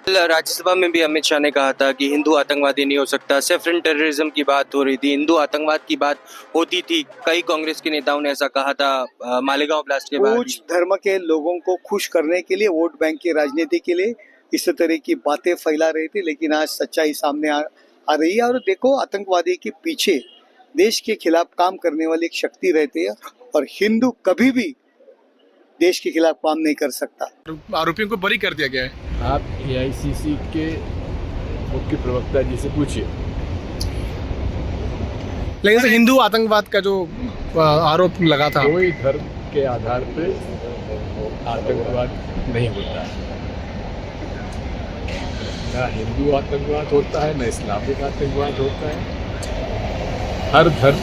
Speaker 18: राज्यसभा में भी अमित शाह ने कहा था कि हिंदू आतंकवादी नहीं हो सकता। सेफरन टेररिज्म की बात हो रही थी, हिंदू आतंकवाद की बात होती थी। कई कांग्रेस के नेताओं ने ऐसा कहा था मालेगांव ब्लास्ट के बाद।
Speaker 24: कुछ धर्म के लोगों को खुश करने के लिए, वोट बैंक की राजनीति के लिए इस तरह की बातें फैला रहे थे, लेकिन आज सच्चाई सामने आ रही है। और देखो, आतंकवादी के पीछे देश के खिलाफ काम करने वाली एक शक्ति रहती है और हिंदू कभी भी देश के खिलाफ काम नहीं कर सकता।
Speaker 25: आरोपियों को बरी कर दिया गया है।
Speaker 26: आप एआईसीसी के मुख्य प्रवक्ता जी से पूछिए।
Speaker 25: लेकिन तो हिंदू आतंकवाद का जो आरोप लगा था,
Speaker 26: कोई धर्म के आधार पे आतंकवाद नहीं होता है। ना हिंदू आतंकवाद होता है, ना इस्लामिक आतंकवाद होता है। हर धर्म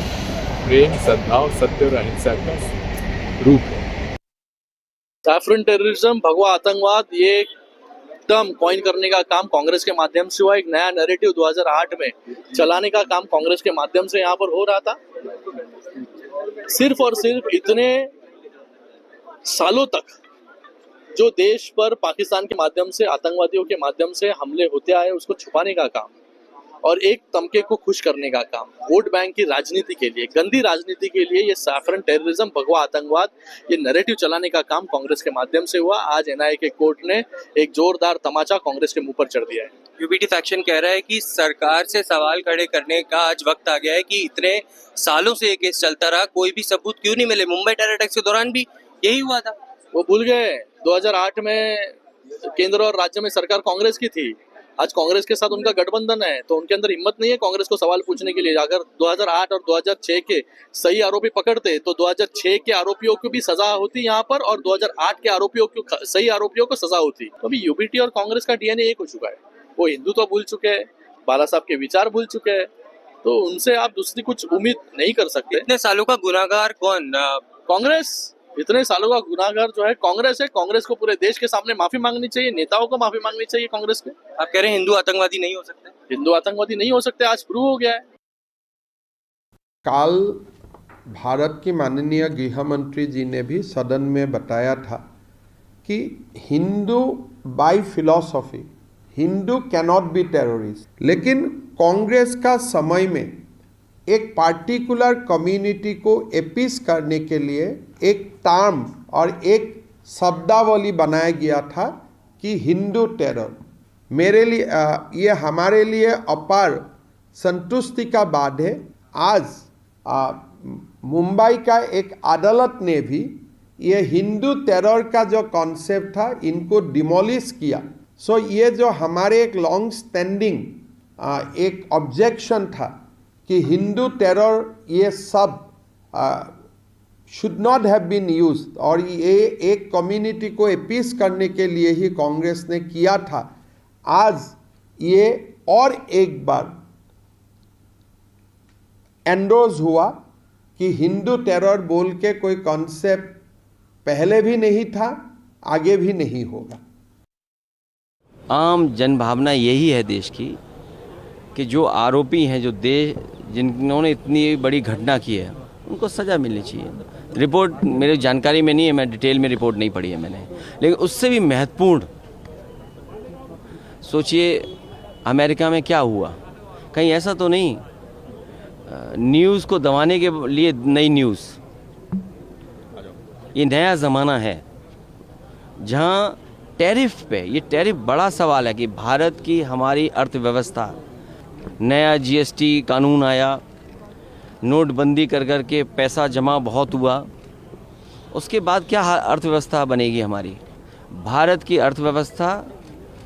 Speaker 26: प्रेम, सद्भाव, सत्य और अहिंसा का रूप है।
Speaker 27: सैफरन टेररिज्म, भगवा आतंकवाद, ये एकदम कॉइन करने का काम कांग्रेस के माध्यम से हुआ। एक नया नैरेटिव 2008 में चलाने का काम कांग्रेस के माध्यम से यहाँ पर हो रहा था। सिर्फ और सिर्फ इतने सालों तक जो देश पर पाकिस्तान के माध्यम से, आतंकवादियों के माध्यम से हमले होते आए, उसको छुपाने का काम और एक तमके को खुश करने का काम, वोट बैंक की राजनीति के लिए, गंदी राजनीति के लिए ये सैफरन टेररिज्म, भगवा आतंकवाद, ये नैरेटिव चलाने का काम कांग्रेस के माध्यम से हुआ। आज एनआईए के कोर्ट ने एक जोरदार तमाचा कांग्रेस के मुंह पर चढ़ दिया है।
Speaker 18: यूपीटी फैक्शन कह रहा है कि सरकार से सवाल खड़े करने का आज वक्त आ गया है कि इतने सालों से ये केस चलता रहा, कोई भी सबूत क्यों नहीं मिले? मुंबई टेरर अटैक्स के दौरान भी यही हुआ था।
Speaker 27: वो भूल गए 2008 में केंद्र और राज्य में सरकार कांग्रेस की थी। आज कांग्रेस के साथ उनका गठबंधन है, तो उनके अंदर हिम्मत नहीं है कांग्रेस को सवाल पूछने के लिए। अगर 2008 और 2006 के सही आरोपी पकड़ते तो 2006 के आरोपियों को भी सजा होती यहाँ पर और 2008 के आरोपियों को, सही आरोपियों को सजा होती। तो अभी यूपीटी और कांग्रेस का डीएनए एक हो चुका है। वो हिंदुत्व भूल चुके हैं, बाला साहब के विचार भूल चुके हैं, तो उनसे आप दूसरी कुछ उम्मीद नहीं कर सकते।
Speaker 18: इतने सालों का गुनाहगार कौन?
Speaker 27: कांग्रेस। इतने सालों का गुनाहगार जो है कांग्रेस है। कांग्रेस को पूरे देश के सामने माफी मांगनी चाहिए, नेताओं को माफी मांगनी चाहिए कांग्रेस के।
Speaker 18: आप कह रहे हैं हिंदू आतंकवादी नहीं हो सकते?
Speaker 27: हिंदू आतंकवादी नहीं हो सकते, आज प्रूव हो गया है।
Speaker 28: काल भारत की माननीय गृह मंत्री जी ने भी सदन में बताया था कि Hindu by philosophy, Hindu cannot be terrorist. लेकिन कांग्रेस का समय में एक पार्टिकुलर कम्युनिटी को एपीस करने के लिए एक टर्म और एक शब्दावली बनाया गया था कि हिंदू टेरर। मेरे लिए ये हमारे लिए अपार संतुष्टि का बात है। आज मुंबई का एक अदालत ने भी ये हिंदू टेरर का जो कॉन्सेप्ट था इनको डिमोलिश किया। सो ये जो हमारे एक लॉन्ग स्टैंडिंग एक ऑब्जेक्शन था कि हिंदू टेरर ये सब should not have been used और ये एक कम्युनिटी को अपीस करने के लिए ही कांग्रेस ने किया था। आज ये और एक बार एंडोर्स हुआ कि हिंदू टेरर बोल के कोई कॉन्सेप्ट पहले भी नहीं था, आगे भी नहीं होगा।
Speaker 1: आम जनभावना यही है देश की कि जो आरोपी हैं, जो जिन्होंने इतनी बड़ी घटना की है, उनको सज़ा मिलनी चाहिए। रिपोर्ट मेरी जानकारी में नहीं है, मैं डिटेल में रिपोर्ट नहीं पढ़ी है मैंने, लेकिन उससे भी महत्वपूर्ण सोचिए अमेरिका में क्या हुआ। कहीं ऐसा तो नहीं न्यूज़ को दबाने के लिए नई न्यूज़, ये नया ज़माना है जहां टैरिफ पे, ये टैरिफ बड़ा सवाल है कि भारत की हमारी अर्थव्यवस्था, नया जीएसटी कानून आया, नोटबंदी कर के पैसा जमा बहुत हुआ, उसके बाद क्या अर्थव्यवस्था बनेगी हमारी? भारत की अर्थव्यवस्था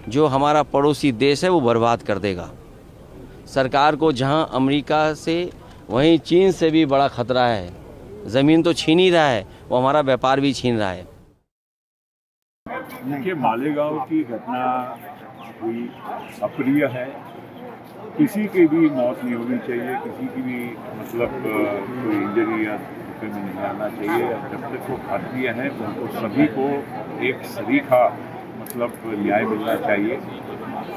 Speaker 1: जो हमारा पड़ोसी देश है वो बर्बाद कर देगा। सरकार को जहां अमेरिका से वहीं चीन से भी बड़ा खतरा है। ज़मीन तो छीन ही रहा है, वो हमारा व्यापार भी छीन रहा है।
Speaker 5: देखिए, मालेगांव की घटना हुई, अप्रिय है। किसी की भी मौत नहीं होनी चाहिए, किसी की भी मतलब कोई इंजरी या दुख में नहीं आना चाहिए। जब तक वो भारतीय हैं उनको सभी को एक सरीखा मतलब न्याय मिलना चाहिए,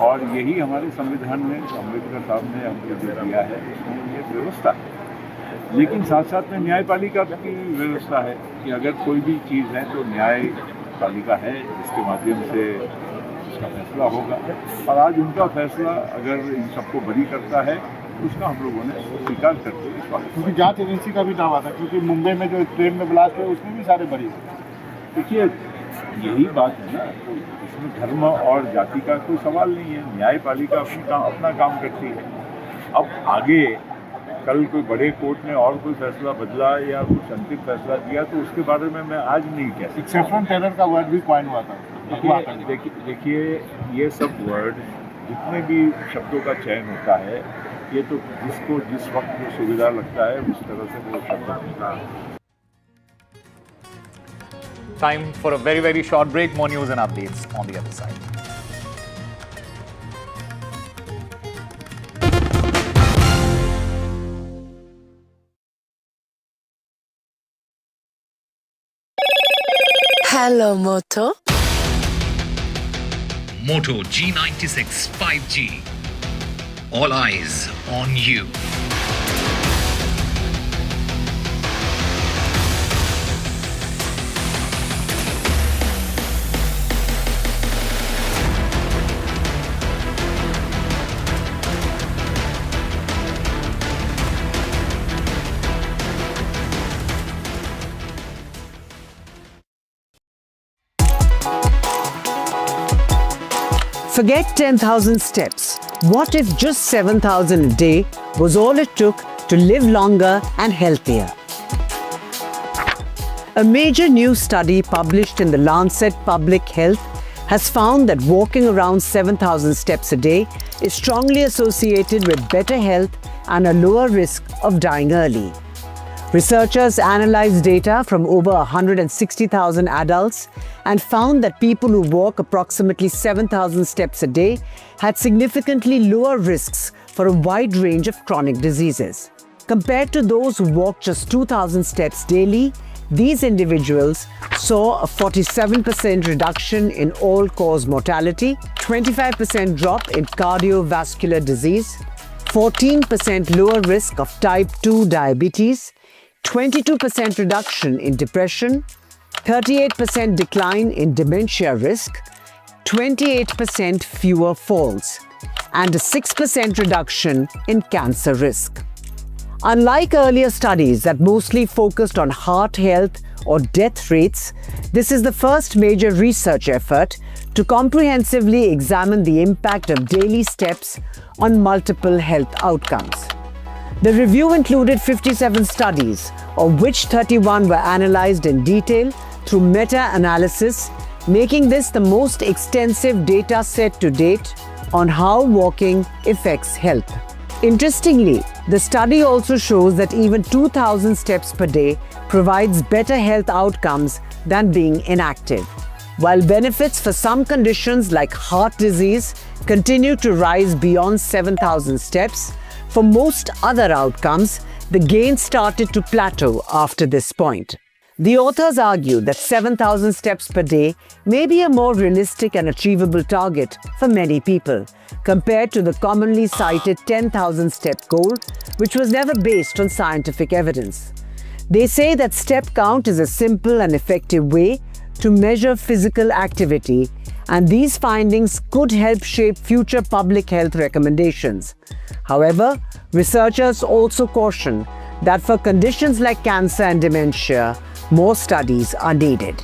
Speaker 5: और यही हमारे संविधान में अम्बेडकर साहब ने हमको जो दिया है उसमें ये व्यवस्था है। लेकिन साथ साथ में न्यायपालिका की व्यवस्था है कि अगर कोई भी चीज़ है तो न्यायपालिका है जिसके माध्यम से उसका फैसला होगा, और आज उनका फैसला अगर इन सबको बरी करता है उसका हम लोगों ने स्वीकार करते हैं।
Speaker 25: क्योंकि जांच एजेंसी का भी दावा था, क्योंकि मुंबई में जो ट्रेन में ब्लास्ट हुआ उसमें भी सारे बरी।
Speaker 5: देखिए, यही बात है ना, तो इसमें धर्म और जाति का कोई सवाल नहीं है। न्यायपालिका अपना काम करती है। अब आगे कल कोई बड़े कोर्ट ने और कोई फैसला बदला या कुछ अंतिम फैसला दिया तो उसके बारे में मैं आज नहीं कह सकता।
Speaker 25: एक्सेप्शन टेरर का वर्ड भी पॉइंट हुआ था।
Speaker 5: देखिए, ये सब वर्ड जितने भी शब्दों का चयन होता है, ये तो जिसको जिस वक्त जो सुविधा लगता है उस तरह से वो शब्द होता है।
Speaker 8: Time for a very, very short break. More news and updates on the other side.
Speaker 7: Hello, Moto.
Speaker 12: Moto G96 5G. All eyes on you.
Speaker 13: Forget 10,000 steps. What if just 7,000 a day was all it took to live longer and healthier? A major new study published in the Lancet Public Health has found that walking around 7,000 steps a day is strongly associated with better health and a lower risk of dying early. Researchers analyzed data from over 160,000 adults and found that people who walk approximately 7,000 steps a day had significantly lower risks for a wide range of chronic diseases. Compared to those who walk just 2,000 steps daily, these individuals saw a 47% reduction in all-cause mortality, 25% drop in cardiovascular disease, 14% lower risk of type 2 diabetes, 22% reduction in depression, 38% decline in dementia risk, 28% fewer falls, and a 6% reduction in cancer risk. Unlike earlier studies that mostly focused on heart health or death rates, this is the first major research effort to comprehensively examine the impact of daily steps on multiple health outcomes. The review included 57 studies, of which 31 were analyzed in detail through meta-analysis, making this the most extensive data set to date on how walking affects health. Interestingly, the study also shows that even 2,000 steps per day provides better health outcomes than being inactive. While benefits for some conditions like heart disease continue to rise beyond 7,000 steps, for most other outcomes, the gains started to plateau after this point. The authors argue that 7,000 steps per day may be a more realistic and achievable target for many people, compared to the commonly cited 10,000 step goal, which was never based on scientific evidence. They say that step count is a simple and effective way to measure physical activity, and these findings could help shape future public health recommendations. However, researchers also caution that for conditions like cancer and dementia, more studies are needed.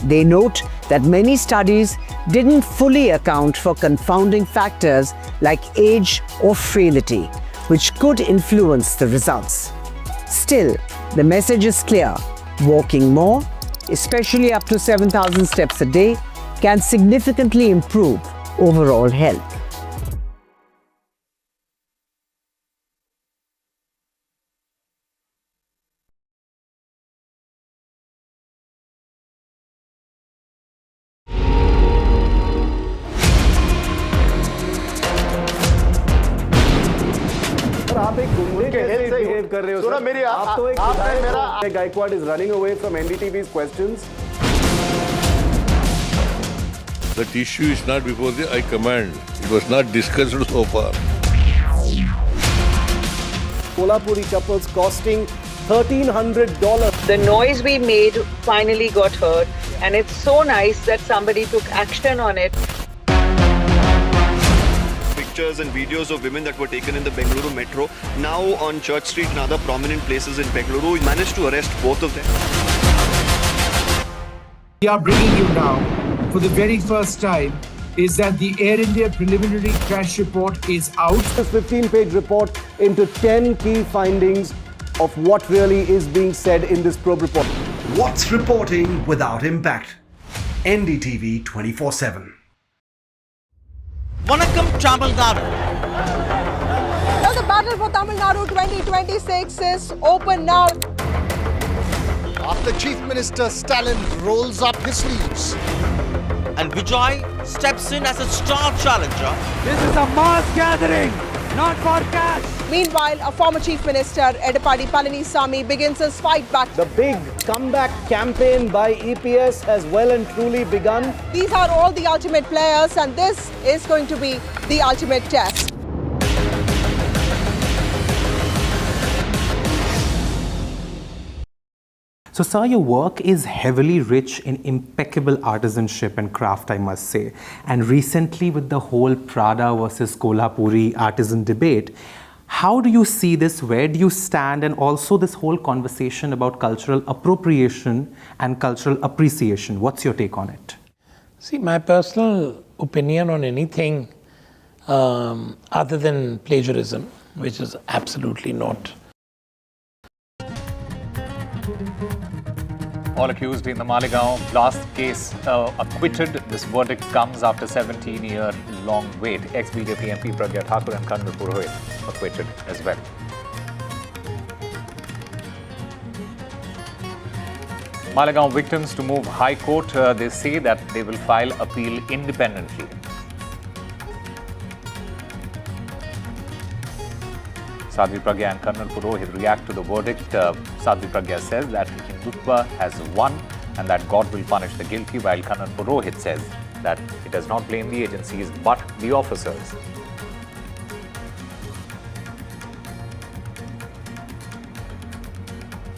Speaker 13: They note that many studies didn't fully account for confounding factors like age or frailty, which could influence the results. Still, the message is clear. Walking more, especially up to 7,000 steps a day, can significantly improve overall health.
Speaker 3: आप एक गुंडे कैसे behave कर रहे हो sir? मेरी आप तो एक Gaikwad is running away from NDTV's questions.
Speaker 10: That issue is not before the High Command. It was not discussed so far.
Speaker 3: Kolhapuri couples costing $1,300.
Speaker 7: The noise we made finally got heard, and it's so nice that somebody took action on it.
Speaker 9: Pictures and videos of women that were taken in the Bengaluru metro, now on Church Street and other prominent places in Bengaluru. We managed to arrest both of them.
Speaker 15: We are bringing you now, for the very first time, is that the Air India preliminary crash report is out.
Speaker 3: This 15-page report into 10 key findings of what really is being said in this probe report.
Speaker 16: What's reporting without impact? NDTV 24/7.
Speaker 17: Vanakkam Tamil Nadu.
Speaker 20: Now the battle for Tamil Nadu 2026 is open now.
Speaker 17: After Chief Minister Stalin rolls up his sleeves and Vijay steps in as a star challenger.
Speaker 20: This is a mass gathering, not for cash. Meanwhile, a former Chief Minister, Edapadi Palaniswamy, begins his fight back.
Speaker 3: The big comeback campaign by EPS has well and truly begun.
Speaker 20: These are all the ultimate players, and this is going to be the ultimate test.
Speaker 21: So, sir, your work is heavily rich in impeccable artisanship and craft, I must say. And recently, with the whole Prada versus Kolhapuri artisan debate, how do you see this? Where do you stand? And also this whole conversation about cultural appropriation and cultural appreciation. What's your take on it?
Speaker 29: See, my personal opinion on anything other than plagiarism, which is absolutely not.
Speaker 8: All accused in the Malegaon blast case acquitted. This verdict comes after 17-year-long wait. Ex-BJP MP Pragya Thakur and Colonel Purohit acquitted as well. Malegaon victims to move High Court. They say that they will file appeal independently. Sadhvi Pragya and Colonel Purohit react to the verdict. Sadhvi Pragya says that Hindutva has won and that God will punish the guilty, while Colonel Purohit says that it does not blame the agencies but the officers.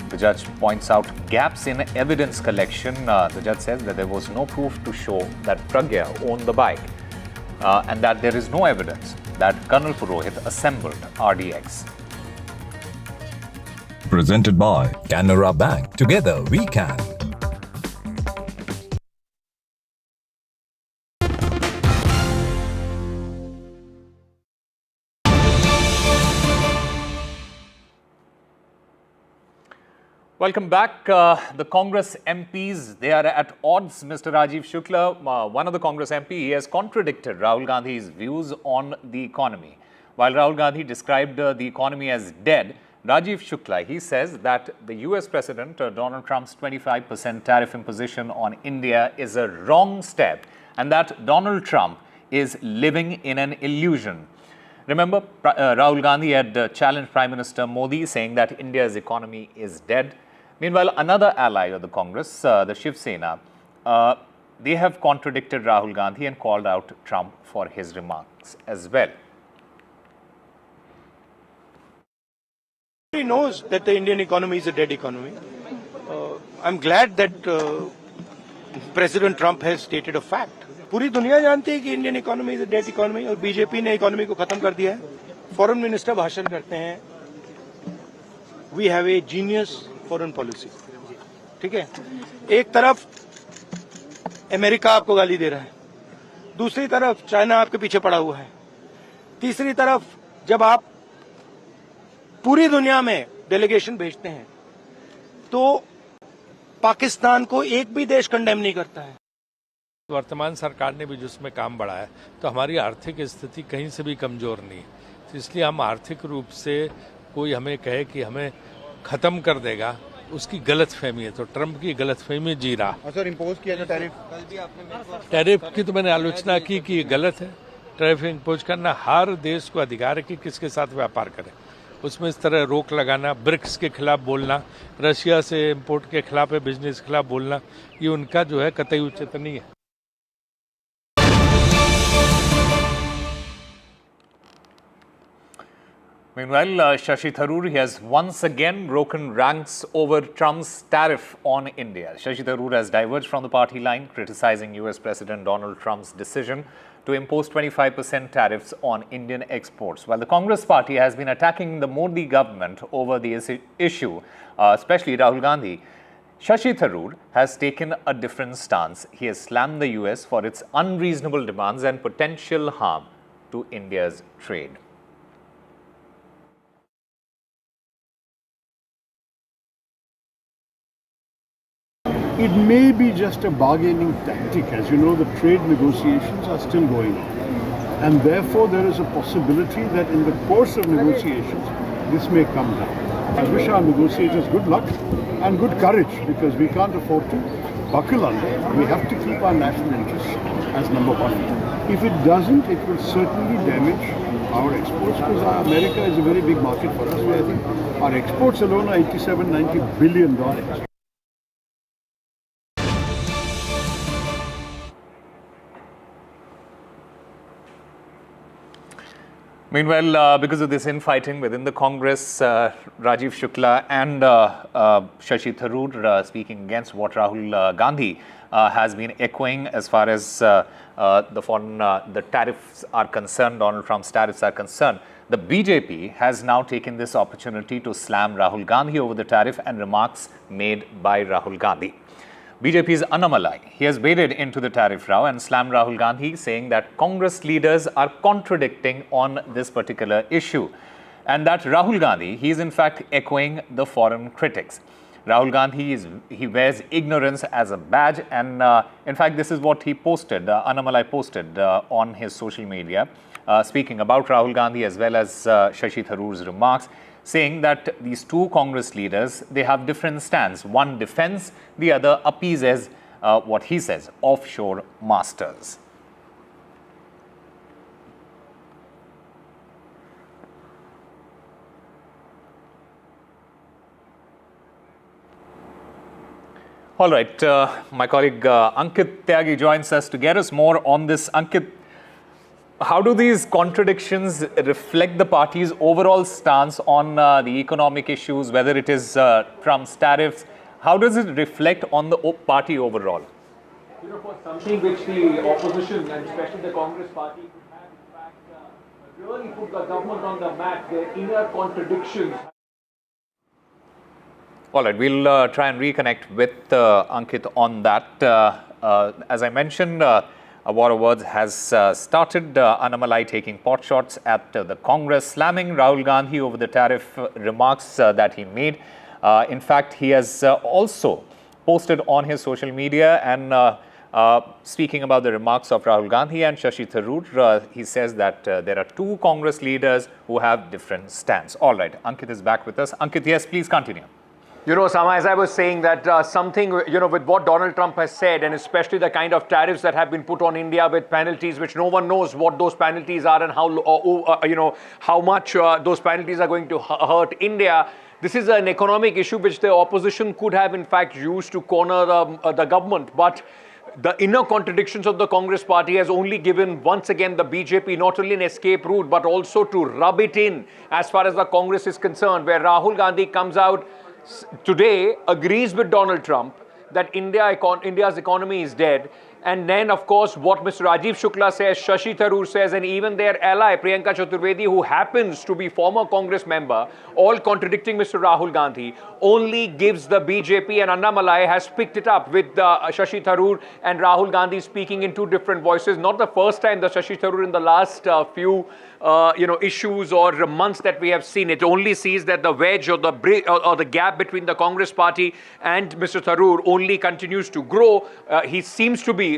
Speaker 8: The judge points out gaps in evidence collection. The judge says that there was no proof to show that Pragya owned the bike and that there is no evidence that Colonel Purohit assembled RDX.
Speaker 30: Presented by Canara Bank. Together we can.
Speaker 8: Welcome back. The Congress MPs, they are at odds. Mr. Rajiv Shukla, one of the Congress MP, he has contradicted Rahul Gandhi's views on the economy. While Rahul Gandhi described the economy as dead, Rajiv Shukla, he says that the US President Donald Trump's 25% tariff imposition on India is a wrong step and that Donald Trump is living in an illusion. Remember, Rahul Gandhi had challenged Prime Minister Modi, saying that India's economy is dead. Meanwhile, another ally of the Congress, the Shiv Sena, they have contradicted Rahul Gandhi and called out Trump for his remarks as well.
Speaker 2: He knows that the Indian economy is a dead economy. I'm glad that President Trump has stated a fact. पूरी दुनिया जानती है कि Indian economy is a dead economy और BJP ने economy को खत्म कर दिया है। फॉरेन मिनिस्टर भाषण करते हैं, we have a genius foreign policy, ठीक है। एक तरफ अमेरिका आपको गाली दे रहा है, दूसरी तरफ चाइना आपके पीछे पड़ा हुआ है, तीसरी तरफ जब आप पूरी दुनिया में डेलीगेशन भेजते हैं तो पाकिस्तान को एक भी देश कंडेम नहीं करता है।
Speaker 4: वर्तमान सरकार ने भी जिसमें काम बढ़ाया तो हमारी आर्थिक स्थिति कहीं से भी कमजोर नहीं है, तो इसलिए हम आर्थिक रूप से कोई हमें कहे कि हमें खत्म कर देगा, उसकी गलत फहमी है। तो ट्रंप की गलत फहमी जी रहा।
Speaker 25: सर इम्पोज किया जो
Speaker 4: टैरिफ की तो मैंने आलोचना की कि ये गलत है। टैरिफ इम्पोज करना हर देश को अधिकार है कि किसके साथ व्यापार करे, उसमें इस तरह रोक लगाना, ब्रिक्स के खिलाफ बोलना, रशिया से इम्पोर्ट के खिलाफ है, बिजनेस के खिलाफ बोलना, ये उनका जो है कतई उचित नहीं है।
Speaker 8: Meanwhile, Shashi Tharoor, he has once again broken ranks over Trump's tariff on India. Shashi Tharoor has diverged from the party line, criticizing US President Donald Trump's decision to impose 25% tariffs on Indian exports. While the Congress party has been attacking the Modi government over the issue, especially Rahul Gandhi, Shashi Tharoor has taken a different stance. He has slammed the US for its unreasonable demands and potential harm to India's trade.
Speaker 25: It may be just a bargaining tactic. As you know, the trade negotiations are still going on. And therefore, there is a possibility that in the course of negotiations, this may come down. I wish our negotiators good luck and good courage, because we can't afford to buckle under. We have to keep our national interests as number one. If it doesn't, it will certainly damage our exports, because America is a very big market for us. I think our exports alone are $87–90 billion.
Speaker 8: Meanwhile, because of this infighting within the Congress, Rajiv Shukla and Shashi Tharoor speaking against what Rahul Gandhi has been echoing as far as the tariffs are concerned, Donald Trump's tariffs are concerned. The BJP has now taken this opportunity to slam Rahul Gandhi over the tariff and remarks made by Rahul Gandhi. BJP's Annamalai, he has waded into the tariff row and slammed Rahul Gandhi, saying that Congress leaders are contradicting on this particular issue, and that Rahul Gandhi, he is in fact echoing the foreign critics. Rahul Gandhi, he wears ignorance as a badge, and in fact this is what he posted, Annamalai posted on his social media, speaking about Rahul Gandhi as well as Shashi Tharoor's remarks, saying that these two Congress leaders, they have different stands. One defends, the other appeases what he says, offshore masters. All right, my colleague Ankit Tyagi joins us to get us more on this. Ankit, how do these contradictions reflect the party's overall stance on the economic issues, whether it is Trump's tariffs? How does it reflect on the party overall?
Speaker 6: You know, for something which the opposition and especially the Congress party have in fact really put the government on the map, their inner contradictions.
Speaker 8: All right, we'll try and reconnect with Ankit on that. As I mentioned, a war of words has started. Annamalai taking pot shots at the Congress, slamming Rahul Gandhi over the tariff remarks that he made. In fact, he has also posted on his social media and speaking about the remarks of Rahul Gandhi and Shashi Tharoor. He says that there are two Congress leaders who have different stands. All right, Ankit is back with us. Ankit, yes, please continue.
Speaker 6: You know, Sama, as I was saying that something, with what Donald Trump has said, and especially the kind of tariffs that have been put on India with penalties, which no one knows what those penalties are and how much those penalties are going to hurt India. This is an economic issue which the opposition could have in fact used to corner the government. But the inner contradictions of the Congress party has only given once again the BJP not only an escape route but also to rub it in as far as the Congress is concerned, where Rahul Gandhi comes out today, agrees with Donald Trump that India's economy is dead. And then, of course, what Mr. Rajiv Shukla says, Shashi Tharoor says, and even their ally, Priyanka Chaturvedi, who happens to be former Congress member, all contradicting Mr. Rahul Gandhi, only gives the BJP, and Annamalai has picked it up with Shashi Tharoor and Rahul Gandhi speaking in two different voices. Not the first time that Shashi Tharoor in the last few issues or months that we have seen. It only sees that the wedge or the gap between the Congress party and Mr. Tharoor only continues to grow. He seems to be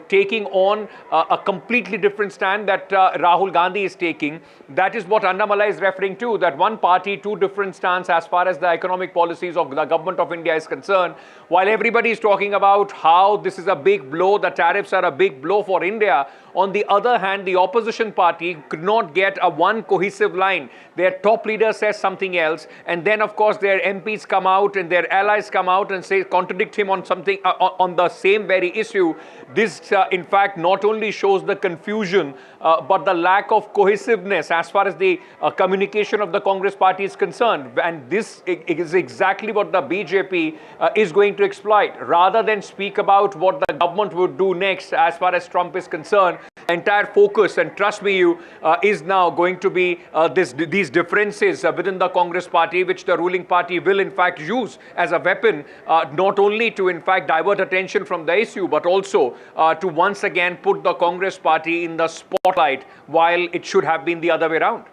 Speaker 6: taking on a completely different stand that Rahul Gandhi is taking. That is what Annamalai is referring to, that one party, two different stands as far as the economic policies of the government of India is concerned. While everybody is talking about how this is a big blow, the tariffs are a big blow for India, on the other hand, the opposition party could not get a one cohesive line. Their top leader says something else, and then of course their MPs come out and their allies come out and say, contradict him on something on the same very issue. This in fact not only shows the confusion but the lack of cohesiveness as far as the communication of the Congress party is concerned. And this is exactly what the BJP is going to exploit. Rather than speak about what the government would do next as far as Trump is concerned, entire focus, and trust me, is now going to be these differences within the Congress party, which the ruling party will in fact use as a weapon, not only to in fact divert attention from the issue, but also to once again put the Congress party in the spotlight, while it should have been the other way around.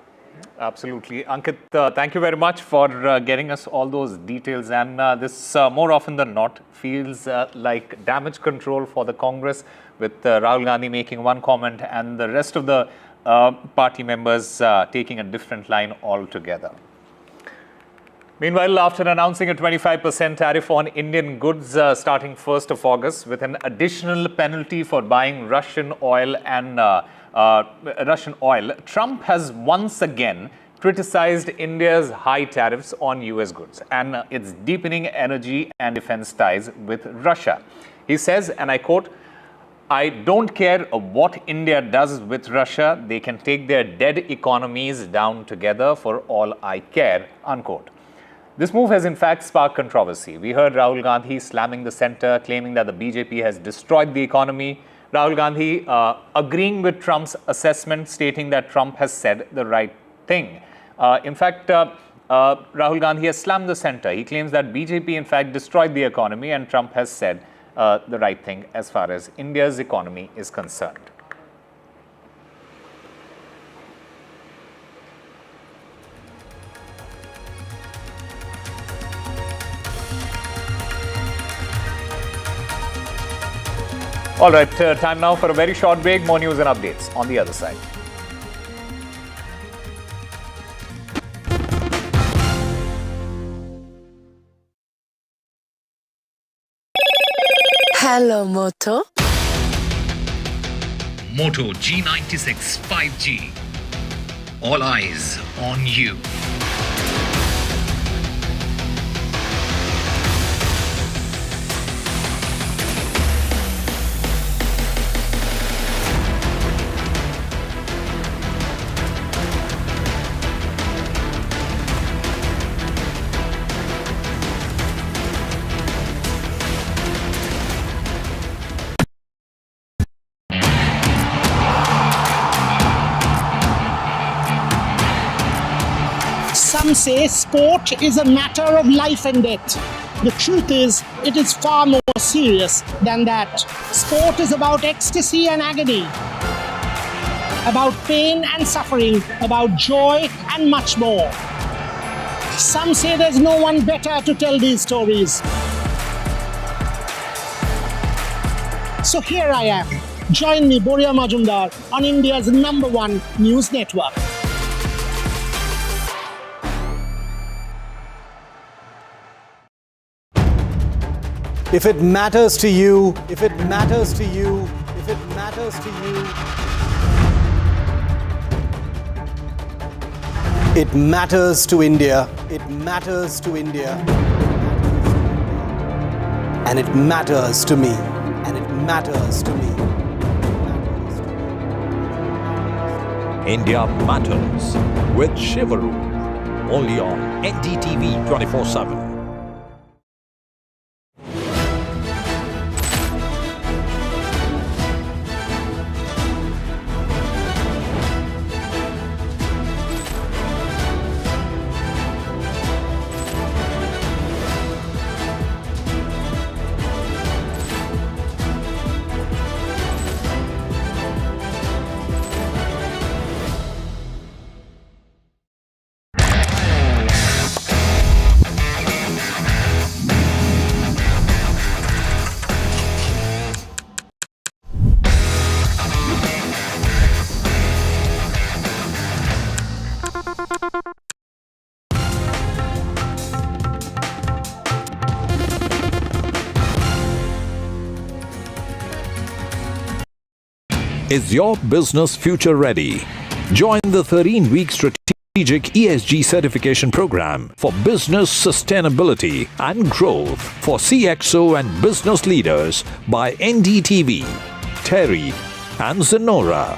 Speaker 8: Absolutely. Ankit, thank you very much for getting us all those details. And this, more often than not, feels like damage control for the Congress, with Rahul Gandhi making one comment and the rest of the party members taking a different line altogether. Meanwhile, after announcing a 25% tariff on Indian goods starting 1st of August, with an additional penalty for buying Russian oil, Trump has once again criticized India's high tariffs on US goods and its deepening energy and defense ties with Russia. He says, and I quote, "I don't care what India does with Russia. They can take their dead economies down together for all I care," unquote. This move has in fact sparked controversy. We heard Rahul Gandhi slamming the centre, claiming that the BJP has destroyed the economy. Rahul Gandhi agreeing with Trump's assessment, stating that Trump has said the right thing. In fact, Rahul Gandhi has slammed the centre. He claims that BJP in fact destroyed the economy and Trump has said the right thing as far as India's economy is concerned. All right, time now for a very short break. More news and updates on the other side.
Speaker 11: Hello, Moto.
Speaker 12: Moto G96 5G. All eyes on you.
Speaker 14: Some say sport is a matter of life and death. The truth is, it is far more serious than that. Sport is about ecstasy and agony, about pain and suffering, about joy and much more. Some say there's no one better to tell these stories. So here I am. Join me, Boria Majumdar, on India's #1 news network.
Speaker 1: If it matters to you, if it matters to you, if it matters to you, it matters to India. It matters to India. And it matters to me. And it matters to me.
Speaker 30: India Matters with Shivaru. Only on NDTV 24/7. Is your business future ready? Join the 13-week strategic ESG certification program for business sustainability and growth for CXO and business leaders by NDTV, Tariff and Zenora.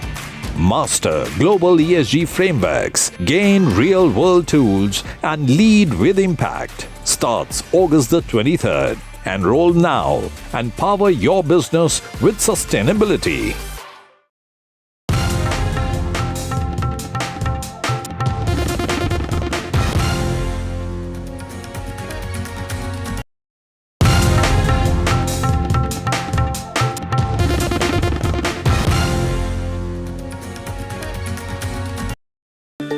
Speaker 30: Master global ESG frameworks, gain real-world tools and lead with impact. Starts August the 23rd. Enroll now and power your business with sustainability.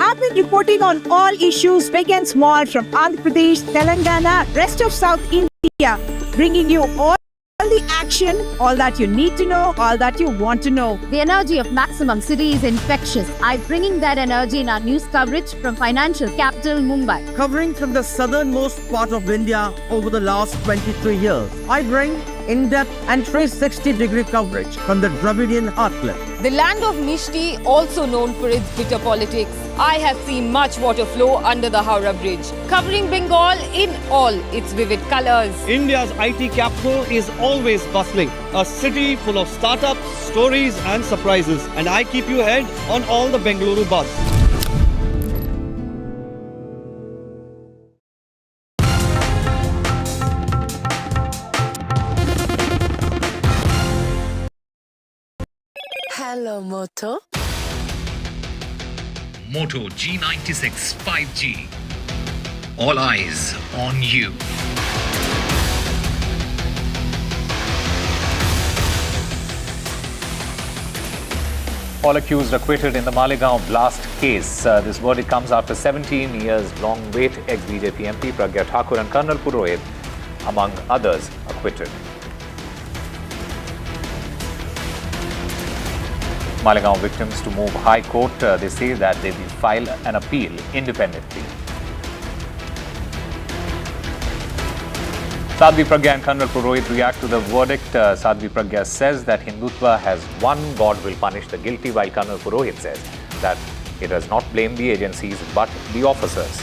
Speaker 20: I've been reporting on all issues big and small from Andhra Pradesh, Telangana, rest of South India, bringing you all the action, all that you need to know, all that you want to know.
Speaker 11: The energy of maximum city is infectious. I'm bringing that energy in our news coverage from financial capital Mumbai.
Speaker 17: Covering from the southernmost part of India over the last 23 years, I bring in-depth and 360-degree coverage from the Dravidian heartland.
Speaker 18: The land of Mishti, also known for its bitter politics. I have seen much water flow under the Howrah Bridge, covering Bengal in all its vivid colors.
Speaker 17: India's IT capital is always bustling, a city full of startups, stories and surprises. And I keep you ahead on all the Bengaluru buzz.
Speaker 11: Hello, Moto.
Speaker 12: Moto G96 5G. All eyes on you.
Speaker 8: All accused acquitted in the Malegaon blast case. This verdict comes after 17 years long wait. Ex-BJP MP Pragya Thakur and Colonel Purohit, among others, acquitted. Malegaon victims to move High Court. They say that they will file an appeal independently. Sadhvi Pragya and Colonel Purohit react to the verdict. Sadhvi Pragya says that Hindutva has won, God will punish the guilty, while Colonel Purohit says that it does not blame the agencies but the officers.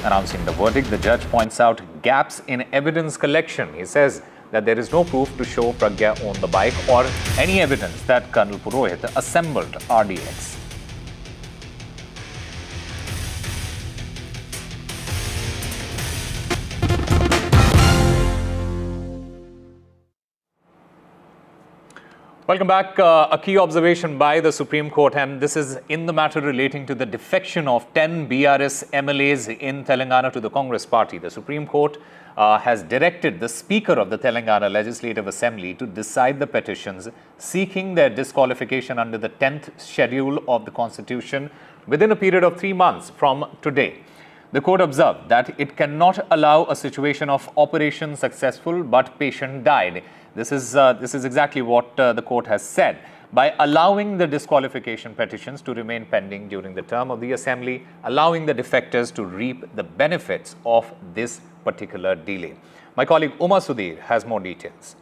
Speaker 8: Announcing the verdict, the judge points out gaps in evidence collection. He says that there is no proof to show Pragya owned the bike or any evidence that Colonel Purohit assembled RDX. Welcome back. A key observation by the Supreme Court, and this is in the matter relating to the defection of 10 BRS MLAs in Telangana to the Congress party. The Supreme Court has directed the Speaker of the Telangana Legislative Assembly to decide the petitions seeking their disqualification under the 10th schedule of the Constitution within a period of 3 months from today. The court observed that it cannot allow a situation of operation successful but patient died. This is exactly what the court has said. by allowing the disqualification petitions to remain pending during the term of the assembly, allowing the defectors to reap the benefits of this particular delay. My colleague Uma Sudhir has more details.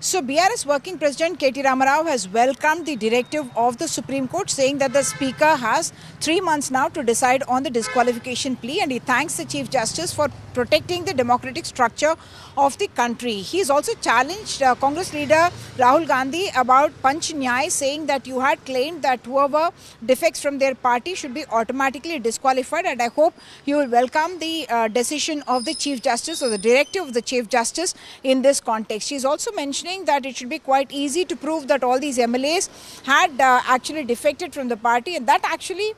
Speaker 20: So BRS Working President K.T. Ramarao has welcomed the directive of the Supreme Court, saying that the Speaker has 3 months now to decide on the disqualification plea, and he thanks the Chief Justice for protecting the democratic structure of the country. He has also challenged Congress leader Rahul Gandhi about Panch Nyay, saying that you had claimed that whoever defects from their party should be automatically disqualified, and I hope you will welcome the decision of the Chief Justice or the directive of the Chief Justice in this context. She is also mentioning that it should be quite easy to prove that all these MLAs had actually defected from the party, and that actually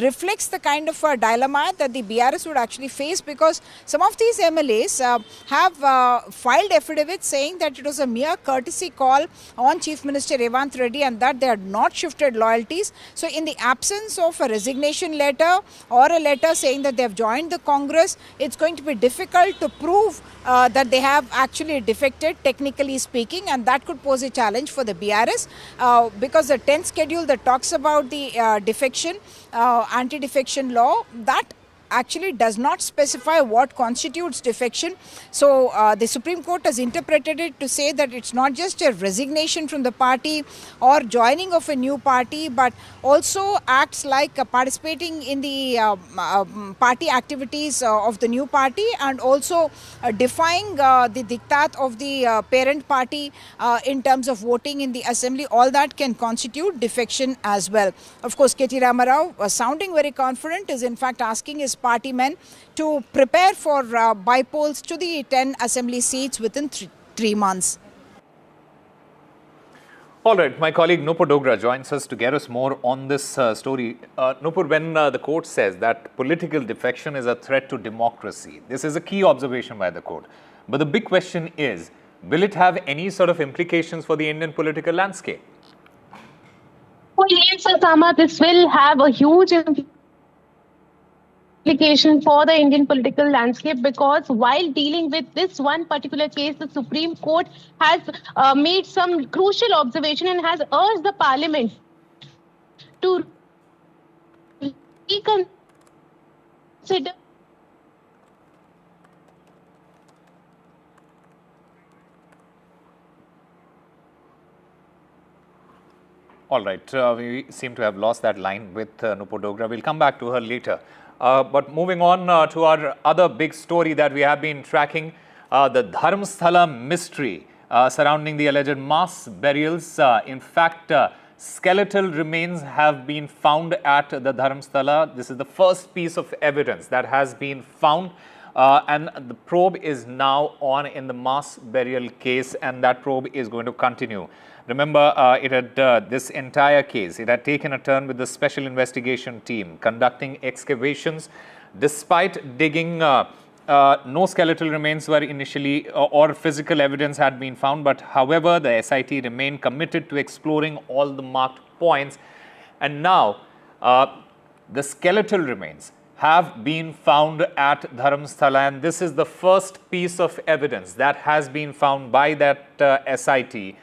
Speaker 20: reflects the kind of dilemma that the BRS would actually face, because some of these MLAs have filed affidavits saying that it was a mere courtesy call on Chief Minister Revanth Reddy and that they had not shifted loyalties. So in the absence of a resignation letter or a letter saying that they have joined the Congress, it's going to be difficult to prove that they have actually defected, technically speaking, and that could pose a challenge for the BRS because the 10th schedule that talks about the defection, anti-defection law, that actually does not specify what constitutes defection. So the Supreme Court has interpreted it to say that it's not just a resignation from the party or joining of a new party, but also acts like participating in the party activities of the new party, and also defying the diktat of the parent party in terms of voting in the assembly. All that can constitute defection as well. Of course, K.T. Ramarao, sounding very confident, is in fact asking his party men to prepare for bypolls to the 10 assembly seats within 3 months.
Speaker 8: All right, my colleague Nupur Dogra joins us to get us more on this story. Nupur, when the court says that political defection is a threat to democracy, this is a key observation by the court. But the big question is, will it have any sort of implications for the Indian political landscape?
Speaker 5: Well, yes, Osama, this will have a huge implication for the Indian political landscape, because while dealing with this one particular case, the Supreme Court has made some crucial observation and has urged the Parliament to reconsider.
Speaker 8: All right, we seem to have lost that line with Nupur Dogra. We'll come back to her later. But moving on to our other big story that we have been tracking, the Dharamsthala mystery surrounding the alleged mass burials. In fact, skeletal remains have been found at the Dharamsthala. This is the first piece of evidence that has been found. And the probe is now on in the mass burial case, and that probe is going to continue. Remember, this entire case, it had taken a turn with the special investigation team conducting excavations. Despite digging, no skeletal remains were initially or physical evidence had been found. But however, the SIT remained committed to exploring all the marked points. And now, the skeletal remains have been found at Dharamsthala, and this is the first piece of evidence that has been found by that SIT.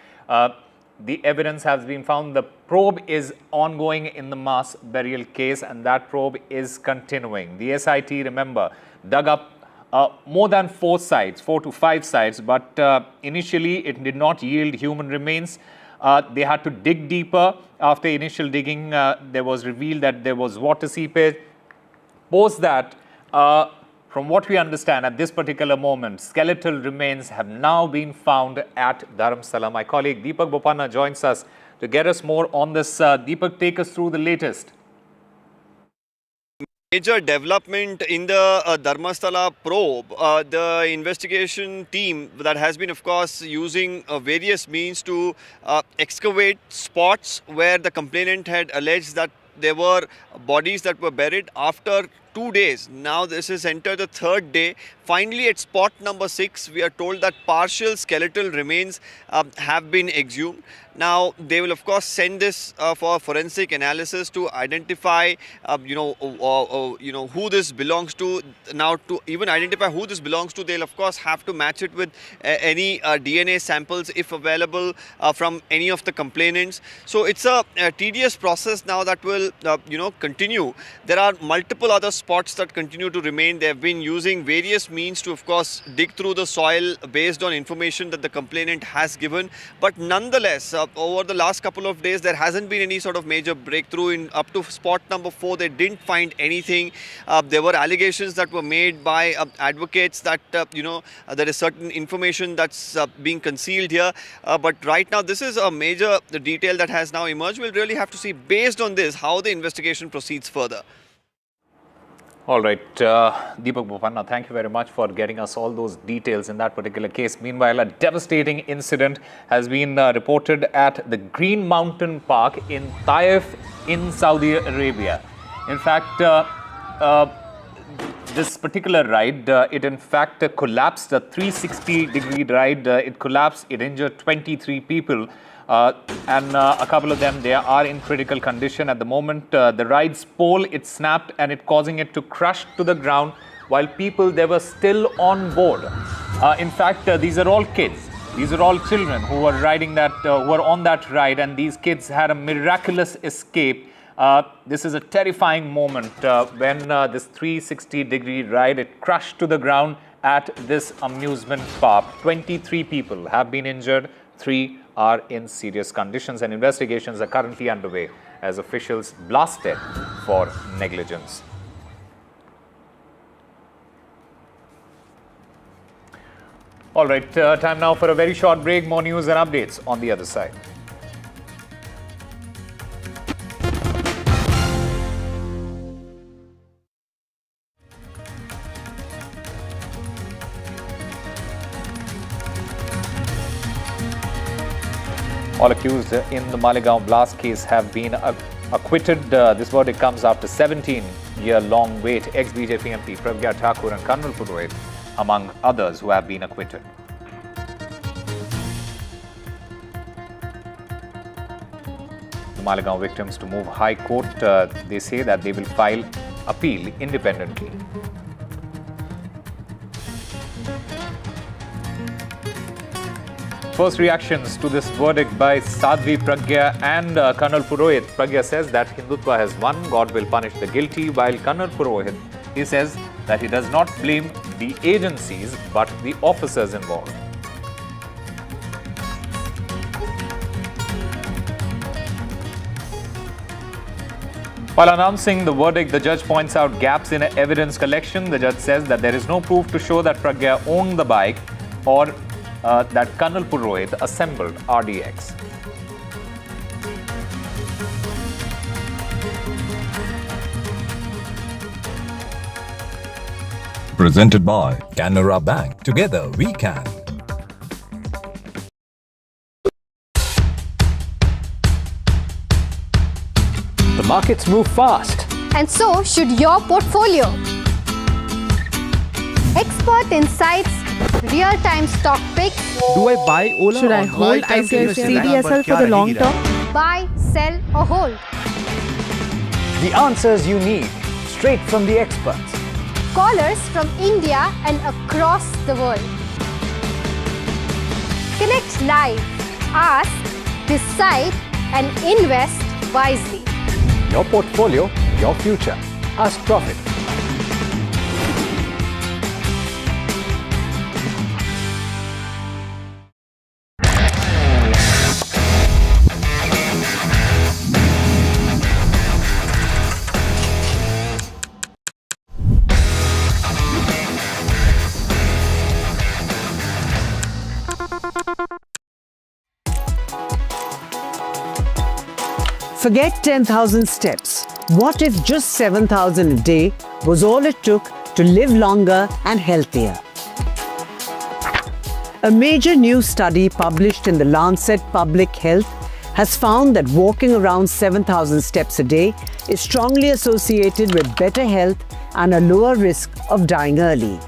Speaker 8: The evidence has been found. The probe is ongoing in the mass burial case, and that probe is continuing. The SIT, remember, dug up more than 4 to 5 sites, but initially it did not yield human remains. They had to dig deeper. After initial digging, there was revealed that there was water seepage. Post that, from what we understand at this particular moment, skeletal remains have now been found at Dharamsthala. My colleague Deepak Bopanna joins us to get us more on this. Deepak, take us through the latest.
Speaker 9: Major development in the Dharamsthala probe. The investigation team that has been, of course, using various means to excavate spots where the complainant had alleged that there were bodies that were buried after 2 days. Now this is entered the 3rd day. Finally, at spot number 6, we are told that partial skeletal remains have been exhumed. Now, they will of course send this for forensic analysis to identify, who this belongs to. Now, to even identify who this belongs to, they'll of course have to match it with any DNA samples if available from any of the complainants. So it's a tedious process now that will continue. There are multiple other spots that continue to remain. They have been using various means to of course dig through the soil based on information that the complainant has given, but nonetheless over the last couple of days there hasn't been any sort of major breakthrough. Up to spot number 4 they didn't find anything. There were allegations that were made by advocates that there is certain information that's being concealed here, but right now this is a major detail that has now emerged. We'll really have to see based on this how the investigation proceeds further.
Speaker 8: All right, Deepak Bopanna, thank you very much for getting us all those details in that particular case. Meanwhile, a devastating incident has been reported at the Green Mountain Park in Tariff in Saudi Arabia. In fact, this particular ride, it in fact collapsed, a 360-degree ride. It collapsed, it injured 23 people. And a couple of them, they are in critical condition at the moment. The ride's pole, it snapped and it causing it to crush to the ground while people, they were still on board. In fact, these are all kids. These are all children who were riding that, who were on that ride, and these kids had a miraculous escape. This is a terrifying moment when this 360-degree ride, it crushed to the ground at this amusement park. 23 people have been injured, 3 are in serious conditions, and investigations are currently underway as officials blasted for negligence. All right, time now for a very short break. More news and updates on the other side. All accused in the Malegaon blast case have been acquitted. This verdict comes after 17-year-long wait. Ex-BJP MP Pragya Thakur and Colonel Purohit, among others, who have been acquitted. The Malegaon victims to move High Court. They say that they will file appeal independently. First reactions to this verdict by Sadhvi Pragya and Colonel Purohit. Pragya says that Hindutva has won, God will punish the guilty, while Colonel Purohit, he says that he does not blame the agencies but the officers involved. While announcing the verdict, the judge points out gaps in evidence collection. The judge says that there is no proof to show that Pragya owned the bike or that Colonel Purohit assembled RDX.
Speaker 30: Presented by Canara Bank. Together we can.
Speaker 7: The markets move fast.
Speaker 11: And so should your portfolio. Expert insights, real-time stock picks.
Speaker 17: Do I buy Ola?
Speaker 20: Should I hold CDSL for the long term?
Speaker 11: Buy, sell or hold.
Speaker 7: The answers you need, straight from the experts.
Speaker 11: Callers from India and across the world. Connect live, ask, decide and invest wisely.
Speaker 7: Your portfolio, your future. Ask Profit.
Speaker 20: Forget 10,000 steps. What if just 7,000 a day was all it took to live longer and healthier? A major new study published in the Lancet Public Health has found that walking around 7,000 steps a day is strongly associated with better health and a lower risk of dying early.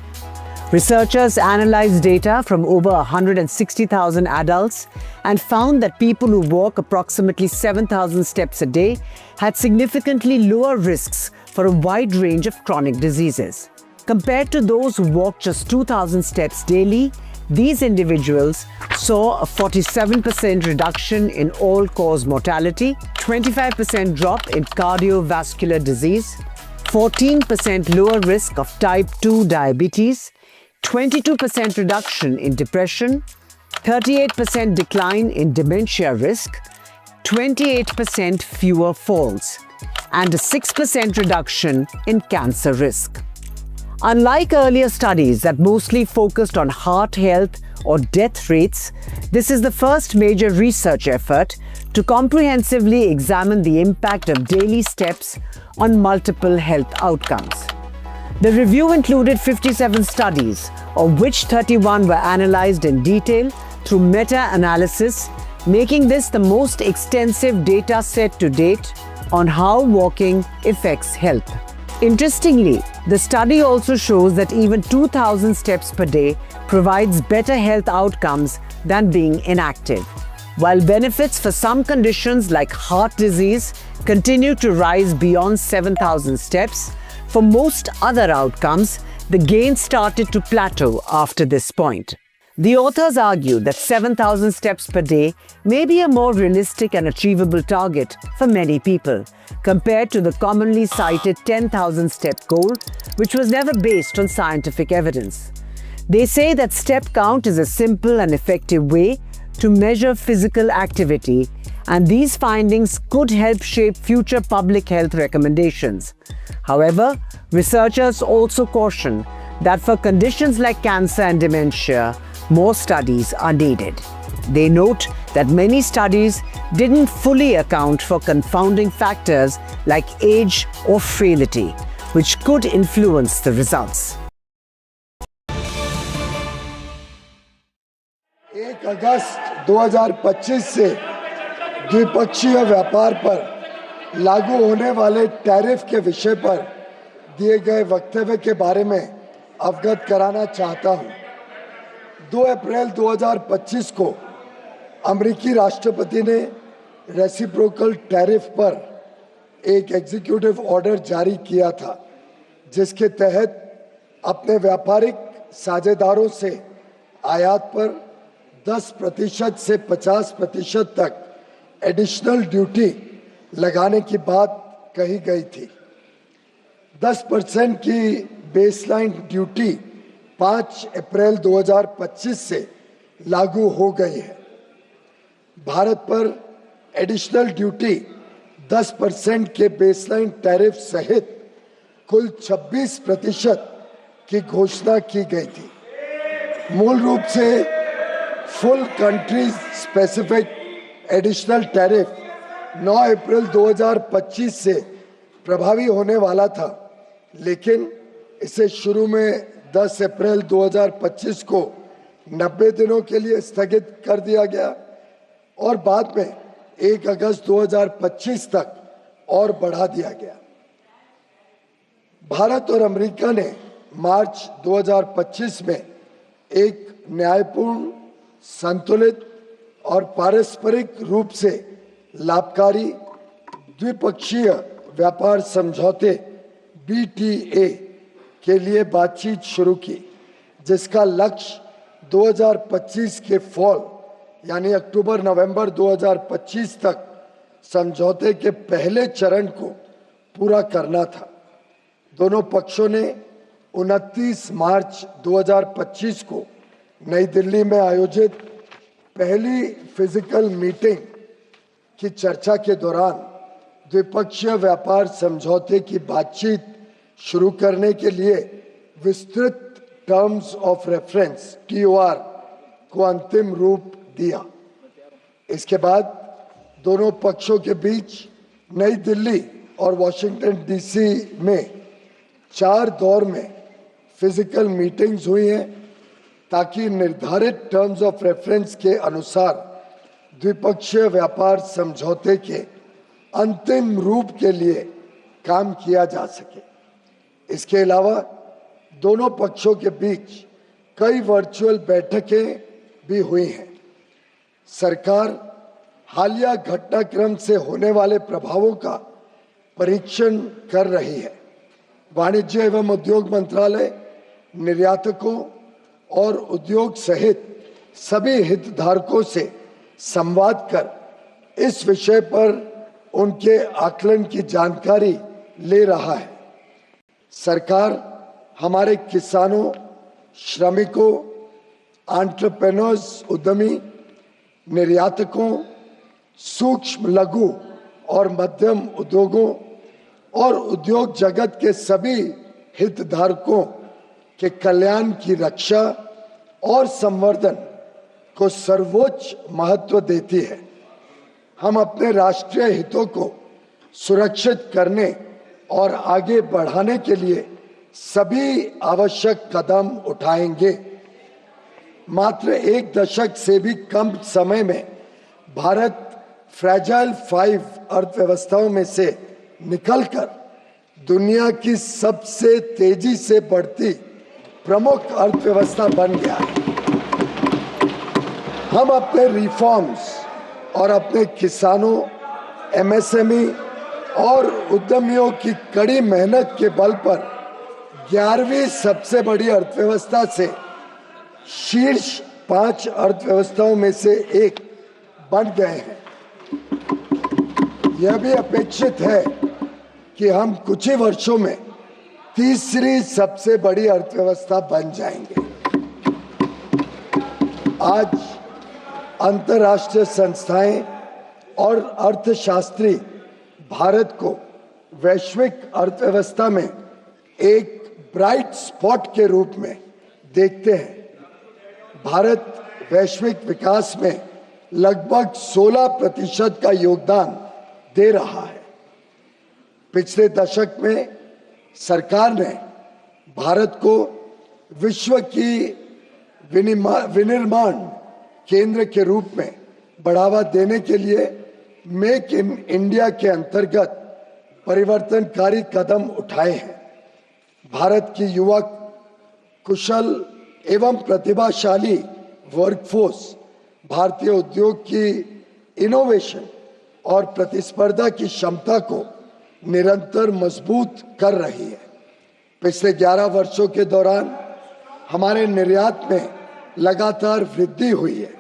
Speaker 10: Researchers analyzed data from over 160,000 adults and found that people who walk approximately 7,000 steps a day had significantly lower risks for a wide range of chronic diseases. Compared to those who walk just 2,000 steps daily, these individuals saw a 47% reduction in all-cause mortality, 25% drop in cardiovascular disease, 14% lower risk of type 2 diabetes, 22% reduction in depression, 38% decline in dementia risk, 28% fewer falls, and a 6% reduction in cancer risk. Unlike earlier studies that mostly focused on heart health or death rates, this is the first major research effort to comprehensively examine the impact of daily steps on multiple health outcomes. The review included 57 studies, of which 31 were analyzed in detail through meta-analysis, making this the most extensive data set to date on how walking affects health. Interestingly, the study also shows that even 2,000 steps per day provides better health outcomes than being inactive. While benefits for some conditions like heart disease continue to rise beyond 7,000 steps, for most other outcomes, the gains started to plateau after this point. The authors argue that 7,000 steps per day may be a more realistic and achievable target for many people, compared to the commonly cited 10,000 step goal, which was never based on scientific evidence. They say that step count is a simple and effective way to measure physical activity, and these findings could help shape future public health recommendations. However, researchers also caution that for conditions like cancer and dementia, more studies are needed. They note that many studies didn't fully account for confounding factors like age or frailty, which could influence the results.
Speaker 13: 1 अगस्त 2025 से द्विपक्षीय व्यापार पर लागू होने वाले tariff के विषय पर दिए गए वक्तव्य के बारे में अवगत कराना चाहता हूं। 2 अप्रैल 2025 को अमेरिकी राष्ट्रपति ने रेसिप्रोकल टैरिफ पर एक एग्जीक्यूटिव ऑर्डर जारी किया था, जिसके तहत अपने व्यापारिक साझेदारों से आयात पर 10% से 50% तक एडिशनल ड्यूटी लगाने की बात कही गई थी। 10% की बेसलाइन ड्यूटी 5 अप्रैल 2025 से लागू हो गई है। भारत पर एडिशनल ड्यूटी 10% के बेसलाइन टैरिफ सहित कुल 26% की घोषणा की गई थी। मूल रूप से full country specific additional tariff 9 अप्रैल 2025 से प्रभावी होने वाला था, लेकिन इसे शुरू में 10 अप्रैल 2025 को 90 दिनों के लिए स्थगित कर दिया गया और बाद में 1 अगस्त 2025 तक और बढ़ा दिया गया। भारत और अमेरिका ने मार्च 2025 में एक न्यायपूर्ण, संतुलित और पारस्परिक रूप से लाभकारी द्विपक्षीय व्यापार समझौते BTA के लिए बातचीत शुरू की, जिसका लक्ष्य 2025 के फॉल यानी अक्टूबर-नवंबर 2025 तक समझौते के पहले चरण को पूरा करना था। दोनों पक्षों ने 29 मार्च 2025 को नई दिल्ली में आयोजित पहली फिजिकल मीटिंग की चर्चा के दौरान द्विपक्षीय व्यापार समझौते की बातचीत शुरू करने के लिए विस्तृत टर्म्स ऑफ रेफरेंस TOR को अंतिम रूप दिया। इसके बाद दोनों पक्षों के बीच नई दिल्ली और वॉशिंगटन DC में 4 दौर में फिजिकल मीटिंग्स हुई हैं, ताकि निर्धारित टर्म्स ऑफ रेफरेंस के अनुसार द्विपक्षीय व्यापार समझौते के अंतिम रूप के लिए काम किया जा सके। इसके अलावा दोनों पक्षों के बीच कई वर्चुअल बैठकें भी हुई हैं। सरकार हालिया घटनाक्रम से होने वाले प्रभावों का परीक्षण कर रही है। वाणिज्य एवं उद्योग मंत्रालय निर्यातकों और उद्योग सहित सभी हितधारकों से संवाद कर इस विषय पर उनके आकलन की जानकारी ले रहा है। सरकार हमारे किसानों, श्रमिकों, एंटरप्रेन्योर्स, उद्यमी, निर्यातकों, सूक्ष्म लघु और मध्यम उद्योगों और उद्योग जगत के सभी हितधारकों के कल्याण की रक्षा और संवर्धन को सर्वोच्च महत्व देती है। हम अपने राष्ट्रीय हितों को सुरक्षित करने और आगे बढ़ाने के लिए सभी आवश्यक कदम उठाएंगे। मात्र एक दशक से भी कम समय में भारत फ्रैजाइल 5 अर्थव्यवस्थाओं में से निकलकर दुनिया की सबसे तेजी से बढ़ती प्रमुख अर्थव्यवस्था बन गया है। हम अपने रिफॉर्म्स और अपने किसानों, एमएसएमई और उद्यमियों की कड़ी मेहनत के बल पर 11वीं सबसे बड़ी अर्थव्यवस्था से शीर्ष 5 अर्थव्यवस्थाओं में से एक बन गए हैं। यह भी अपेक्षित है कि हम कुछ ही वर्षों में तीसरी सबसे बड़ी अर्थव्यवस्था बन जाएंगे। आज अंतर्राष्ट्रीय संस्थाएं और अर्थशास्त्री भारत को वैश्विक अर्थव्यवस्था में एक ब्राइट स्पॉट के रूप में देखते हैं। भारत वैश्विक विकास में लगभग 16% का योगदान दे रहा है। पिछले दशक में सरकार ने भारत को विश्व की विनिर्माण केंद्र के रूप में बढ़ावा देने के लिए मेक इन इंडिया के अंतर्गत परिवर्तनकारी कदम उठाए हैं। भारत की युवक, कुशल एवं प्रतिभाशाली वर्कफोर्स भारतीय उद्योग की इनोवेशन और प्रतिस्पर्धा की क्षमता को निरंतर मजबूत कर रही है। पिछले 11 वर्षों के दौरान हमारे निर्यात में लगातार वृद्धि हुई है।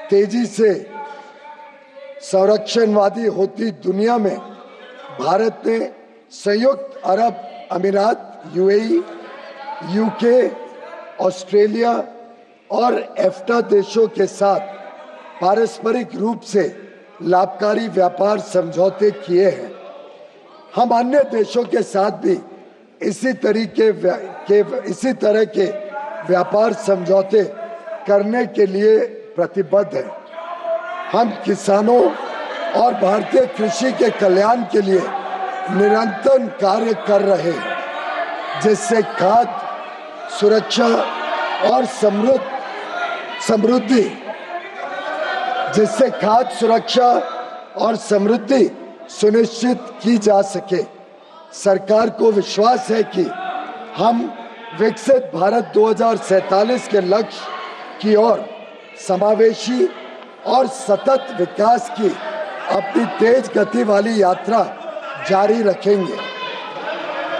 Speaker 13: तेजी से संरक्षणवादी होती दुनिया में भारत ने संयुक्त अरब अमीरात, यूएई, यूके, ऑस्ट्रेलिया और एफ्टा देशों के साथ पारस्परिक रूप से लाभकारी व्यापार समझौते किए हैं। हम अन्य देशों के साथ भी इसी तरह के व्यापार समझौते करने के लिए प्रतिबद्ध हैं। हम किसानों और भारतीय कृषि के कल्याण के लिए निरंतर कार्य कर रहे हैं, जिससे खाद्य सुरक्षा और समृद्धि सुनिश्चित की जा सके। सरकार को विश्वास है कि हम विकसित भारत 2047 के लक्ष्य की ओर समावेशी और सतत विकास की अपनी तेज गति वाली यात्रा जारी रखेंगे।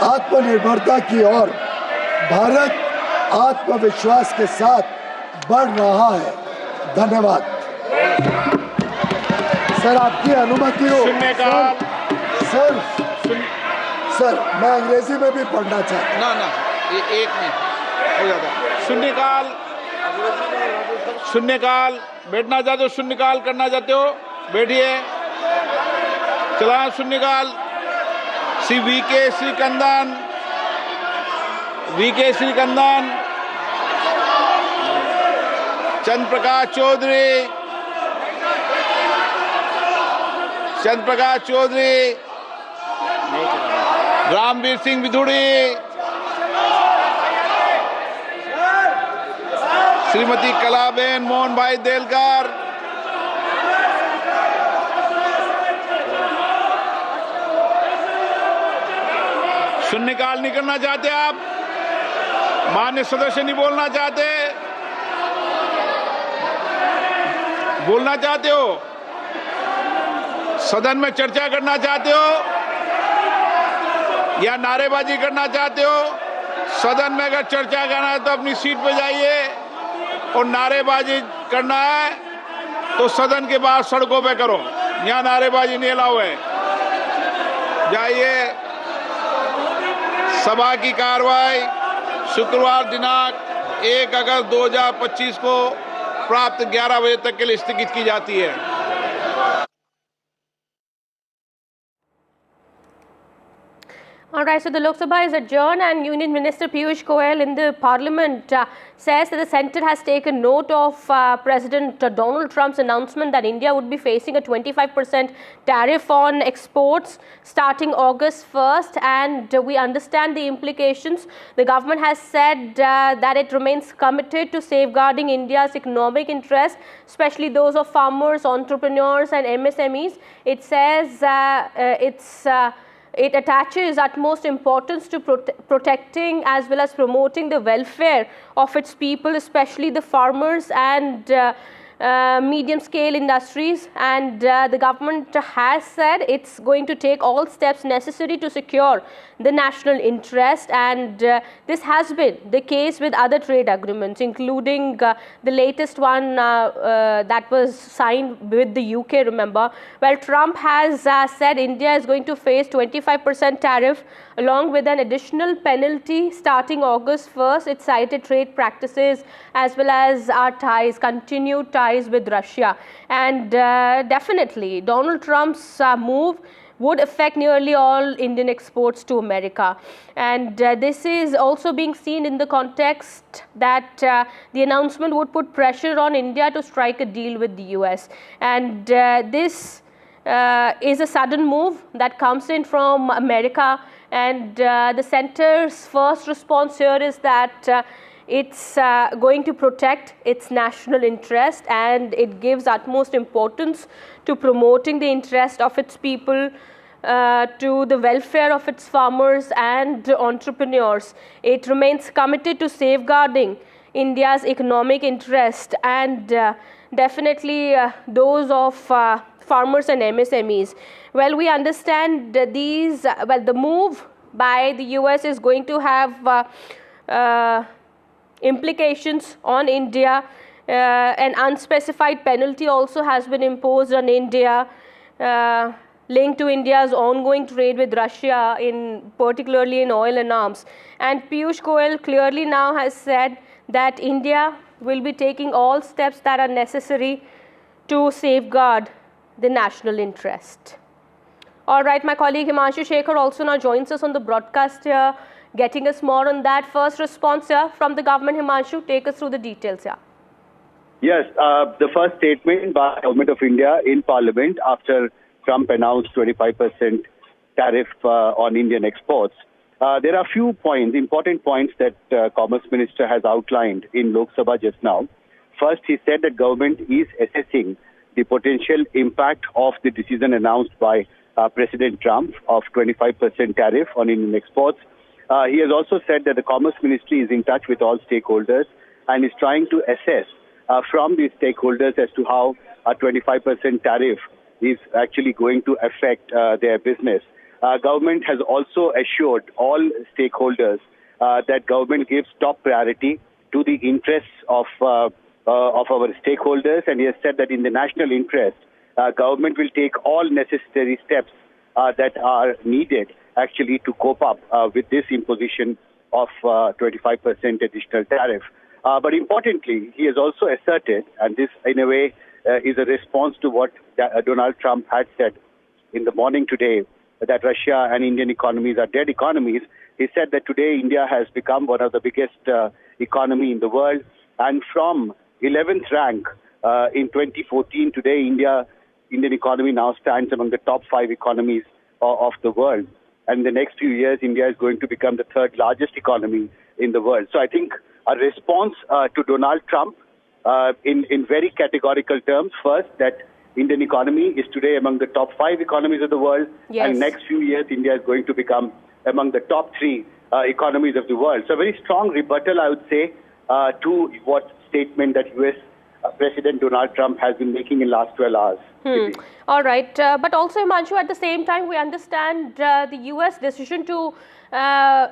Speaker 13: आत्मनिर्भरता की ओर भारत आत्मविश्वास के साथ बढ़ रहा है। धन्यवाद। सर, आपकी अनुमति हो? सर, मैं अंग्रेजी में भी पढ़ना चाहता हूँ।
Speaker 3: ना, ये एक में हो जाता। शून्यकाल बैठना चाहते हो, शून्यकाल करना चाहते हो, बैठिए। चला शून्यकाल। श्री वीके श्रीकंदन, चंद्र प्रकाश चौधरी, रामवीर सिंह विधुड़ी, श्रीमती कलाबेन मोहन भाई देलकर, शून्यकाल नहीं करना चाहते आप? मान्य सदस्य नहीं बोलना चाहते? बोलना चाहते हो? सदन में चर्चा करना चाहते हो या नारेबाजी करना चाहते हो? सदन में अगर चर्चा करना है तो अपनी सीट पे जाइए, और नारेबाजी करना है तो सदन के बाहर सड़कों पे करो। यहाँ नारेबाजी नहीं अलाउ है। जाइए। सभा की कार्रवाई शुक्रवार दिनांक 1 अगस्त 2025 को प्राप्त 11 बजे तक के लिए स्थगित की जाती है।
Speaker 15: All right, so the Lok Sabha is adjourned, and Union Minister Piyush Goyal in the Parliament says that the centre has taken note of President Donald Trump's announcement that India would be facing a 25% tariff on exports starting August 1st, and we understand the implications. The government has said that it remains committed to safeguarding India's economic interests, especially those of farmers, entrepreneurs and MSMEs. It says it attaches utmost importance to protecting as well as promoting the welfare of its people, especially the farmers and medium-scale industries, and the government has said it's going to take all steps necessary to secure the national interest, and this has been the case with other trade agreements, including the latest one that was signed with the UK, remember. Well, Trump has said India is going to face 25% tariff along with an additional penalty starting August 1st. It cited trade practices as well as our ties, continued ties with Russia, and definitely Donald Trump's move would affect nearly all Indian exports to America, and this is also being seen in the context that the announcement would put pressure on India to strike a deal with the US, and this is a sudden move that comes in from America, and the centre's first response here is that it's going to protect its national interest, and it gives utmost importance to promoting the interest of its people, to the welfare of its farmers and entrepreneurs. It remains committed to safeguarding India's economic interest, and definitely those of farmers and MSMEs. Well, we understand these, the move by the US is going to have implications on India. An unspecified penalty also has been imposed on India, linked to India's ongoing trade with Russia, particularly in oil and arms. And Piyush Goyal clearly now has said that India will be taking all steps that are necessary to safeguard the national interest. All right, my colleague Himanshu Shekhar also now joins us on the broadcast here, getting us more on that. First response here from the government. Himanshu, take us through the details here.
Speaker 16: Yes, the first statement by the Government of India in Parliament after Trump announced 25% tariff on Indian exports. There are a few points, important points that Commerce Minister has outlined in Lok Sabha just now. First, he said that government is assessing the potential impact of the decision announced by President Trump of 25% tariff on Indian exports. He has also said that the Commerce Ministry is in touch with all stakeholders and is trying to assess from these stakeholders as to how a 25% tariff is actually going to affect their business. Government has also assured all stakeholders that government gives top priority to the interests of our stakeholders, and he has said that in the national interest, government will take all necessary steps that are needed actually to cope up with this imposition of 25% additional tariff. But importantly, he has also asserted, and this in a way is a response to what Donald Trump had said in the morning today, that Russia and Indian economies are dead economies. He said that today India has become one of the biggest economy in the world, and from 11th rank in 2014, today Indian economy now stands among the top 5 economies of the world. And in the next few years, India is going to become the 3rd largest economy in the world. So I think a response to Donald Trump in very categorical terms, first, that Indian economy is today among the top 5 economies of the world. Yes. And next few years, India is going to become among the top 3 economies of the world. So a very strong rebuttal, I would say, to what statement that US President Donald Trump has been making in the last 12 hours.
Speaker 15: All right. But also, Himanshu, at the same time, we understand the US decision to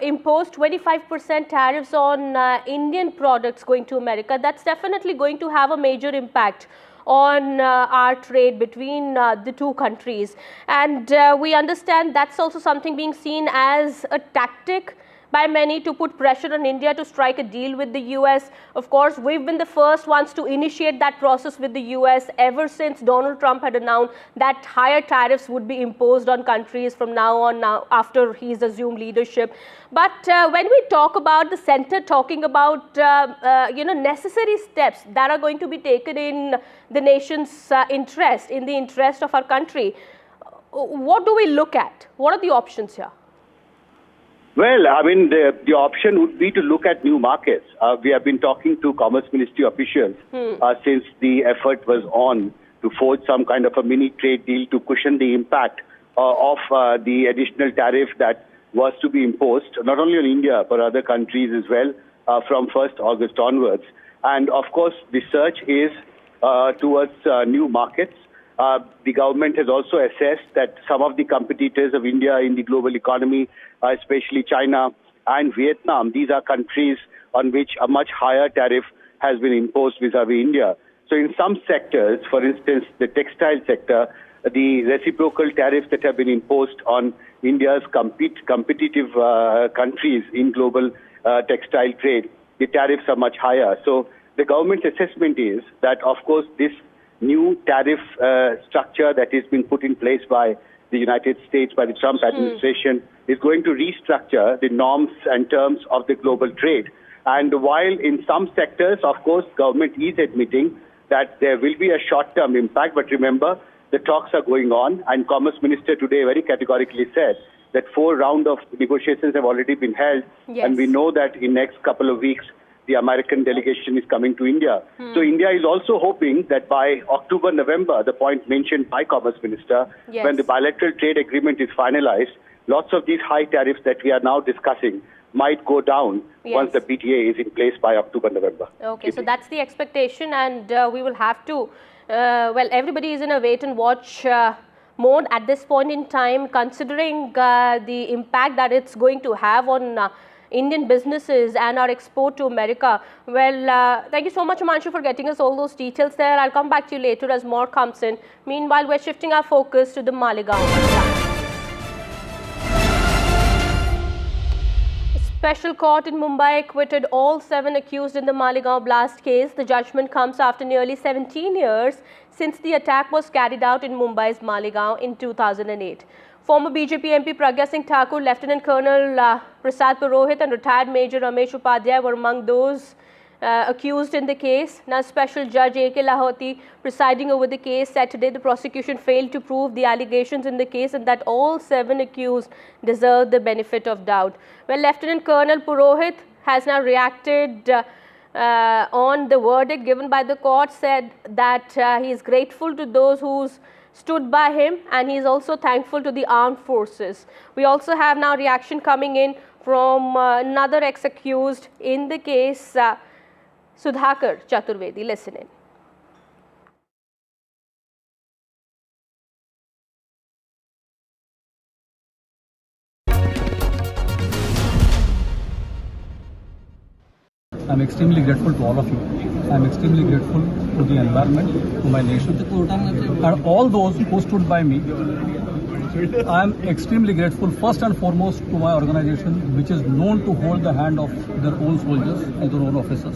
Speaker 15: impose 25% tariffs on Indian products going to America. That's definitely going to have a major impact on our trade between the two countries. And we understand that's also something being seen as a tactic by many to put pressure on India to strike a deal with the US. Of course, we've been the first ones to initiate that process with the US ever since Donald Trump had announced that higher tariffs would be imposed on countries from now on, after he's assumed leadership. But when we talk about the center talking about necessary steps that are going to be taken in the nation's interest, in the interest of our country, what do we look at? What are the options here?
Speaker 16: Well, I mean, the option would be to look at new markets. We have been talking to Commerce Ministry officials since the effort was on to forge some kind of a mini trade deal to cushion the impact of the additional tariff that was to be imposed, not only on India, but other countries as well, from 1st August onwards. And of course, the search is towards new markets. The government has also assessed that some of the competitors of India in the global economy, especially China and Vietnam, these are countries on which a much higher tariff has been imposed vis-a-vis India. So in some sectors, for instance, the textile sector, the reciprocal tariffs that have been imposed on India's competitive countries in global textile trade, the tariffs are much higher. So the government's assessment is that, of course, this new tariff structure that is being put in place by the United States, by the Trump administration, is going to restructure the norms and terms of the global trade. And while in some sectors, of course, government is admitting that there will be a short-term impact, but remember, the talks are going on, and Commerce Minister today very categorically said that 4 rounds of negotiations have already been held, and we know that in next couple of weeks, the American delegation is coming to India. So India is also hoping that by October, November, the point mentioned by Commerce Minister, when the bilateral trade agreement is finalized, lots of these high tariffs that we are now discussing might go down once the BTA is in place by October, November.
Speaker 15: Okay, so that's the expectation, and we will have to, everybody is in a wait and watch mode at this point in time, considering the impact that it's going to have on Indian businesses and our export to America. Well, thank you so much, Himanshu, for getting us all those details there. I'll come back to you later as more comes in. Meanwhile, we're shifting our focus to the Malegaon. Special court in Mumbai acquitted all 7 accused in the Malegaon blast case. The judgment comes after nearly 17 years since the attack was carried out in Mumbai's Malegaon in 2008. Former BJP MP Pragya Thakur, Lieutenant Colonel Prasad Purohit and retired Major Ramesh Upadhyay were among those accused in the case. Now, Special Judge A.K. Lahoti, presiding over the case, said today the prosecution failed to prove the allegations in the case and that all 7 accused deserve the benefit of doubt. Well, Lieutenant Colonel Purohit has now reacted on the verdict given by the court, said that he is grateful to those who stood by him, and he is also thankful to the armed forces. We also have now reaction coming in from another ex-accused in the case, Sudhakar Chaturvedi. Listen in.
Speaker 2: I'm extremely grateful to all of you. I'm extremely grateful to the environment, to my nation, and all those who stood by me. I'm extremely grateful first and foremost to my organization, which is known to hold the hand of their own soldiers and their own officers.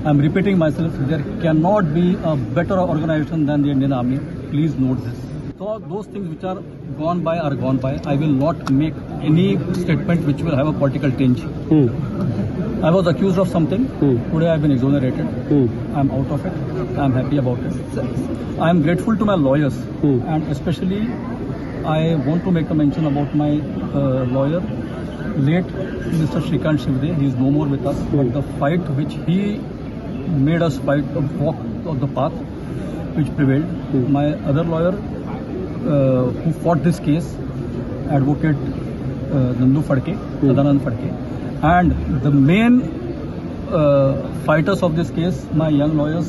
Speaker 2: I'm repeating myself, there cannot be a better organization than the Indian Army. Please note this. So those things which are gone by are gone by. I will not make any statement which will have a political tinge. I was accused of something. Today I've been exonerated. I'm out of it. I'm happy about it. I'm grateful to my lawyers, and especially I want to make a mention about my lawyer, late Mr. Shrikant. He is no more with us, but the fight which he made us fight, walk on the path which prevailed. My other lawyer who fought this case, Advocate Nandu Phadke, Sadanand Phadke. And the main fighters of this case, my young lawyers,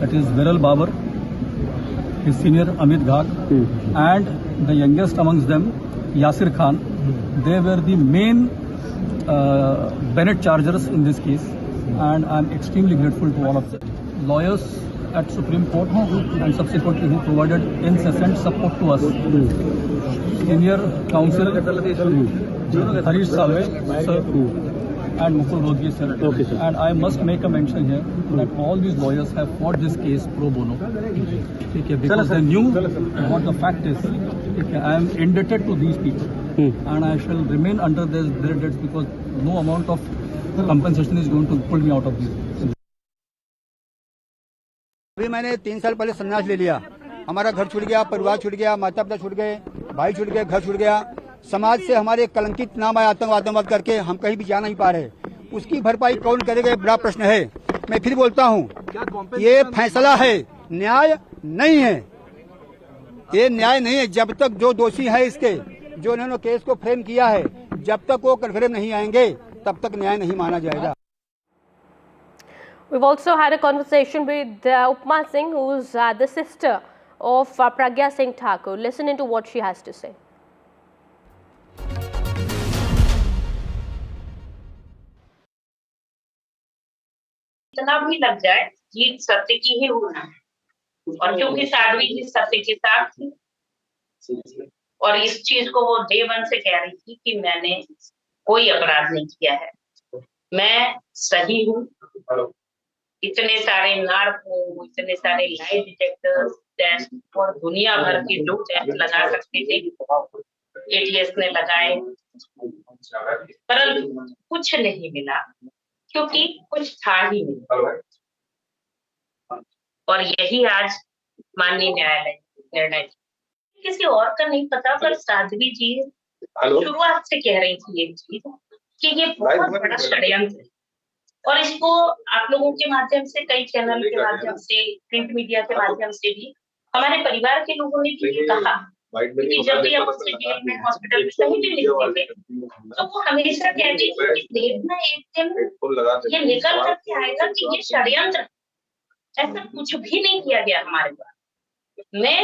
Speaker 2: that is Viral Babar, his senior Amit Ghag, and the youngest amongst them, Yasir Khan. They were the main Bennett chargers in this case, and I'm extremely grateful to all of them. Lawyers at Supreme Court and subsequently who provided incessant support to us. Senior counsel Harish Salve sir and Mukul Rodgi sir. And I must make a mention here that all these lawyers have fought this case pro bono. Because they knew what the fact is. I am indebted to these people and I shall remain under their debts because no amount of compensation is going to pull me out of this.
Speaker 4: अभी मैंने 3 साल पहले संन्यास ले लिया। हमारा घर छूट गया, परिवार छूट गया, माता पिता छूट गए, भाई छूट गए, घर छूट गया। समाज से हमारे कलंकित नाम आया आतंकवाद करके, हम कहीं भी जा नहीं पा रहे। उसकी भरपाई कौन करेगा, ये बड़ा प्रश्न है। मैं फिर बोलता हूँ, ये फैसला है, न्याय नहीं है। ये न्याय नहीं है। जब तक जो दोषी है इसके, जो इन्होंने केस को फ्रेम किया है, जब तक वो कन्फर्म नहीं आएंगे, तब तक न्याय नहीं माना जाएगा।
Speaker 15: We've also had a conversation with Upma Singh, who's the sister of Pragya Singh Thakur. Listen into what she has to say.
Speaker 19: इतना भी लग जाए, जीत सत्य की ही होना है। और क्योंकि साध्वी जी सत्य के साथ थी और इस चीज को वो डे 1 से कह रही थी कि मैंने कोई अपराध नहीं किया है, मैं सही हूँ। इतने सारे नार्को, इतने सारे लाई डिटेक्टर्स टेस्ट और दुनिया भर के जो टेस्ट लगा सकते थे एटीएस ने लगाए, परंतु कुछ नहीं मिला क्योंकि कुछ था ही नहीं। और यही आज माननीय न्यायालय निर्णय, किसी और का नहीं पता, पर साध्वी जी शुरुआत से कह रही थी एक चीज कि ये बहुत बड़ा षड्यंत्र है। और इसको आप लोगों के माध्यम से, कई चैनल के माध्यम से, प्रिंट मीडिया के माध्यम से भी हमारे परिवार के लोगों ने भी कहा कि जब भी हम उससे जेल में, हॉस्पिटल में कहीं भी मिलते थे तो वो हमेशा कहती थी कि देखना एक दिन ये निकल करके आएगा कि ये षड्यंत्र। ऐसा कुछ भी नहीं किया गया हमारे पास। मैं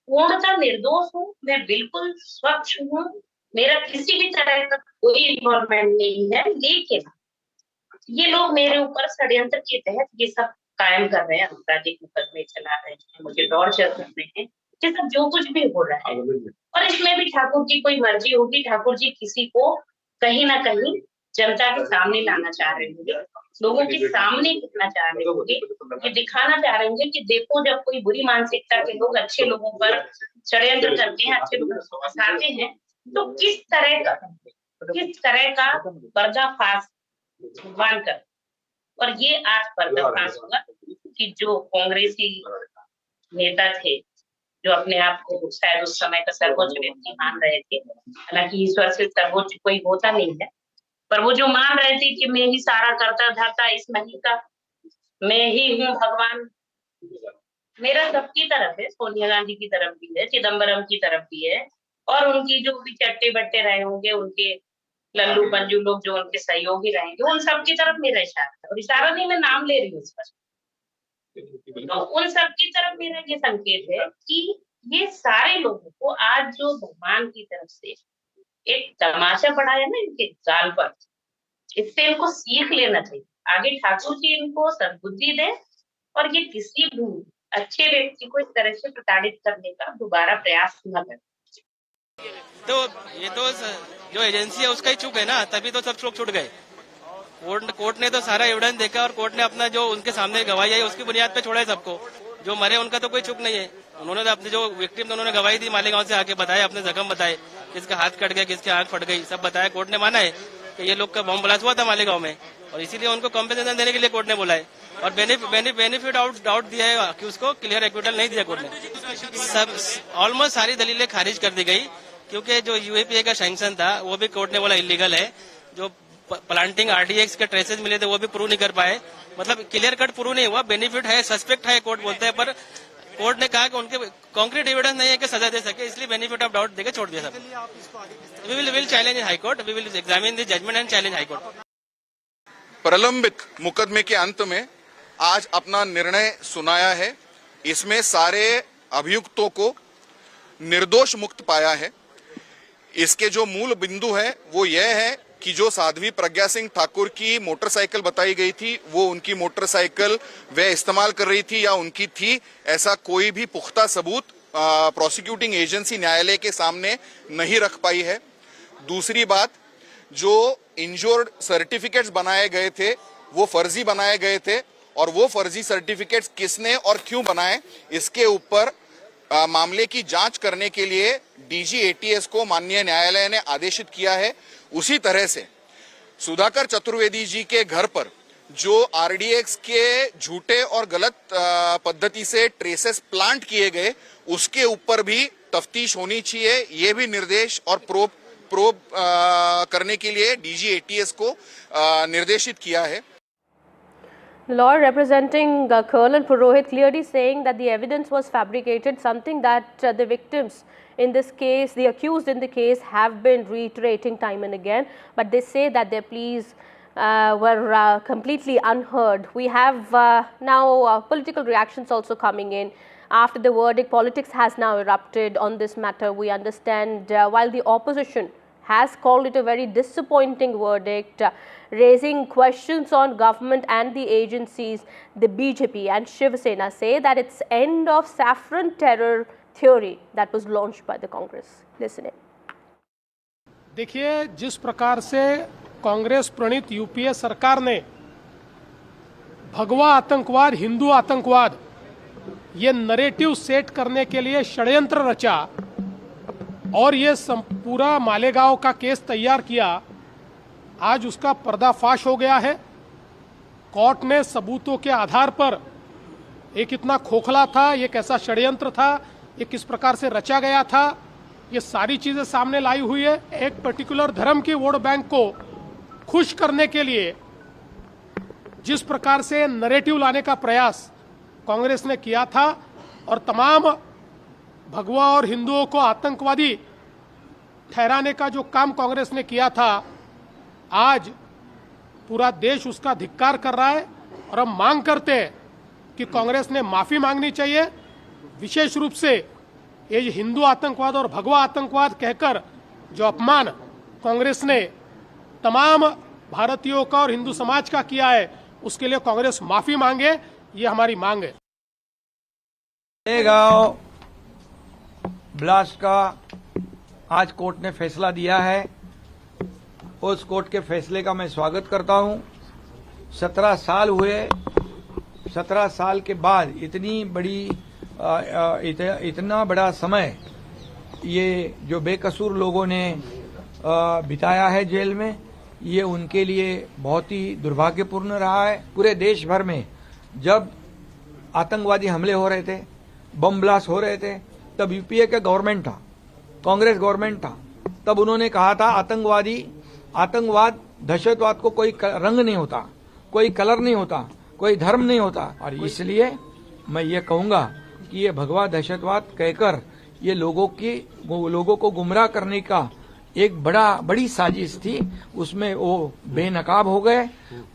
Speaker 19: पूर्णतः निर्दोष हूँ, मैं बिल्कुल स्वच्छ हूँ, मेरा किसी भी तरह का कोई इन्वॉल्वमेंट नहीं है, लेकिन ये लोग मेरे ऊपर षड्यंत्र के तहत ये सब कायम कर रहे हैं, आपराधिक मुकदमे चला रहे हैं, मुझे टॉर्चर कर रहे हैं, ये सब जो कुछ भी हो रहा है। और इसमें भी ठाकुर जी कोई मर्जी होगी, ठाकुर जी किसी को कहीं ना कहीं जनता के सामने लाना चाह रहे होंगे, लोगों के सामने दिखना चाह रहे होंगे, ये दिखाना चाह रहे होंगे कि देखो जब कोई बुरी मानसिकता के लोग अच्छे लोगों पर षड्यंत्र करते हैं, अच्छे लोगों को फंसाते हैं, तो किस तरह का पर्दाफाश भगवान कर। और ये आज पर्दाफाश होगा कि जो कांग्रेसी नेता थे, जो अपने आप को शायद उस समय का सर्वोच्च व्यक्ति मान रहे थे, हालांकि ईश्वर से सर्वोच्च कोई होता नहीं है, पर वो जो मान रहे थे कि मैं ही सारा करता धरता इस नहीं का, मैं ही हूँ भगवान, मेरा सबकी तरफ है, सोनिया गांधी की तरफ भी है, चिदम्बरम की तरफ भी है, और उनकी जो भी चट्टे बट्टे रहे होंगे, उनके लल्लू पंजू लोग जो उनके सहयोगी रहेंगे, उन सब की तरफ मेरा इशारा है। और इशारा नहीं, मैं नाम ले रही हूँ इस पर। तो उन सब की तरफ मेरा ये संकेत है कि ये सारे लोगों को आज जो भगवान की तरफ से एक तमाशा पड़ा है ना इनके गाल पर, इससे इनको सीख लेना चाहिए। आगे ठाकुर जी इनको सद्बुद्धि दे और ये किसी भी अच्छे व्यक्ति को इस तरह से प्रताड़ित करने का दोबारा प्रयास न करें।
Speaker 21: तो ये तो जो एजेंसी है उसका ही चूक है ना, तभी तो सब लोग छूट गए। कोर्ट ने तो सारा एविडेंस देखा और कोर्ट ने अपना जो उनके सामने गवाही आई उसकी बुनियाद पे छोड़ा है सबको। जो मरे उनका तो कोई चूक नहीं है, उन्होंने तो अपने जो विक्टिम थे उन्होंने गवाही दी, मालेगांव से आके बताया, अपने जख्म बताए, किसका हाथ कट गया, किसकी आंख फट गई, सब बताया। कोर्ट ने माना है कि ये लोग का बम ब्लास्ट हुआ था मालेगांव में और इसीलिए उनको कॉम्पेंसेशन देने के लिए कोर्ट ने बोला है। और बेनिफिट डाउट दिया है कि उसको क्लियर एक्विटल नहीं दिया कोर्ट ने। सब ऑलमोस्ट सारी दलीलें खारिज कर दी गई, क्योंकि जो यूएपीए का सैंक्शन था वो भी कोर्ट ने बोला इलीगल है। जो प्लांटिंग आरडीएक्स के ट्रेसेस मिले थे वो भी प्रूव नहीं कर पाए, मतलब क्लियर कट प्रूव नहीं हुआ। बेनिफिट है, सस्पेक्ट है कोर्ट बोलते हैं, पर कोर्ट ने कहा कि उनके कॉन्क्रीट एविडेंस नहीं है कि सजा दे सके, इसलिए बेनिफिट ऑफ डाउट देके छोड़ दिया सब। We will challenge in high court, we will examine the judgment and challenge high court.
Speaker 6: प्रलंबित मुकदमे के अंत में आज अपना निर्णय सुनाया है। इसमें सारे अभियुक्तों को निर्दोष मुक्त पाया है। इसके जो मूल बिंदु है वो यह है कि जो साध्वी प्रज्ञा सिंह ठाकुर की मोटरसाइकिल बताई गई थी, वो उनकी मोटरसाइकिल वे इस्तेमाल कर रही थी या उनकी थी, ऐसा कोई भी पुख्ता सबूत प्रोसिक्यूटिंग एजेंसी न्यायालय के सामने नहीं रख पाई है। दूसरी बात, जो इंजोर्ड सर्टिफिकेट्स बनाए गए थे वो फर्जी बनाए गए थे, और वो फर्जी सर्टिफिकेट्स किसने और क्यों बनाए, इसके ऊपर मामले की जांच करने के लिए डीजी एटीएस को माननीय न्यायालय ने आदेशित किया है। उसी तरह से सुधाकर चतुर्वेदी जी के घर पर जो आरडीएक्स के झूठे और गलत पद्धति से ट्रेसेस प्लांट किए गए, उसके ऊपर भी तफ्तीश होनी चाहिए। ये भी निर्देश और प्रोब करने के लिए डीजी एटीएस को निर्देशित किया है।
Speaker 15: The lawyer representing Colonel Purohit clearly saying that the evidence was fabricated, something that the victims in this case, the accused in the case, have been reiterating time and again, but they say that their pleas were completely unheard. We have now political reactions also coming in. After the verdict, politics has now erupted on this matter. We understand while the opposition has called it a very disappointing verdict, raising questions on government and the agencies, the BJP and Shiv Sena say that it's end of saffron terror theory that was launched by the Congress. Listen in.
Speaker 14: देखिए, जिस प्रकार से कांग्रेस प्रणीत UPA सरकार ने भगवा आतंकवाद, हिंदू आतंकवाद, ये नरेटिव सेट करने के लिए षड्यंत्र रचा और ये पूरा मालेगांव का केस तैयार किया, आज उसका पर्दाफाश हो गया है। कोर्ट ने सबूतों के आधार पर एक इतना खोखला था, ये कैसा षड्यंत्र था, ये किस प्रकार से रचा गया था, ये सारी चीजें सामने लाई हुई है। एक पर्टिकुलर धर्म की वोट बैंक को खुश करने के लिए जिस प्रकार से नरेटिव लाने का प्रयास कांग्रेस ने किया था और तमाम भगवा और हिंदुओं को आतंकवादी ठहराने का जो काम कांग्रेस ने किया था, आज पूरा देश उसका धिक्कार कर रहा है और हम मांग करते हैं कि कांग्रेस ने माफी मांगनी चाहिए। विशेष रूप से ये हिंदू आतंकवाद और भगवा आतंकवाद कहकर जो अपमान कांग्रेस ने तमाम भारतीयों का और हिंदू समाज का किया है, उसके लिए कांग्रेस माफी मांगे, ये हमारी मांग है।
Speaker 22: मालेगांव ब्लास्ट का आज कोर्ट ने फैसला दिया है। उस कोर्ट के फैसले का मैं स्वागत करता हूं। 17 साल हुए, 17 साल के बाद इतनी बड़ी इतना बड़ा समय ये जो बेकसूर लोगों ने बिताया है जेल में, ये उनके लिए बहुत ही दुर्भाग्यपूर्ण रहा है। पूरे देश भर में जब आतंकवादी हमले हो रहे थे, बम ब्लास्ट हो रहे थे, तब यूपीए का गवर्नमेंट था, कांग्रेस गवर्नमेंट था, तब उन्होंने कहा था आतंकवाद, दहशतवाद को कोई रंग नहीं होता, कोई कलर नहीं होता, कोई धर्म नहीं होता। और इसलिए मैं ये कहूंगा कि ये भगवा दहशतवाद कहकर ये लोगों को गुमराह करने का एक बड़ी साजिश थी। उसमें वो बेनकाब हो गए।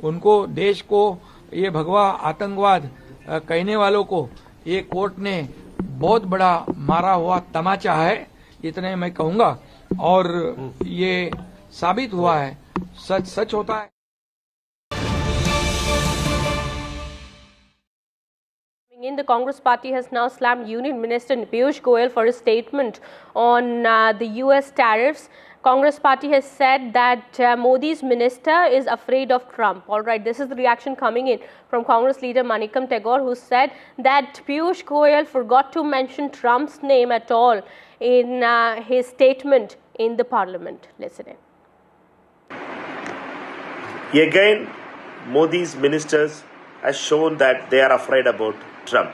Speaker 22: उनको, देश को, ये भगवा आतंकवाद कहने वालों को ये कोर्ट ने बहुत बड़ा मारा हुआ तमाचा है, इतने मैं कहूंगा। और ये साबित हुआ है, सच होता है।
Speaker 15: The Congress party has now slammed Union Minister Piyush Goyal for his statement on the US tariffs. Congress party has said that Modi's minister is afraid of Trump. All right, this is the reaction coming in from Congress leader Manikam Tagore, who said that Piyush Goyal forgot to mention Trump's name at all in his statement in the parliament. Listen in.
Speaker 23: Again, Modi's ministers has shown that they are afraid about Trump.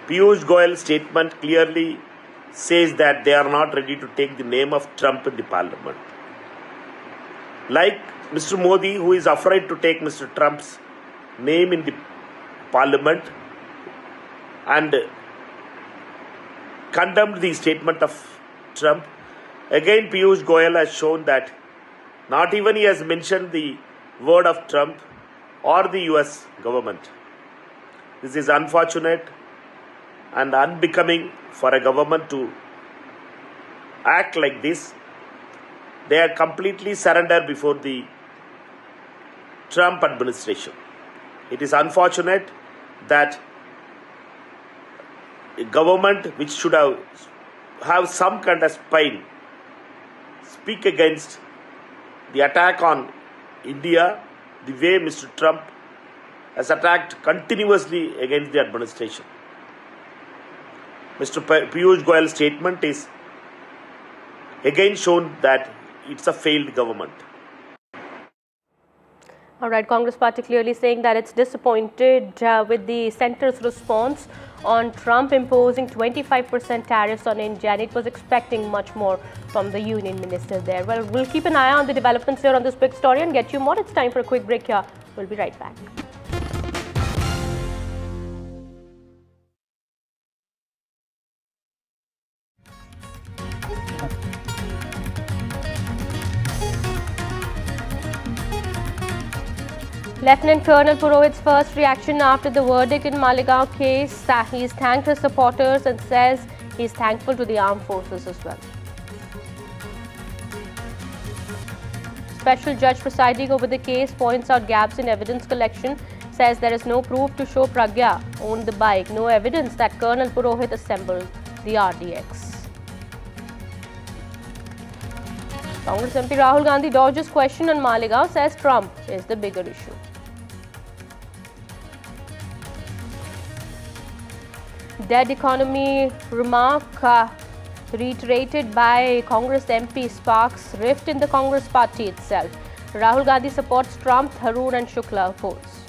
Speaker 23: Piyush Goyal's statement clearly says that they are not ready to take the name of Trump in the parliament. Like Mr. Modi, who is afraid to take Mr. Trump's name in the parliament, and condemned the statement of Trump. Again, Piyush Goyal has shown that not even he has mentioned the word of Trump or the US government. This is unfortunate and unbecoming for a government to act like this. They are completely surrendered before the Trump administration. It is unfortunate that a government which should have some kind of spine speak against the attack on India the way Mr. Trump has attacked continuously against the administration. Mr. Piyush Goyal's statement is again shown that it's a failed government.
Speaker 15: All right, Congress Party clearly saying that it's disappointed with the centre's response on Trump imposing 25% tariffs on India, and it was expecting much more from the union minister there. Well, we'll keep an eye on the developments here on this big story and get you more. It's time for a quick break here. We'll be right back. Lieutenant Colonel Purohit's first reaction after the verdict in Malegaon case. He's thanked his supporters and says he's thankful to the armed forces as well. Special judge presiding over the case points out gaps in evidence collection, says there is no proof to show Pragya owned the bike, no evidence that Colonel Purohit assembled the RDX. Congress MP Rahul Gandhi dodges question on Malegaon, says Trump is the bigger issue. Dead economy remark reiterated by Congress MP sparks rift in the Congress party itself. Rahul Gandhi supports Trump, Tharoor and Shukla oppose.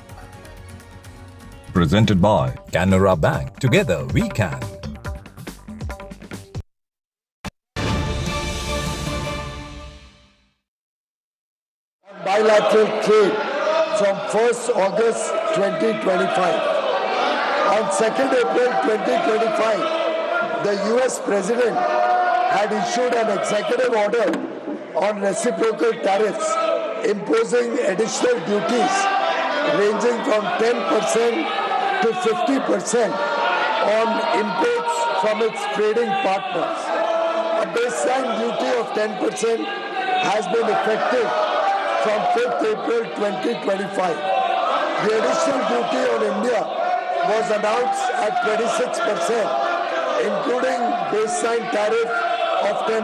Speaker 30: Presented by Canara Bank. Together we can.
Speaker 13: Bilateral trade from 1st August 2025. On 2nd April 2025, the US President had issued an executive order on reciprocal tariffs imposing additional duties ranging from 10% to 50% on imports from its trading partners. A baseline duty of 10% has been effective from 5th April 2025. The additional duty on India was announced at 26%, including baseline tariff of 10%.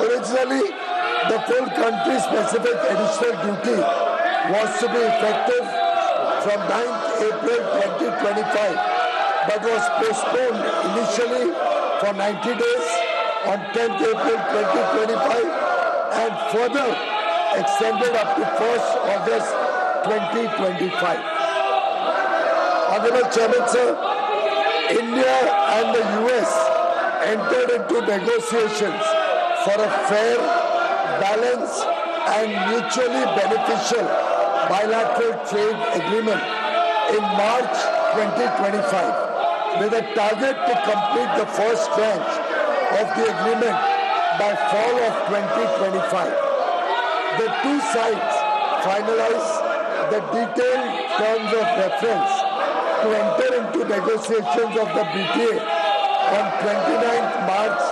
Speaker 13: Originally, the full country-specific additional duty was to be effective from 9th April 2025, but was postponed initially for 90 days on 10th April 2025 and further extended up to 1st August 2025. Honorable Chairman, sir, India and the US entered into negotiations for a fair, balanced and mutually beneficial bilateral trade agreement in March 2025 with a target to complete the first tranche of the agreement by fall of 2025. The two sides finalized the detailed terms of reference to enter into negotiations of the BTA on 29th March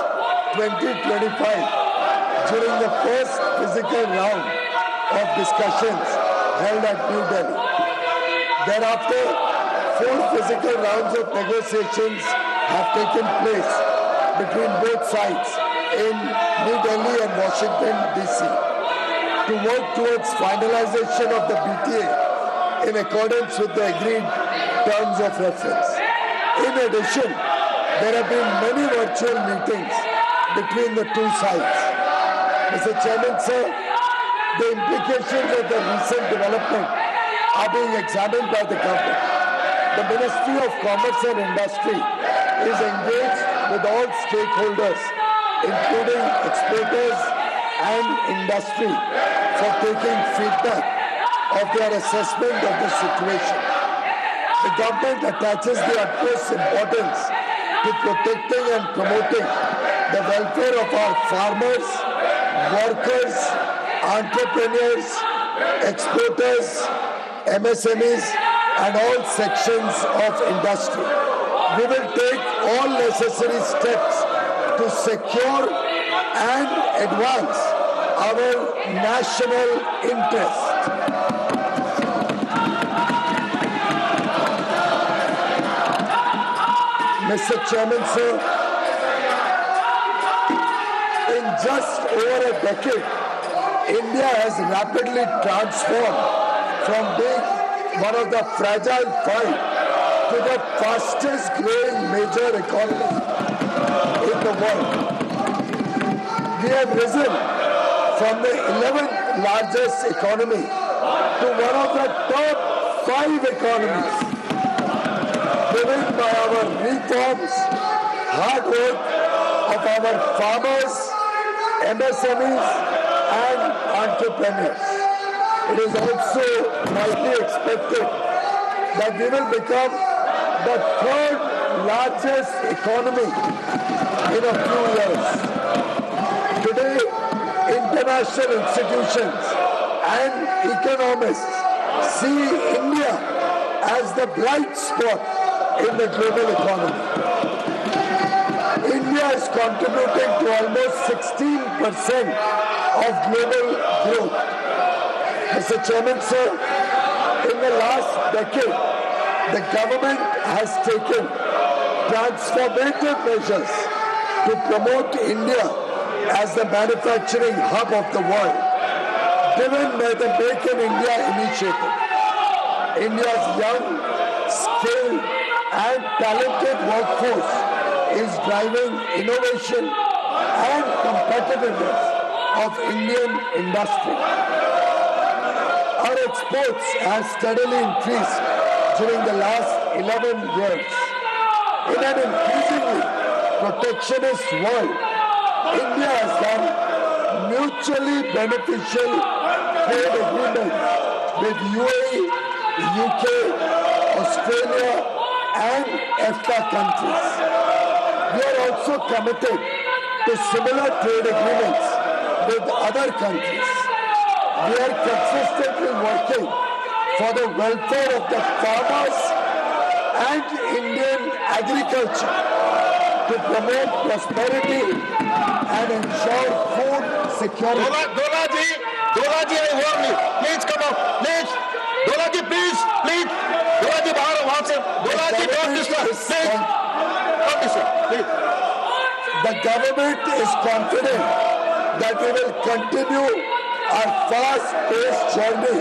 Speaker 13: 2025 during the first physical round of discussions held at New Delhi. Thereafter, 4 physical rounds of negotiations have taken place between both sides in New Delhi and Washington, D.C. to work towards finalization of the BTA in accordance with the agreed terms of reference. In addition, there have been many virtual meetings between the two sides. Mr. Chairman, sir, the implications of the recent development are being examined by the government. The Ministry of Commerce and Industry is engaged with all stakeholders, including exporters and industry, for taking feedback of their assessment of the situation. The government attaches the utmost importance to to protecting and promoting the welfare of our farmers, workers, entrepreneurs, exporters, MSMEs, and all sections of industry. We will take all necessary steps to secure and advance our national interest. Mr. Chairman, sir, in just over a decade, India has rapidly transformed from being one of the fragile five to the fastest growing major economy in the world. We have risen from the 11th largest economy to one of the top 5 economies, driven by our reforms, hard work of our farmers, MSMEs, and entrepreneurs. It is also widely expected that we will become the 3rd largest economy in a few years. Today, international institutions and economists see India as the bright spot in the global economy. India is contributing to almost 16% of global growth. Mr. Chairman, sir, in the last decade, the government has taken transformative measures to promote India as the manufacturing hub of the world, driven by the Make in India initiative. India's young, skilled, and talented workforce is driving innovation and competitiveness of Indian industry. Our exports have steadily increased during the last 11 years. In an increasingly protectionist world, India has done mutually beneficial trade agreements with UAE, UK, Australia, and EFTA countries. We are also committed to similar trade agreements with other countries. We are consistently working for the welfare of the farmers and Indian agriculture to promote prosperity and ensure food security.
Speaker 1: Dola ji, I warn you. Please come up. Please. Dola ji, please. Please. Dola ji, bahar wahan se. Dola ji, don't disturb. Please. Don't disturb. Please.
Speaker 13: The government is confident that we will continue our fast-paced journey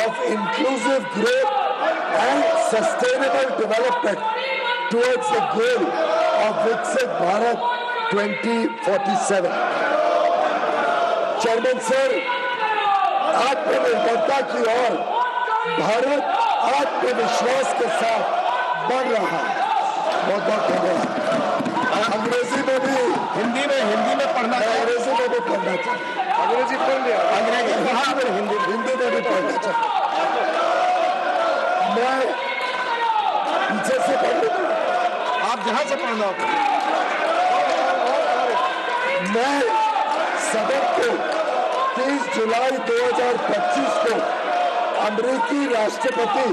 Speaker 13: of inclusive growth and sustainable development towards the goal of Viksit Bharat 2047. Chairman sir, आत्मनिर्भरता की ओर भारत आत्मविश्वास के साथ बढ़ रहा है। बहुत बहुत धन्यवाद। अंग्रेजी में भी हिंदी में पढ़ना चाहिए। अंग्रेजी में भी पढ़ना चाहिए। अंग्रेजी पढ़ लिया। अंग्रेजी हिंदी में भी पढ़ना चाहिए। मैं पीछे से पढ़ लूँगा। आप जहाँ से पढ़ना हो। मैं सदन को 30 जुलाई 2025 को अमेरिकी राष्ट्रपति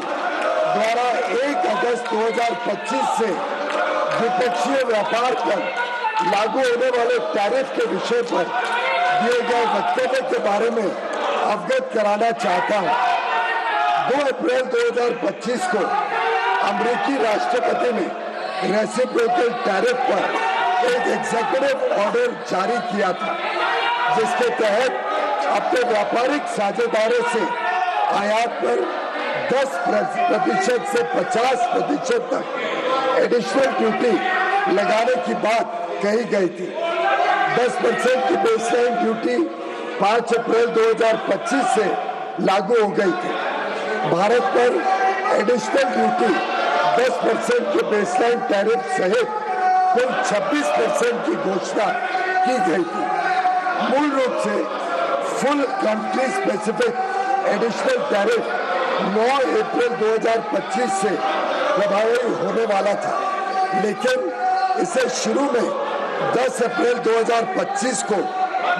Speaker 13: द्वारा 1 अगस्त 2025 से द्विपक्षीय व्यापार पर लागू होने वाले टैरिफ के विषय पर दिए गए वक्तव्य के बारे में अवगत कराना चाहता हूं। 2 अप्रैल 2025 को अमेरिकी राष्ट्रपति ने रेसिप्रोकल टैरिफ पर एक एग्जीक्यूटिव ऑर्डर जारी किया था, जिसके तहत अपने व्यापारिक साझेदारों से आयात पर 10% से 50% तक एडिशनल ड्यूटी लगाने की बात कही गई थी। 10% की बेसलाइन ड्यूटी 5 अप्रैल 2025 से लागू हो गई थी। भारत पर एडिशनल ड्यूटी 10% के बेसलाइन टैरिफ सहित कुल 26% की घोषणा की गई थी। मूल रूप से full country specific additional tariff 9 अप्रैल 2025 से प्रभावी होने वाला था, लेकिन इसे शुरू में 10 अप्रैल 2025 को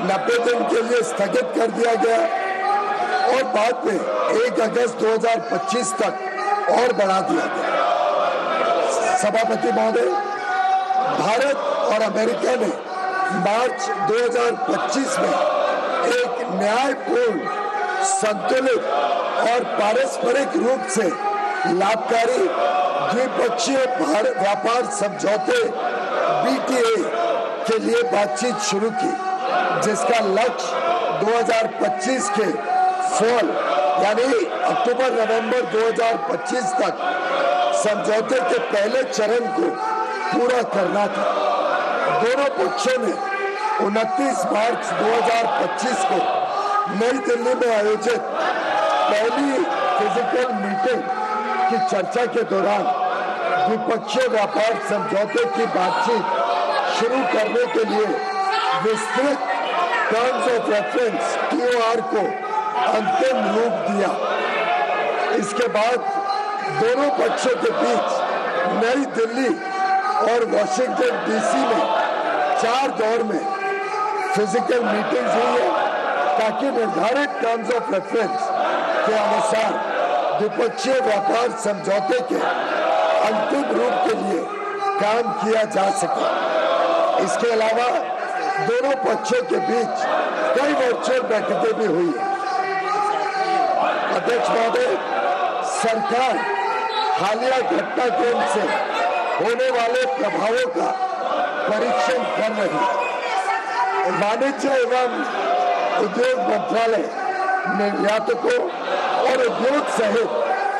Speaker 13: 90 दिन के लिए स्थगित कर दिया गया और बाद में 1 अगस्त 2025 तक और बढ़ा दिया गया। सभापति महोदय, भारत और अमेरिका ने मार्च 2025 में एक न्यायपूर्ण, संतुलित और पारस्परिक रूप से लाभकारी द्विपक्षीय व्यापार समझौते BTA के लिए बातचीत शुरू की, जिसका लक्ष्य 2025 के फॉल यानी अक्टूबर-नवंबर 2025 तक समझौते के पहले चरण को पूरा करना था। दोनों पक्षों ने 29 मार्च 2025 को नई दिल्ली में आयोजित पहली फिजिकल मीटिंग की चर्चा के दौरान द्विपक्षीय व्यापार समझौते की बातचीत शुरू करने के लिए विस्तृत टर्म्स ऑफ रेफरेंस TOR को अंतिम रूप दिया। इसके बाद दोनों पक्षों के बीच नई दिल्ली और वॉशिंगटन DC में 4 दौर में फिजिकल मीटिंग्स हुई है, ताकि निर्धारित टर्म्स ऑफ रेफरेंस के अनुसार द्विपक्षीय व्यापार समझौते के अंतिम रूप के लिए काम किया जा सके। इसके अलावा दोनों पक्षों के बीच कई वर्चुअल बैठकें भी हुई है। अध्यक्ष महोदय, सरकार हालिया घटनाक्रम से होने वाले प्रभावों का परीक्षण कर रही है। वाणिज्य एवं उद्योग मंत्रालय निर्यातकों और उद्योग सहित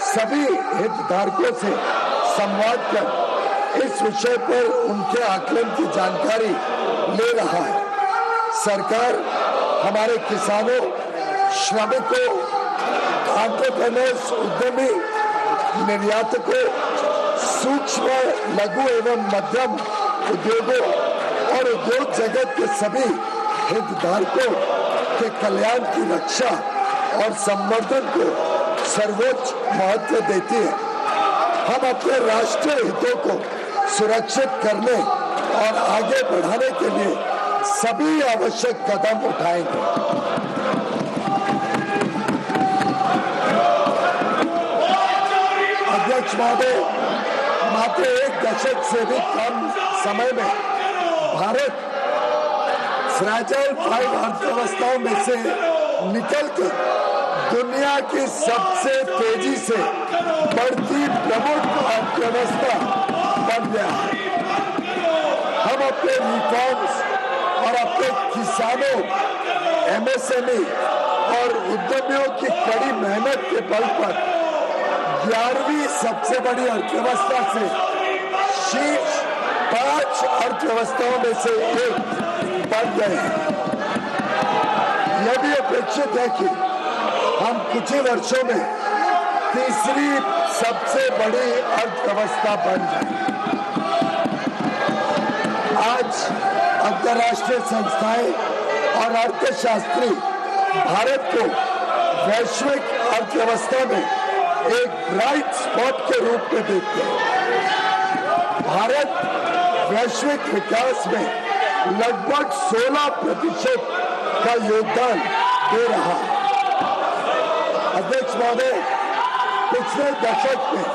Speaker 13: सभी हितधारकों से संवाद कर इस विषय पर उनके आकलन की जानकारी ले रहा है। सरकार हमारे किसानों, श्रमिकों, एंटरप्रेन्योर्स, उद्यमी, निर्यातकों, सूक्ष्म, लघु एवं मध्यम उद्योगों और उद्योग जगत के सभी हितधारकों के कल्याण की रक्षा और संवर्धन को सर्वोच्च महत्व देती है। हम अपने राष्ट्रीय हितों को सुरक्षित करने और आगे बढ़ाने के लिए सभी आवश्यक कदम उठाएंगे। अध्यक्ष महोदय, मात्र 1 दशक से भी कम समय में भारत फ्रैजाइल 5 अर्थव्यवस्थाओं में से निकलकर दुनिया की सबसे तेजी से बढ़ती प्रमुख अर्थव्यवस्था बन गया है। हम अपने रिफॉर्म्स और अपने किसानों, MSME और उद्यमियों की कड़ी मेहनत के बल पर 11वीं सबसे बड़ी अर्थव्यवस्था से शीर्ष 5 अर्थव्यवस्थाओं में से एक बन गए हैं। यह भी अपेक्षित है कि हम कुछ ही वर्षों में तीसरी सबसे बड़ी अर्थव्यवस्था बन जाए। आज अंतर्राष्ट्रीय संस्थाएं और अर्थशास्त्री भारत को वैश्विक अर्थव्यवस्था में एक ब्राइट स्पॉट के रूप में देखते हैं। भारत वैश्विक विकास में लगभग 16% का योगदान दे रहा है। अध्यक्ष महोदय, पिछले दशक में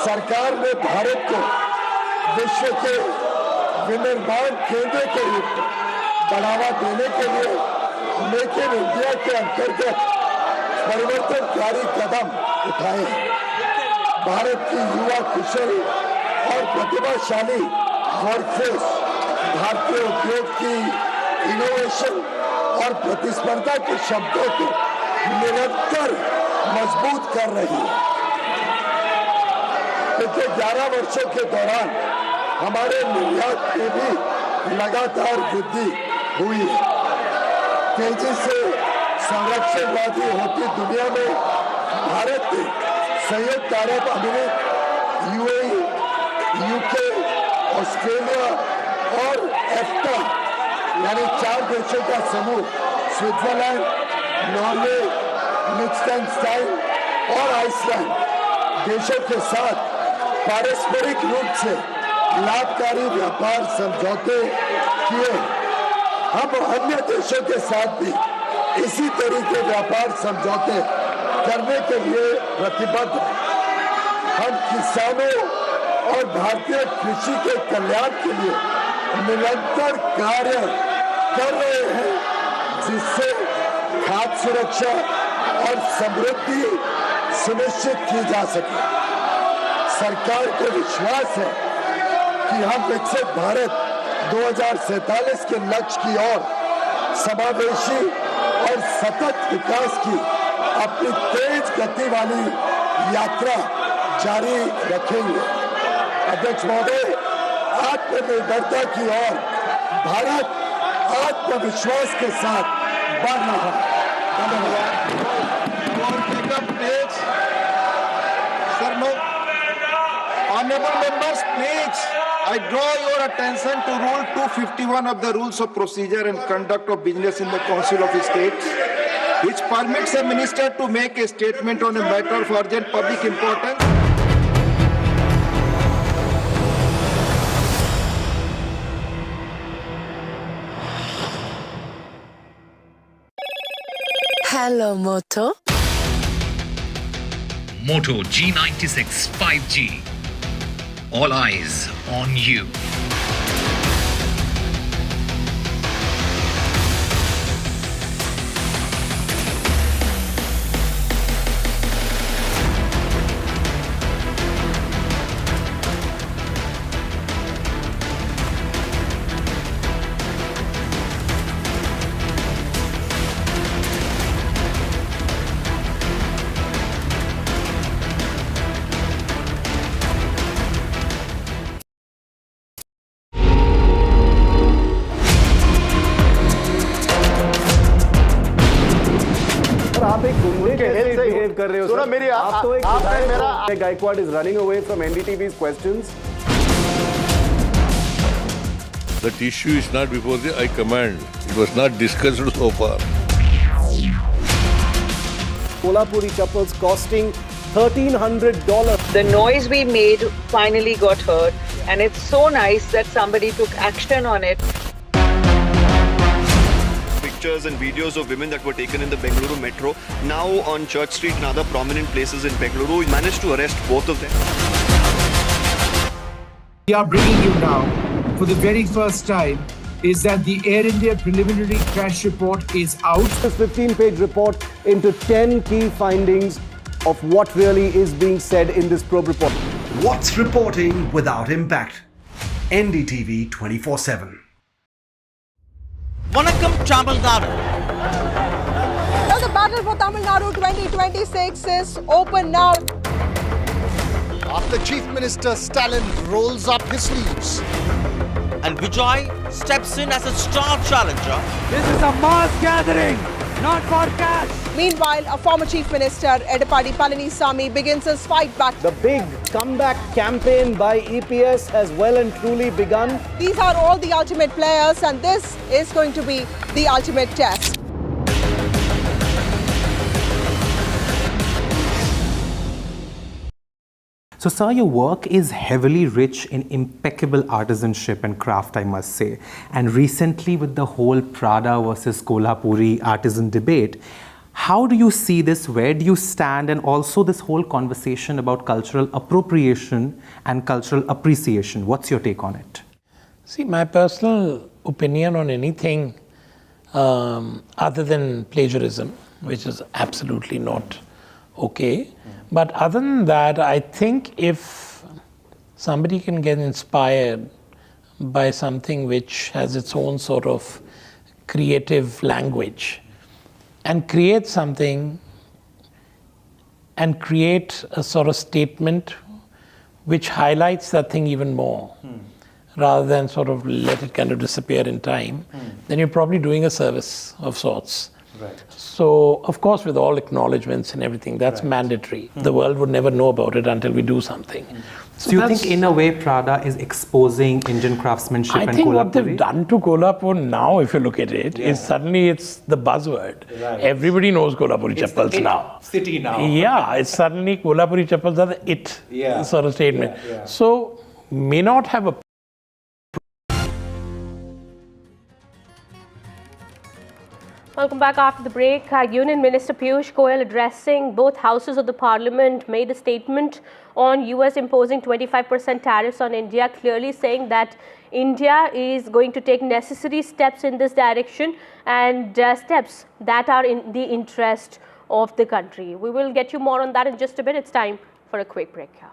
Speaker 13: सरकार ने भारत को विश्व के विनिर्माण केंद्र के रूप में बढ़ावा देने के लिए मेक इन इंडिया के अंतर्गत परिवर्तनकारी कदम उठाए हैं। भारत की युवा कुशल और प्रतिभाशाली वर्कफोर्स भारतीय उद्योग की इनोवेशन और प्रतिस्पर्धा की क्षमता को निरंतर मजबूत कर रही है। पिछले 11 वर्षों के दौरान हमारे निर्यात में भी लगातार वृद्धि हुई है। तेजी से संरक्षणवादी होती दुनिया में भारत ने संयुक्त अरब अमीरात, UAE, UK, ऑस्ट्रेलिया और EFTA यानी 4 देशों का समूह स्विट्जरलैंड, नॉर्वे, लिechtenstein और आइसलैंड देशों के साथ पारस्परिक रूप से लाभकारी व्यापार समझौते किए। हम अन्य देशों के साथ भी इसी तरीके व्यापार समझौते करने के लिए प्रतिबद्ध हैं। हम किसानों और भारतीय कृषि के कल्याण के लिए निरंतर कार्य कर रहे हैं, जिससे खाद्य सुरक्षा और समृद्धि सुनिश्चित की जा सके। सरकार को विश्वास है कि हम विकसित भारत 2047 के लक्ष्य की ओर समावेशी और सतत विकास की अपनी तेज गति वाली यात्रा जारी रखेंगे। अध्यक्ष महोदय, आत्मनिर्भरता की ओर भारत आत्मविश्वास के साथ बढ़ रहा है।
Speaker 1: Honorable members, please, I draw your attention to Rule 251 of the Rules of Procedure and Conduct of Business in the Council of States, which permits a minister to make a statement on a matter of urgent public importance.
Speaker 5: Hello, Moto.
Speaker 30: Moto G96 5G. All eyes on you.
Speaker 9: आप एक गुंडे कैसे behave कर रहे हो sir?
Speaker 1: मेरी
Speaker 9: आप तो एक Gaikwad is running away from NDTV's questions.
Speaker 12: That issue is not before the High Command. It was not discussed so far.
Speaker 9: Kolhapuri chappals costing $1,300.
Speaker 5: The noise we made finally got heard, and it's so nice that somebody took action on it.
Speaker 18: Pictures and videos of women that were taken in the Bengaluru metro, now on Church Street and other prominent places in Bengaluru. We managed to arrest both of them.
Speaker 24: We are bringing you now, for the very first time, is that the Air India preliminary crash report is out.
Speaker 9: This 15-page report into 10 key findings of what really is being said in this probe report.
Speaker 25: What's reporting without impact? NDTV 24/7.
Speaker 17: Vanakkam Tamil Nadu.
Speaker 20: Now the battle for Tamil Nadu 2026 is open now.
Speaker 25: After Chief Minister Stalin rolls up his sleeves.
Speaker 17: And Vijay steps in as a star challenger.
Speaker 24: This is a mass gathering, not for cash.
Speaker 20: Meanwhile, a former Chief Minister, Edappadi Palanisamy, begins his fight back.
Speaker 9: The big comeback campaign by EPS has well and truly begun.
Speaker 20: These are all the ultimate players, and this is going to be the ultimate test.
Speaker 26: So, sir, your work is heavily rich in impeccable artisanship and craft, I must say. And recently, with the whole Prada versus Kolhapuri artisan debate, how do you see this? Where do you stand? And also this whole conversation about cultural appropriation and cultural appreciation. What's your take on it?
Speaker 27: See, my personal opinion on anything other than plagiarism, which is absolutely not okay. But other than that, I think if somebody can get inspired by something which has its own sort of creative language and create something and create a sort of statement which highlights that thing even more, rather than sort of let it kind of disappear in time, then you're probably doing a service of sorts.
Speaker 26: Right.
Speaker 27: So, of course, with all acknowledgements and everything, that's mandatory. The world would never know about it until we do something.
Speaker 26: So you think in a way Prada is exposing Indian craftsmanship and Kolhapuri?
Speaker 27: I think what they've done to Kolhapur now, if you look at it, is suddenly it's the buzzword. Right. Everybody knows Kolhapuri chappals now.
Speaker 26: City now.
Speaker 27: Yeah, it's suddenly Kolhapuri chappals are the it sort of statement. So may not have a
Speaker 15: Welcome back after the break. Union Minister Piyush Goyal, addressing both houses of the parliament, made a statement on US imposing 25% tariffs on India, clearly saying that India is going to take necessary steps in this direction and steps that are in the interest of the country. We will get you more on that in just a bit. It's time for a quick break here.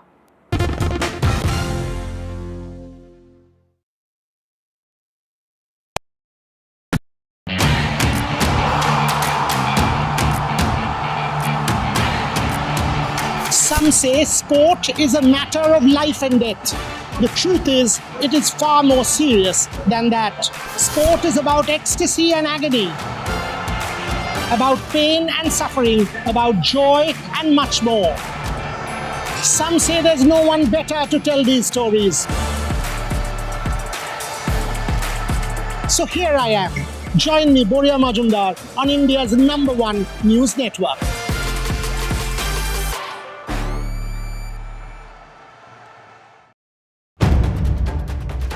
Speaker 25: Some say sport is a matter of life and death. The truth is, it is far more serious than that. Sport is about ecstasy and agony, about pain and suffering, about joy and much more. Some say there's no one better to tell these stories. So here I am. Join me, Boria Majumdar, on India's #1 news network.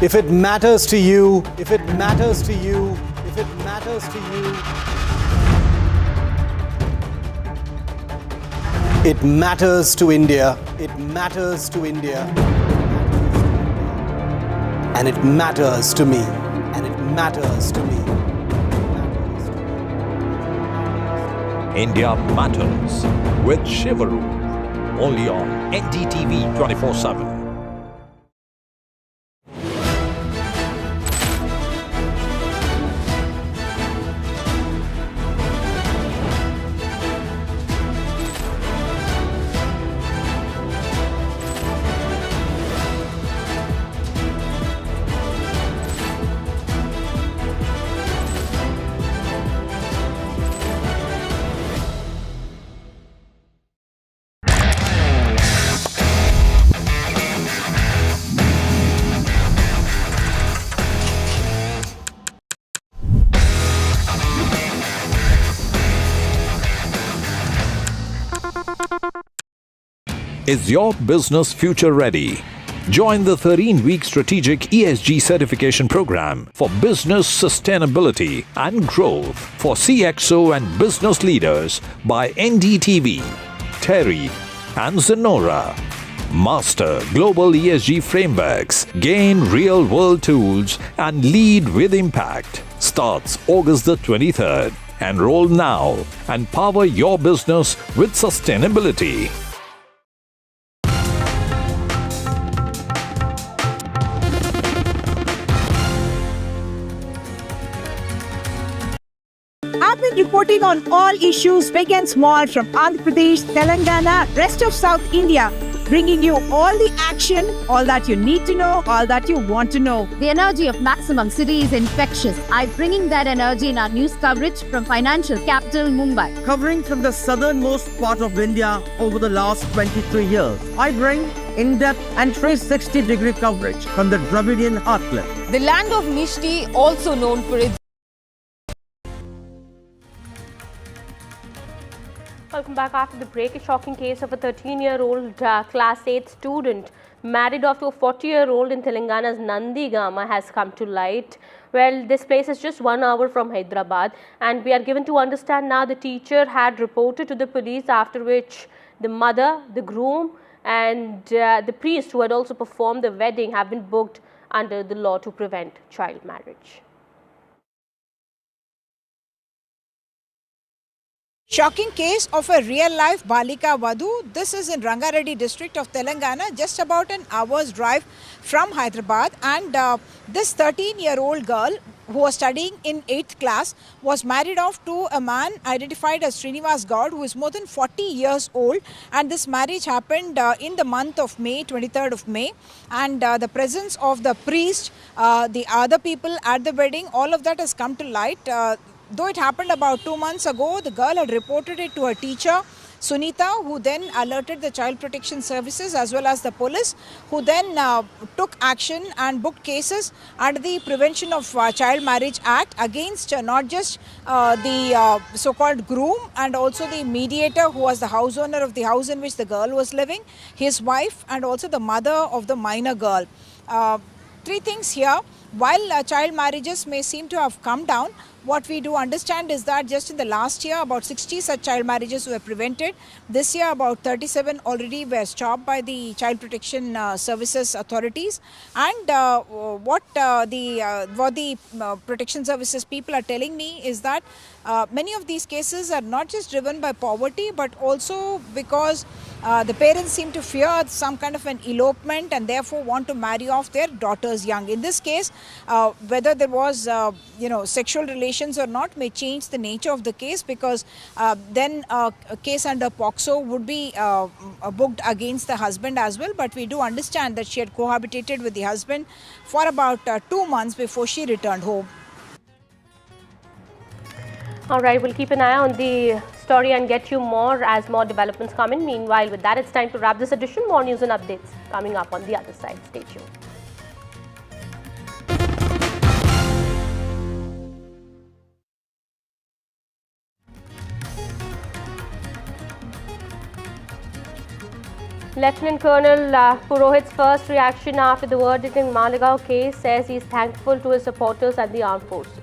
Speaker 9: If it matters to you, if it matters to you, if it matters to you, it matters to India, it matters to India, and it matters to me, and it matters to me.
Speaker 30: India Matters with Shivaru, only on NDTV 24/7. Is your business future ready? Join the 13-week strategic ESG certification program for business sustainability and growth for CXO and business leaders by NDTV, Tariff and Zenora. Master global ESG frameworks, gain real-world tools and lead with impact. Starts August the 23rd. Enroll now and power your business with sustainability.
Speaker 20: I've been reporting on all issues big and small from Andhra Pradesh, Telangana, rest of South India, bringing you all the action, all that you need to know, all that you want to know.
Speaker 2: The energy of maximum city is infectious. I'm bringing that energy in our news coverage from financial capital Mumbai.
Speaker 17: Covering from the southernmost part of India over the last 23 years, I bring in-depth and 360-degree coverage from the Dravidian heartland.
Speaker 2: The land of Mishti, also known for its
Speaker 15: Welcome back after the break. A shocking case of a 13-year-old class 8 student married off to a 40-year-old in Telangana's Nandigama has come to light. Well, this place is just 1 hour from Hyderabad, and we are given to understand now the teacher had reported to the police, after which the mother, the groom and the priest who had also performed the wedding have been booked under the law to prevent child marriage.
Speaker 20: Shocking case of a real-life Balika Vadhu. This is in Rangareddy district of Telangana, just about an hour's drive from Hyderabad. And this 13-year-old girl who was studying in 8th class was married off to a man identified as Srinivas Gaud, who is more than 40 years old. And this marriage happened in the month of May, 23rd of May. And the presence of the priest, the other people at the wedding, all of that has come to light. Though it happened about 2 months ago, the girl had reported it to her teacher. Sunita, who then alerted the Child Protection Services as well as the police, who then took action and booked cases under the Prevention of Child Marriage Act against not just the so-called groom and also the mediator who was the house owner of the house in which the girl was living, his wife and also the mother of the minor girl. Three things here. While child marriages may seem to have come down, what we do understand is that just in the last year, about 60 such child marriages were prevented. This year, about 37 already were stopped by the Child Protection Services authorities. And what the Protection Services people are telling me is that many of these cases are not just driven by poverty, but also because the parents seem to fear some kind of an elopement and therefore want to marry off their daughters young. In this case, whether there was sexual relations or not may change the nature of the case, because then a case under POCSO would be booked against the husband as well. But we do understand that she had cohabitated with the husband for about 2 months before she returned home.
Speaker 15: All right, we'll keep an eye on the story and get you more as more developments come in. Meanwhile, with that, it's time to wrap this edition. More news and updates coming up on the other side. Stay tuned. Lieutenant Colonel Purohit's first reaction after the verdict in Malegaon case says he is thankful to his supporters and the armed forces.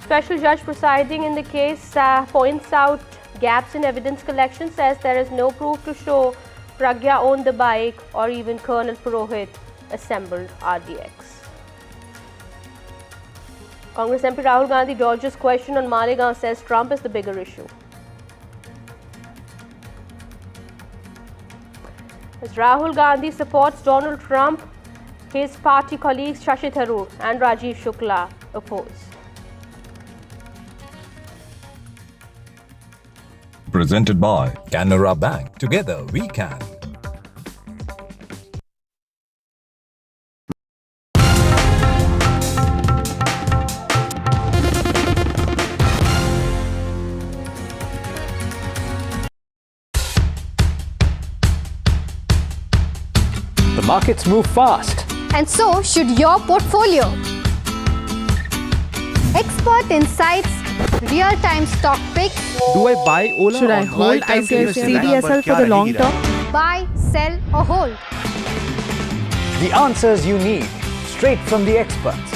Speaker 15: Special judge presiding in the case points out gaps in evidence collection, says there is no proof to show Pragya owned the bike or even Colonel Purohit assembled RDX. Congress MP Rahul Gandhi dodges question on Malegaon, says Trump is the bigger issue. As Rahul Gandhi supports Donald Trump, his party colleagues Shashi Tharoor and Rajiv Shukla oppose.
Speaker 30: Presented by Canara Bank. Together we can.
Speaker 3: The markets move fast.
Speaker 2: And so should your portfolio. Expert insights, real-time stock picks.
Speaker 3: Do I buy Ola?
Speaker 20: Should I hold CDSL for the long term?
Speaker 2: Buy, sell or hold.
Speaker 3: The answers you need, straight from the experts.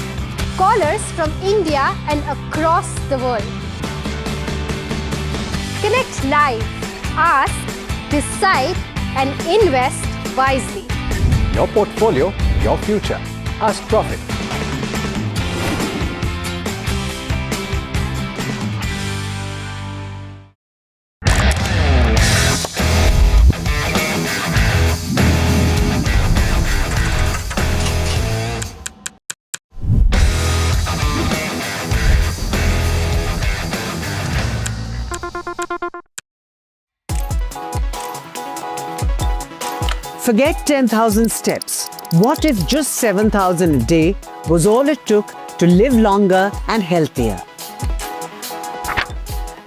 Speaker 2: Callers from India and across the world. Connect live, ask, decide and invest wisely.
Speaker 3: Your portfolio, your future. Ask Profit.
Speaker 4: Forget 10,000 steps. What if just 7,000 a day was all it took to live longer and healthier?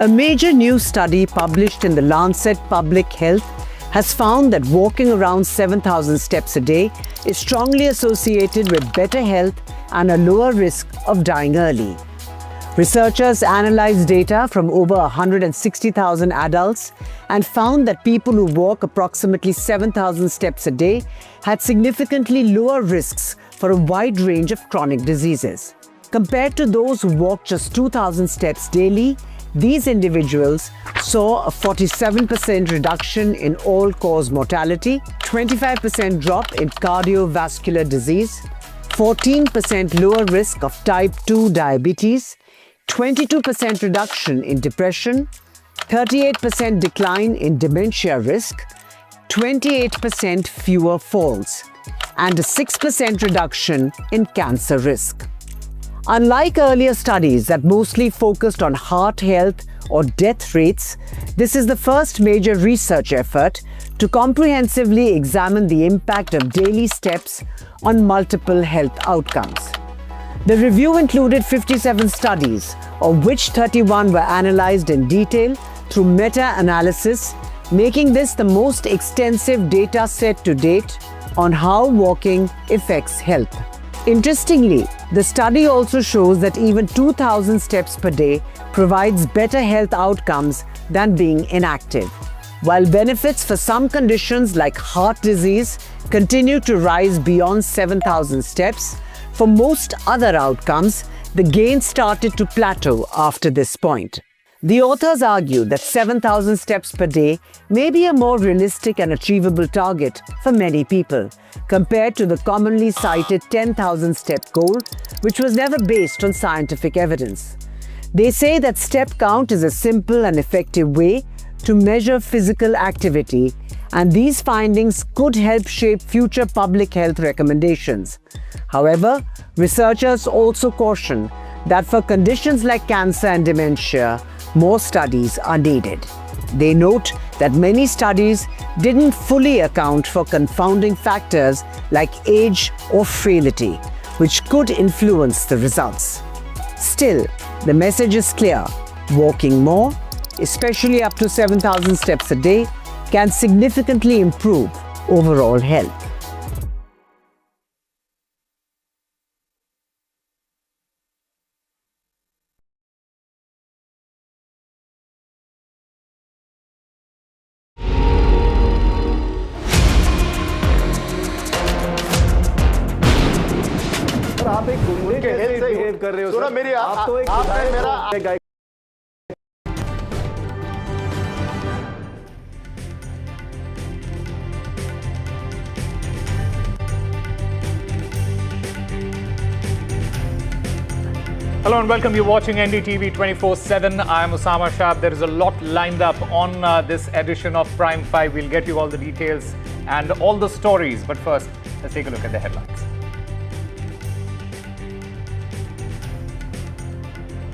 Speaker 4: A major new study published in the Lancet Public Health has found that walking around 7,000 steps a day is strongly associated with better health and a lower risk of dying early. Researchers analyzed data from over 160,000 adults and found that people who walk approximately 7,000 steps a day had significantly lower risks for a wide range of chronic diseases. Compared to those who walk just 2,000 steps daily, these individuals saw a 47% reduction in all-cause mortality, 25% drop in cardiovascular disease, 14% lower risk of type 2 diabetes, 22% reduction in depression, 38% decline in dementia risk, 28% fewer falls, and a 6% reduction in cancer risk. Unlike earlier studies that mostly focused on heart health or death rates, this is the first major research effort to comprehensively examine the impact of daily steps on multiple health outcomes. The review included 57 studies, of which 31 were analysed in detail through meta-analysis, making this the most extensive data set to date on how walking affects health. Interestingly, the study also shows that even 2,000 steps per day provides better health outcomes than being inactive. While benefits for some conditions like heart disease continue to rise beyond 7,000 steps, for most other outcomes, the gain started to plateau after this point. The authors argue that 7,000 steps per day may be a more realistic and achievable target for many people, compared to the commonly cited 10,000 step goal, which was never based on scientific evidence. They say that step count is a simple and effective way to measure physical activity, and these findings could help shape future public health recommendations. However, researchers also caution that for conditions like cancer and dementia, more studies are needed. They note that many studies didn't fully account for confounding factors like age or frailty, which could influence the results. Still, the message is clear: walking more, especially up to 7,000 steps a day, can significantly improve overall health.
Speaker 9: आप एक गुंडे कैसे behave कर रहे हो sir?
Speaker 6: मेरी
Speaker 9: आप तो एक मेरा
Speaker 7: Hello and welcome. You're watching NDTV 24/7. I'm Osama Shab. There is a lot lined up on this edition of Prime 5. We'll get you all the details and all the stories. But first, let's take a look at the headlines.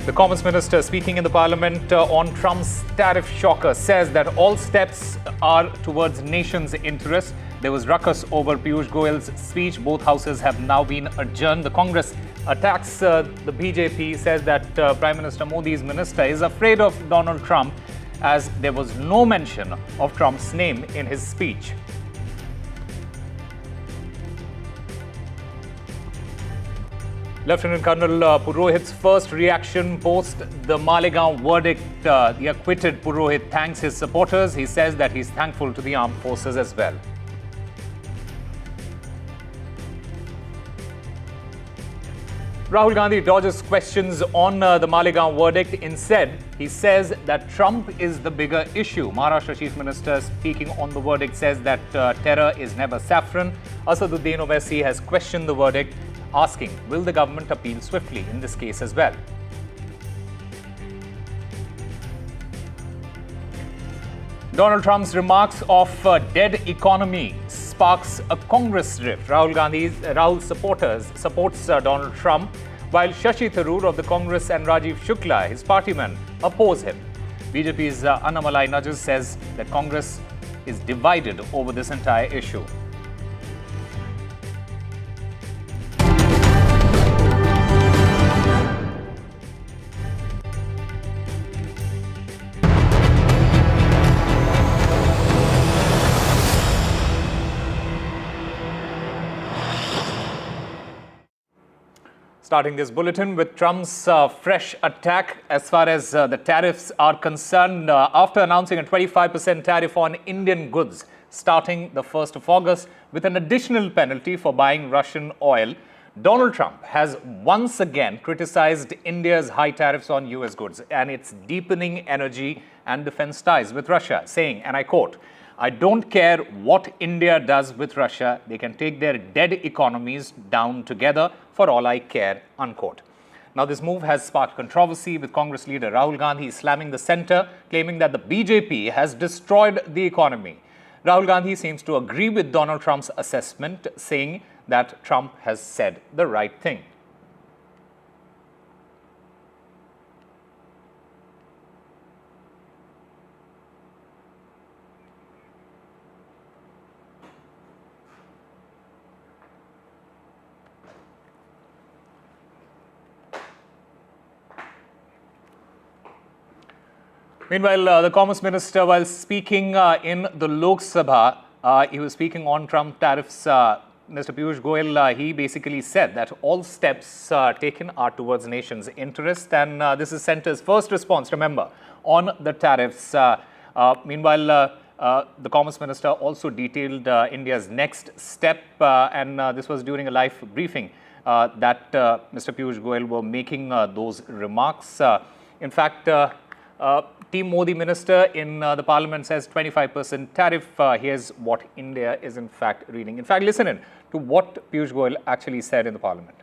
Speaker 7: The Commerce Minister speaking in the Parliament on Trump's tariff shocker says that all steps are towards nation's interest. There was ruckus over Piyush Goyal's speech. Both houses have now been adjourned. The Congress attacks the BJP, says that Prime Minister Modi's minister is afraid of Donald Trump as there was no mention of Trump's name in his speech. Lieutenant Colonel Purohit's first reaction post the Malegaon verdict. The acquitted Purohit thanks his supporters. He says that he's thankful to the armed forces as well. Rahul Gandhi dodges questions on the Malegaon verdict. Instead, he says that Trump is the bigger issue. Maharashtra Chief Minister speaking on the verdict says that terror is never saffron. Asaduddin Owaisi has questioned the verdict, asking, will the government appeal swiftly in this case as well? Donald Trump's remarks of dead economy sparks a Congress rift. Rahul's supports Donald Trump, while Shashi Tharoor of the Congress and Rajiv Shukla, his partymen, oppose him. BJP's Annamalai Najas says that Congress is divided over this entire issue. Starting this bulletin with Trump's fresh attack as far as the tariffs are concerned. After announcing a 25% tariff on Indian goods starting the 1st of August with an additional penalty for buying Russian oil, Donald Trump has once again criticized India's high tariffs on US goods and its deepening energy and defense ties with Russia, saying, and I quote, "I don't care what India does with Russia. They can take their dead economies down together. For all I care," unquote. Now, this move has sparked controversy, with Congress leader Rahul Gandhi slamming the centre, claiming that the BJP has destroyed the economy. Rahul Gandhi seems to agree with Donald Trump's assessment, saying that Trump has said the right thing. Meanwhile, the Commerce Minister, while speaking in the Lok Sabha, he was speaking on Trump tariffs. Mr. Piyush Goyal, he basically said that all steps taken are towards nation's interest, and this is Centre's first response, remember, on the tariffs. Meanwhile, the Commerce Minister also detailed India's next step, and this was during a live briefing that Mr. Piyush Goyal were making those remarks. In fact, Team Modi Minister in the Parliament says 25% tariff. Here's what India is in fact reading. In fact, listen in to what Piyush Goyal actually said in the Parliament.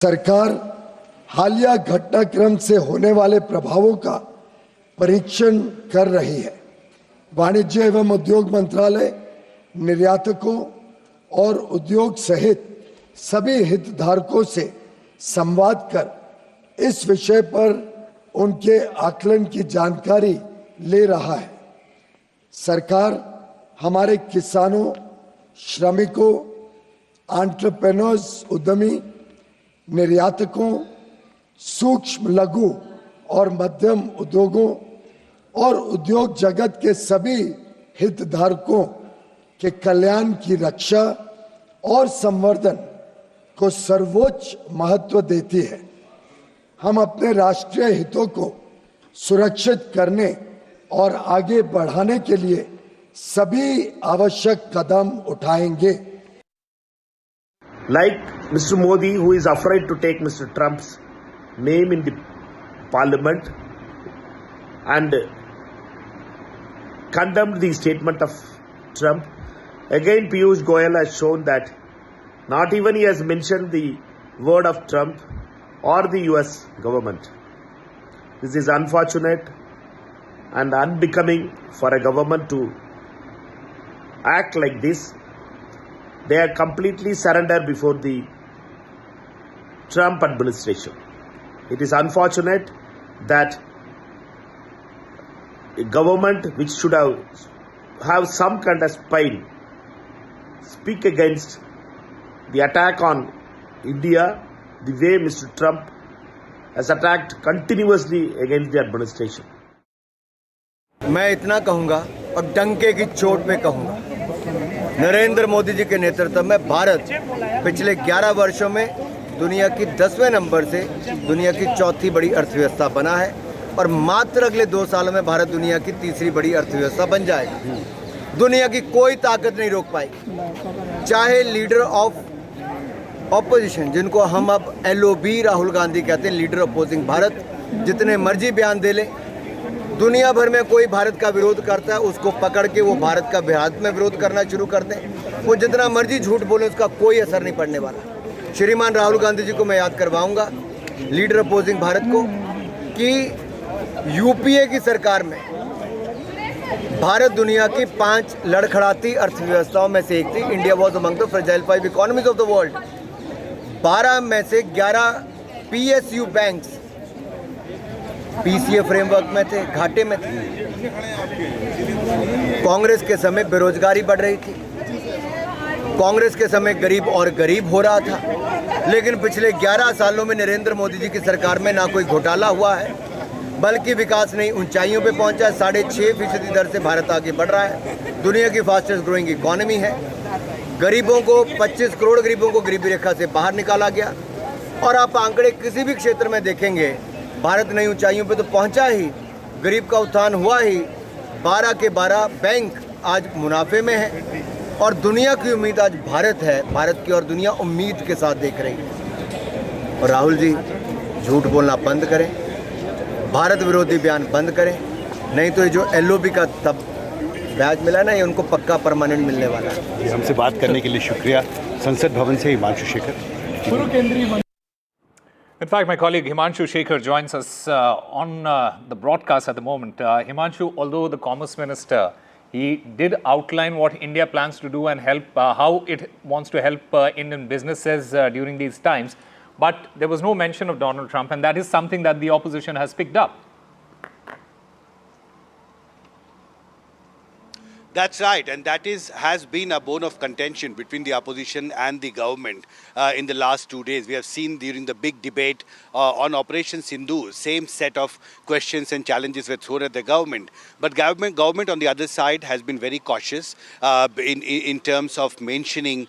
Speaker 13: सरकार हालिया घटनाक्रम से होने वाले प्रभावों का परीक्षण कर रही है। वाणिज्य एवं उद्योग मंत्रालय निर्यातकों और उद्योग सहित सभी हितधारकों से संवाद कर इस विषय पर उनके आकलन की जानकारी ले रहा है। सरकार हमारे किसानों, श्रमिकों, एंटरप्रेन्योर्स, उद्यमी, निर्यातकों, सूक्ष्म, लघु और मध्यम उद्योगों और उद्योग जगत के सभी हितधारकों के कल्याण की रक्षा और संवर्धन को सर्वोच्च महत्व देती है। हम अपने राष्ट्रीय हितों को सुरक्षित करने और आगे बढ़ाने के लिए सभी आवश्यक कदम उठाएंगे।
Speaker 23: Like Mr. Modi, who is afraid to take Mr. Trump's name in the parliament and condemned the statement of Trump, again Piyush Goyal has shown that not even he has mentioned the word of Trump or the US government. This is unfortunate and unbecoming for a government to act like this. They are completely surrendered before the Trump administration. It is unfortunate that a government which should have some kind of spine speak against the attack on India the way Mr. Trump has attacked continuously against the administration.
Speaker 6: मैं इतना कहूंगा और डंके की चोट पे कहूंगा, नरेंद्र मोदी जी के नेतृत्व में भारत पिछले 11 वर्षों में दुनिया की 10वें नंबर से दुनिया की चौथी बड़ी अर्थव्यवस्था बना है और मात्र अगले 2 सालों में भारत दुनिया की तीसरी बड़ी अर्थव्यवस्था बन जाएगा। दुनिया की कोई ताकत नहीं रोक पाएगी, चाहे लीडर ऑफ ऑपोजिशन, जिनको हम अब LOB राहुल गांधी कहते हैं, लीडर अपोजिंग भारत, जितने मर्जी बयान दे ले, दुनिया भर में कोई भारत का विरोध करता है उसको पकड़ के वो भारत का भारत में विरोध करना शुरू कर दें। वो जितना मर्जी झूठ बोले उसका कोई असर नहीं पड़ने वाला। श्रीमान राहुल गांधी जी को मैं याद करवाऊंगा, लीडर अपोजिंग भारत को, कि UPA की सरकार में भारत दुनिया की 5 लड़खड़ाती अर्थव्यवस्थाओं में से एक थी। India was among the fragile 5 economies of the world. 12 में से 11 PSU बैंक्स PCA फ्रेमवर्क में थे, घाटे में थे। कांग्रेस के समय बेरोजगारी बढ़ रही थी, कांग्रेस के समय गरीब और गरीब हो रहा था, लेकिन पिछले 11 सालों में नरेंद्र मोदी जी की सरकार में ना कोई घोटाला हुआ है, बल्कि विकास नई ऊंचाइयों पे पहुंचा है। 6.5% दर से भारत आगे बढ़ रहा है, दुनिया की फास्टेस्ट ग्रोइंग इकोनॉमी है। गरीबों को 25 करोड़ गरीबों को गरीबी रेखा से बाहर निकाला गया, और आप आंकड़े किसी भी क्षेत्र में देखेंगे भारत नई ऊंचाइयों पे तो पहुंचा ही, गरीब का उत्थान हुआ ही। 12 के 12 बैंक आज मुनाफे में है और दुनिया की उम्मीद आज भारत है। भारत की और दुनिया उम्मीद के साथ देख रही है। और राहुल जी झूठ बोलना बंद करें, भारत विरोधी बयान बंद करें, नहीं तो ये जो LOB का तब ब्याज मिला ना, ये उनको पक्का परमानेंट मिलने वाला है।
Speaker 8: हमसे बात करने के लिए शुक्रिया। संसद भवन से Himanshu Shekhar.
Speaker 7: In fact, my colleague Himanshu Shekhar joins us on the broadcast at the moment. Himanshu, although the Commerce Minister, he did outline what India plans to do and help, how it wants to help Indian businesses during these times, but there was no mention of Donald Trump, and that is something that the opposition has picked up.
Speaker 8: That's right, and that has been a bone of contention between the opposition and the government in the last 2 days. We have seen during the big debate on Operation Sindhu, same set of questions and challenges were thrown at the government. But government on the other side has been very cautious in terms of mentioning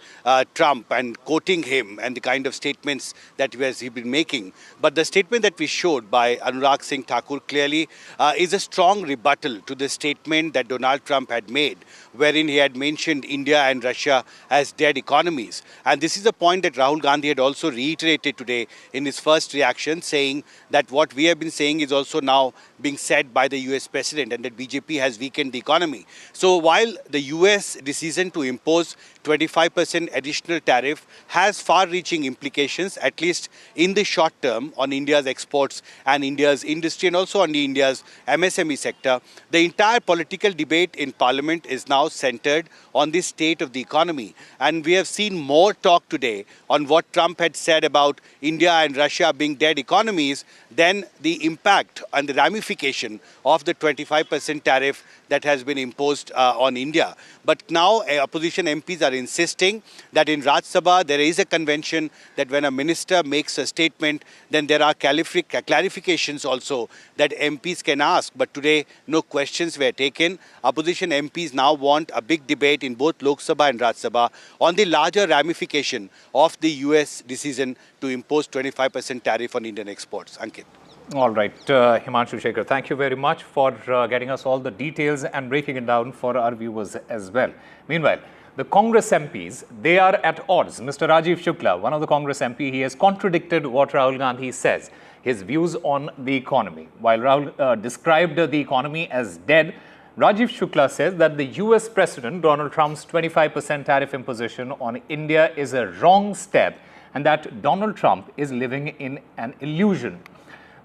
Speaker 8: Trump and quoting him and the kind of statements that he's been making. But the statement that we showed by Anurag Singh Thakur clearly is a strong rebuttal to the statement that Donald Trump had made, wherein he had mentioned India and Russia as dead economies. And this is a point that Rahul Gandhi had also reiterated today in his first reaction, saying that what we have been saying is also now being said by the US President, and that BJP has weakened the economy. So while the US decision to impose 25% additional tariff has far-reaching implications, at least in the short term, on India's exports and India's industry and also on India's MSME sector, the entire political debate in Parliament is now centered on the state of the economy. And we have seen more talk today on what Trump had said about India and Russia being dead economies than the impact and the ramification of the 25% tariff that has been imposed on India. But now opposition MPs are insisting that in Rajya Sabha there is a convention that when a minister makes a statement, then there are clarifications also that MPs can ask. But today no questions were taken. Opposition MPs now want a big debate in both Lok Sabha and Rajya Sabha on the larger ramification of the US decision to impose 25% tariff on Indian exports. Ankit.
Speaker 7: All right, Himanshu Shekhar, thank you very much for getting us all the details and breaking it down for our viewers as well. Meanwhile, the Congress MPs, they are at odds. Mr. Rajiv Shukla, one of the Congress MP, he has contradicted what Rahul Gandhi says, his views on the economy. While Rahul described the economy as dead, Rajiv Shukla says that the US President Donald Trump's 25% tariff imposition on India is a wrong step and that Donald Trump is living in an illusion.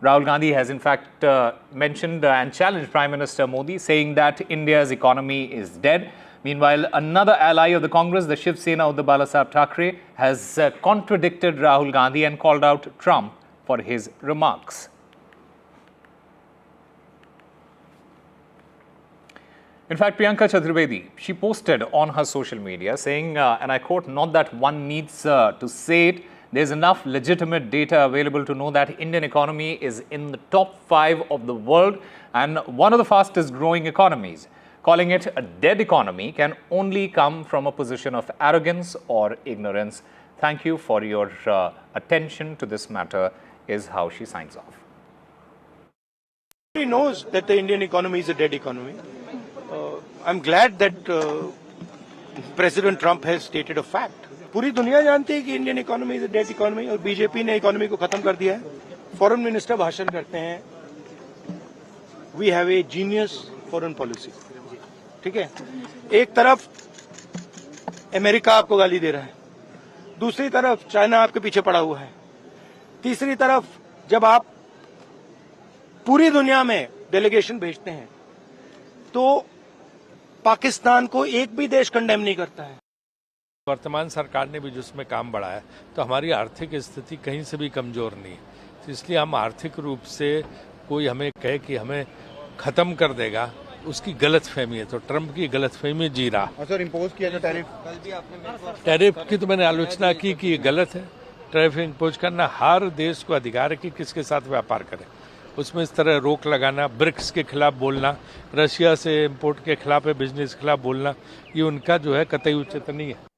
Speaker 7: Rahul Gandhi has in fact mentioned and challenged Prime Minister Modi, saying that India's economy is dead. Meanwhile, another ally of the Congress, the Shiv Sena of the Balasaheb Thackeray, has contradicted Rahul Gandhi and called out Trump for his remarks. In fact, Priyanka Chaturvedi, she posted on her social media saying, and I quote, "Not that one needs to say it, there's enough legitimate data available to know that Indian economy is in the top 5 of the world and one of the fastest growing economies. Calling it a dead economy can only come from a position of arrogance or ignorance. Thank you for your attention to this matter," is how she signs off.
Speaker 1: Everybody knows that the Indian economy is a dead economy. I'm glad that President Trump has stated a fact. पूरी दुनिया जानती है कि Indian economy is a dead economy और BJP ने economy को खत्म कर दिया है। फॉरेन मिनिस्टर भाषण करते हैं, we have a genius foreign policy, ठीक है। एक तरफ अमेरिका आपको गाली दे रहा है, दूसरी तरफ चाइना आपके पीछे पड़ा हुआ है, तीसरी तरफ जब आप पूरी दुनिया में डेलीगेशन भेजते हैं तो पाकिस्तान को एक भी देश कंडेम नहीं करता है।
Speaker 27: वर्तमान सरकार ने भी जिसमें काम बढ़ाया तो हमारी आर्थिक स्थिति कहीं से भी कमजोर नहीं है, तो इसलिए हम आर्थिक रूप से कोई हमें कहे कि हमें खत्म कर देगा, उसकी गलतफहमी है। तो ट्रंप की गलतफहमी जी रहा।
Speaker 8: सर, इम्पोज किया जो
Speaker 27: टैरिफ की तो मैंने आलोचना की कि ये गलत है। टैरिफ इम्पोज करना हर देश को अधिकार है कि किसके साथ व्यापार करे, उसमें इस तरह रोक लगाना, ब्रिक्स के खिलाफ बोलना, रशिया से इम्पोर्ट के खिलाफ है, बिजनेस के खिलाफ बोलना, ये उनका जो है कतई उचित नहीं है।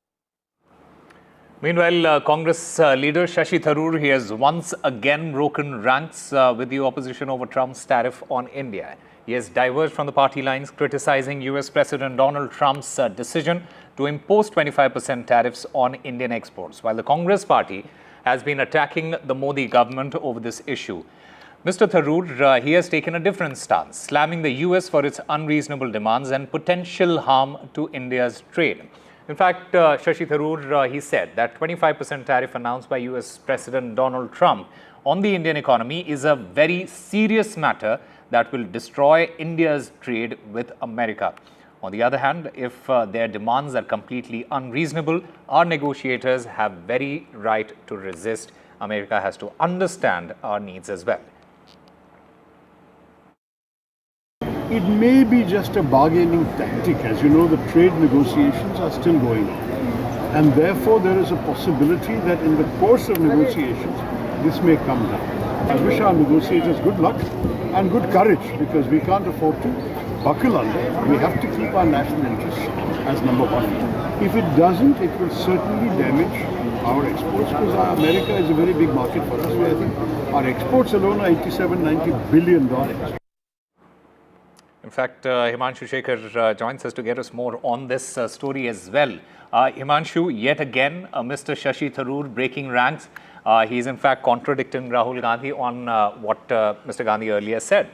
Speaker 7: Meanwhile, Congress leader Shashi Tharoor, he has once again broken ranks with the opposition over Trump's tariff on India. He has diverged from the party lines, criticizing US President Donald Trump's decision to impose 25% tariffs on Indian exports, while the Congress party has been attacking the Modi government over this issue. Mr. Tharoor, he has taken a different stance, slamming the US for its unreasonable demands and potential harm to India's trade. In fact, Shashi Tharoor, he said that 25% tariff announced by US President Donald Trump on the Indian economy is a very serious matter that will destroy India's trade with America. On the other hand, if their demands are completely unreasonable, our negotiators have very right to resist. America has to understand our needs as well.
Speaker 10: it may be just a bargaining tactic. As you know, the trade negotiations are still going on. And therefore, there is a possibility that in the course of negotiations, this may come down. I wish our negotiators good luck and good courage, because we can't afford to buckle under. We have to keep our national interests as number one. If it doesn't, it will certainly damage our exports, because America is a very big market for us. I think our exports alone are $87–90 billion.
Speaker 7: In fact, Himanshu Shekhar joins us to get us more on this story as well. Himanshu, yet again, Mr. Shashi Tharoor breaking ranks. He is in fact contradicting Rahul Gandhi on what Mr. Gandhi earlier said.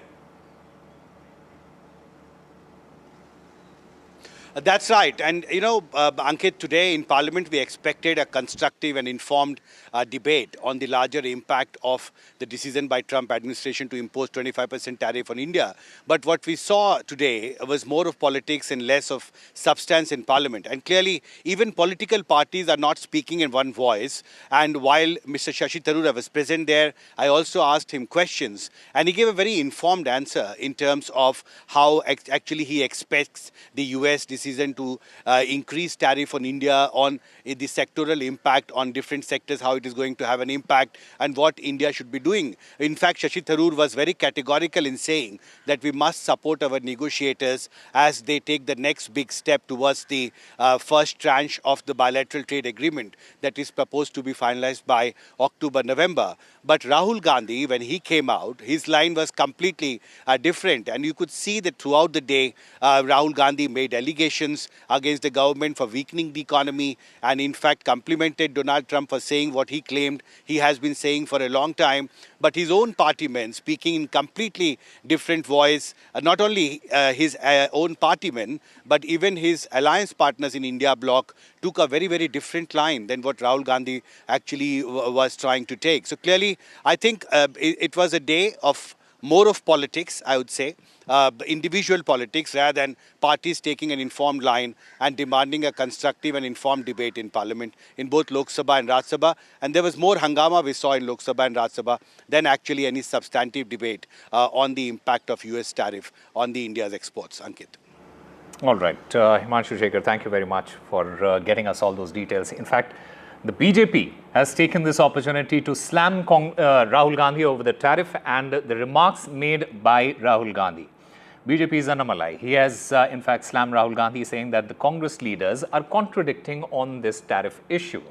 Speaker 8: That's right. And, you know, Ankit, today in Parliament, we expected a constructive and informed debate on the larger impact of the decision by Trump administration to impose 25% tariff on India. But what we saw today was more of politics and less of substance in Parliament. And clearly, even political parties are not speaking in one voice. And while Mr. Shashi Tharoor was present there, I also asked him questions. And he gave a very informed answer in terms of how actually he expects the US decision to increase tariff on India, on the sectoral impact on different sectors, how it is going to have an impact, and what India should be doing. In fact, Shashi Tharoor was very categorical in saying that we must support our negotiators as they take the next big step towards the first tranche of the bilateral trade agreement that is proposed to be finalized by October, November. But Rahul Gandhi, when he came out, his line was completely different. And you could see that throughout the day, Rahul Gandhi made allegations against the government for weakening the economy, and in fact complimented Donald Trump for saying what he claimed he has been saying for a long time. But his own partymen, speaking in completely different voice, not only his own partymen, but even his alliance partners in India bloc took a very, very different line than what Rahul Gandhi actually was trying to take. So clearly, I think it was a day of more of politics, I would say, individual politics, rather than parties taking an informed line and demanding a constructive and informed debate in Parliament in both Lok Sabha and Rajya Sabha. And there was more hangama we saw in Lok Sabha and Rajya Sabha than actually any substantive debate on the impact of US tariff on the India's exports. Ankit.
Speaker 7: All right. Himanshu Shekhar, thank you very much for getting us all those details. In fact, the BJP has taken this opportunity to slam Rahul Gandhi over the tariff and the remarks made by Rahul Gandhi. BJP's Annamalai, he has in fact slammed Rahul Gandhi, saying that the Congress leaders are contradicting on this tariff issue.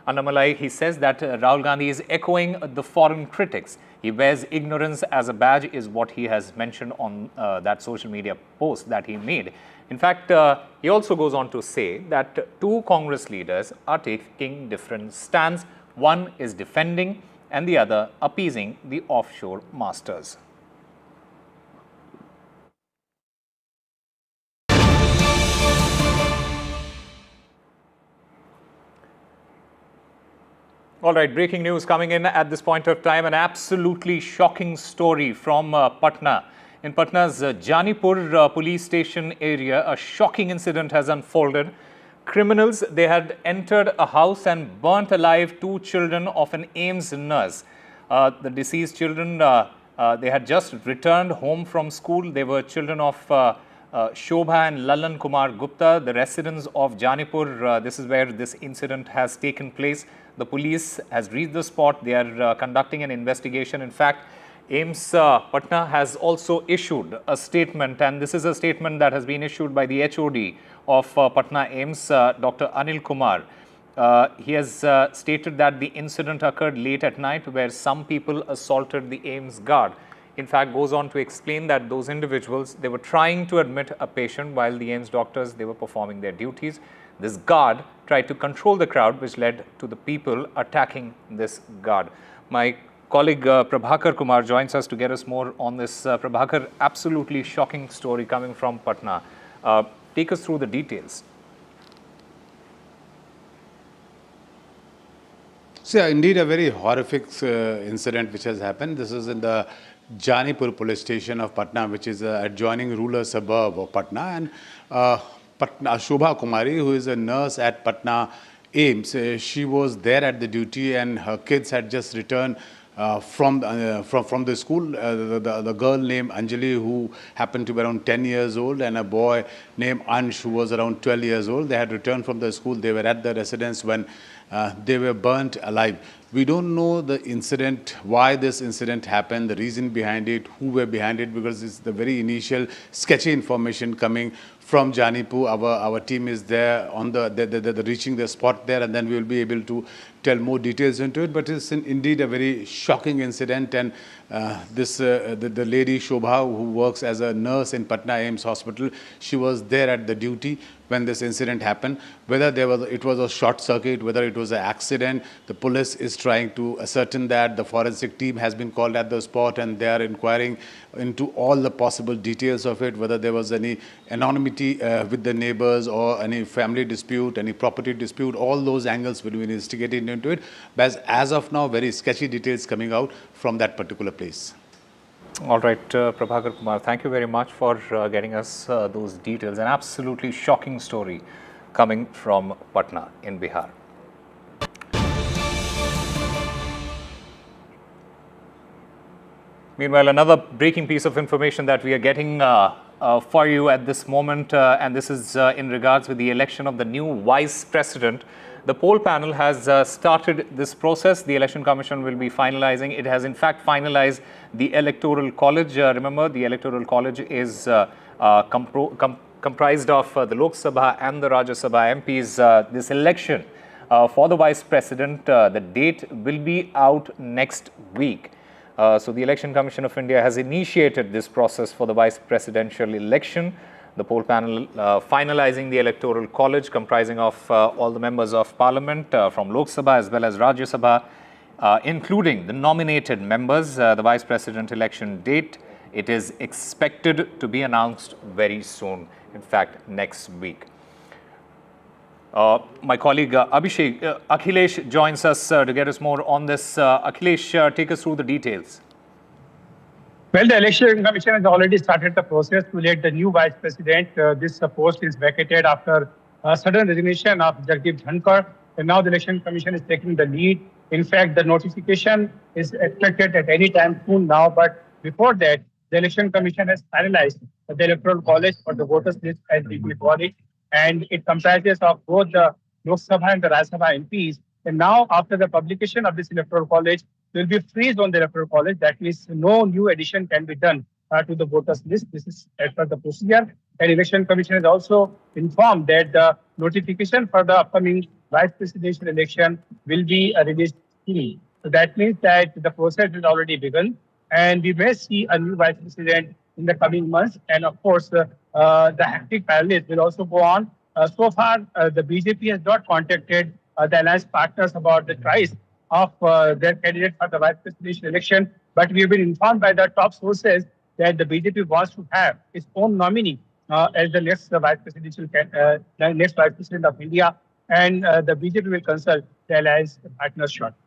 Speaker 7: Annamalai, he says that Rahul Gandhi is echoing the foreign critics. He wears ignorance as a badge, is what he has mentioned on that social media post that he made. In fact, he also goes on to say that two Congress leaders are taking different stands. One is defending and the other appeasing the offshore masters. All right, breaking news coming in at this point of time. An absolutely shocking story from Patna. In Patna's Janipur police station area, a shocking incident has unfolded. Criminals, they had entered a house and burnt alive two children of an AIIMS nurse. The deceased children, they had just returned home from school. They were children of Shobha and Lalan Kumar Gupta, the residents of Janipur. This is where this incident has taken place. The police has reached the spot. They are conducting an investigation. In fact, AIIMS Patna has also issued a statement, and this is a statement that has been issued by the HOD of Patna AIIMS, Dr. Anil Kumar. He has stated that the incident occurred late at night where some people assaulted the AIIMS guard. In fact, goes on to explain that those individuals, they were trying to admit a patient while the AIIMS doctors, they were performing their duties. This guard tried to control the crowd, which led to the people attacking this guard. My colleague Prabhakar Kumar joins us to get us more on this. Prabhakar, absolutely shocking story coming from Patna. Take us through the details.
Speaker 11: So, indeed, a very horrific incident which has happened. This is in the Janipur police station of Patna, which is adjoining rural suburb of Patna. And Patna, Shobha Kumari, who is a nurse at Patna AIIMS, she was there at the duty, and her kids had just returned from the school. The girl named Anjali, who happened to be around 10 years old, and a boy named Ansh, who was around 12 years old. They had returned from the school. They were at the residence when they were burnt alive. We don't know the incident, why this incident happened, the reason behind it, who were behind it, because it's the very initial sketchy information coming from Janipur. Our team is there on the reaching the spot there, and then we will be able to tell more details into it. But it's indeed a very shocking incident, and the lady Shobha, who works as a nurse in Patna AIMS Hospital, she was there at the duty when this incident happened. Whether it was a short circuit, whether it was an accident, the police is trying to ascertain that. The forensic team has been called at the spot, and they are inquiring into all the possible details of it, whether there was any anonymity with the neighbors or any family dispute, any property dispute. All those angles will be investigated into it. But as of now, very sketchy details coming out from that particular place.
Speaker 7: All right, Prabhakar Kumar, thank you very much for getting us those details. An absolutely shocking story coming from Patna in Bihar. Meanwhile, another breaking piece of information that we are getting for you at this moment, and this is in regards with the election of the new Vice President. The poll panel has started this process. The Election Commission will be finalizing. It has in fact finalized the Electoral College. Remember, the Electoral College is comprised of the Lok Sabha and the Rajya Sabha MPs. This election for the Vice President, the date will be out next week. So the Election Commission of India has initiated this process for the Vice Presidential election. The poll panel finalizing the Electoral College, comprising of all the members of Parliament from Lok Sabha as well as Rajya Sabha, including the nominated members. The Vice President election date, it is expected to be announced very soon, in fact, next week. My colleague Akhilesh joins us to get us more on this. Akhilesh, take us through the details.
Speaker 5: Well, the Election Commission has already started the process to elect the new Vice President. This post is vacated after a sudden resignation of Jagdeep Dhankar, and now the Election Commission is taking the lead. In fact, the notification is expected at any time soon now, but before that, the Election Commission has finalized the Electoral College for the voters list, as we call it, and it comprises of both the Lok Sabha and the Rajya Sabha MPs. And now, after the publication of this Electoral College, there will be freeze on the Electoral College. That means no new addition can be done to the voters list. This is as per the procedure. And Election Commission has also informed that the notification for the upcoming Vice Presidential election will be released soon. So that means that the process has already begun, and we may see a new Vice President in the coming months. And of course, the hectic parallel will also go on. So far, the BJP has not contacted the alliance partners about the choice of their candidate for the Vice Presidential election. But we have been informed by the top sources that the BJP wants to have its own nominee as the next Vice President of India. And the BJP will consult the alliance partners shortly.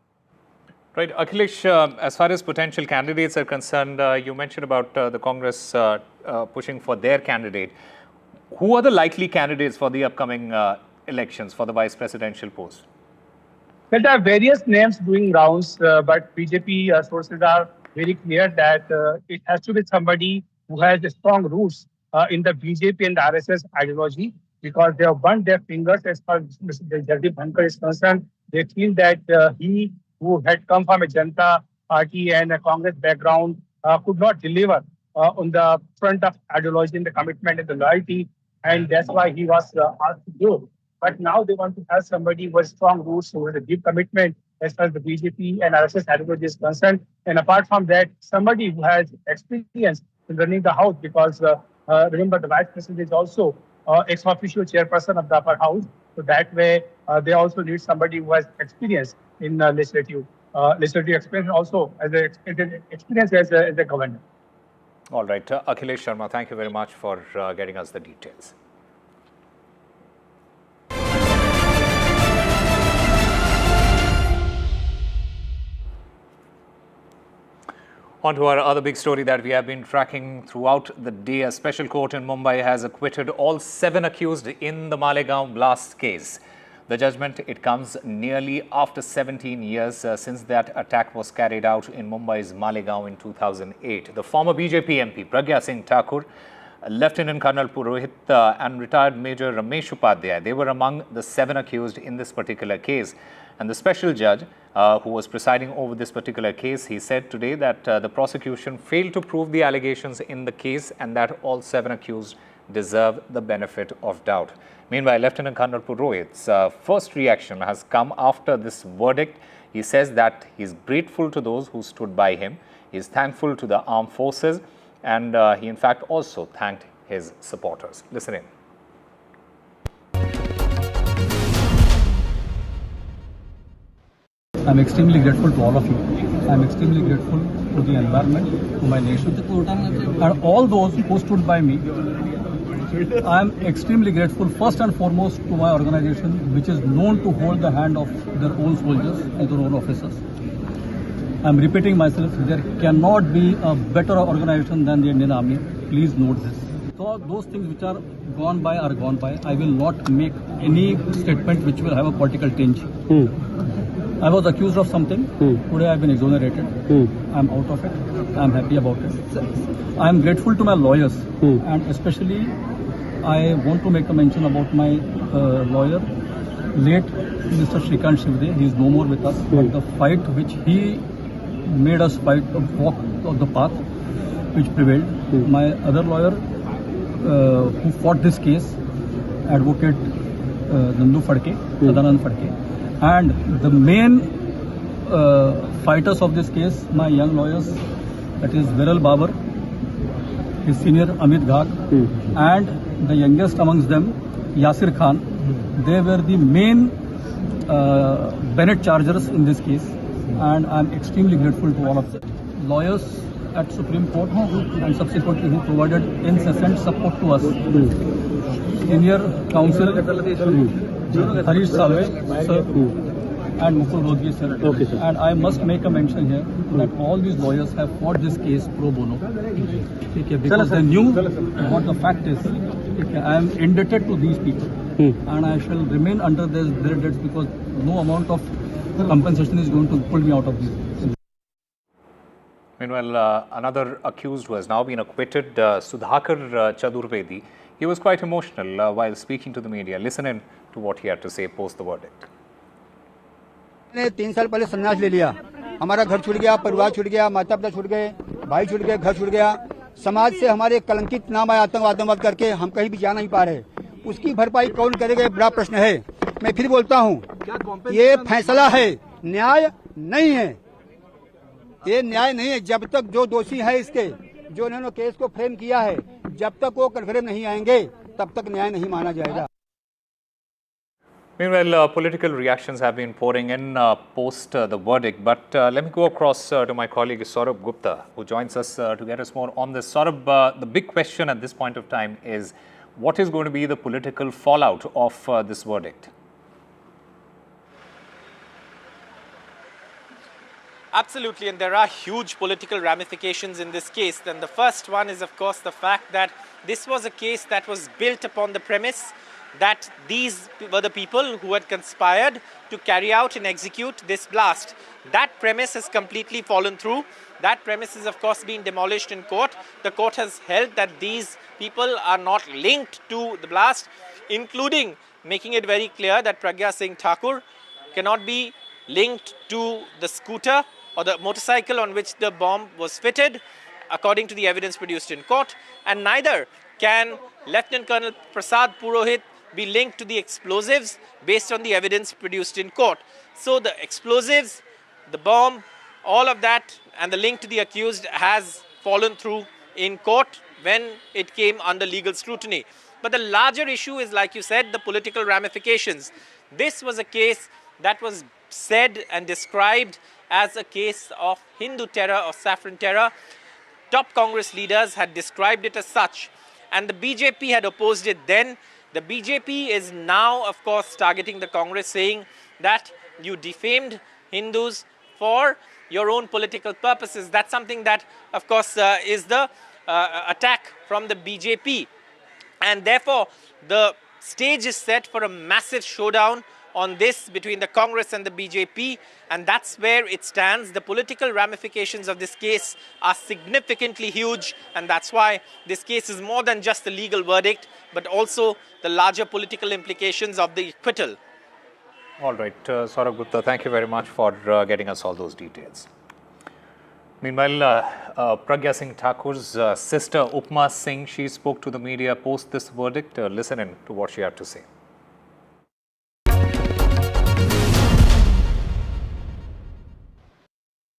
Speaker 7: Right, Akhilesh, as far as potential candidates are concerned, you mentioned about the Congress pushing for their candidate. Who are the likely candidates for the upcoming elections for the vice presidential post?
Speaker 5: Well, there are various names doing rounds, but BJP sources are very clear that it has to be somebody who has strong roots in the BJP and the RSS ideology, because they have burnt their fingers as far as Mr. Jagdeep Dhankar is concerned. They feel that he, who had come from a Janata Party and a Congress background, could not deliver on the front of ideology and the commitment and the loyalty, and that's why he was asked to go. But now they want to have somebody with strong roots, who has a deep commitment as far as the BJP and RSS ideology is concerned. And apart from that, somebody who has experience in running the house, because remember, the Vice President is also ex-officio chairperson of the upper house. So that way, they also need somebody who has experience in legislative experience, also as experience as a governor.
Speaker 7: All right, Akhilesh Sharma, thank you very much for getting us the details. On to our other big story that we have been tracking throughout the day. A special court in Mumbai has acquitted all 7 accused in the Malegaon blast case. The judgment, it comes nearly after 17 years since that attack was carried out in Mumbai's Malegaon in 2008. The former BJP MP Pragya Thakur, Lieutenant Colonel Purohit and retired Major Ramesh Upadhyay, they were among the 7 accused in this particular case. And the special judge who was presiding over this particular case, he said today that the prosecution failed to prove the allegations in the case and that all 7 accused deserve the benefit of doubt. Meanwhile, Lieutenant Colonel Purohit's first reaction has come after this verdict. He says that he is grateful to those who stood by him. He is thankful to the armed forces, and he in fact also thanked his supporters. Listen in.
Speaker 12: I'm extremely grateful to all of you. I'm extremely grateful to the environment, to my nation, and all those who stood by me. I'm extremely grateful first and foremost to my organization, which is known to hold the hand of their own soldiers and their own officers. I'm repeating myself, there cannot be a better organization than the Indian Army. Please note this. So those things which are gone by are gone by. I will not make any statement which will have a political tinge. I was accused of something. Today I've been exonerated. I'm out of it. I'm happy about it. I'm grateful to my lawyers, and especially I want to make a mention about my lawyer, late Mr. Shrikant. He is no more with us. But the fight which he made us fight, walk on the path which prevailed. My other lawyer who fought this case, Advocate Nandu Phadke, Sadanand Phadke. And the main fighters of this case, my young lawyers, that is Viral Babar, his senior Amit Ghag, and the youngest amongst them, Yasir Khan. They were the main Bennett chargers in this case, and I'm extremely grateful to all of them. Lawyers at Supreme Court and subsequently who provided incessant support to us. Senior counsel Harish Salve, sir, and Mukul Rodgi, sir. And I must make a mention here that all these lawyers have fought this case pro bono. Because they knew what the fact is. I am indebted to these people, and I shall remain under their debts because no amount of compensation is going to pull me out of this.
Speaker 7: Meanwhile, another accused who has now been acquitted, Sudhakar Chaturvedi, he was quite emotional while speaking to the media. Listen in to what he had to say post the verdict.
Speaker 14: मैंने 3 साल पहले संन्यास ले लिया. हमारा घर छूट गया, परिवार छूट गया, माता पिता छूट गए, भाई छूट गए, घर छूट गया. समाज से हमारे कलंकित नाम आया आतंकवाद करके हम कहीं भी जा नहीं पा रहे. उसकी भरपाई कौन करेगा, ये बड़ा प्रश्न है. मैं फिर बोलता हूँ, ये फैसला है, न्याय नहीं है. ये न्याय नहीं है. जब तक जो दोषी है इसके, जो इन्होंने केस को फ्रेम किया है, जब तक वो कन्फर्म नहीं आएंगे, तब तक न्याय नहीं माना जाएगा.
Speaker 7: Meanwhile, political reactions have been pouring in post the verdict. But let me go across to my colleague Saurabh Gupta, who joins us to get us more on this. Saurabh, the big question at this point of time is, what is going to be the political fallout of this verdict?
Speaker 16: Absolutely, and there are huge political ramifications in this case. And the first one is, of course, the fact that this was a case that was built upon the premise that these were the people who had conspired to carry out and execute this blast. That premise has completely fallen through. That premise is, of course, being demolished in court. The court has held that these people are not linked to the blast, including making it very clear that Pragya Thakur cannot be linked to the scooter or the motorcycle on which the bomb was fitted, according to the evidence produced in court, and neither can Lieutenant Colonel Prasad Purohit be linked to the explosives based on the evidence produced in court. So the explosives, the bomb, all of that and the link to the accused has fallen through in court when it came under legal scrutiny. But the larger issue is, like you said, the political ramifications. This was a case that was said and described as a case of Hindu terror or saffron terror. Top Congress leaders had described it as such, and the BJP had opposed it then. The BJP is now, of course, targeting the Congress, saying that you defamed Hindus for your own political purposes. That's something that, of course, is the attack from the BJP. And therefore, the stage is set for a massive showdown on this between the Congress and the BJP, and that's where it stands. The political ramifications of this case are significantly huge, and that's why this case is more than just a legal verdict, but also the larger political implications of the acquittal.
Speaker 7: All right, Saurabh Gupta, thank you very much for getting us all those details. Meanwhile, Pragya Singh Thakur's sister Upma Singh, she spoke to the media post this verdict. Listen in to what she had to say.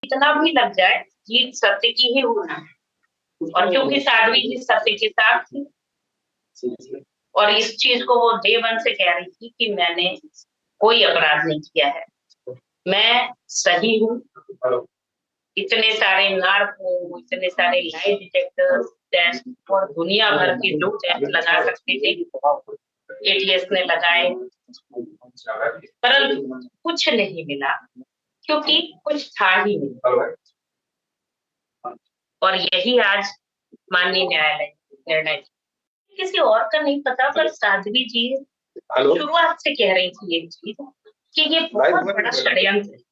Speaker 17: इतना भी लग जाए, जीत सत्य की ही होना है। और क्योंकि साध्वी जी सत्य के साथ थी और इस चीज को वो डे वन से कह रही थी कि मैंने कोई अपराध नहीं किया है, मैं सही हूँ। इतने सारे नार्को, इतने सारे लाई डिटेक्टर टेस्ट और दुनिया भर के जो टेस्ट लगा सकते थे एटीएस ने लगाए, परंतु कुछ नहीं मिला क्योंकि कुछ था ही नहीं। और यही आज माननीय न्यायालय निर्णय, किसी और का नहीं पता, पर साध्वी जी शुरुआत से कह रही थी एक चीज कि ये बहुत बड़ा षड्यंत्र है।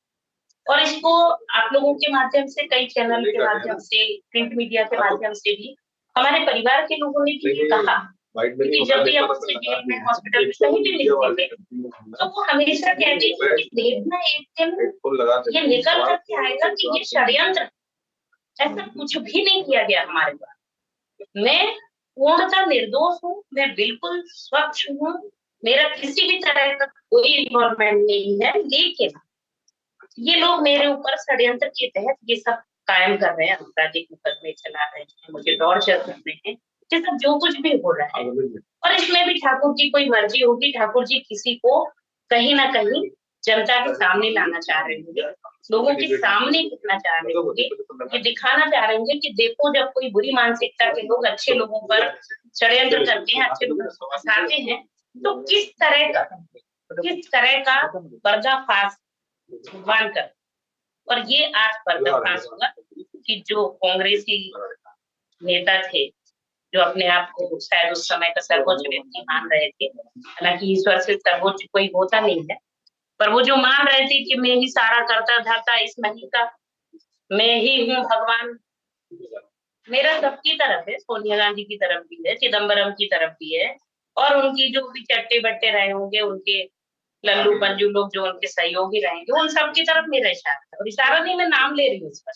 Speaker 17: और इसको आप लोगों के माध्यम से, कई चैनल के माध्यम से, प्रिंट मीडिया के माध्यम से भी हमारे परिवार के लोगों ने भी ये कहा कि जब भी हम उससे जेल में, हॉस्पिटल में कहीं भी मिलते थे तो वो हमेशा कहती थी कि देखना एक दिन ये निकल करके आएगा कि ये षड्यंत्र, ऐसा कुछ भी नहीं किया गया हमारे पास। मैं पूर्णतः निर्दोष हूँ, मैं बिल्कुल स्वच्छ हूँ, मेरा किसी भी तरह का कोई इन्वॉल्वमेंट नहीं है, लेकिन ये लोग मेरे ऊपर षड्यंत्र के तहत ये सब कायम कर रहे हैं, आपराधिक मुकदमे चला रहे हैं, मुझे टॉर्चर कर रहे हैं, ये सब जो कुछ भी हो रहा है। और इसमें भी ठाकुर जी कोई मर्जी होगी, ठाकुर जी किसी को कहीं ना कहीं जनता के सामने लाना चाह रहे होंगे, लोगों के सामने कहना चाह रहे होंगे, ये दिखाना चाह रहे होंगे कि देखो जब कोई बुरी मानसिकता के लोग अच्छे लोगों पर षड्यंत्र करते हैं, अच्छे लोगों को फंसाते हैं, तो किस तरह का पर्दाफाश भगवान कर। और ये आज पर्दाफाश होगा कि जो कांग्रेसी नेता थे, जो अपने आप को शायद उस समय का सर्वोच्च व्यक्ति मान रहे थे, हालांकि ईश्वर से सर्वोच्च कोई होता नहीं है, पर वो जो मान रहे थे कि मैं ही सारा करता धरता इस नहीं का, मैं ही हूँ भगवान, मेरा सबकी तरफ है, सोनिया गांधी की तरफ भी है, चिदम्बरम की तरफ भी है, और उनकी जो भी चट्टे बट्टे रहे होंगे, उनके लल्लू पंजू लोग जो उनके सहयोगी रहेंगे, उन सबकी तरफ मेरा इशारा है। और इशारा नहीं, मैं नाम ले रही हूँ इसका,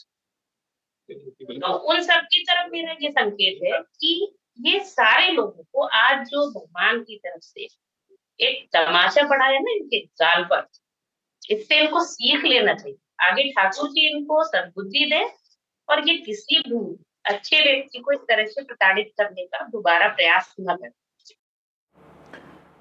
Speaker 17: तो उन सबकी तरफ मेरा ये संकेत है कि ये सारे लोगों को आज जो भगवान की तरफ से एक तमाशा पड़ा है ना इनके जाल पर, इससे इनको सीख लेना चाहिए। आगे ठाकुर जी इनको सद्बुद्धि दे और ये किसी भी अच्छे व्यक्ति को इस तरह से प्रताड़ित करने का दोबारा प्रयास न करें।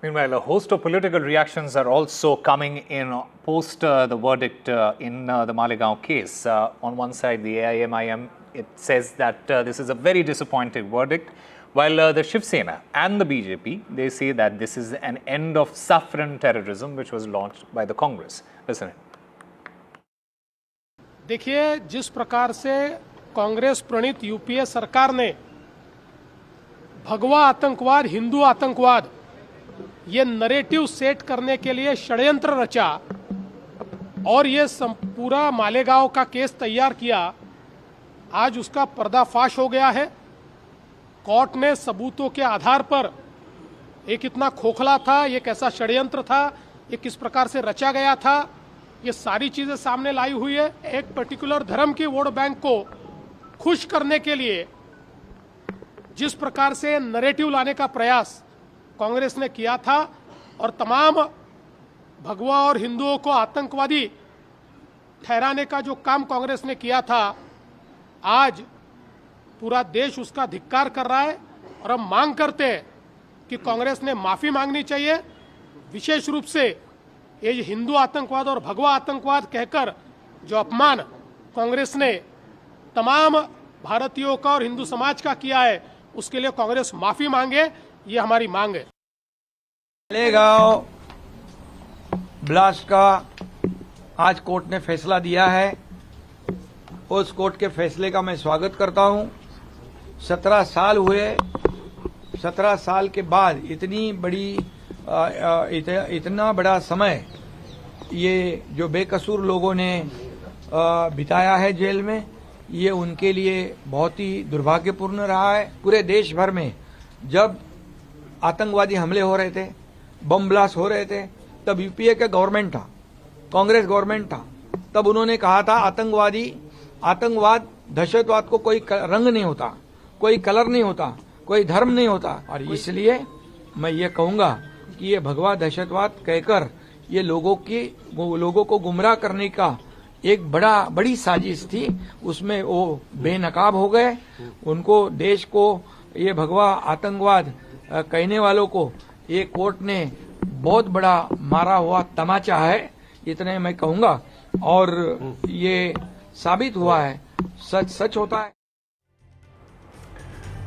Speaker 7: Meanwhile, a host of political reactions are also coming in post the verdict in the Malegaon case. On one side, the AIMIM, it says that this is a very disappointing verdict, while the Shiv Sena and the BJP, they say that this is an end of saffron terrorism which was launched by the Congress. Listen.
Speaker 18: देखिए, जिस प्रकार से कांग्रेस प्रणीत UPA सरकार ने भगवा आतंकवाद, हिंदू आतंकवाद, ये नरेटिव सेट करने के लिए षड्यंत्र रचा और ये पूरा मालेगांव का केस तैयार किया, आज उसका पर्दाफाश हो गया है। कोर्ट ने सबूतों के आधार पर एक इतना खोखला था, ये कैसा षड्यंत्र था, ये किस प्रकार से रचा गया था, ये सारी चीजें सामने लाई हुई है। एक पर्टिकुलर धर्म के वोट बैंक को खुश करने के लिए जिस प्रकार से नरेटिव लाने का प्रयास कांग्रेस ने किया था और तमाम भगवा और हिंदुओं को आतंकवादी ठहराने का जो काम कांग्रेस ने किया था, आज पूरा देश उसका धिक्कार कर रहा है। और हम मांग करते हैं कि कांग्रेस ने माफी मांगनी चाहिए। विशेष रूप से ये हिंदू आतंकवाद और भगवा आतंकवाद कहकर जो अपमान कांग्रेस ने तमाम भारतीयों का और हिंदू समाज का किया है, उसके लिए कांग्रेस माफी मांगे, ये हमारी मांग है।
Speaker 19: मालेगांव ब्लास्ट का आज कोर्ट ने फैसला दिया है, उस कोर्ट के फैसले का मैं स्वागत करता हूं। 17 साल हुए, 17 साल के बाद इतना बड़ा समय ये जो बेकसूर लोगों ने बिताया है जेल में, ये उनके लिए बहुत ही दुर्भाग्यपूर्ण रहा है। पूरे देश भर में जब आतंकवादी हमले हो रहे थे, बम ब्लास्ट हो रहे थे, तब यूपीए का गवर्नमेंट था, कांग्रेस गवर्नमेंट था, तब उन्होंने कहा था आतंकवाद, दहशतवाद को कोई रंग नहीं होता, कोई कलर नहीं होता, कोई धर्म नहीं होता। और इसलिए मैं ये कहूंगा कि ये भगवा दहशतवाद कहकर ये लोगों को गुमराह करने का एक बड़ी साजिश थी। उसमें वो बेनकाब हो गए। उनको, देश को, ये भगवा आतंकवाद कहने वालों को ये कोर्ट ने बहुत बड़ा मारा हुआ तमाचा है, इतने मैं कहूंगा। और ये साबित हुआ है, सच होता है।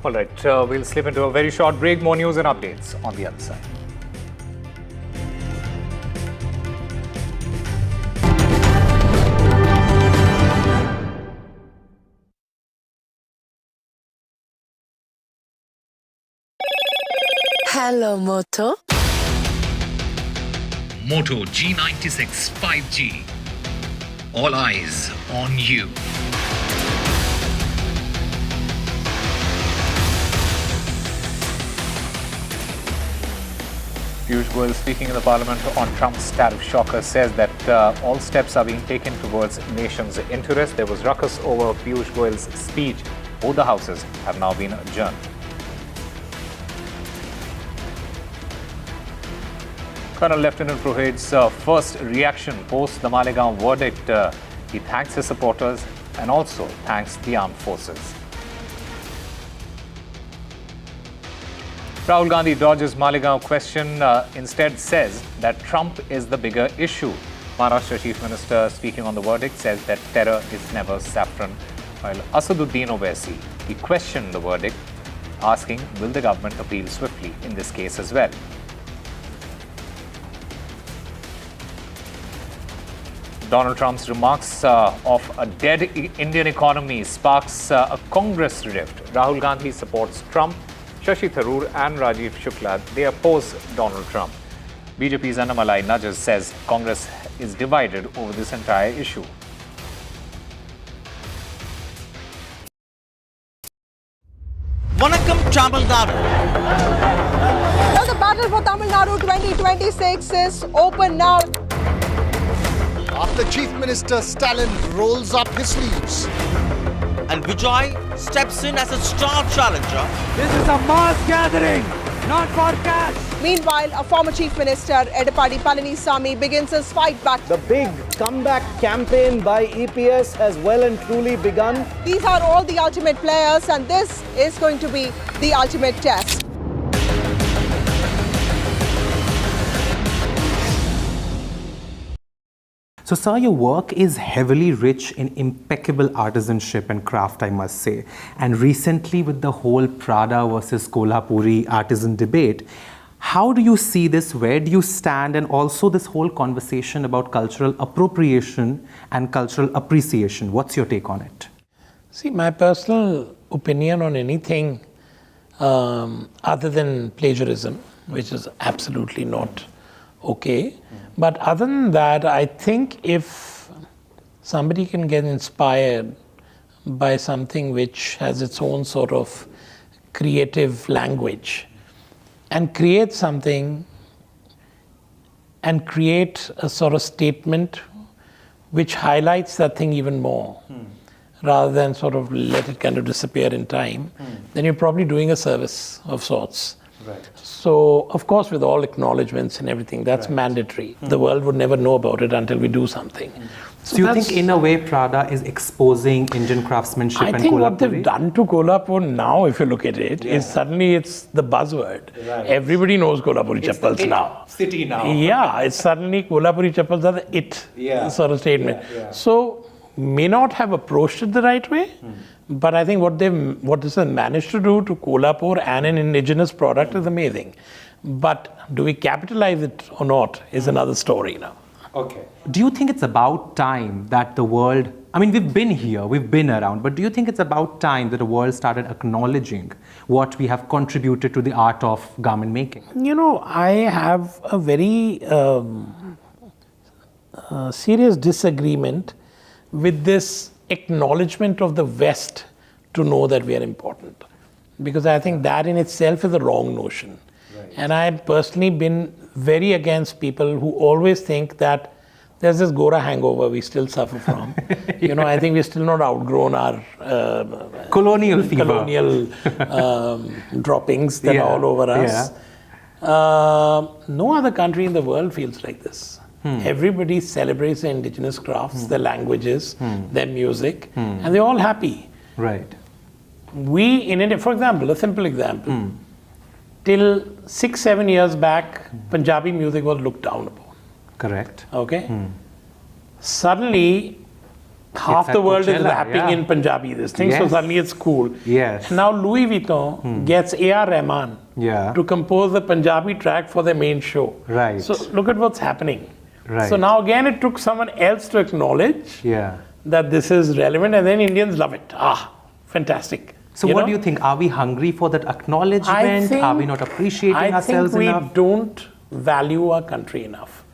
Speaker 7: All right, we'll slip into a very short break. More news and updates on the other side.
Speaker 15: Hello, Moto.
Speaker 20: Moto G96 5G. All eyes on you.
Speaker 7: Piyush Goyal, speaking in the parliament on Trump's tariff shocker, says that all steps are being taken towards nation's interest. There was ruckus over Piyush Goyal's speech. Both the houses have now been adjourned. Colonel Lieutenant Purohit's first reaction post the Malegaon verdict. He thanks his supporters and also thanks the armed forces. Rahul Gandhi dodges Malegaon question, instead says that Trump is the bigger issue. Maharashtra Chief Minister, speaking on the verdict, says that terror is never saffron. While Asaduddin Owaisi, he questioned the verdict, asking will the government appeal swiftly in this case as well. Donald Trump's remarks of a dead Indian economy sparks a Congress rift. Rahul Gandhi supports Trump. Shashi Tharoor and Rajiv Shukla, they oppose Donald Trump. BJP's Annamalai Najas says Congress is divided over this entire issue.
Speaker 21: Vanakkam Tamil Nadu.
Speaker 22: Now the battle for Tamil Nadu 2026 is open now.
Speaker 21: After Chief Minister Stalin rolls up his sleeves and Vijay steps in as a star challenger.
Speaker 22: This is a mass gathering, not for cash. Meanwhile, a former Chief Minister, Edappadi Palaniswamy, begins his fight back.
Speaker 9: The big comeback campaign by EPS has well and truly begun.
Speaker 22: These are all the ultimate players, and this is going to be the ultimate test.
Speaker 24: So, sir, your work is heavily rich in impeccable artisanship and craft, I must say. And recently, with the whole Prada versus Kolhapuri artisan debate, how do you see this? Where do you stand? And also this whole conversation about cultural appropriation and cultural appreciation. What's your take on it?
Speaker 27: See, my personal opinion on anything other than plagiarism, which is absolutely not okay. But other than that, I think if somebody can get inspired by something which has its own sort of creative language and create something and create a sort of statement which highlights that thing even more, rather than sort of let it kind of disappear in time, then you're probably doing a service of sorts.
Speaker 24: Right.
Speaker 27: So, of course, with all acknowledgements and everything, that's mandatory. The world would never know about it until we do something.
Speaker 24: So you think in a way Prada is exposing Indian craftsmanship and Kolhapuri?
Speaker 27: I think what they've done to Kolhapur now, if you look at it, is suddenly it's the buzzword.
Speaker 24: Right.
Speaker 27: Everybody knows Kolhapuri chappals now.
Speaker 24: City now.
Speaker 27: Yeah, it's suddenly Kolhapuri chappals are the it sort of statement. So, may not have approached it the right way, but I think what this has managed to do to Kolhapur and an indigenous product is amazing. But do we capitalize it or not is another story now.
Speaker 24: Okay. Do you think it's about time that the world, I mean, we've been here, we've been around, but do you think it's about time that the world started acknowledging what we have contributed to the art of garment making?
Speaker 27: You know, I have a very serious disagreement with this acknowledgement of the West to know that we are important. Because I think that in itself is a wrong notion. Right. And I've personally been very against people who always think that there's this Gora hangover we still suffer from. You know, I think we're still not outgrown our
Speaker 24: colonial fever.
Speaker 27: Colonial droppings that are all over us. No other country in the world feels like this. Everybody celebrates their indigenous crafts, their languages, their music, and they're all happy.
Speaker 24: Right.
Speaker 27: We in India, for example, a simple example, till 6-7 years back, Punjabi music was looked down upon.
Speaker 24: Correct.
Speaker 27: Okay. Suddenly, half the world is rapping in Punjabi, this thing, so suddenly it's cool.
Speaker 24: Yes.
Speaker 27: And now Louis Vuitton gets A.R. Rahman to compose the Punjabi track for their main show.
Speaker 24: Right.
Speaker 27: So look at what's happening.
Speaker 24: Right.
Speaker 27: So now again it took someone else to acknowledge that this is relevant, and then Indians love it. Ah, fantastic.
Speaker 24: So what do you think? Are we hungry for that acknowledgement? Are we not appreciating ourselves enough?
Speaker 27: I think we don't value our country enough.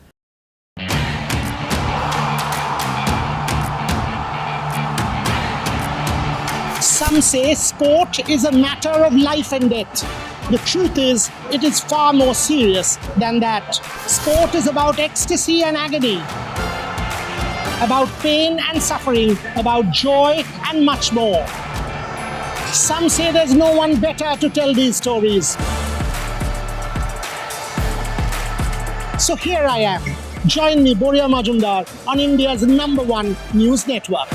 Speaker 2: Some say sport is a matter of life and death. The truth is, it is far more serious than that. Sport is about ecstasy and agony, about pain and suffering, about joy and much more. Some say there's no one better to tell these stories. So here I am. Join me, Boria Majumdar, on India's #1 news network.